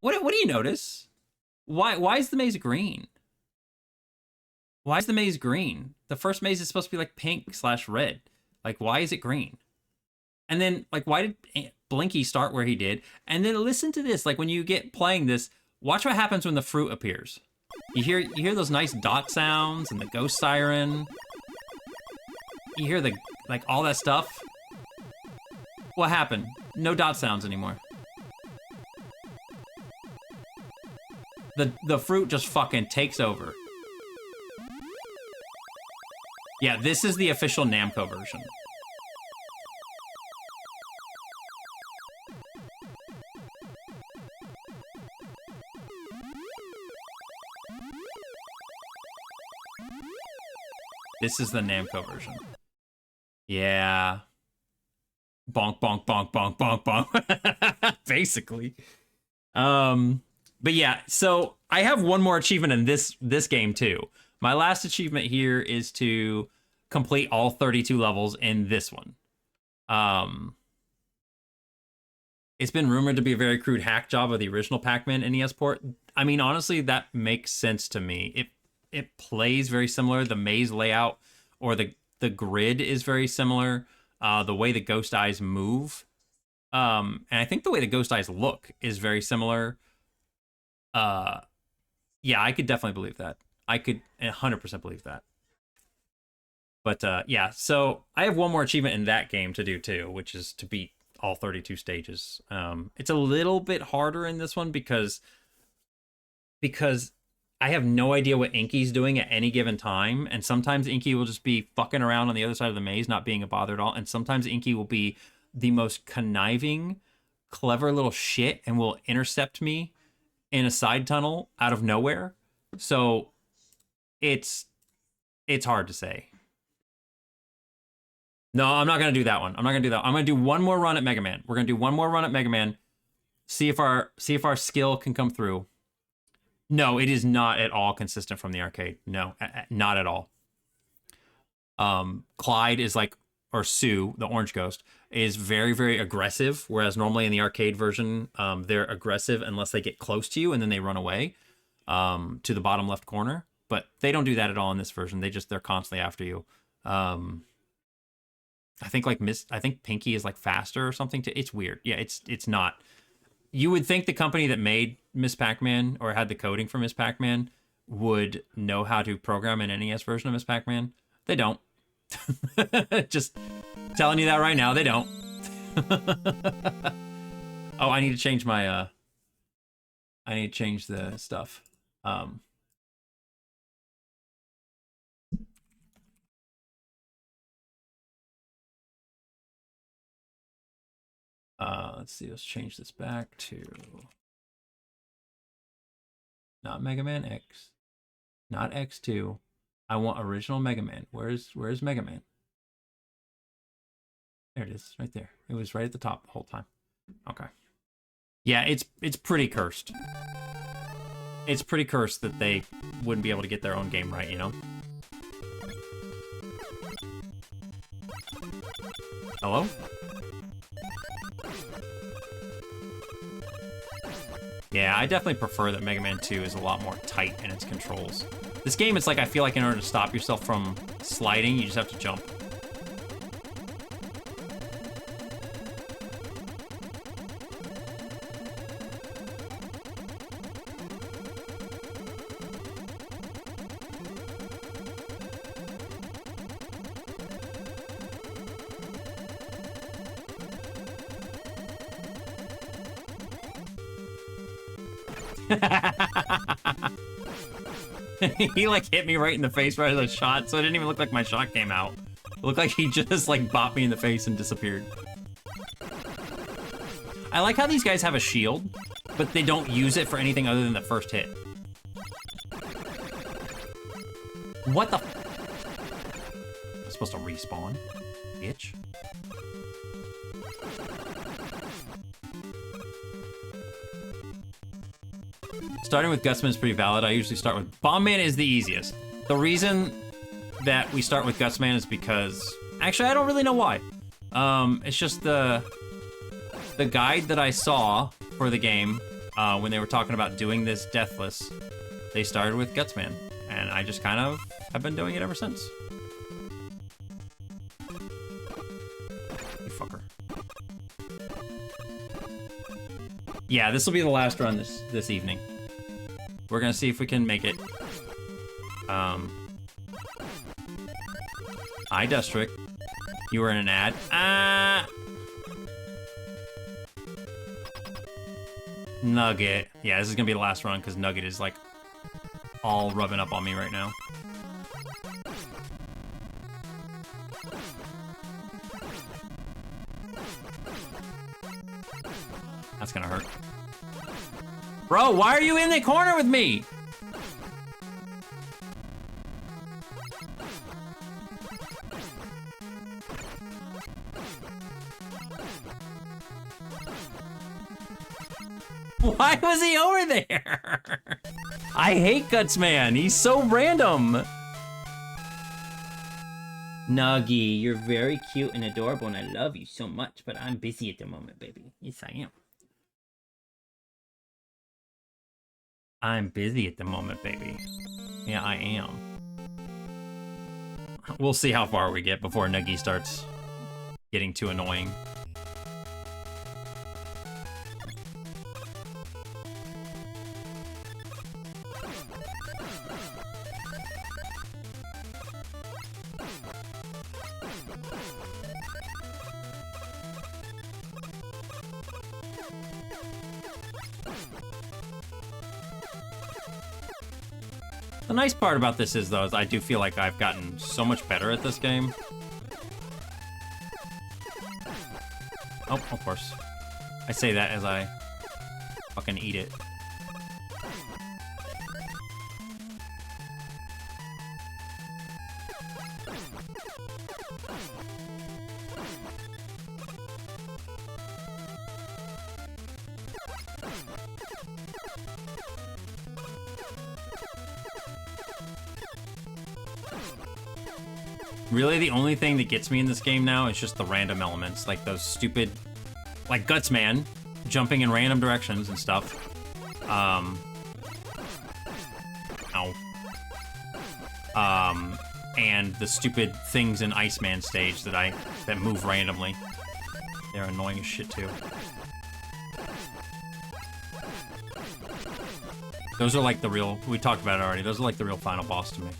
What do you notice? Why is the maze green? Why is the maze green? The first maze is supposed to be like pink/red. Like, why is it green? And then, like, why did Blinky start where he did? And then listen to this. Like, when you get playing this, watch what happens when the fruit appears. You hear those nice dot sounds and the ghost siren. You hear the, like, all that stuff. What happened? No dot sounds anymore. The fruit just fucking takes over. Yeah, this is the official Namco version. This is the Namco version. Yeah. Bonk, bonk, bonk, bonk, bonk, bonk. Basically. But yeah, so I have one more achievement in this game too. My last achievement here is to complete all 32 levels in this one. It's been rumored to be a very crude hack job of the original Pac-Man NES port. I mean, honestly, that makes sense to me. It plays very similar. The maze layout or the grid is very similar. The way the ghost eyes move, and I think the way the ghost eyes look is very similar. Yeah, I could definitely believe that. I could 100% believe that. But yeah, so I have one more achievement in that game to do too, which is to beat all 32 stages. It's a little bit harder in this one because I have no idea what Inky's doing at any given time, and sometimes Inky will just be fucking around on the other side of the maze, not being a bother at all, and sometimes Inky will be the most conniving, clever little shit and will intercept me in a side tunnel out of nowhere. So it's hard to say. No, I'm not gonna do that one. I'm not gonna do that. I'm gonna do one more run at Mega Man. We're gonna do one more run at Mega Man. See if our skill can come through. No, it is not at all consistent from the arcade. No, not at all. Clyde is like, or Sue, the orange ghost, is very, very aggressive, whereas normally in the arcade version, they're aggressive unless they get close to you and then they run away to the bottom left corner. But they don't do that at all in this version. They're constantly after you. I think Pinky is like faster or something. It's weird. Yeah, it's not. You would think the company that made Miss Pac-Man or had the coding for Miss Pac-Man would know how to program an NES version of Miss Pac-Man. They don't. Just telling you that right now, they don't. Oh, I need to change my I need to change the stuff. Let's see, let's change this back to not Mega Man X, not X2. I want original Mega Man. Where's Mega Man? There it is, right there. It was right at the top the whole time. Okay. Yeah, it's pretty cursed. It's pretty cursed that they wouldn't be able to get their own game right, you know? Hello? Yeah, I definitely prefer that Mega Man 2 is a lot more tight in its controls. This game, it's like, I feel like in order to stop yourself from sliding, you just have to jump. He like hit me right in the face right as I shot, so it didn't even look like my shot came out. It looked like he just like bopped me in the face and disappeared. I like how these guys have a shield, but they don't use it for anything other than the first hit. What the f— I'm supposed to respawn, bitch. Starting with Gutsman is pretty valid. I usually start with Bomb Man is the easiest. The reason that we start with Gutsman is because, actually, I don't really know why. It's just the guide that I saw for the game when they were talking about doing this deathless. They started with Gutsman, and I just kind of have been doing it ever since. You fucker. Yeah, this will be the last run this evening. We're gonna see if we can make it. Hi, Dustrick. You were in an ad. Nugget. Yeah, this is gonna be the last run because Nugget is like all rubbing up on me right now. That's gonna hurt. Bro, why are you in the corner with me? Why was he over there? I hate Guts Man. He's so random. Nuggy, you're very cute and adorable, and I love you so much, but I'm busy at the moment, baby. Yes, I am. I'm busy at the moment, baby. Yeah, I am. We'll see how far we get before Nuggy starts getting too annoying. The nice part about this is, though, is I do feel like I've gotten so much better at this game. Oh, of course. I say that as I fucking eat it. Really, the only thing that gets me in this game now is just the random elements, like those stupid, like Guts Man, jumping in random directions and stuff. Ow. And the stupid things in Iceman stage that move randomly. They're annoying as shit too. Those are like the real, we talked about it already, those are like the real final boss to me.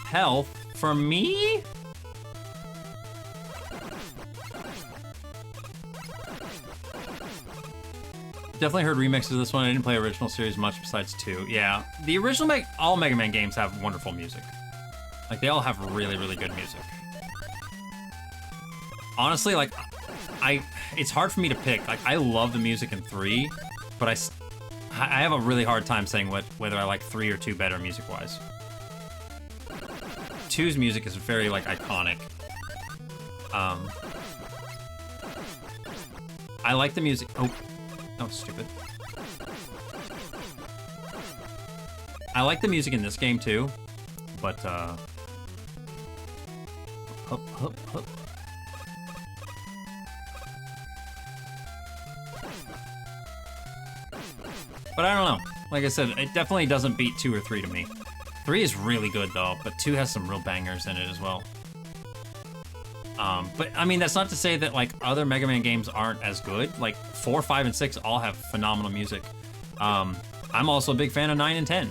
Health for me? Definitely heard remixes of this one. I didn't play original series much besides 2. Yeah, the original all Mega Man games have wonderful music. Like, they all have really, really good music. Honestly, like, it's hard for me to pick. Like, I love the music in 3, but I have a really hard time saying whether I like 3 or 2 better music-wise. 2's music is very, like, iconic. I like the music. Oh, that was stupid. I like the music in this game too, but hup, hup, hup. But I don't know. Like I said, it definitely doesn't beat 2 or 3 to me. 3 is really good though, but 2 has some real bangers in it as well. But I mean, that's not to say that like other Mega Man games aren't as good. Like 4, 5, and 6 all have phenomenal music. I'm also a big fan of 9 and 10.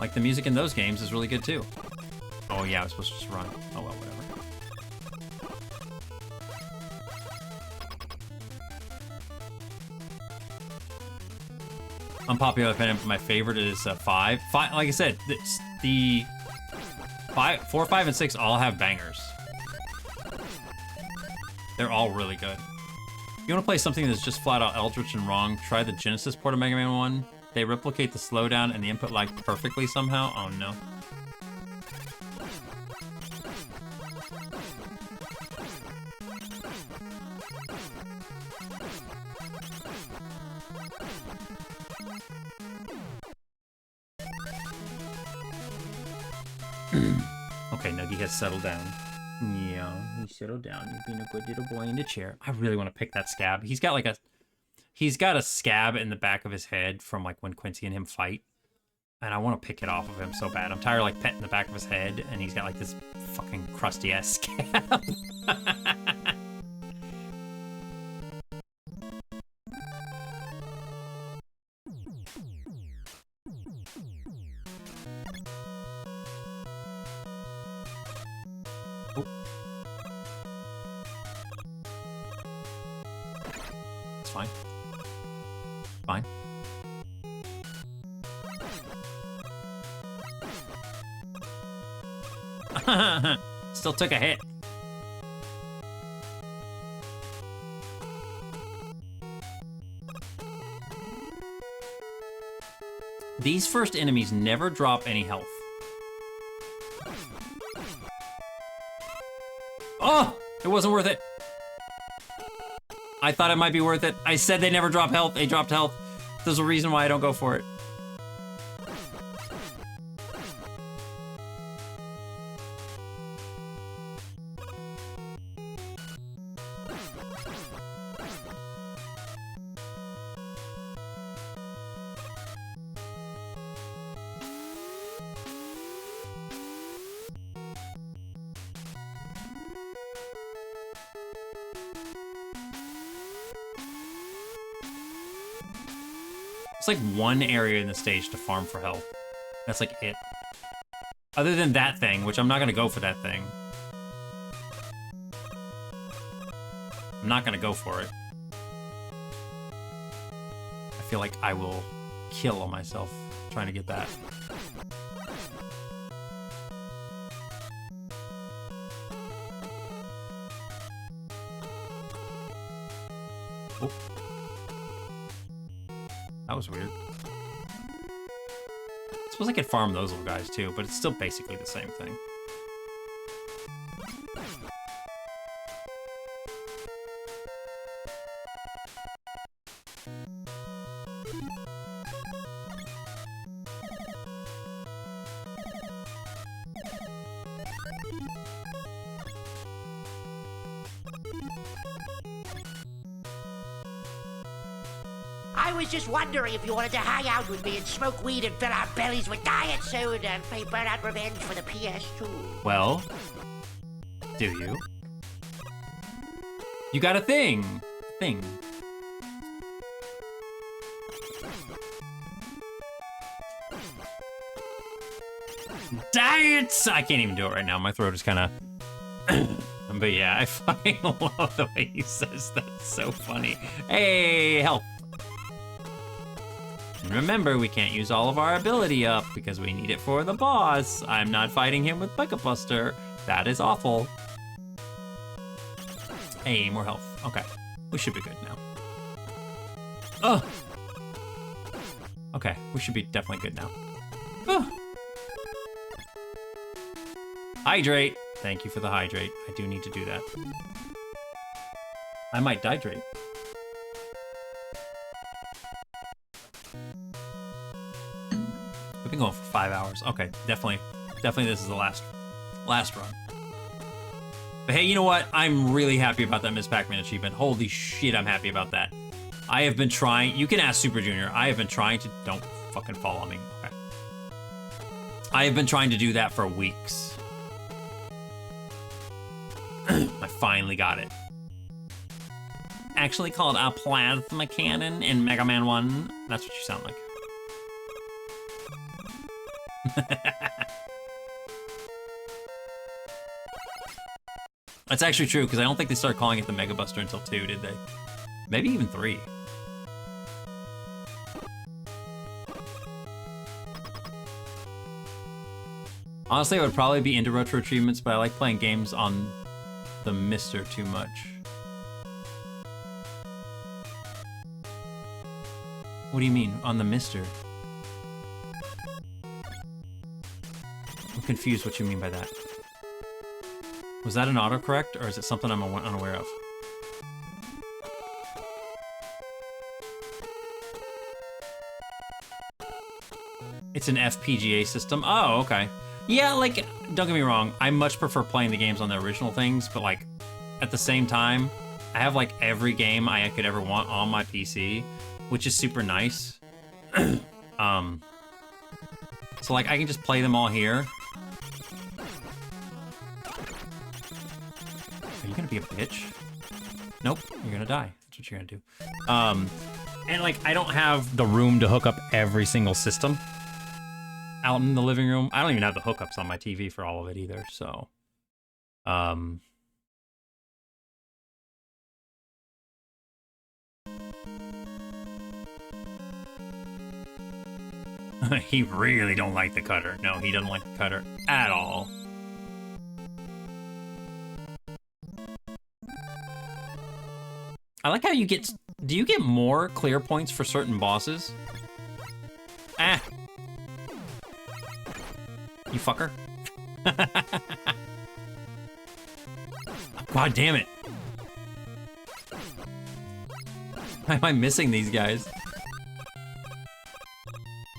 Like the music in those games is really good too. Oh yeah, I was supposed to just run. Oh well, whatever. Unpopular opinion, but my favorite is 5. 5, like I said, the 4, 5, and 6 all have bangers. They're all really good. If you want to play something that's just flat out eldritch and wrong, try the Genesis port of Mega Man 1. They replicate the slowdown and the input lag perfectly somehow. Oh no. Okay, Nuggy has settled down. Yeah, he settled down. He's being a good little boy in the chair. I really want to pick that scab. He's got a scab in the back of his head from like when Quincy and him fight. And I want to pick it off of him so bad. I'm tired of like petting the back of his head and he's got like this fucking crusty ass scab. Fine. Fine. Still took a hit. These first enemies never drop any health. wasn't worth it. I thought it might be worth it. I said they never drop health. They dropped health. There's a reason why I don't go for it. It's like one area in the stage to farm for health. That's like it. Other than that thing, which I'm not gonna go for that thing. I'm not gonna go for it. I feel like I will kill myself trying to get that. Oh. That was weird. I suppose I could farm those little guys too, but it's still basically the same thing. I was just wondering if you wanted to hang out with me and smoke weed and fill our bellies with diet soda and play Burnout Revenge for the PS2. Well, do you? You got a thing. Diets! I can't even do it right now. My throat is kind of... But yeah, I fucking love the way he says that. It's so funny. Hey, help. And remember, we can't use all of our ability up because we need it for the boss. I'm not fighting him with Bucket Buster. That is awful. Hey, more health. Okay, we should be good now. Oh. Okay, we should be definitely good now. Oh. Hydrate. Thank you for the hydrate. I do need to do that. I might dihydrate. We've been going for 5 hours. Okay, definitely this is the last run. But hey, you know what? I'm really happy about that Miss Pac-Man achievement. Holy shit, I'm happy about that. I have been trying, you can ask Super Junior, I have been trying to, don't fucking fall on me, okay. I have been trying to do that for weeks. I finally got it. Actually called a plasma cannon in Mega Man 1. That's what you sound like. That's actually true, because I don't think they started calling it the Mega Buster until 2, did they? Maybe even 3. Honestly, I would probably be into retro achievements, but I like playing games on the Mister too much. What do you mean, on the Mister? I'm confused what you mean by that. Was that an autocorrect, or is it something I'm unaware of? It's an FPGA system? Oh, okay. Yeah, like, don't get me wrong, I much prefer playing the games on the original things, but like, at the same time, I have like every game I could ever want on my PC, which is super nice. So like, I can just play them all here. Are you gonna be a bitch? Nope, you're gonna die. That's what you're gonna do. And like, I don't have the room to hook up every single system out in the living room. I don't even have the hookups on my TV for all of it either, so. He really don't like the cutter. No, he doesn't like the cutter at all. I like how you get, do you get more clear points for certain bosses? Ah. You fucker. God damn it. Why am I missing these guys?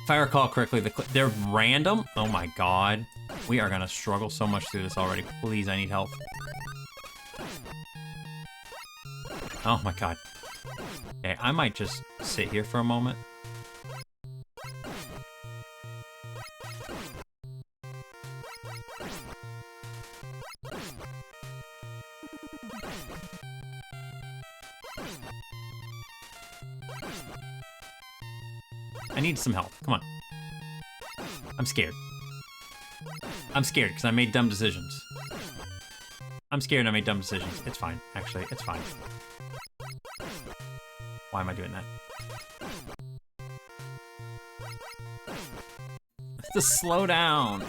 If I recall correctly, they're random? Oh my god. We are gonna struggle so much through this already. Please, I need help. Oh my god. Okay, I might just sit here for a moment. I need some help. Come on. I'm scared. I'm scared because I made dumb decisions. I'm scared and I made dumb decisions. It's fine. Actually, it's fine. Why am I doing that? Just slow down.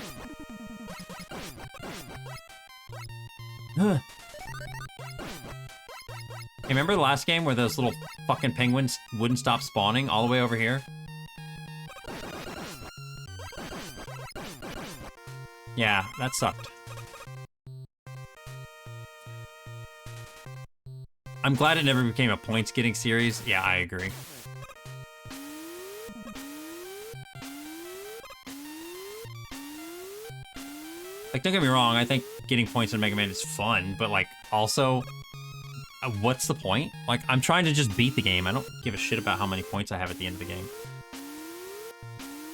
Hey, remember the last game where those little fucking penguins wouldn't stop spawning all the way over here? Yeah, that sucked. I'm glad it never became a points-getting series. Yeah, I agree. Like, don't get me wrong, I think getting points in Mega Man is fun, but, like, also, what's the point? Like, I'm trying to just beat the game. I don't give a shit about how many points I have at the end of the game.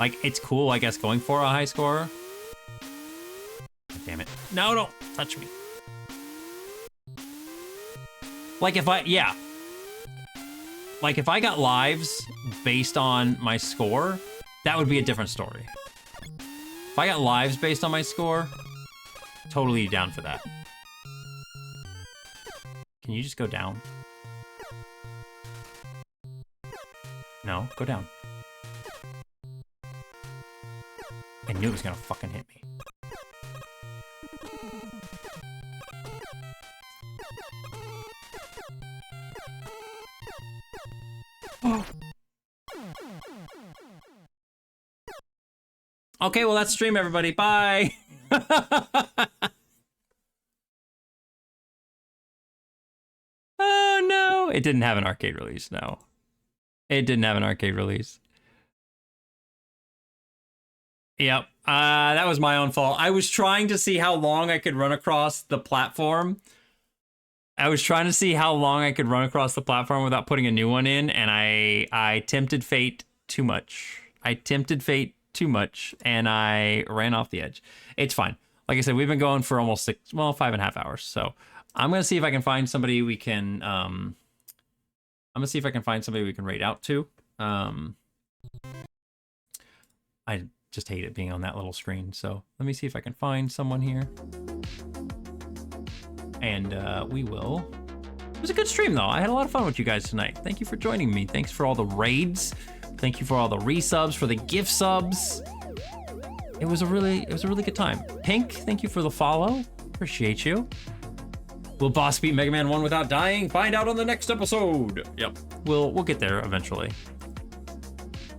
Like, it's cool, I guess, going for a high score. Damn it. No, don't touch me. Like if I got lives based on my score, that would be a different story. If I got lives based on my score, totally down for that. Can you just go down? No, go down. I knew it was gonna fucking hit me. Okay, well, that's stream, everybody. Bye. Oh, no. It didn't have an arcade release, no. It didn't have an arcade release. Yep. That was my own fault. I was trying to see how long I could run across the platform. Without putting a new one in, and I tempted fate too much. And I ran off the edge. It's fine. Like I said, we've been going for almost 5.5 hours. So I'm gonna see if I can find somebody we can raid out to. I just hate it being on that little screen. So let me see if I can find someone here. And we will. It was a good stream though. I had a lot of fun with you guys tonight. Thank you for joining me. Thanks for all the raids. Thank you for all the resubs, for the gift subs. It was a really good time. Pink, thank you for the follow. Appreciate you. Will Boss beat Mega Man 1 without dying? Find out on the next episode. Yep, we'll get there eventually.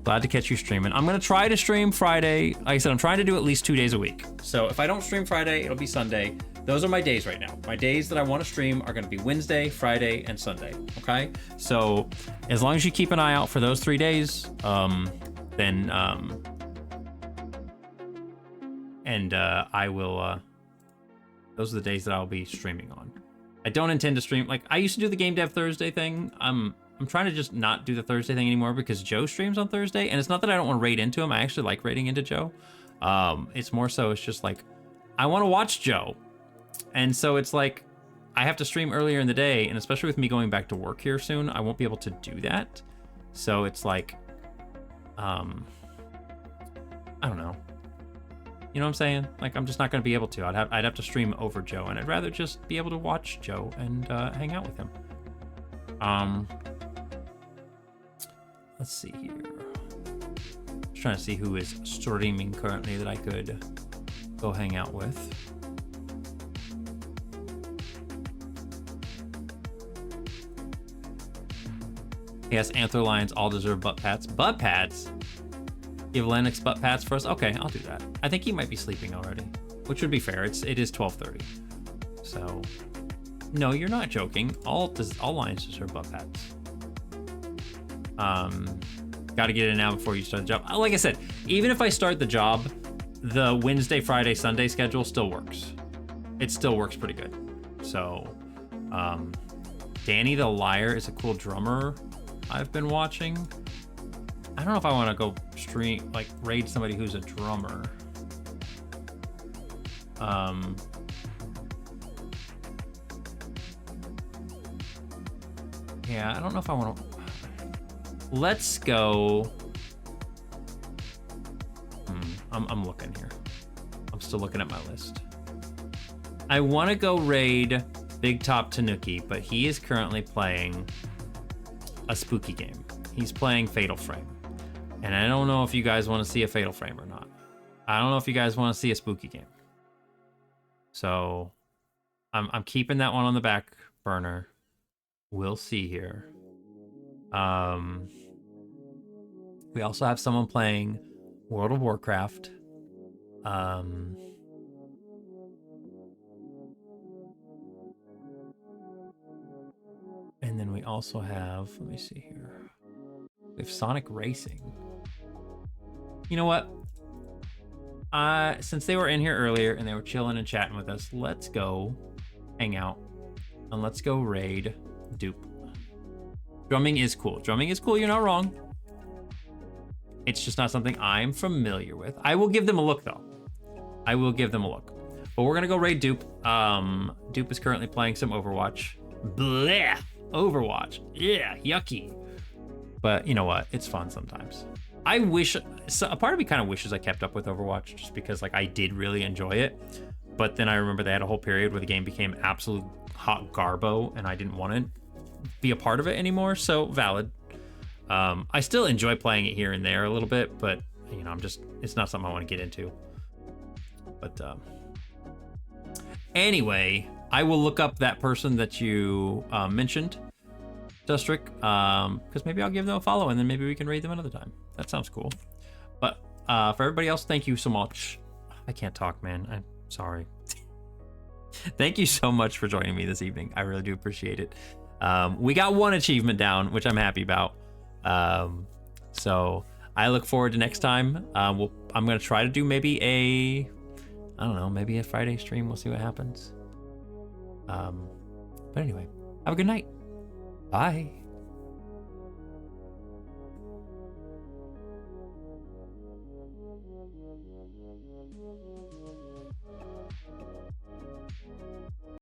Glad to catch you streaming. I'm gonna try to stream Friday. Like I said, I'm trying to do at least 2 days a week. So if I don't stream Friday, it'll be Sunday. Those are my days right now. My days that I want to stream are going to be Wednesday, Friday, and Sunday. Okay? So as long as you keep an eye out for those 3 days, then I will. Those are the days that I'll be streaming on. I don't intend to stream. Like I used to do the Game Dev Thursday thing. I'm trying to just not do the Thursday thing anymore because Joe streams on Thursday, and it's not that I don't want to raid into him. I actually like raiding into Joe. It's more so it's just like I want to watch Joe. And so it's like, I have to stream earlier in the day, and especially with me going back to work here soon, I won't be able to do that. So it's like, I don't know. You know what I'm saying? Like, I'm just not going to be able to. I'd have to stream over Joe, and I'd rather just be able to watch Joe and hang out with him. Let's see here. Just trying to see who is streaming currently that I could go hang out with. Yes, Antler Lions all deserve butt pats. Butt pats? Give Lennox butt pats for us? Okay, I'll do that. I think he might be sleeping already, which would be fair. It is 12:30. So No, you're not joking. All lines serve buff hats. Got to get it now before you start the job. Like I said, even if I start the job, the Wednesday, Friday, Sunday schedule still works. It still works pretty good. So, Danny the Liar is a cool drummer I've been watching. I don't know if I want to go raid somebody who's a drummer. Yeah, I don't know if I want to. Let's go. I'm looking here. I'm still looking at my list. I want to go raid Big Top Tanuki, but he is currently playing a spooky game. He's playing Fatal Frame. And I don't know if you guys want to see a Fatal Frame or not. I don't know if you guys want to see a spooky game. So I'm keeping that one on the back burner. We'll see here. We also have someone playing World of Warcraft. And then we also have, let me see here. We have Sonic Racing. You know what? Since they were in here earlier and they were chilling and chatting with us, let's go hang out and let's go raid Dupe. Drumming is cool. Drumming is cool. You're not wrong. It's just not something I'm familiar with. I will give them a look though. I will give them a look. But we're gonna go raid Dupe. Dupe is currently playing some Overwatch. Blech! Overwatch. Yeah, yucky. But you know what? It's fun sometimes. I wish, a part of me kind of wishes I kept up with Overwatch just because like I did really enjoy it. But then I remember they had a whole period where the game became absolute hot garbo and I didn't want to be a part of it anymore. So valid. I still enjoy playing it here and there a little bit, but you know, it's not something I want to get into. But anyway, I will look up that person that you mentioned, Dustrick, because maybe I'll give them a follow and then maybe we can raid them another time. That sounds cool. But for everybody else, thank you so much. I can't talk, man. I'm sorry. Thank you so much for joining me this evening. I really do appreciate it. We got one achievement down, which I'm happy about. So I look forward to next time. I'm going to try to do maybe maybe a Friday stream. We'll see what happens. But anyway, have a good night. Bye.